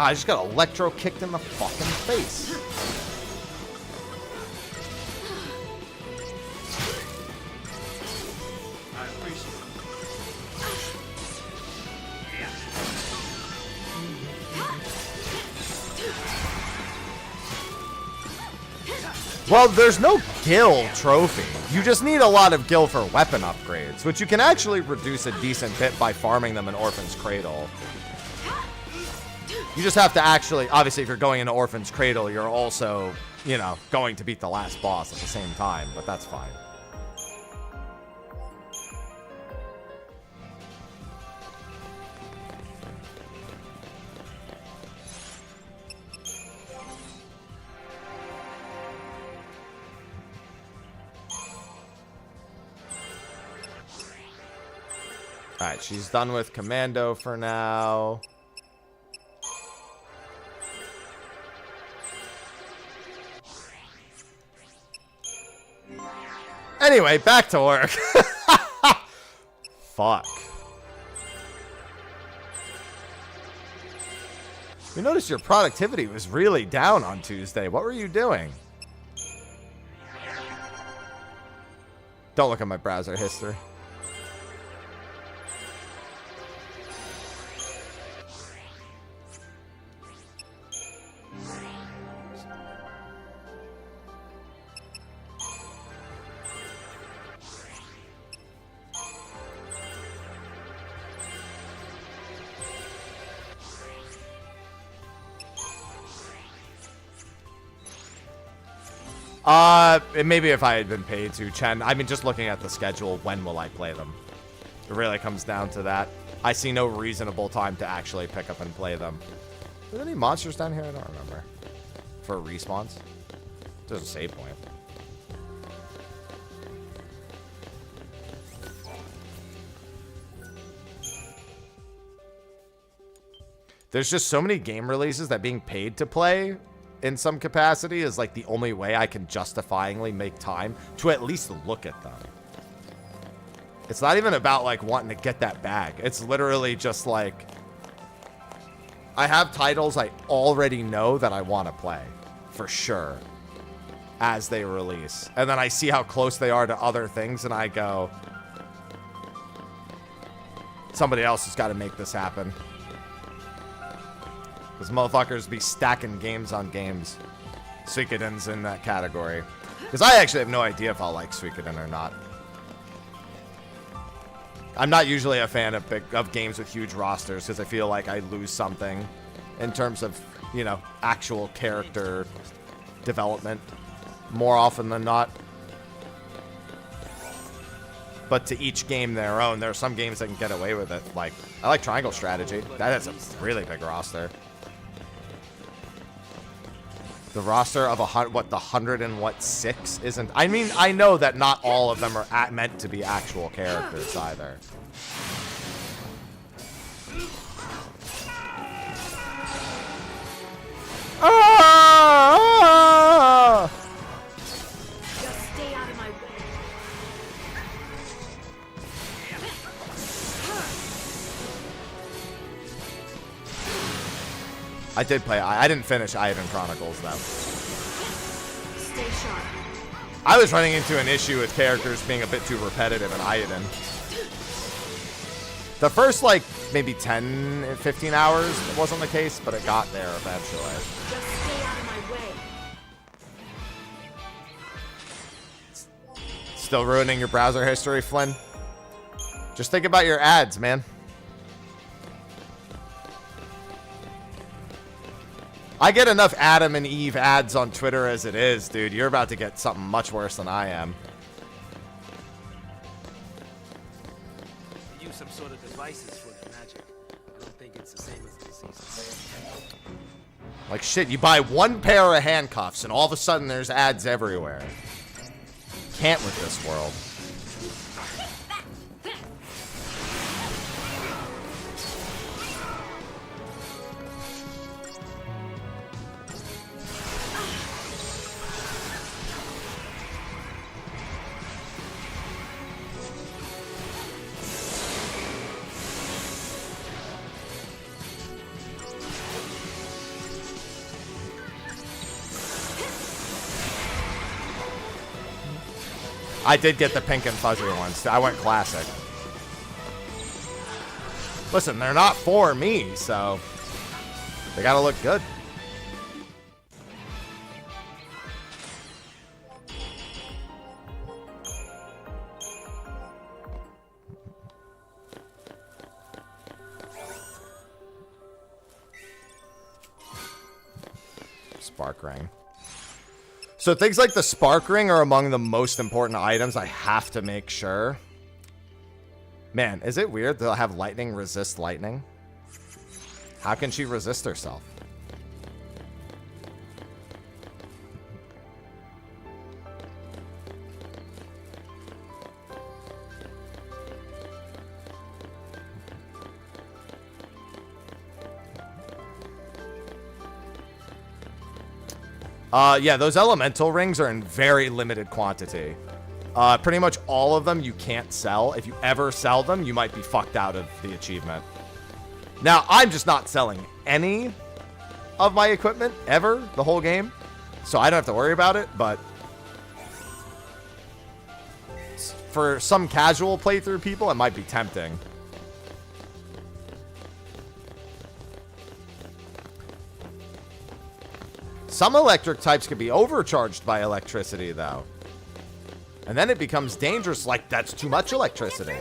I just got electro kicked in the fucking face. I appreciate it. Well, there's no Gil trophy. You just need a lot of Gil for weapon upgrades, which you can actually reduce a decent bit by farming them in Orphan's Cradle. You just have to actually, obviously, if you're going into Orphan's Cradle, you're also, you know, going to beat the last boss at the same time, but that's fine. Alright, she's done with Commando for now. Anyway, back to work. Fuck. We noticed your productivity was really down on Tuesday. What were you doing? Don't look at my browser history. Maybe if I had been paid to, Chen. I mean, just looking at the schedule, when will I play them? It really comes down to that. I see no reasonable time to actually pick up and play them. Are there any monsters down here? I don't remember. For respawns? There's a save point. There's just so many game releases that being paid to play in some capacity is like the only way I can justifyingly make time to at least look at them. It's not even about like wanting to get that bag. It's literally just like I have titles I already know that I want to play for sure as they release. And then I see how close they are to other things and I go, somebody else has got to make this happen. Because motherfuckers be stacking games on games. Suikoden's in that category. Because I actually have no idea if I'll like Suikoden or not. I'm not usually a fan of games with huge rosters because I feel like I lose something in terms of you know, actual character development more often than not. But to each game their own. There are some games that can get away with it. Like, I like Triangle Strategy. That has a really big roster. The roster of the 106 isn't. I mean, I know that not all of them are meant to be actual characters either. Ah! Just stay out of my way. I did play. I didn't finish Ivan Chronicles though. Stay sharp. I was running into an issue with characters being a bit too repetitive in Iden. The first, like, maybe 10, 15 hours wasn't the case, but it got there eventually. Just stay out of my way. Still ruining your browser history, Flynn? Just think about your ads, man. I get enough Adam and Eve ads on Twitter as it is, dude. You're about to get something much worse than I am. Use some sort of devices for the magic. I don't think it's the same as the disease. Like shit, you buy one pair of handcuffs and all of a sudden there's ads everywhere. Can't with this world. I did get the pink and fuzzy ones. I went classic. Listen, they're not for me, so they gotta look good. Spark ring. So things like the spark ring are among the most important items. I have to make sure. Man, is it weird they'll have lightning resist lightning? How can she resist herself? Yeah, those elemental rings are in very limited quantity. Pretty much all of them you can't sell. If you ever sell them, you might be fucked out of the achievement. Now, I'm just not selling any of my equipment ever, the whole game. So I don't have to worry about it, but for some casual playthrough people, it might be tempting. Some electric types can be overcharged by electricity, though. And then it becomes dangerous, like that's too much electricity.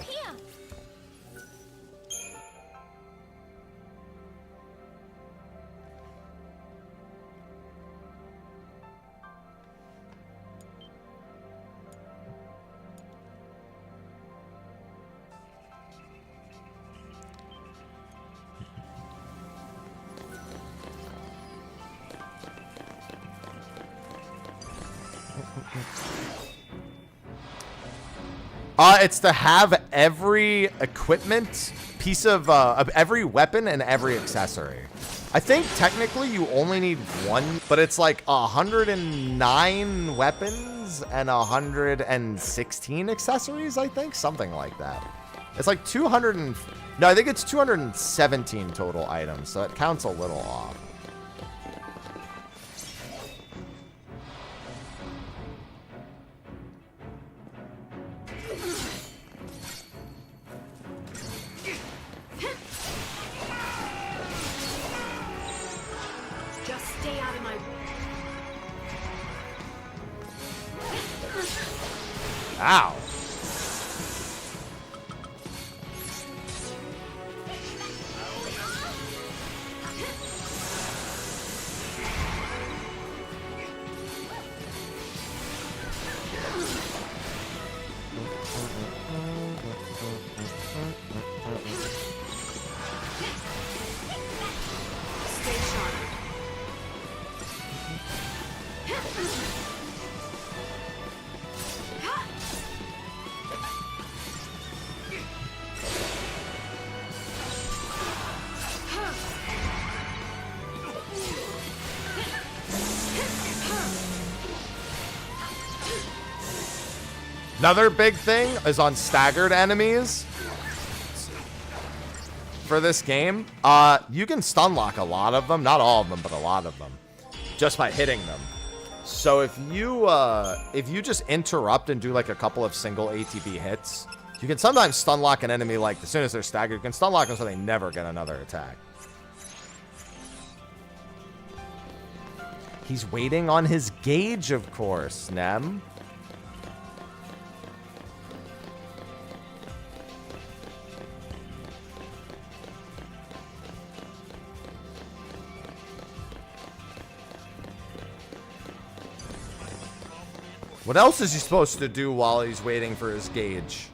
It's to have every equipment, piece of every weapon and every accessory. I think technically you only need one, but it's like 109 weapons and 116 accessories, I think. Something like that. It's like 200 and... No, I think it's 217 total items, so it counts a little off. Ow. Stay sharp. Another big thing is on staggered enemies. For this game, you can stun lock a lot of them, not all of them, but a lot of them, just by hitting them. So if you just interrupt and do like a couple of single ATB hits, you can sometimes stun lock an enemy. Like as soon as they're staggered, you can stun lock them so they never get another attack. He's waiting on his gauge, of course, Nem. What else is he supposed to do while he's waiting for his gauge?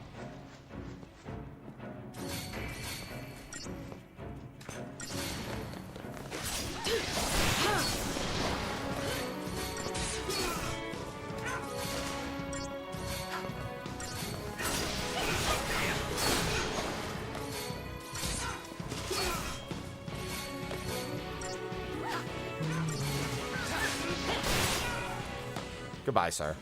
Goodbye, sir.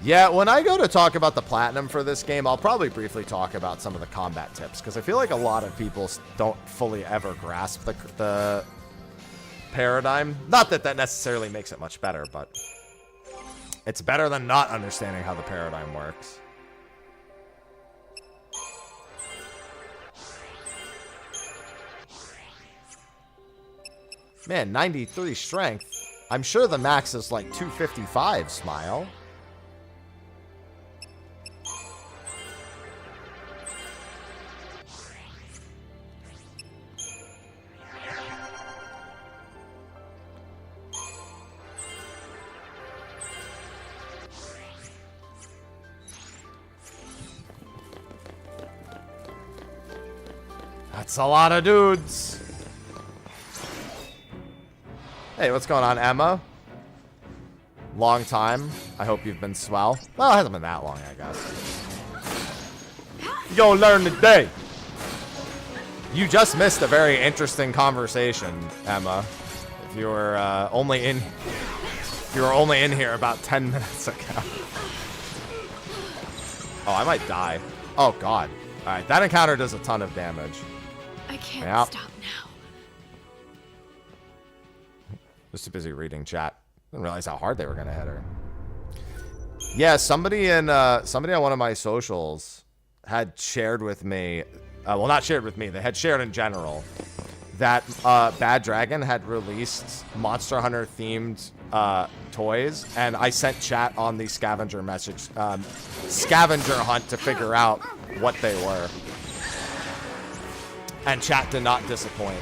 Yeah, when I go to talk about the platinum for this game, I'll probably briefly talk about some of the combat tips, because I feel like a lot of people don't fully ever grasp the paradigm. Not that that necessarily makes it much better, but it's better than not understanding how the paradigm works. Man, 93 strength. I'm sure the max is like 255, Smile. That's a lot of dudes. Hey, what's going on, Emma? Long time. I hope you've been swell. Well, it hasn't been that long, I guess. You gonna learn today. You just missed a very interesting conversation, Emma. If you were only in here about 10 minutes ago. Oh, I might die. Oh God. All right, that encounter does a ton of damage. I can't stop now. Just too busy reading chat. Didn't realize how hard they were gonna hit her. Yeah, somebody on one of my socials had shared with me. Well, not shared with me. They had shared in general that Bad Dragon had released Monster Hunter themed toys, and I sent chat on the scavenger hunt to figure out what they were, and chat did not disappoint.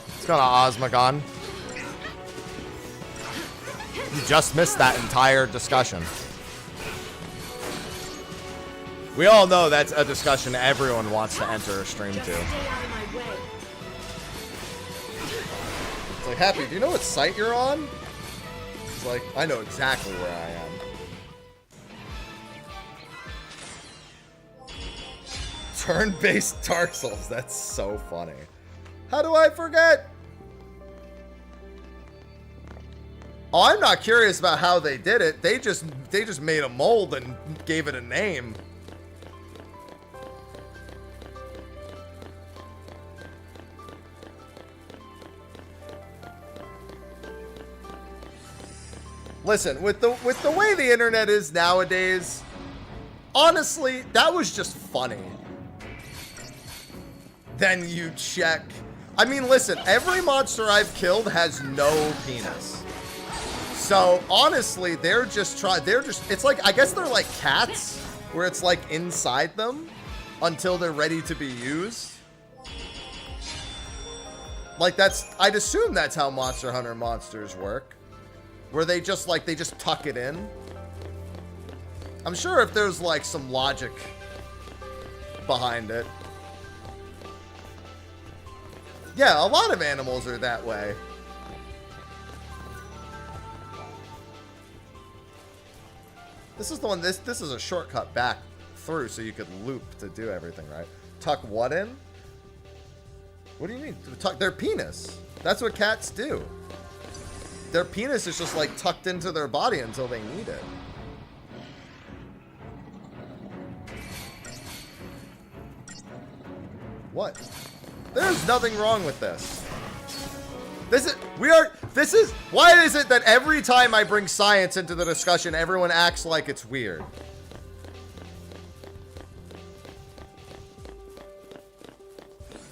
What's going on, Osmagon? You just missed that entire discussion. We all know that's a discussion everyone wants to enter a stream to. It's like, Happy, do you know what site you're on? It's like, I know exactly where I am. Turn-based Dark Souls, that's so funny. How do I forget? Oh, I'm not curious about how they did it. They just made a mold and gave it a name. Listen, with the way the internet is nowadays, honestly, that was just funny. Then you check. I mean, listen, every monster I've killed has no penis. So honestly, it's like, I guess they're like cats, where it's like inside them until they're ready to be used. Like I'd assume that's how Monster Hunter monsters work. Where they just tuck it in. I'm sure if there's like some logic behind it. Yeah, a lot of animals are that way. This is the one, this is a shortcut back through so you could loop to do everything, right? Tuck what in? What do you mean? Tuck their penis. That's what cats do. Their penis is just like tucked into their body until they need it. What? There's nothing wrong with this. Why is it that every time I bring science into the discussion, everyone acts like it's weird?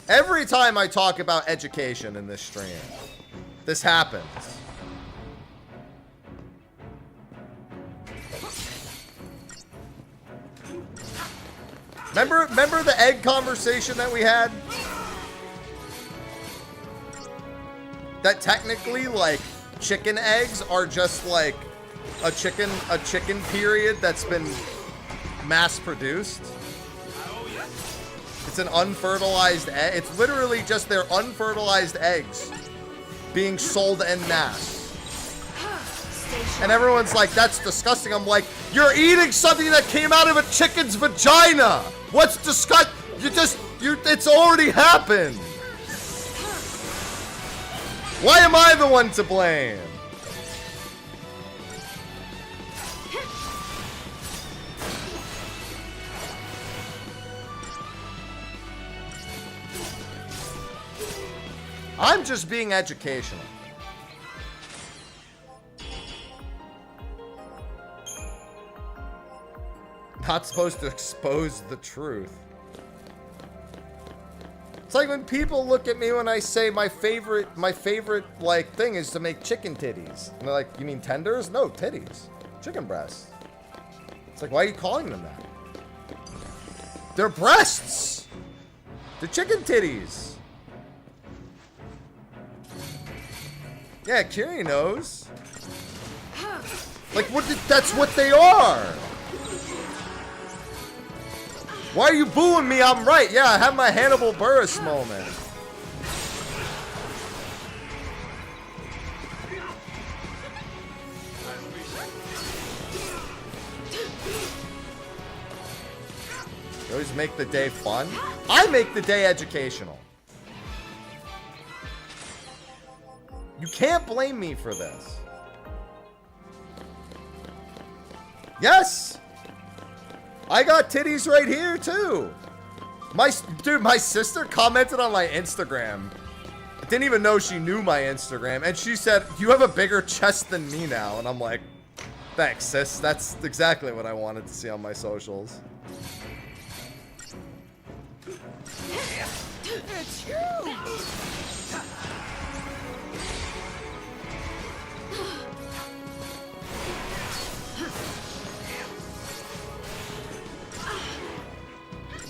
Every time I talk about education in this stream, this happens. Remember the egg conversation that we had? That technically, like, chicken eggs are just like a chicken period that's been mass produced. It's an unfertilized egg. It's literally just their unfertilized eggs being sold en masse. And everyone's like, that's disgusting. I'm like, you're eating something that came out of a chicken's vagina. What's disgusting? It's already happened. Why am I the one to blame? I'm just being educational. Not supposed to expose the truth. It's like when people look at me when I say my favorite like thing is to make chicken titties. And they're like, you mean tenders? No, titties. Chicken breasts. It's like, why are you calling them that? They're breasts. They're chicken titties. Yeah, Kiri knows. Like, that's what they are. Why are you booing me? I'm right. Yeah, I have my Hannibal Buress moment. You always make the day fun. I make the day educational. You can't blame me for this. Yes! I got titties right here, too. My sister commented on my Instagram. I didn't even know she knew my Instagram. And she said, you have a bigger chest than me now. And I'm like, thanks, sis. That's exactly what I wanted to see on my socials. It's you!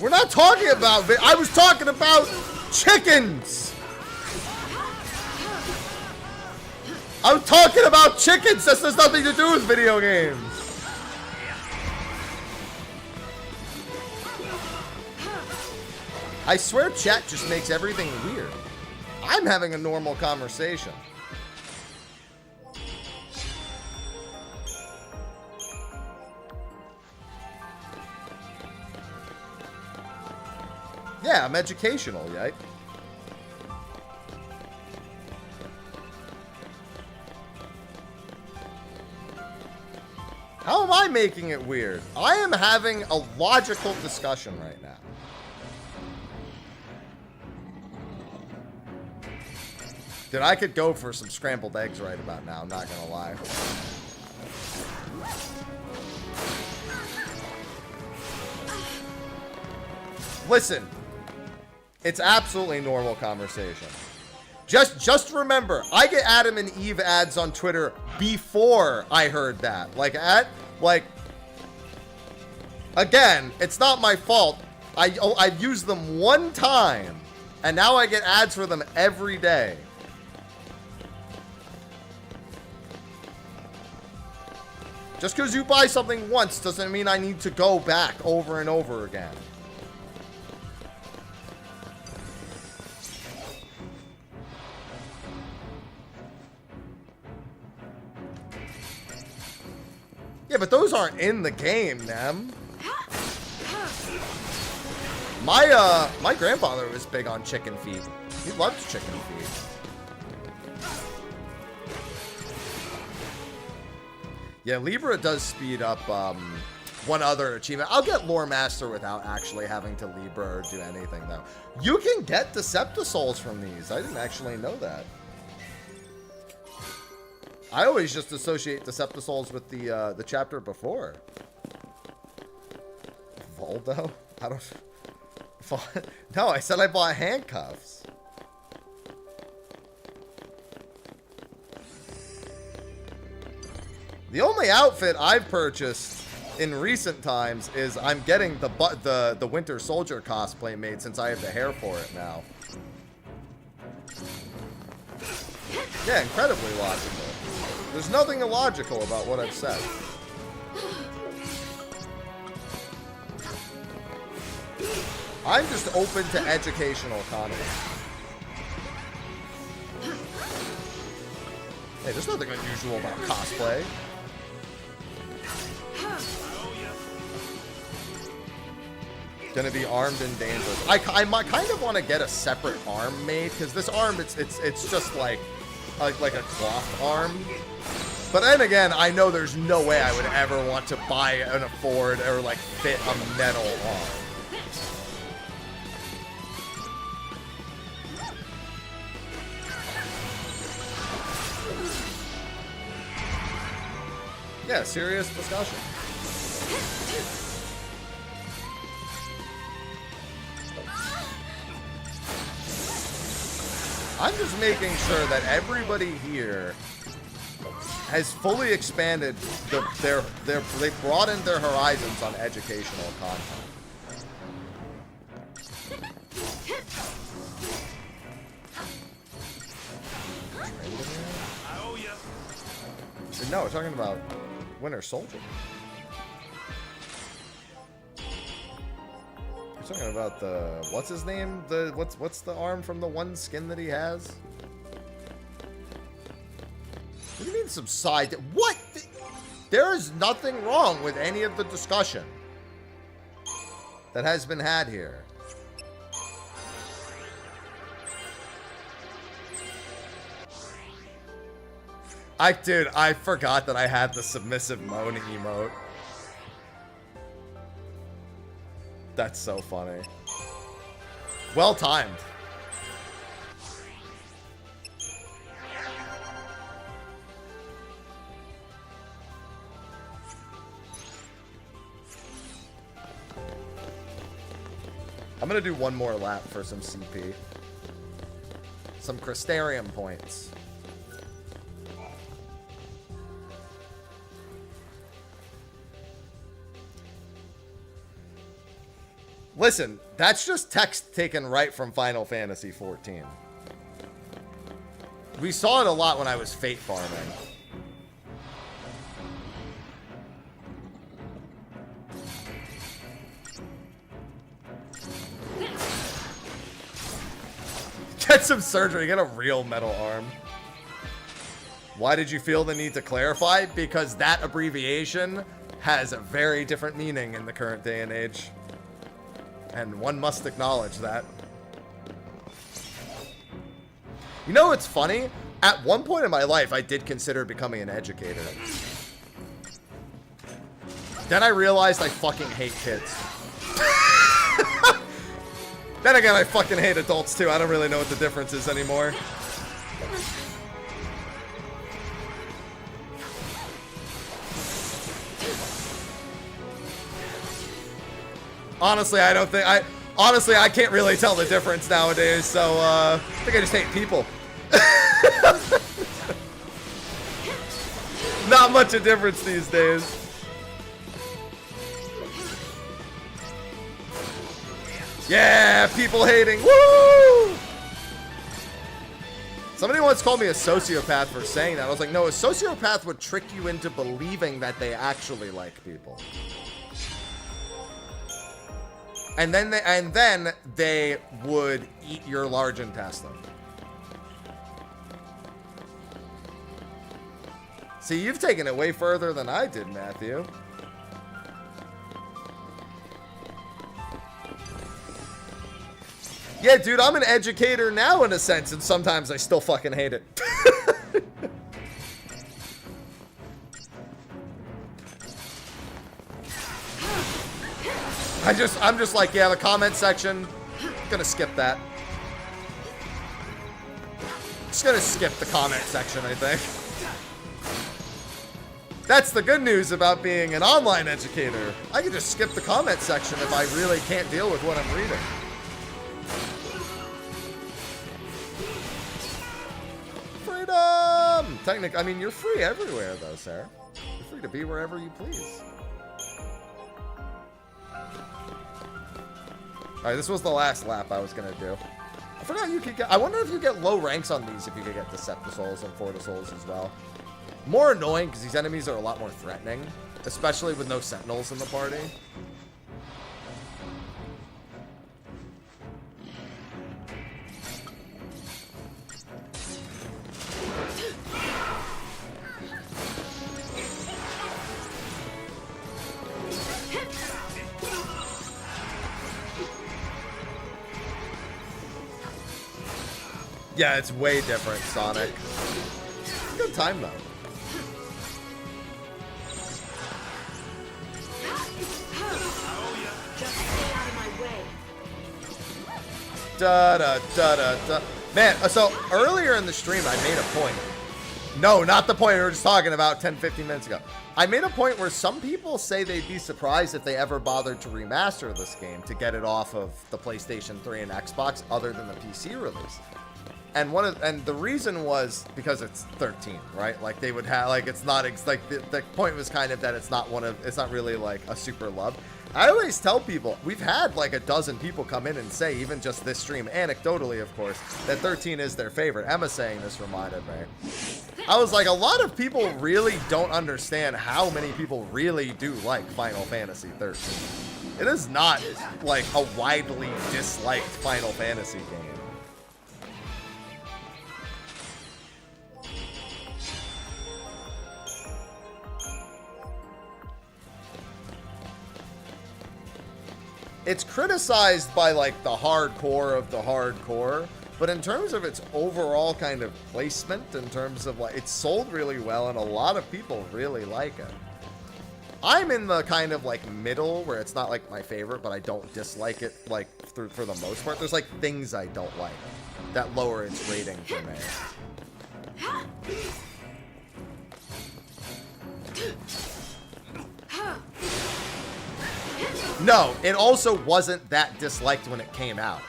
We're not talking about it. I was talking about chickens. I was talking about chickens. This has nothing to do with video games. I swear chat just makes everything weird. I'm having a normal conversation. Yeah, I'm educational, right? How am I making it weird? I am having a logical discussion right now. Dude, I could go for some scrambled eggs right about now, I'm not gonna lie. Listen. It's absolutely normal conversation. Just remember, I get Adam and Eve ads on Twitter before I heard that. Like, again, it's not my fault. I've used them one time, and now I get ads for them every day. Just because you buy something once doesn't mean I need to go back over and over again. Yeah, but those aren't in the game, Nem. My grandfather was big on chicken feet. He loved chicken feet. Yeah, Libra does speed up one other achievement. I'll get Lore Master without actually having to Libra or do anything, though. You can get Deceptisouls from these. I didn't actually know that. I always just associate Deceptisouls with the chapter before. Voldo? I don't... No, I said I bought handcuffs. The only outfit I've purchased in recent times is I'm getting the Winter Soldier cosplay made since I have the hair for it now. Yeah, incredibly logical. There's nothing illogical about what I've said. I'm just open to educational content. Hey, there's nothing unusual about cosplay. Gonna be armed and dangerous. I kind of want to get a separate arm made, because this arm, it's just like a cloth arm. But then again, I know there's no way I would ever want to buy and afford or like fit a metal arm. Yeah, serious discussion. I'm just making sure that everybody here has fully expanded they've broadened their horizons on educational content. No, we're talking about Winter Soldier. We're talking about the what's his name? What's the arm from the one skin that he has? What do you mean subside? What? There is nothing wrong with any of the discussion that has been had here. Dude, I forgot that I had the submissive moan emote. That's so funny. Well timed. I'm gonna do one more lap for some CP. Some Crystarium points. Listen, that's just text taken right from Final Fantasy XIV. We saw it a lot when I was fate farming. Get some surgery, get a real metal arm. Why did you feel the need to clarify? Because that abbreviation has a very different meaning in the current day and age. And one must acknowledge that. You know what's funny? At one point in my life, I did consider becoming an educator. Then I realized I fucking hate kids. Then again, I fucking hate adults too. I don't really know what the difference is anymore. Honestly, I can't really tell the difference nowadays, so, I think I just hate people. not much of a difference these days. Yeah, people hating. Woo! Somebody once called me a sociopath for saying that. I was like, no, a sociopath would trick you into believing that they actually like people. And then they would eat your large intestine. See, you've taken it way further than I did, Matthew. Yeah, dude, I'm an educator now in a sense, and sometimes I still fucking hate it. I'm just like, yeah, the comment section, gonna skip that. Just gonna skip the comment section, I think. That's the good news about being an online educator. I can just skip the comment section if I really can't deal with what I'm reading. Freedom! Technically, I mean, you're free everywhere, though, Sarah. You're free to be wherever you please. Alright, this was the last lap I was gonna do. I forgot you could get... I wonder if you get low ranks on these if you could get Decepticons and Fortisouls as well. More annoying because these enemies are a lot more threatening, especially with no Sentinels in the party. Yeah, it's way different, Sonic. Good time, though. Da da da da da. Man, so earlier in the stream, I made a point. No, not the point we were just talking about 10-15 minutes ago. I made a point where some people say they'd be surprised if they ever bothered to remaster this game to get it off of the PlayStation 3 and Xbox other than the PC release. And the reason was because it's 13, right? Like they would have, like, it's not like the point was kind of that it's not really like a super love. I always tell people, we've had like a dozen people come in and say, even just this stream, anecdotally of course, that 13 is their favorite. Emma saying this reminded me. I was like, a lot of people really don't understand how many people really do like Final Fantasy 13. It is not like a widely disliked Final Fantasy game. It's criticized by like the hardcore of the hardcore, but in terms of its overall kind of placement, in terms of like, it's sold really well and a lot of people really like it. I'm in the kind of like middle where it's not like my favorite, but I don't dislike it like for the most part. There's like things I don't like that lower its rating for me. No, it also wasn't that disliked when it came out.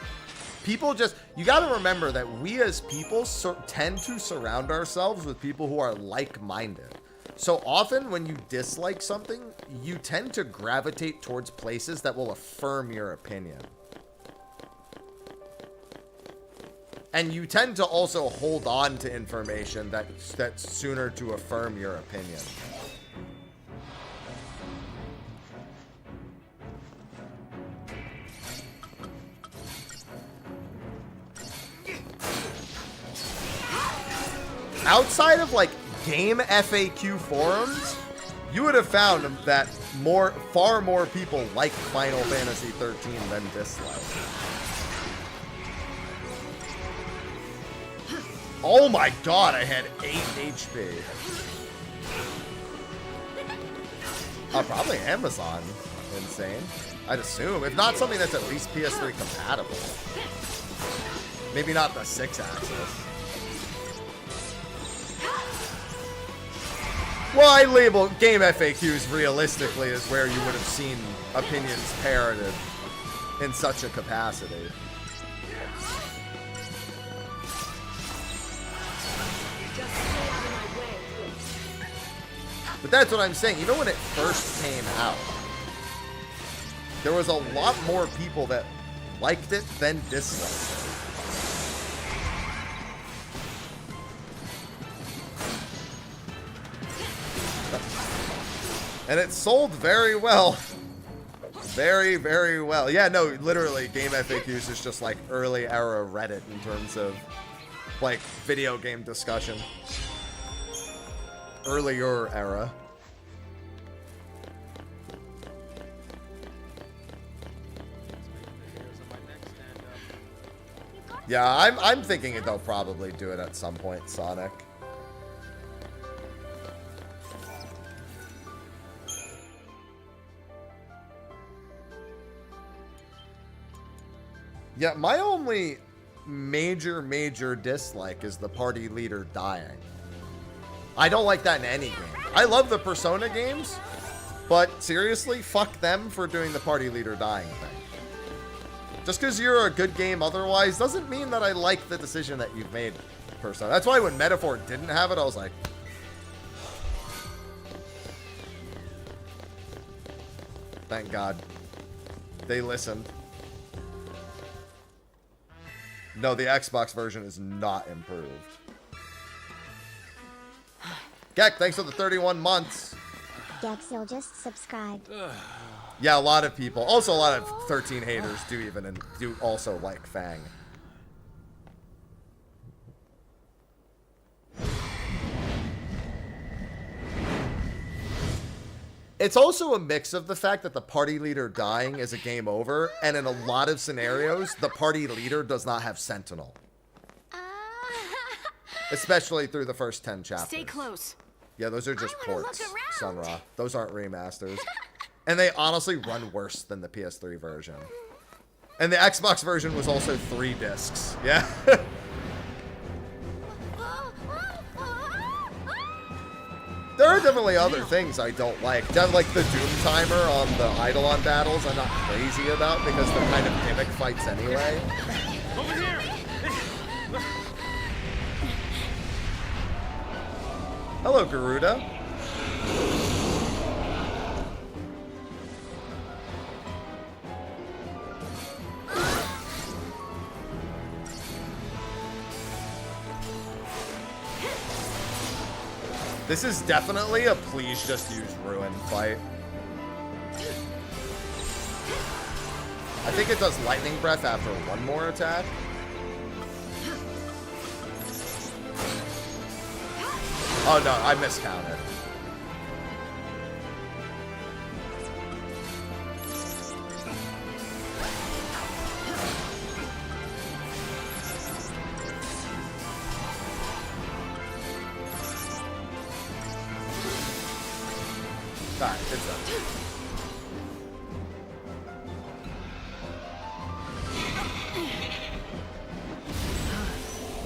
People just, you got to remember that we as people tend to surround ourselves with people who are like-minded. So often when you dislike something, you tend to gravitate towards places that will affirm your opinion. And you tend to also hold on to information that's sooner to affirm your opinion. Outside of like game FAQ forums, you would have found that far more people like Final Fantasy XIII than dislike. Oh my god, I had 8 HP. Probably Amazon. Insane. I'd assume. If not something that's at least PS3 compatible. Maybe not the 6-axis. Well, I label game FAQs realistically as where you would have seen opinions parroted in such a capacity. But that's what I'm saying. Even when it first came out, there was a lot more people that liked it than disliked it. And it sold very well. Very, very well. Yeah, no, literally, Game FAQs is just like early era Reddit in terms of like video game discussion. Earlier era. Yeah, I'm thinking they'll probably do it at some point, Sonic. Yeah, my only major dislike is the party leader dying. I don't like that in any game. I love the Persona games, but seriously, fuck them for doing the party leader dying thing. Just because you're a good game otherwise doesn't mean that I like the decision that you've made, Persona. That's why when Metaphor didn't have it, I was like... Thank God. They listened. No, the Xbox version is not improved. Gek, thanks for the 31 months. Gexil just subscribed. Yeah, a lot of people. Also, a lot of 13 haters do also like Fang. It's also a mix of the fact that the party leader dying is a game over, and in a lot of scenarios, the party leader does not have Sentinel. Especially through the first 10 chapters. Stay close. Yeah, those are just ports, Sunra. Those aren't remasters. And they honestly run worse than the PS3 version. And the Xbox version was also 3 discs. Yeah. There are definitely other things I don't like. Like the Doom timer on the Eidolon battles, I'm not crazy about because they're kind of gimmick fights anyway. Over here! Hello, Garuda. This is definitely a please just use Ruin fight. I think it does Lightning Breath after one more attack. Oh no, I miscounted. Alright, it's up.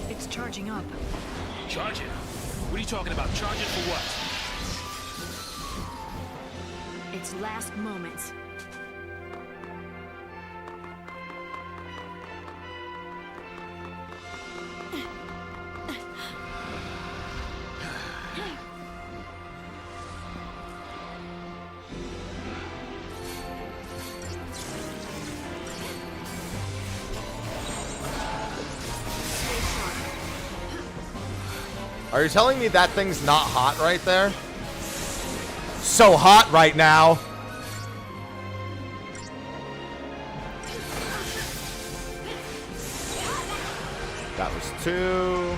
It's charging up. Charging? What are you talking about? Charging for what? It's last moments. Are you telling me that thing's not hot right there? So hot right now. That was 2.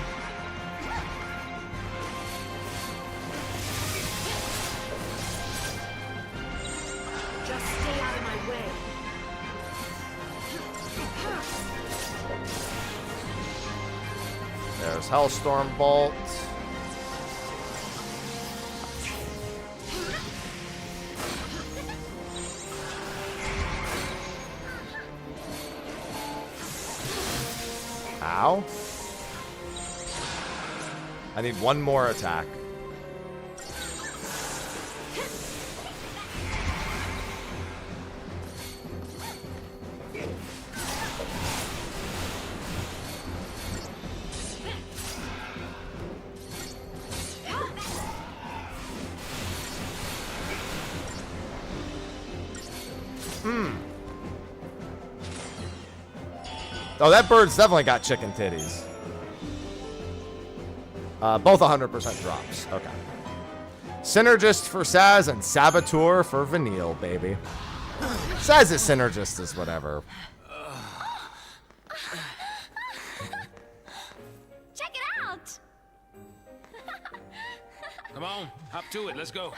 Just stay out of my way. There's Hellstorm Bolt. Ow. I need one more attack. Oh, that bird's definitely got chicken titties. Both 100% drops. Okay. Synergist for Saz and Saboteur for Vanille, baby. Saz is Synergist is whatever. Check it out! Come on, hop to it. Let's go.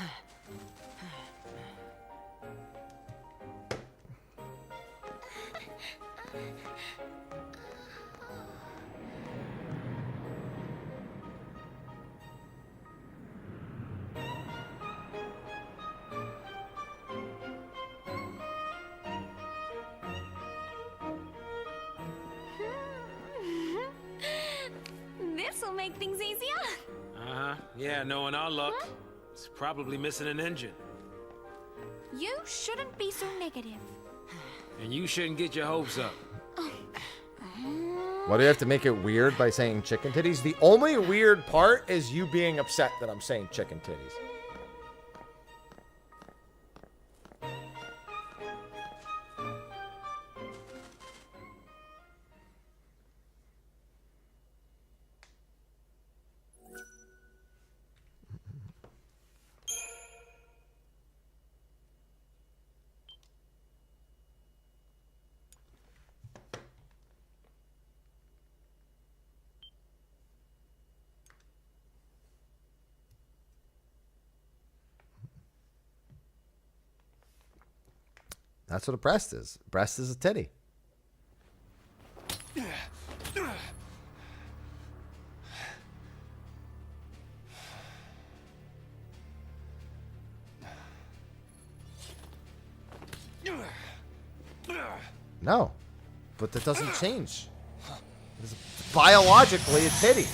This'll make things easier. Uh-huh. Yeah, knowing our luck, it's probably missing an engine. You shouldn't be so negative. And you shouldn't get your hopes up. Why do you have to make it weird by saying chicken titties? The only weird part is you being upset that I'm saying chicken titties. That's what a breast is. Breast is a titty. No, but that doesn't change. It's biologically a titty.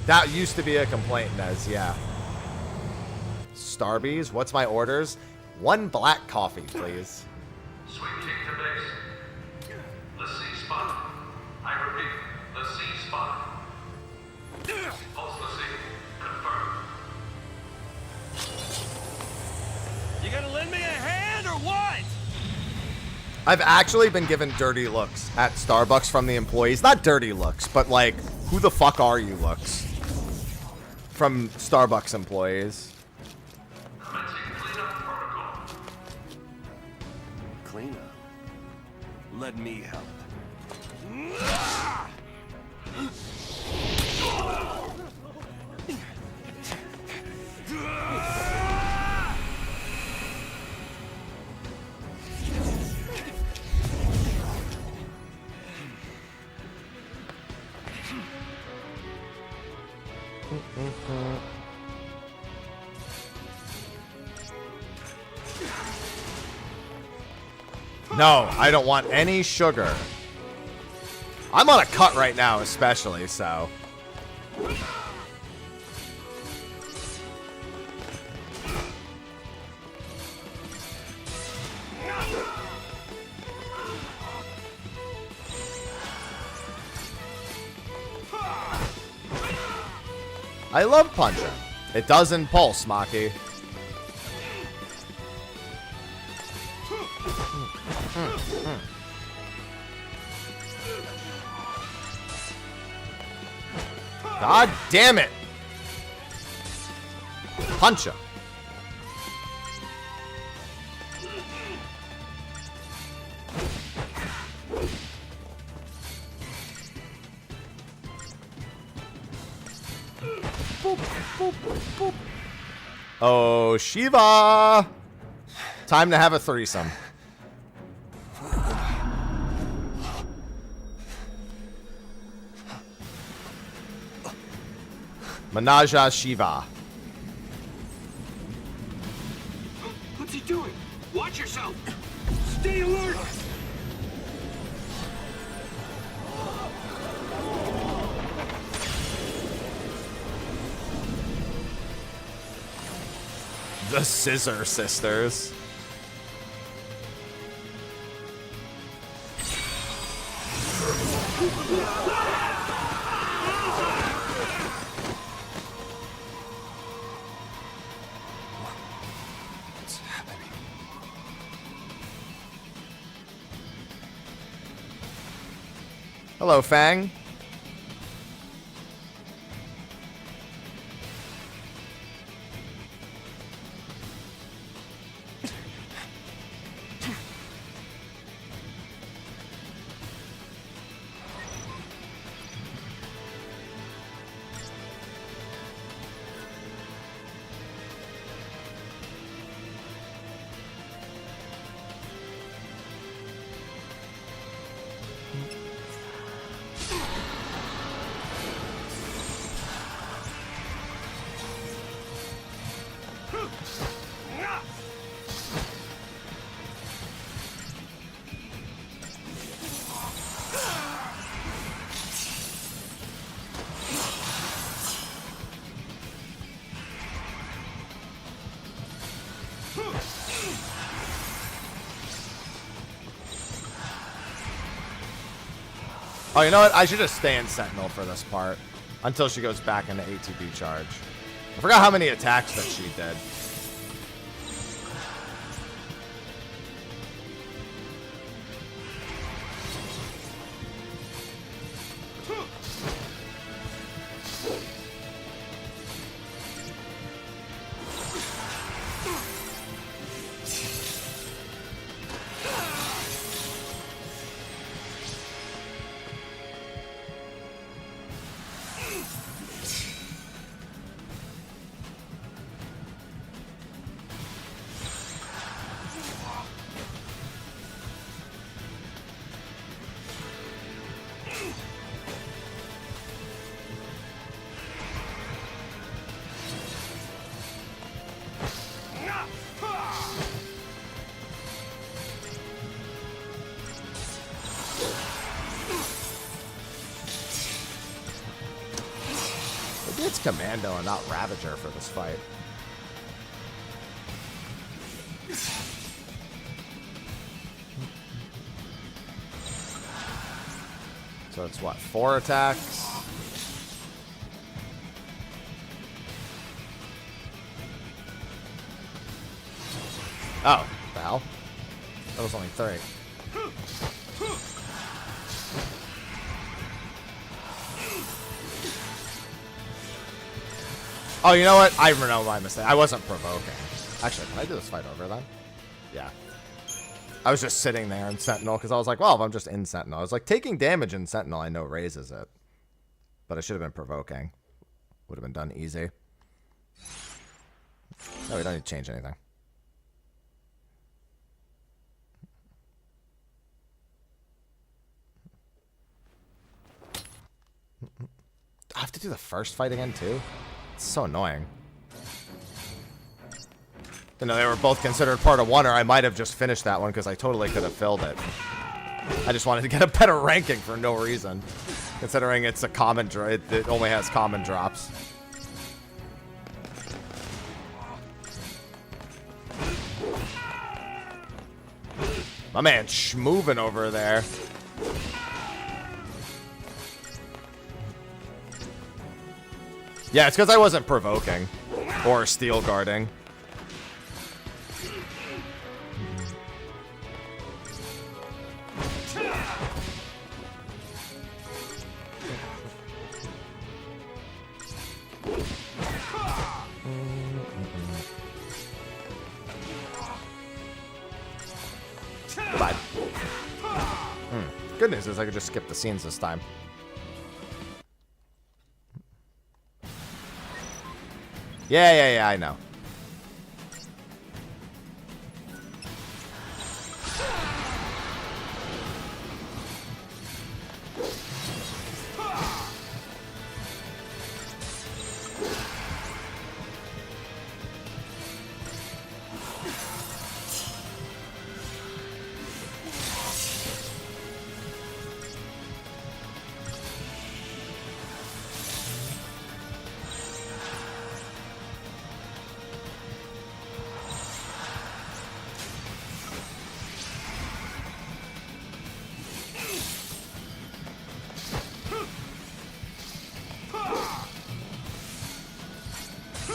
That used to be a complaint, Nez, yeah. Starbies, what's my orders? 1 black coffee, please. Sweep team to base. The C spot. I repeat, the C spot. Pulse the C. Confirmed. You gonna lend me a hand or what? I've actually been given dirty looks at Starbucks from the employees. Not dirty looks, but like, who the fuck are you looks? From Starbucks employees. Cleanup. Let me help. No, I don't want any sugar. I'm on a cut right now, especially, so. I love punching. It doesn't pulse, Maki. God damn it! Punch him. Boop, boop, boop. Oh, Shiva! Time to have a threesome. Manaja Shiva. What's he doing? Watch yourself. Stay alert. The Scissor Sisters. Hello, Fang. Oh, you know what? I should just stay in Sentinel for this part until she goes back into ATB charge. I forgot how many attacks that she did. Maybe it's Commando and not Ravager for this fight. So it's what, 4 attacks? Oh, what the hell? That was only 3. Oh, you know what? I know my mistake. I wasn't provoking. Actually, can I do this fight over then? Yeah. I was just sitting there in Sentinel because I was like, well, if I'm just in Sentinel. I was like, taking damage in Sentinel I know raises it. But I should have been provoking. Would have been done easy. No, we don't need to change anything. I have to do the first fight again, too? It's so annoying. You know, they were both considered part of one, or I might have just finished that one because I totally could have filled it. I just wanted to get a better ranking for no reason. Considering it's a common drop, it only has common drops. My man schmoving over there. Yeah, it's because I wasn't provoking or steel guarding. Goodbye. Good news is I could just skip the scenes this time. Yeah, I know.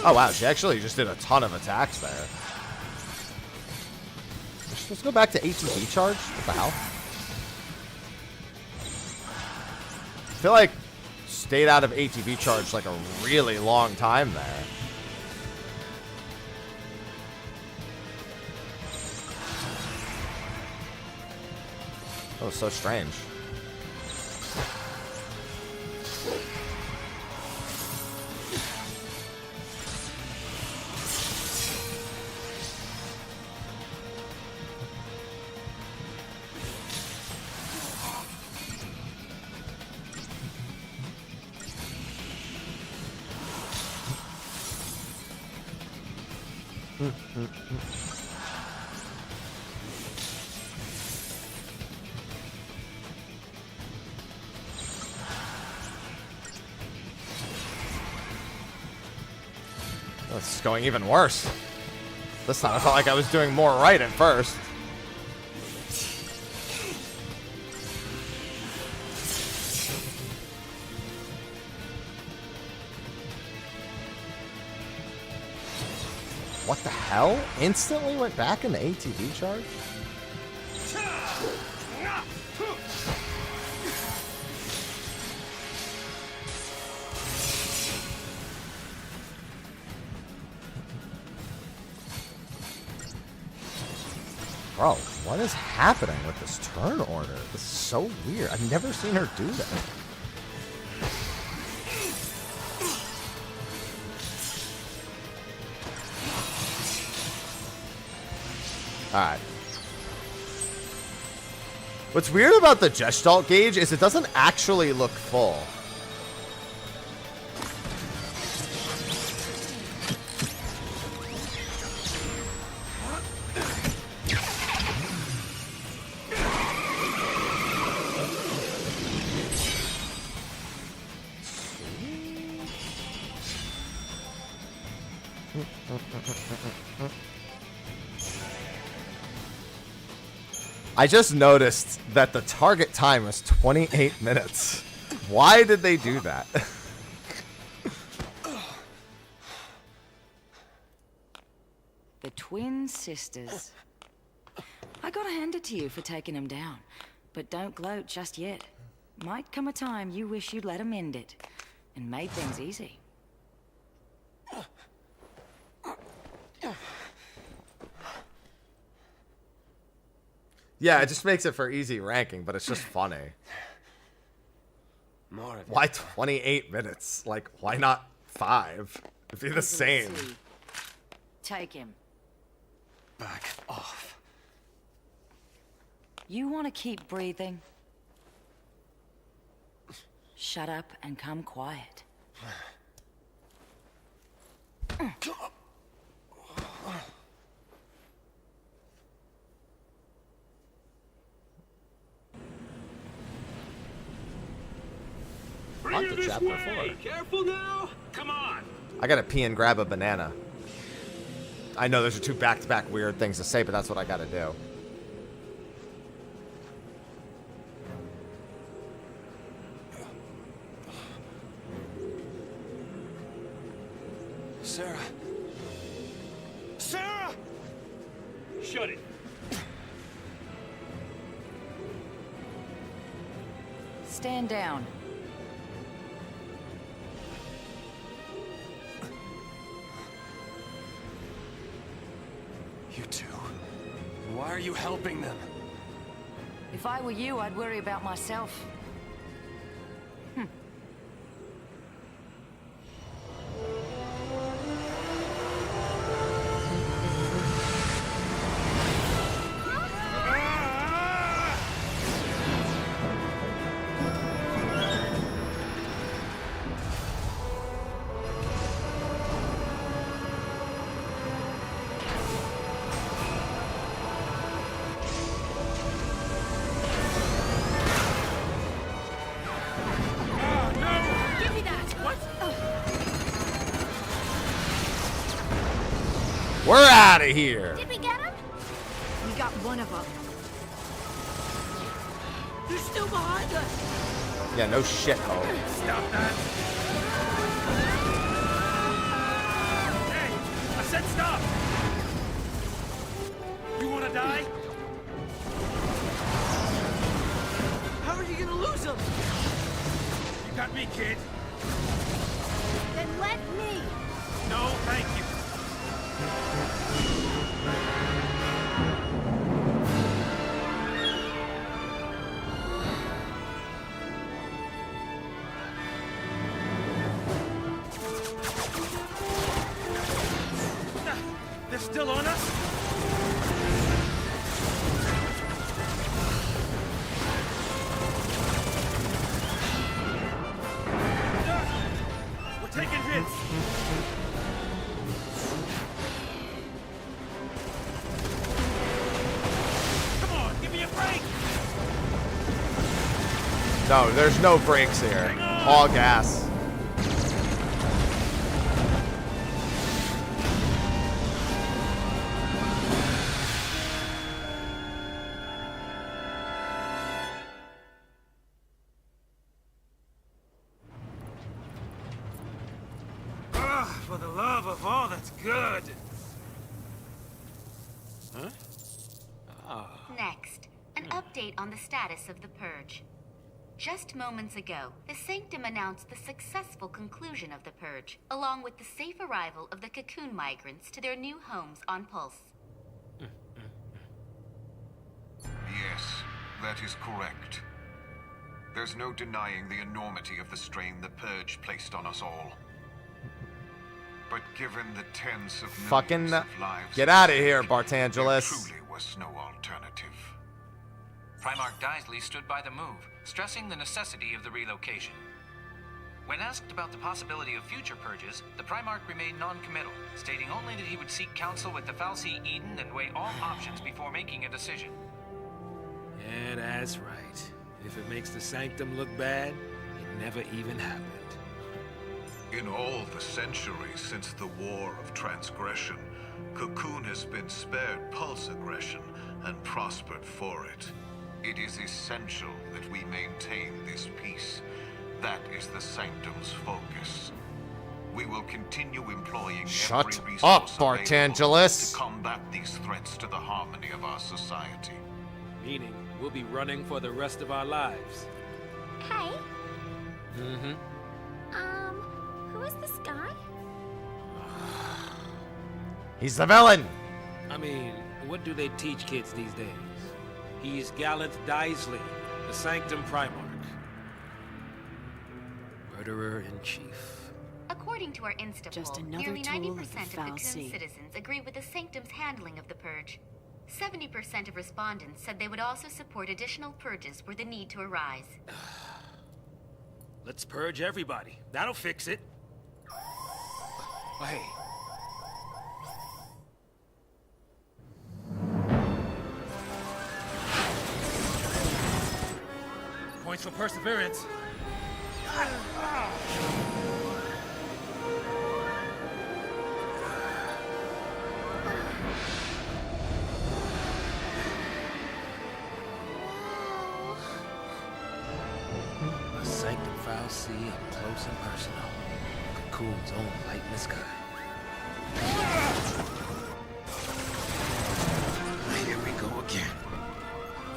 Oh, wow. She actually just did a ton of attacks there. Let's go back to ATB charge. What the hell? feel like stayed out of ATV charge like a really long time there. That was so strange. This is going even worse. This time I felt like I was doing more right at first. What the hell? Instantly went back in the ATV charge? Bro, what is happening with this turn order? This is so weird. I've never seen her do that. Alright. What's weird about the Gestalt gauge is it doesn't actually look full. I just noticed that the target time was 28 minutes. Why did they do that? The twin sisters. I gotta hand it to you for taking them down. But don't gloat just yet. Might come a time you wish you'd let them end it. And made things easy. Yeah, it just makes it for easy ranking, but it's just funny. More of it. Why 28 minutes? Like, why not 5? It'd be the same. Take him. Back off. You want to keep breathing? Shut up and come quiet. Bring her this chapter way. 4. Careful now. Come on. I gotta pee and grab a banana. I know those are two back-to-back weird things to say, but that's what I gotta do. Sarah. Sarah! Shut it. Stand down. You two. Why are you helping them? If I were you, I'd worry about myself. We're out of here. Did we get him? We got one of them. They're still behind us. Yeah, no shit, ho. Stop that. Hey, I said stop. You want to die? How are you gonna lose them? kid. Then let me. No, thank you. They're still on us? We're taking hits. Come on, give me a break. No, there's no brakes here. All gas. For the love of all that's good. Huh? Next, an update on the status of the Purge. Just moments ago, the Sanctum announced the successful conclusion of the Purge, along with the safe arrival of the Cocoon migrants to their new homes on Pulse. Yes, that is correct. There's no denying the enormity of the strain the Purge placed on us all. But given the tens of millions Fucking of lives, get out of here, there Bartangelus. truly was no alternative. Primarch Daisley stood by the move, stressing the necessity of the relocation. When asked about the possibility of future purges, the Primarch remained non-committal, stating only that he would seek counsel with the Fal'Cie Eden and weigh all options before making a decision. Yeah, that's right. If it makes the Sanctum look bad, it never even happened. In all the centuries since the War of Transgression, Cocoon has been spared pulse aggression and prospered for it. It is essential that we maintain this peace. That is the Sanctum's focus. We will continue employing Shut every resource up, available Bartangelus. to combat these threats to the harmony of our society. Meaning, we'll be running for the rest of our lives. Hey, Mm-hmm. who is this guy? He's the villain. I mean, what do they teach kids these days? He's Gallant Daisley, the Sanctum Primarch. Murderer-in-Chief. According to our Insta Just poll, another nearly tool 90% of the of Fal'Cie. Cocoon citizens agree with the Sanctum's handling of the Purge. 70% of respondents said they would also support additional purges were the need to arise. Let's purge everybody. That'll fix it. Oh, hey. Points for perseverance. A Sanctum Fal'Cie up close and personal. Cocoon's own light in the sky. Here we go again.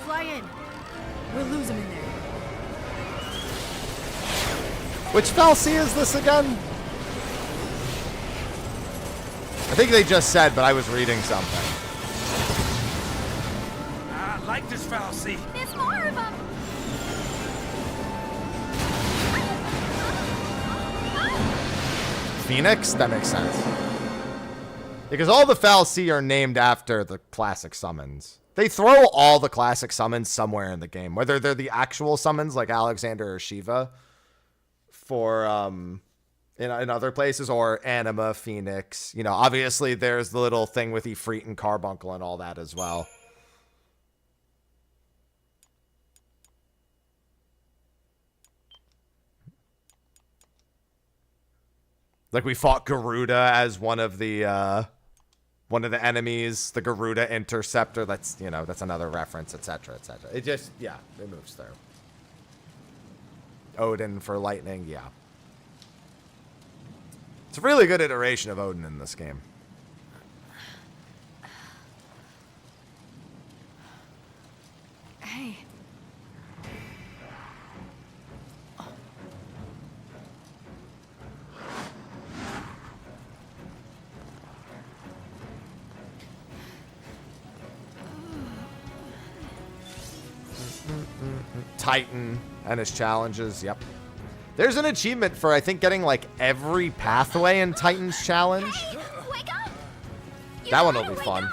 Fly in. We'll lose him in there. Which Fal'Cie is this again? I think they just said, but I was reading something. I like this Fal'Cie. There's more of them. Phoenix? That makes sense. Because all the Fal'Cie are named after the classic summons. They throw all the classic summons somewhere in the game, whether they're the actual summons like Alexander or Shiva for in other places, or Anima, Phoenix. You know, obviously there's the little thing with Ifrit and Carbuncle and all that as well. Like we fought Garuda as one of the enemies, the Garuda Interceptor. That's, you know, that's another reference, etc., etc. It just, yeah, it moves through. Odin for lightning, yeah. It's a really good iteration of Odin in this game. Hey. Titan and his challenges. Yep. There's an achievement for, I think, getting, like, every pathway in Titan's challenge. Hey, wake up! That one will be fun.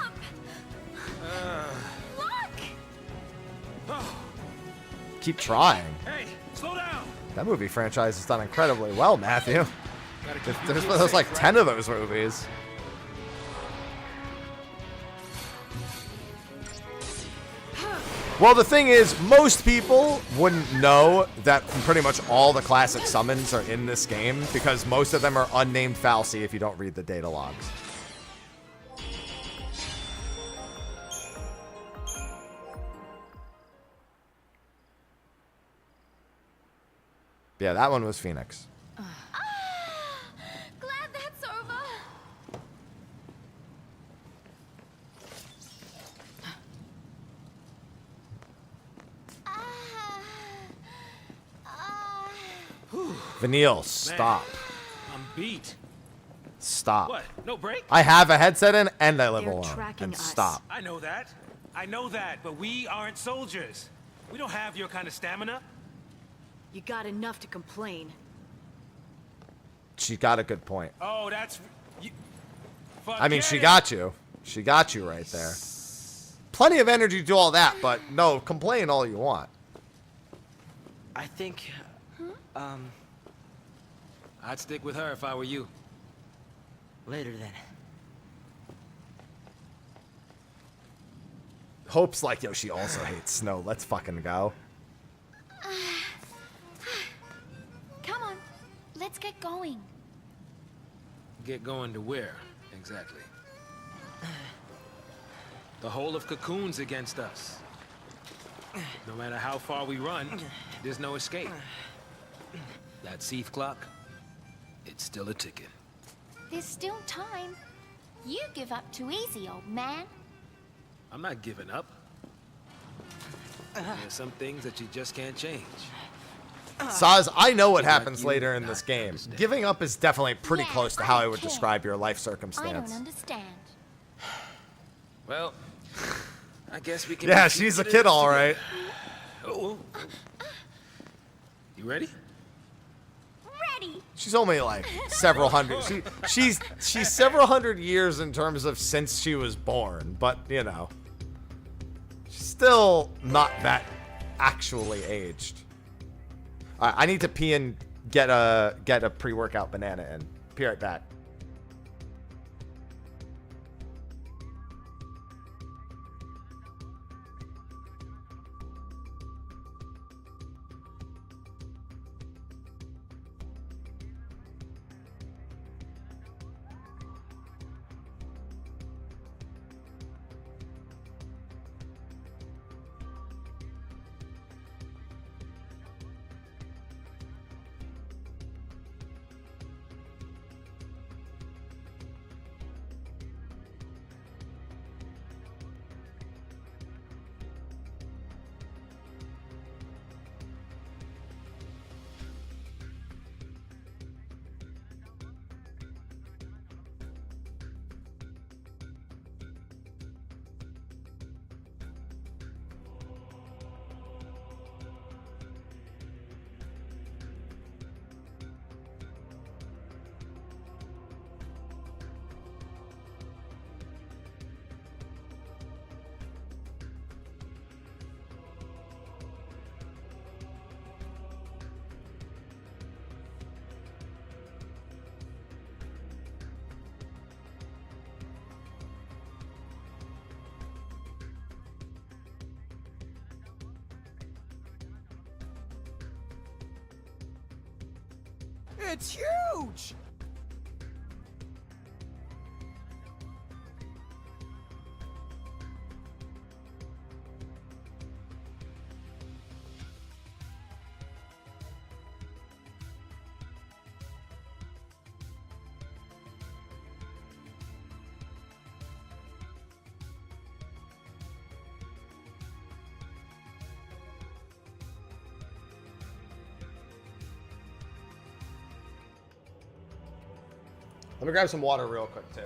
Keep trying. Hey, slow down. That movie franchise has done incredibly well, Matthew. There's like 10 of those movies. Well, the thing is, most people wouldn't know that pretty much all the classic summons are in this game because most of them are unnamed fal'Cie if you don't read the data logs. Yeah, that one was Phoenix. Glad that's over. Vanille, stop. I'm beat. Stop. What? No break? I have a headset in and I live They're alone. tracking And us. stop. I know that. I know that, but we aren't soldiers. We don't have your kind of stamina. You got enough to complain. She got a good point. Oh, that's... I mean, she got you. She got you right there. Plenty of energy to do all that, but no, complain all you want. I think, I'd stick with her if I were you. Later then. Hope's like, yo, she also hates snow. Let's fucking go. Come on, let's get going. Get going to where, exactly? The whole of Cocoon's against us. No matter how far we run, there's no escape. That Seath clock, it's still a ticking. There's still time. You give up too easy, old man. I'm not giving up. There's some things that you just can't change. Saz, I know what happens later in this game. Giving up is definitely pretty close to how I would describe your life I circumstance. don't understand. Well, I guess we can... Yeah, she's a kid, all right. Oh. You ready? Ready. She's only like several hundred. She's several hundred years in terms of since she was born, but you know, she's still not that actually aged. All right, I need to pee and get a pre-workout banana in. Be right back. It's huge! Let me grab some water real quick, too.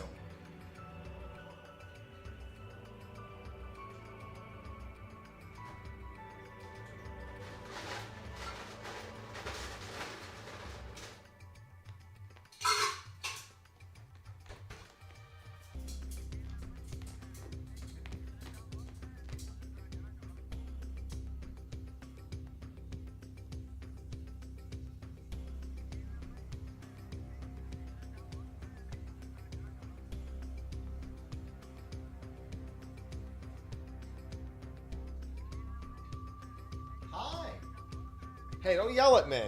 Hey, don't yell at me.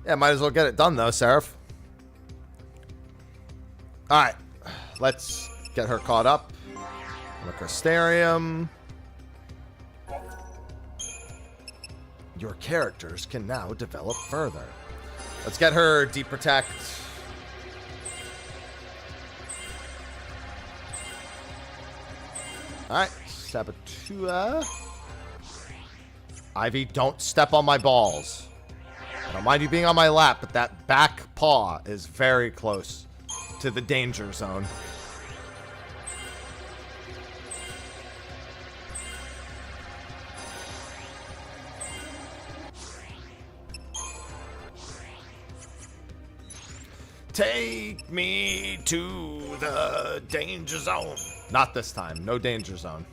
Yeah, might as well get it done, though, Seraph. Alright. Let's get her caught up. Macrostarium. Your characters can now develop further. Let's get her Deep Protect. Alright. Sabotua. Ivy, don't step on my balls. I don't mind you being on my lap, but that back paw is very close to the danger zone. Take me to the danger zone. Not this time. No danger zone.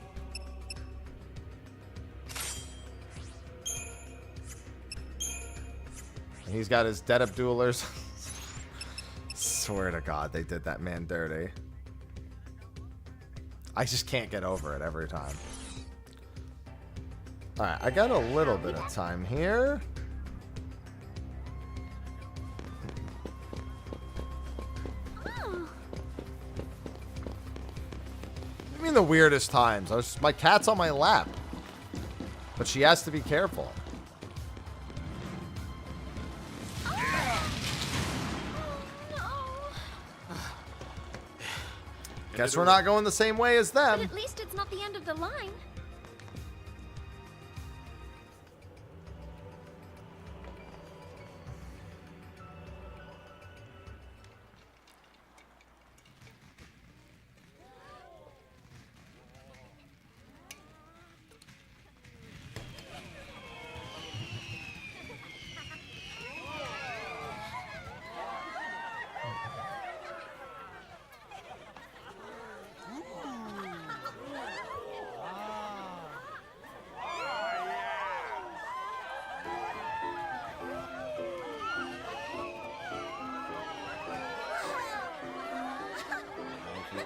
And he's got his dead Abduelers. Swear to God, they did that man dirty. I just can't get over it every time. Alright, I got a little bit of time here. I mean the weirdest times. My cat's on my lap. But she has to be careful. Guess we're not going the same way as them. But at least it's not the end of the line.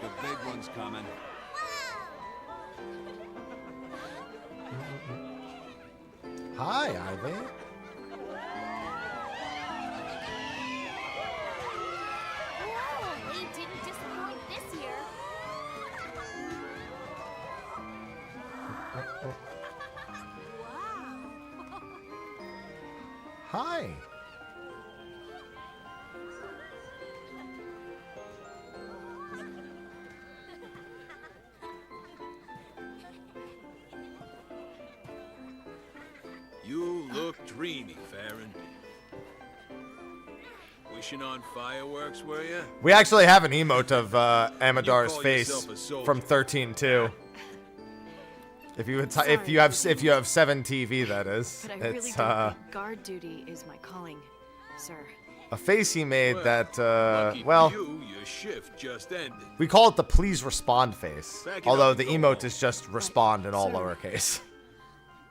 The big one's coming. Hi, Ivy. Whoa, they didn't disappoint this year. Hi. You look dreamy, Farron. Wishing on fireworks, were you? We actually have an emote of Amadar's call face yourself a soldier. from 13-2. If you have 7 TV, that is. But I really It's don't think guard duty is my calling, sir. a face he made that Lucky for well, you, your shift just ended. we call it the please respond face. Back it Although up the and go emote is just respond in all lowercase.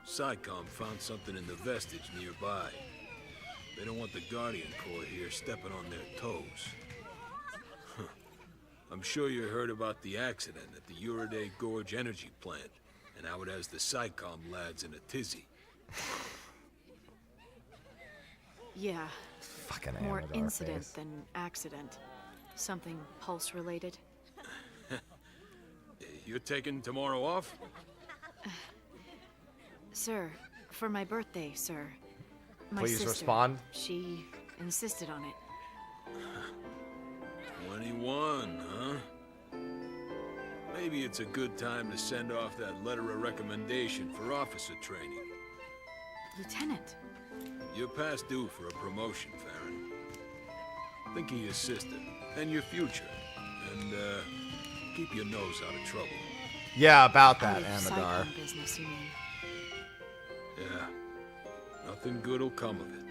SciComm found something in the vestige nearby. They don't want the Guardian Corps here stepping on their toes. Huh. I'm sure you heard about the accident at the Uriday Gorge energy plant, and how it has the SciComm lads in a tizzy. Yeah. Fucking More Amador incident face. than accident. Something pulse related. You're taking tomorrow off? Sir, for my birthday, sir. My Please sister, respond. She insisted on it. 21, huh? Maybe it's a good time to send off that letter of recommendation for officer training. Lieutenant. You're past due for a promotion, Farron. Think of your sister and your future, and keep your nose out of trouble. Yeah, about that, Out of Amadar. SciComm business, you mean? Yeah, nothing good will come of it.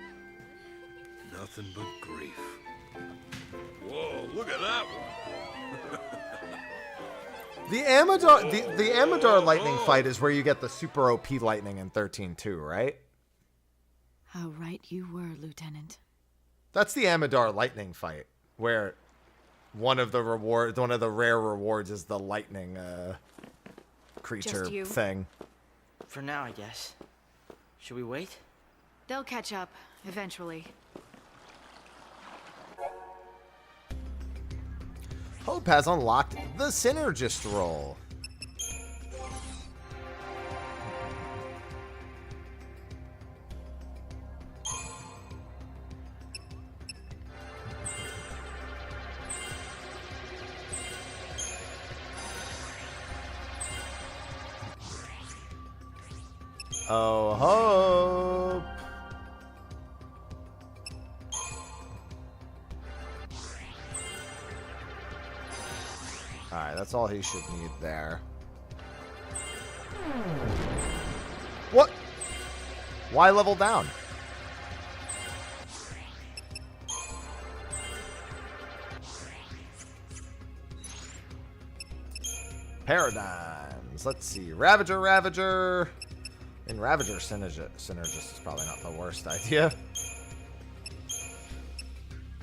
Nothing but grief. Whoa, look at that one! The Amadar lightning fight is where you get the super OP lightning in 13-2, right? How right you were, Lieutenant. That's the Amadar lightning fight, where one of the rare rewards is the lightning creature thing. For now, I guess. Should we wait? They'll catch up, eventually. Hope has unlocked the Synergist role. Oh, Hope. Alright, that's all he should need there. What? Why level down? Paradigms. Let's see. Ravager. And Ravager Synergist is probably not the worst idea.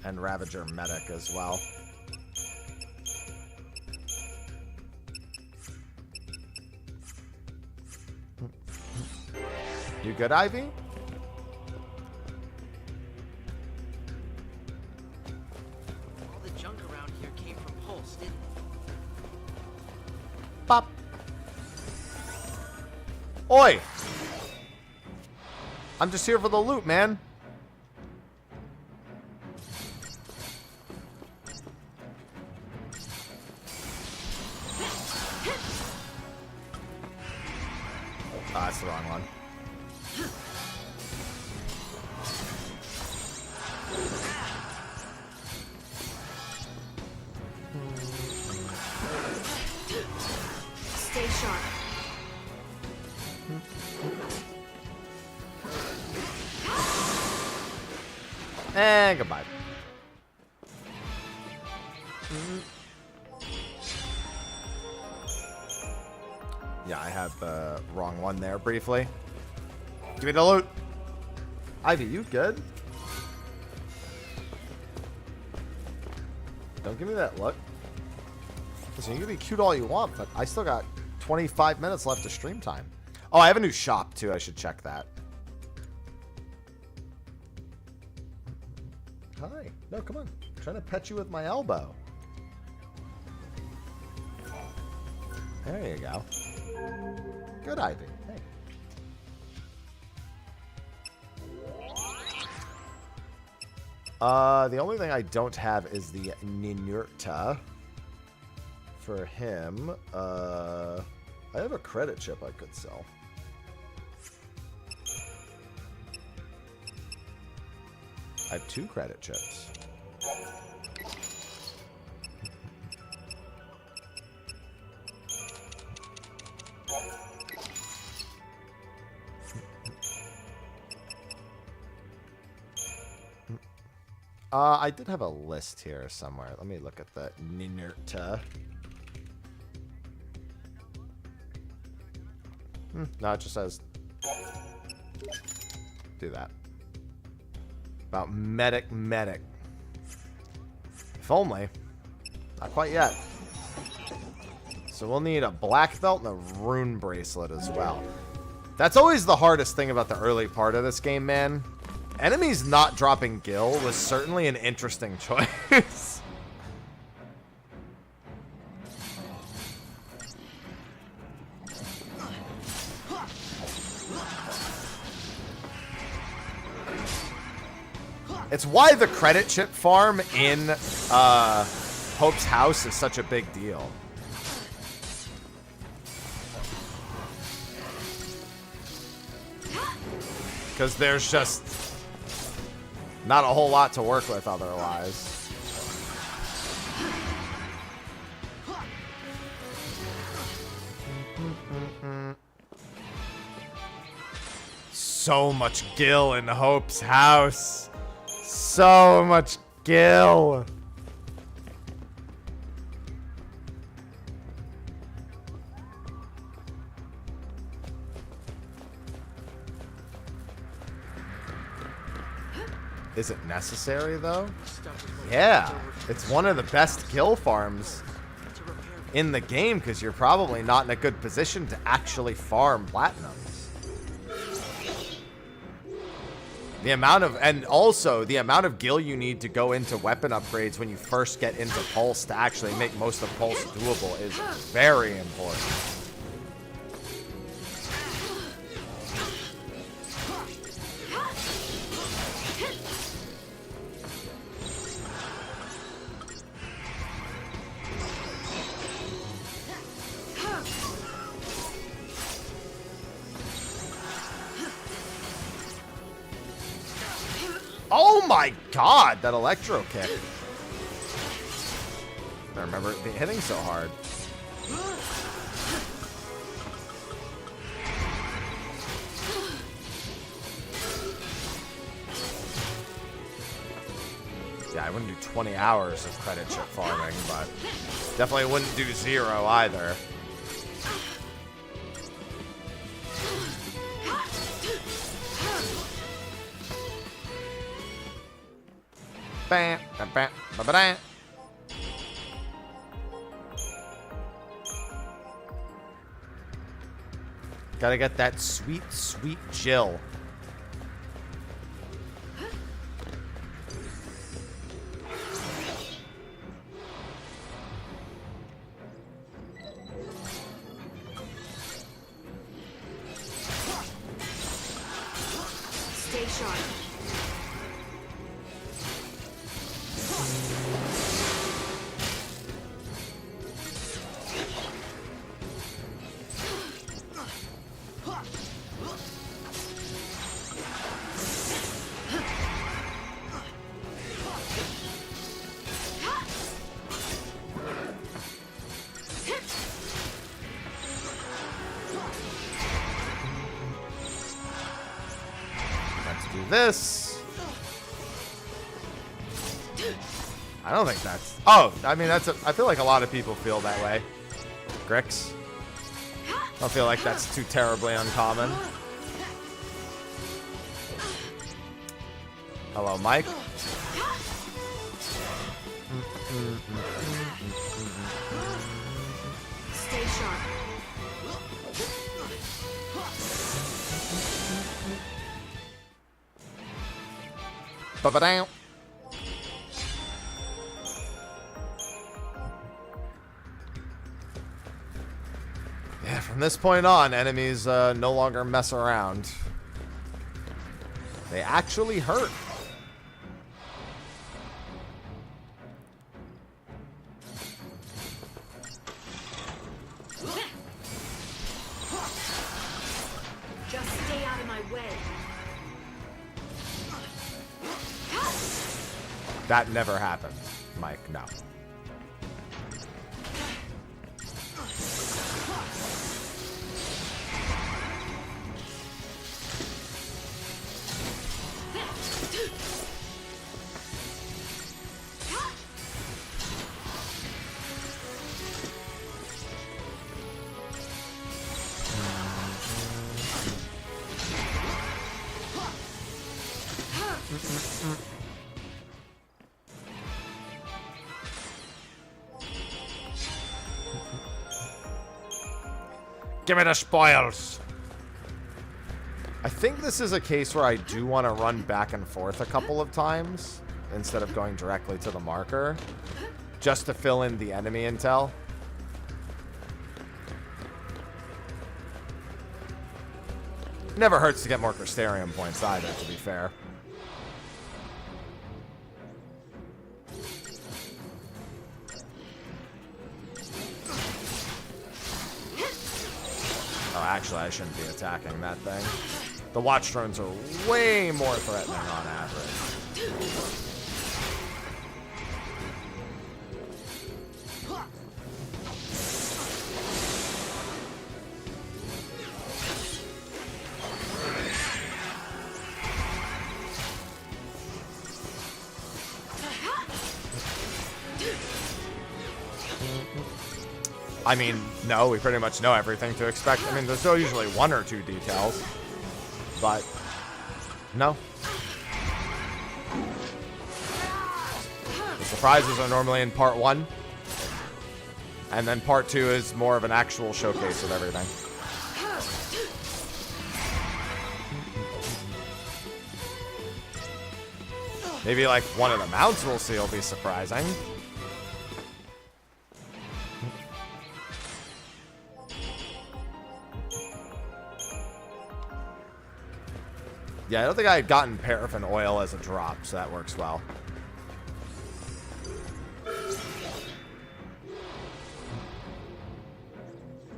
And Ravager Medic as well. You good, Ivy? All the junk around here came from Pulse, didn't it? Pop. Oi! I'm just here for the loot, man. Oh, that's the wrong one. Stay sharp. And goodbye. Yeah, I have the wrong one there briefly. Give me the loot. Ivy, you good? Don't give me that look. Listen, you can be cute all you want, but I still got 25 minutes left of stream time. Oh, I have a new shop, too. I should check that. Hi. No, come on. I'm trying to pet you with my elbow. There you go. Good, Ivy. Hey. The only thing I don't have is the Ninurta. For him, I have a credit chip I could sell. I have 2 credit chips. I did have a list here somewhere. Let me look at the Ninurta. No, it just says do that. About medic. If only. Not quite yet. So we'll need a black belt and a rune bracelet as well. That's always the hardest thing about the early part of this game, man. Enemies not dropping Gil was certainly an interesting choice. It's why the credit chip farm in Hope's house is such a big deal. Because there's just not a whole lot to work with otherwise. So much Gil in Hope's house. So much Gil. Is it necessary, though? Yeah. It's one of the best kill farms in the game, because you're probably not in a good position to actually farm platinums. The amount of, and also the amount of gil you need to go into weapon upgrades when you first get into Pulse to actually make most of Pulse doable is very important. Oh my god, that electro kick. I remember it hitting so hard. Yeah, I wouldn't do 20 hours of credit chip farming, but definitely wouldn't do 0 either. Bam, bam, bam, bam, bam. Gotta get that sweet, sweet Jill. Stay sharp. This. I don't think that's. Oh, I mean, that's. I feel like a lot of people feel that way. Grix. I don't feel like that's too terribly uncommon. Hello, Mike. Stay sharp. Ba-ba-down. Yeah, from this point on, enemies no longer mess around. They actually hurt. Just stay out of my way. That never happened, Mike. No. Give me the spoils. I think this is a case where I do want to run back and forth a couple of times instead of going directly to the marker, just to fill in the enemy intel. Never hurts to get more Crystarium points either, to be fair. Oh, actually, I shouldn't be attacking that thing. The watch drones are way more threatening on average. I mean, no, we pretty much know everything to expect. I mean, there's still usually one or two details, but no. Surprises are normally in part 1. And then part 2 is more of an actual showcase of everything. Maybe like one of the mounts we'll see will be surprising. Yeah, I don't think I had gotten paraffin oil as a drop, so that works well.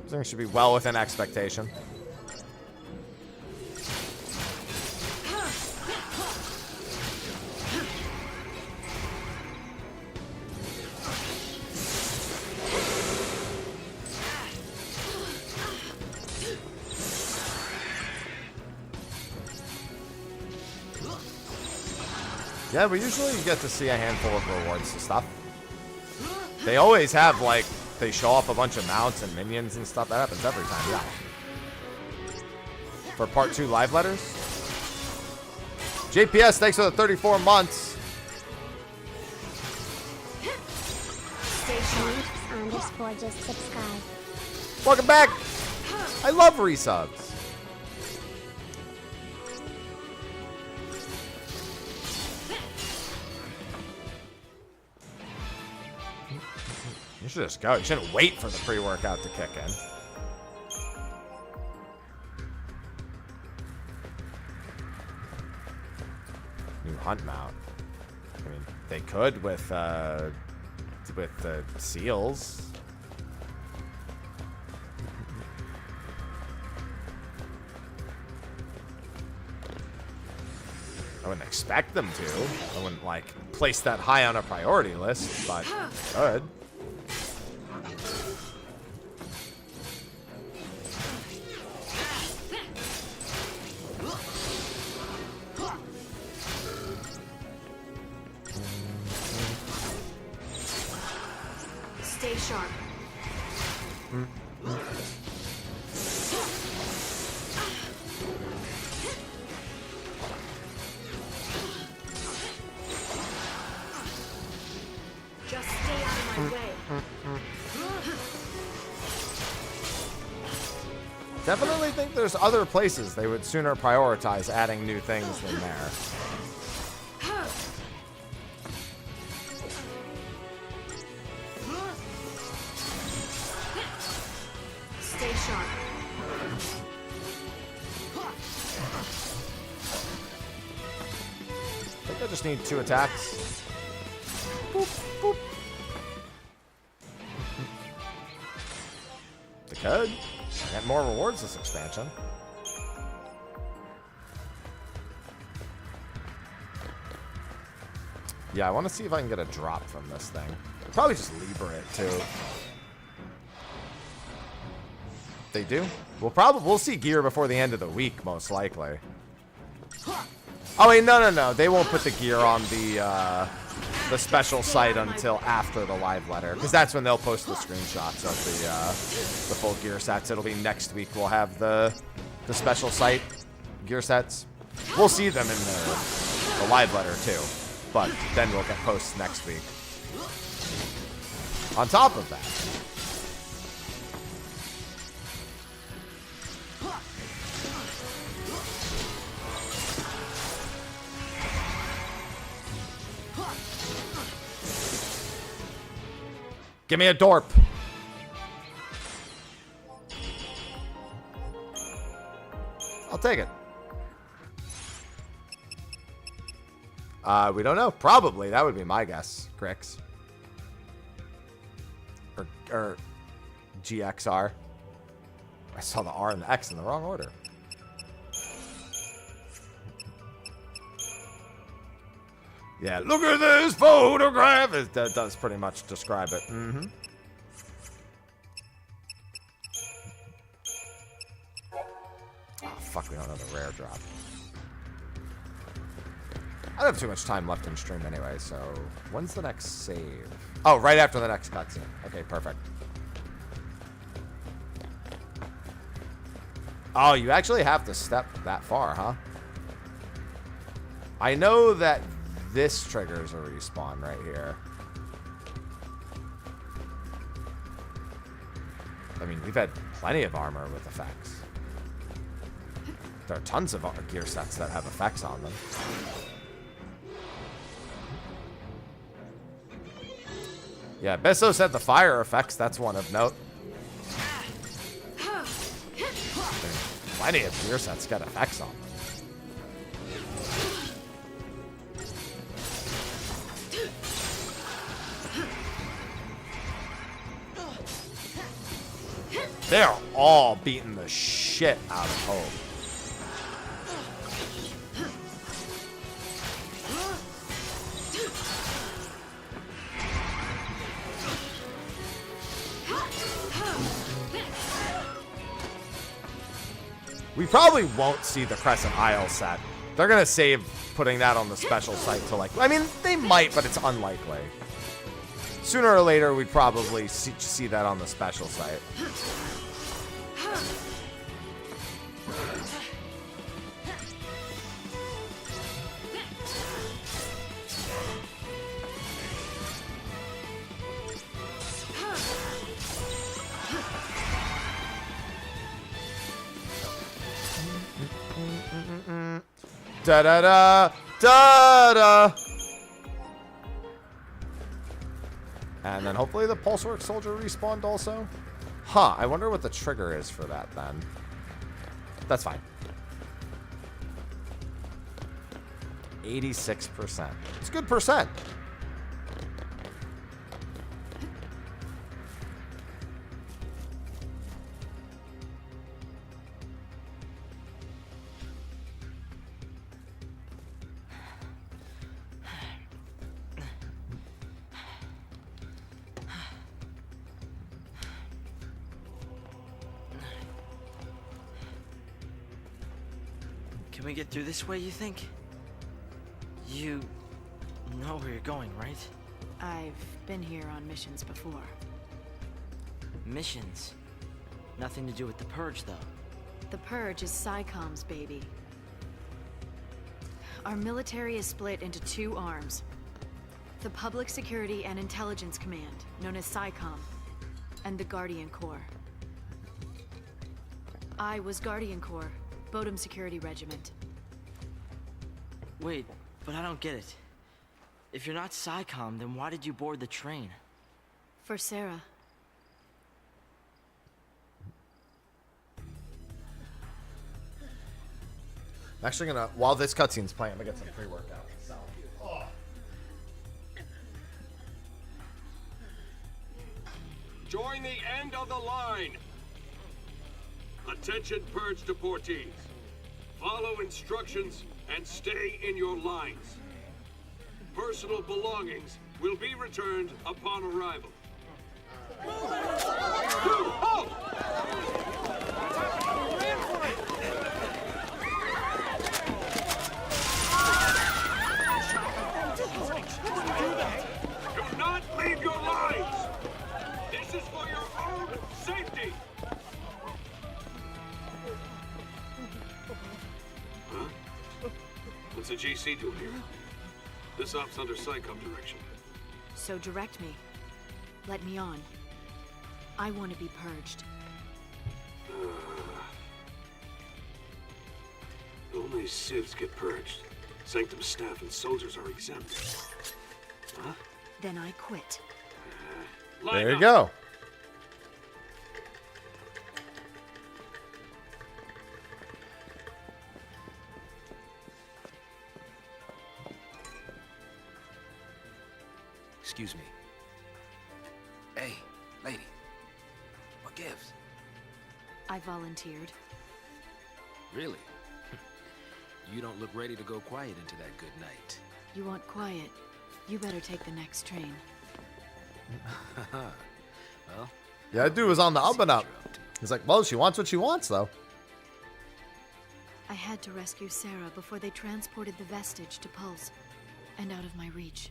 Everything should be well within expectation. Yeah, we usually get to see a handful of rewards and stuff. They always have, like, they show off a bunch of mounts and minions and stuff. That happens every time, yeah. For part 2 live letters. JPS, thanks for the 34 months. _, just subscribe. Welcome back. I love resubs. You should just go. You shouldn't wait for the pre-workout to kick in. New hunt mount. I mean, they could with the seals. I wouldn't expect them to. I wouldn't, like, place that high on a priority list, but good. Stay sharp. Just stay out of my way. Definitely think there's other places they would sooner prioritize adding new things than there. Stay sharp. I think I just need 2 attacks. Boop, boop. They could. Get more rewards this expansion. Yeah, I want to see if I can get a drop from this thing. Probably just Libra it too. They do? We'll see gear before the end of the week, most likely. Oh wait, no. They won't put the gear on the special site until after the live letter, because that's when they'll post the screenshots of the full gear sets. It'll be next week. We'll have the special site gear sets. We'll see them in the live letter too, but then we'll get posts next week. On top of that, give me a dorp. I'll take it. We don't know. Probably. That would be my guess, Crix. Or GXR. I saw the R and the X in the wrong order. Yeah, look at this photograph. That does pretty much describe it. Mm-hmm. Oh, fuck, we don't have the rare drop. I don't have too much time left in stream anyway, so when's the next save? Oh, right after the next cutscene. Okay, perfect. Oh, you actually have to step that far, huh? I know that this triggers a respawn right here. we've had plenty of armor with effects. There are tons of gear sets that have effects on them. Yeah, Besso said the fire effects, that's one of note. Plenty of gear sets got effects on them. They are all beating the shit out of Hope. We probably won't see the Crescent Isle set. They're gonna save putting that on the special site to like... I mean, they might, but it's unlikely. Sooner or later, we'd probably see that on the special site. Da da da da da. And then hopefully the Pulsework Soldier respawned also. Huh, I wonder what the trigger is for that then. That's fine. 86%. It's a good percent. Can we get through this way, you think? You know where you're going, right? I've been here on missions before. Missions? Nothing to do with the Purge, though. The Purge is SciComm's baby. Our military is split into two arms. The Public Security and Intelligence Command, known as SciComm, and the Guardian Corps. I was Guardian Corps, Bodum Security Regiment. Wait, but I don't get it. If you're not SciComm, then why did you board the train? For Sarah. I'm actually gonna, while this cutscene's playing, I'm gonna get some pre-workout. So. Oh. Join the end of the line. Attention, Purge deportees. Follow instructions and stay in your lines. Personal belongings will be returned upon arrival. Halt! Do not leave your lines! This is for your own safety! Huh? What's the GC doing here? This op's under SciComm direction. So direct me. Let me on. I want to be purged. Only civs get purged. Sanctum staff and soldiers are exempt. Huh? Then I quit. There you go. Excuse me. Hey, lady. What gives? I volunteered. Really? You don't look ready to go quiet into that good night. You want quiet? You better take the next train. Well, Yeah, that dude was on the up and up. He's like, well, she wants what she wants, though. I had to rescue Sarah before they transported the vestige to Pulse, and out of my reach.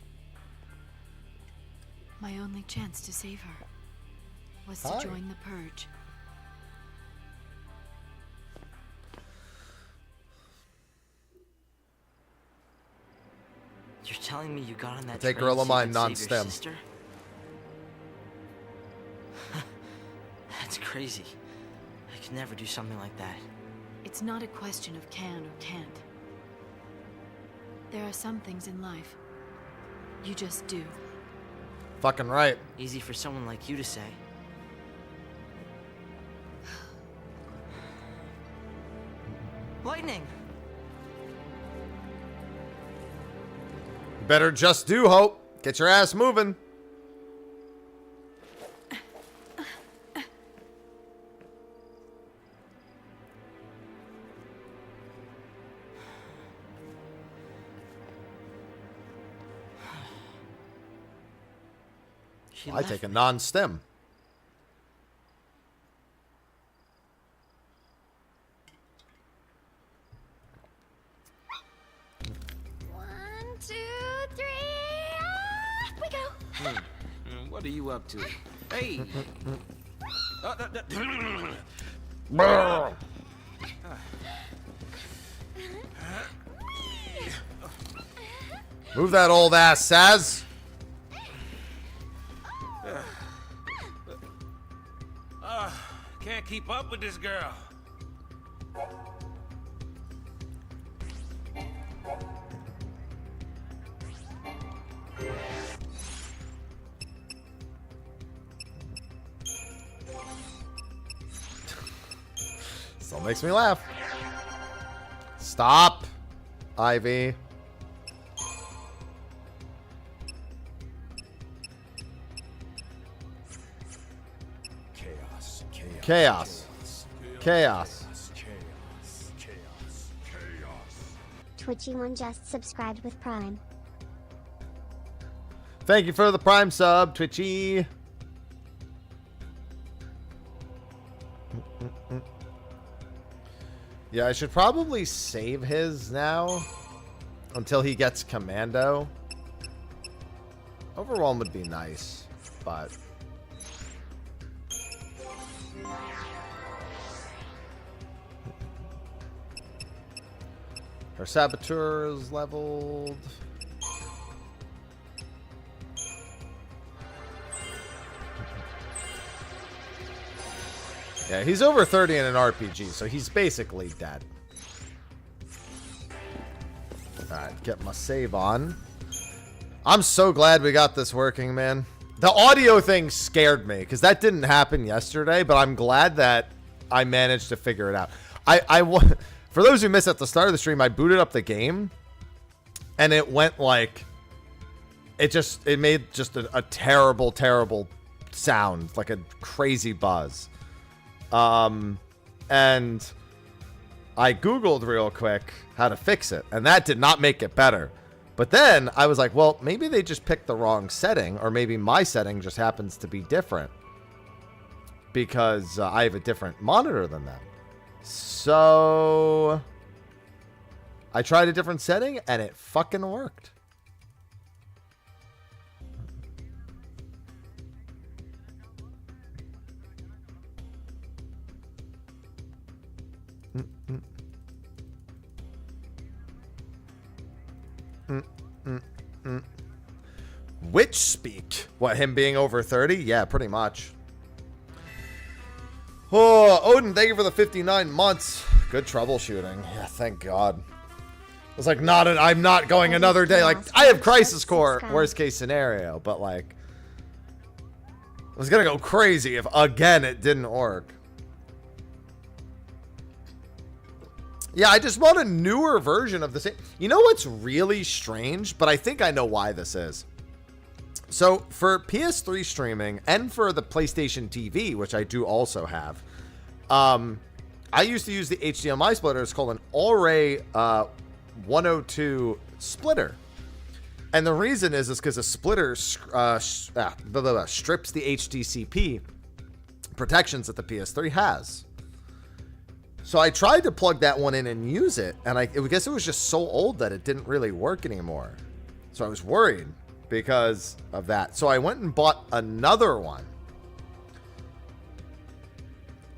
My only chance to save her was to join the Purge. You're telling me you got on that Take train Gorilla so you Mine could save your non-stem. sister? That's crazy. crazy. I could never do something like that. It's not a question of can or can't. There are some things in life you just do. Fucking right. Easy for someone like you to say. Lightning! Better just do, Hope. Get your ass moving. I take a non-stem. One, two, three. Up we go. What are you up to? Hey! Move that old ass, Saz. Can't keep up with this girl. Still makes me laugh. Stop, Ivy. Chaos. Chaos. Twitchy1 just subscribed with Prime. Thank you for the Prime sub, Twitchy. Yeah, I should probably save his now until he gets Commando. Overwhelm would be nice, but... Her Saboteur is leveled. Yeah, he's over 30 in an RPG, so he's basically dead. Alright, get my save on. I'm so glad we got this working, man. The audio thing scared me, because that didn't happen yesterday, but I'm glad that I managed to figure it out. For those who missed at the start of the stream, I booted up the game, and it went like... It made just a terrible, terrible sound, like a crazy buzz. And I Googled real quick how to fix it, and that did not make it better. But then I was like, well, maybe they just picked the wrong setting, or maybe my setting just happens to be different because I have a different monitor than them. So I tried a different setting, and it fucking worked. Witch speak? What, him being over 30? Yeah, pretty much. Oh, Odin, thank you for the 59 months. Good troubleshooting. Yeah, thank God. It's like, I'm not going another day. Like, I have Crisis Core, worst case scenario, but like, I was gonna go crazy if, again, it didn't work. Yeah, I just bought a newer version of the same. You know what's really strange? But I think I know why this is. So for PS3 streaming and for the PlayStation TV, which I do also have, I used to use the HDMI splitter. It's called an All-Ray 102 splitter. And the reason is because a splitter strips the HDCP protections that the PS3 has. So I tried to plug that one in and use it, and I guess it was just so old that it didn't really work anymore. So I was worried because of that. So I went and bought another one.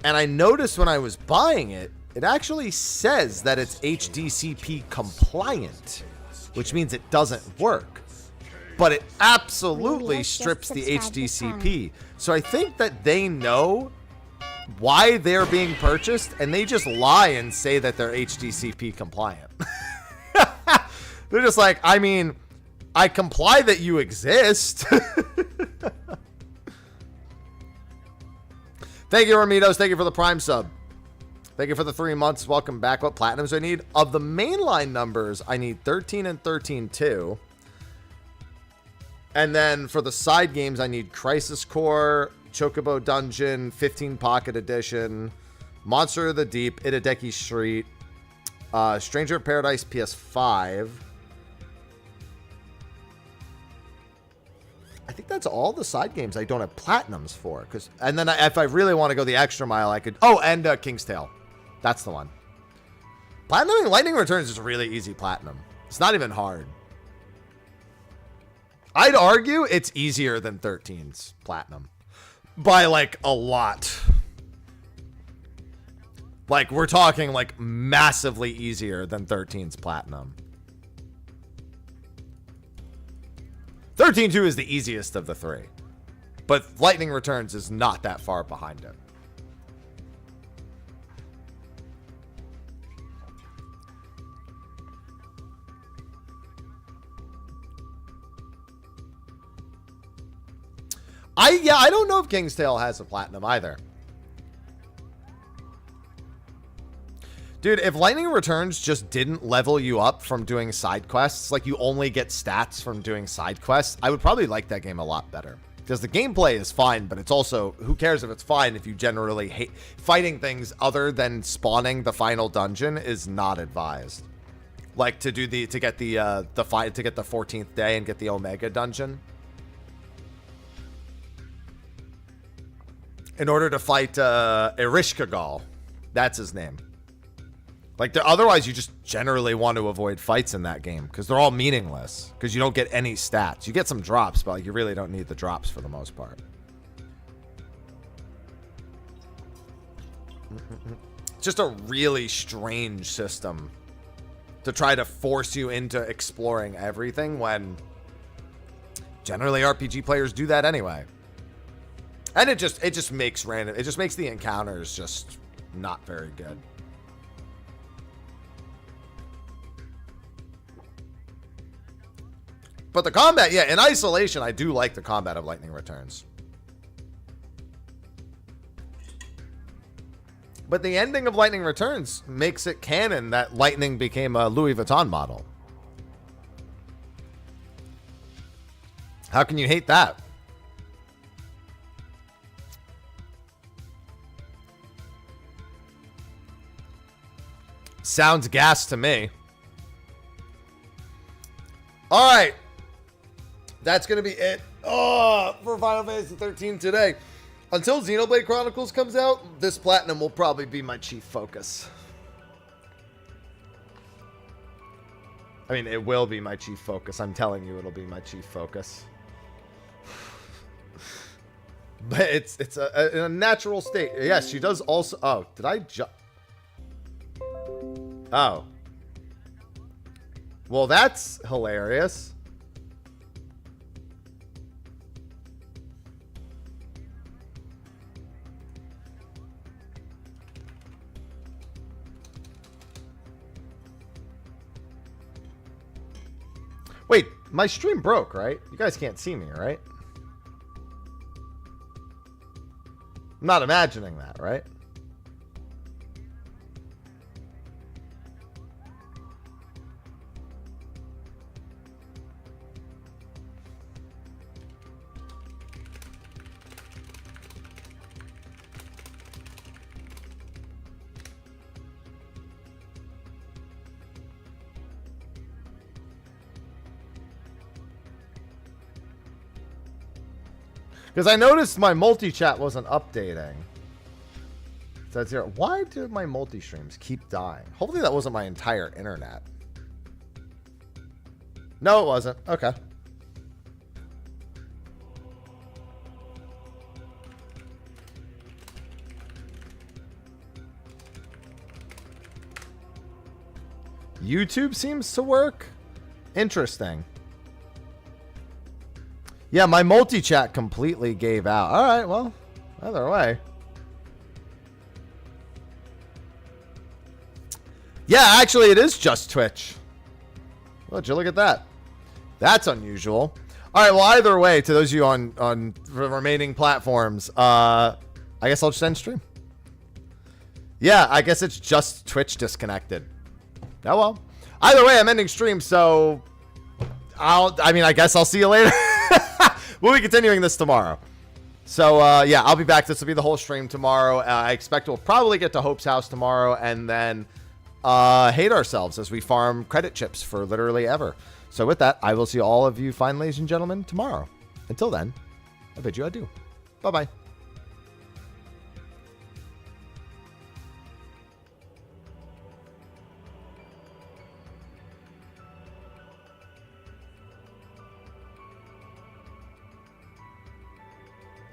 And I noticed when I was buying it, it actually says that it's HDCP compliant, which means it doesn't work. But it absolutely strips the HDCP. So I think that they know why they're being purchased, and they just lie and say that they're HDCP compliant. They're just like, I mean, I comply that you exist. Thank you, Ramitos. Thank you for the Prime sub. Thank you for the 3 months. Welcome back. What platinums do I need? Of the mainline numbers, I need 13 and 13-2. And then for the side games, I need Crisis Core, Chocobo Dungeon, 15 Pocket Edition, Monster of the Deep, Itadeki Street, Stranger of Paradise PS5. I think that's all the side games I don't have platinums for. And then if I really want to go the extra mile, I could... Oh, and King's Tale. That's the one. Platinuming Lightning Returns is really easy platinum. It's not even hard. I'd argue it's easier than 13's platinum. By, like, a lot. Like, we're talking, like, massively easier than 13's platinum. 13-2 is the easiest of the three. But Lightning Returns is not that far behind it. I don't know if King's Tale has a platinum either. Dude, if Lightning Returns just didn't level you up from doing side quests, like you only get stats from doing side quests, I would probably like that game a lot better. Because the gameplay is fine, but it's also, who cares if it's fine if you generally hate fighting things other than spawning the final dungeon is not advised. Like to get the 14th day and get the Omega dungeon. In order to fight Erishkigal. That's his name. Like, otherwise you just generally want to avoid fights in that game because they're all meaningless because you don't get any stats. You get some drops, but like, you really don't need the drops for the most part. It's just a really strange system to try to force you into exploring everything when generally RPG players do that anyway. And it just makes the encounters just not very good. But the combat, yeah, in isolation, I do like the combat of Lightning Returns. But the ending of Lightning Returns makes it canon that Lightning became a Louis Vuitton model. How can you hate that? Sounds gas to me. All right. That's going to be it for Final Fantasy XIII today. Until Xenoblade Chronicles comes out, this platinum will probably be my chief focus. I mean, it will be my chief focus. I'm telling you, it'll be my chief focus. But it's in a natural state. Yes, she does also... Oh, did I jump? Oh. Well, that's hilarious. Wait, my stream broke, right? You guys can't see me, right? I'm not imagining that, right? Because I noticed my multi-chat wasn't updating. It says here, why do my multi-streams keep dying? Hopefully that wasn't my entire internet. No, it wasn't. Okay. YouTube seems to work. Interesting. Yeah, my multi-chat completely gave out. All right, well, either way. Yeah, actually, it is just Twitch. Would you look at that? That's unusual. All right, well, either way, to those of you on the remaining platforms, I guess I'll just end stream. Yeah, I guess it's just Twitch disconnected. Oh, well. Either way, I'm ending stream, so I guess I'll see you later. We'll be continuing this tomorrow. So, yeah, I'll be back. This will be the whole stream tomorrow. I expect we'll probably get to Hope's house tomorrow and then hate ourselves as we farm credit chips for literally ever. So with that, I will see all of you fine ladies and gentlemen tomorrow. Until then, I bid you adieu. Bye-bye.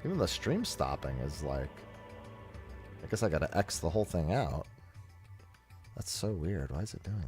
Even the stream stopping is like, I guess I gotta X the whole thing out. That's so weird. Why is it doing that?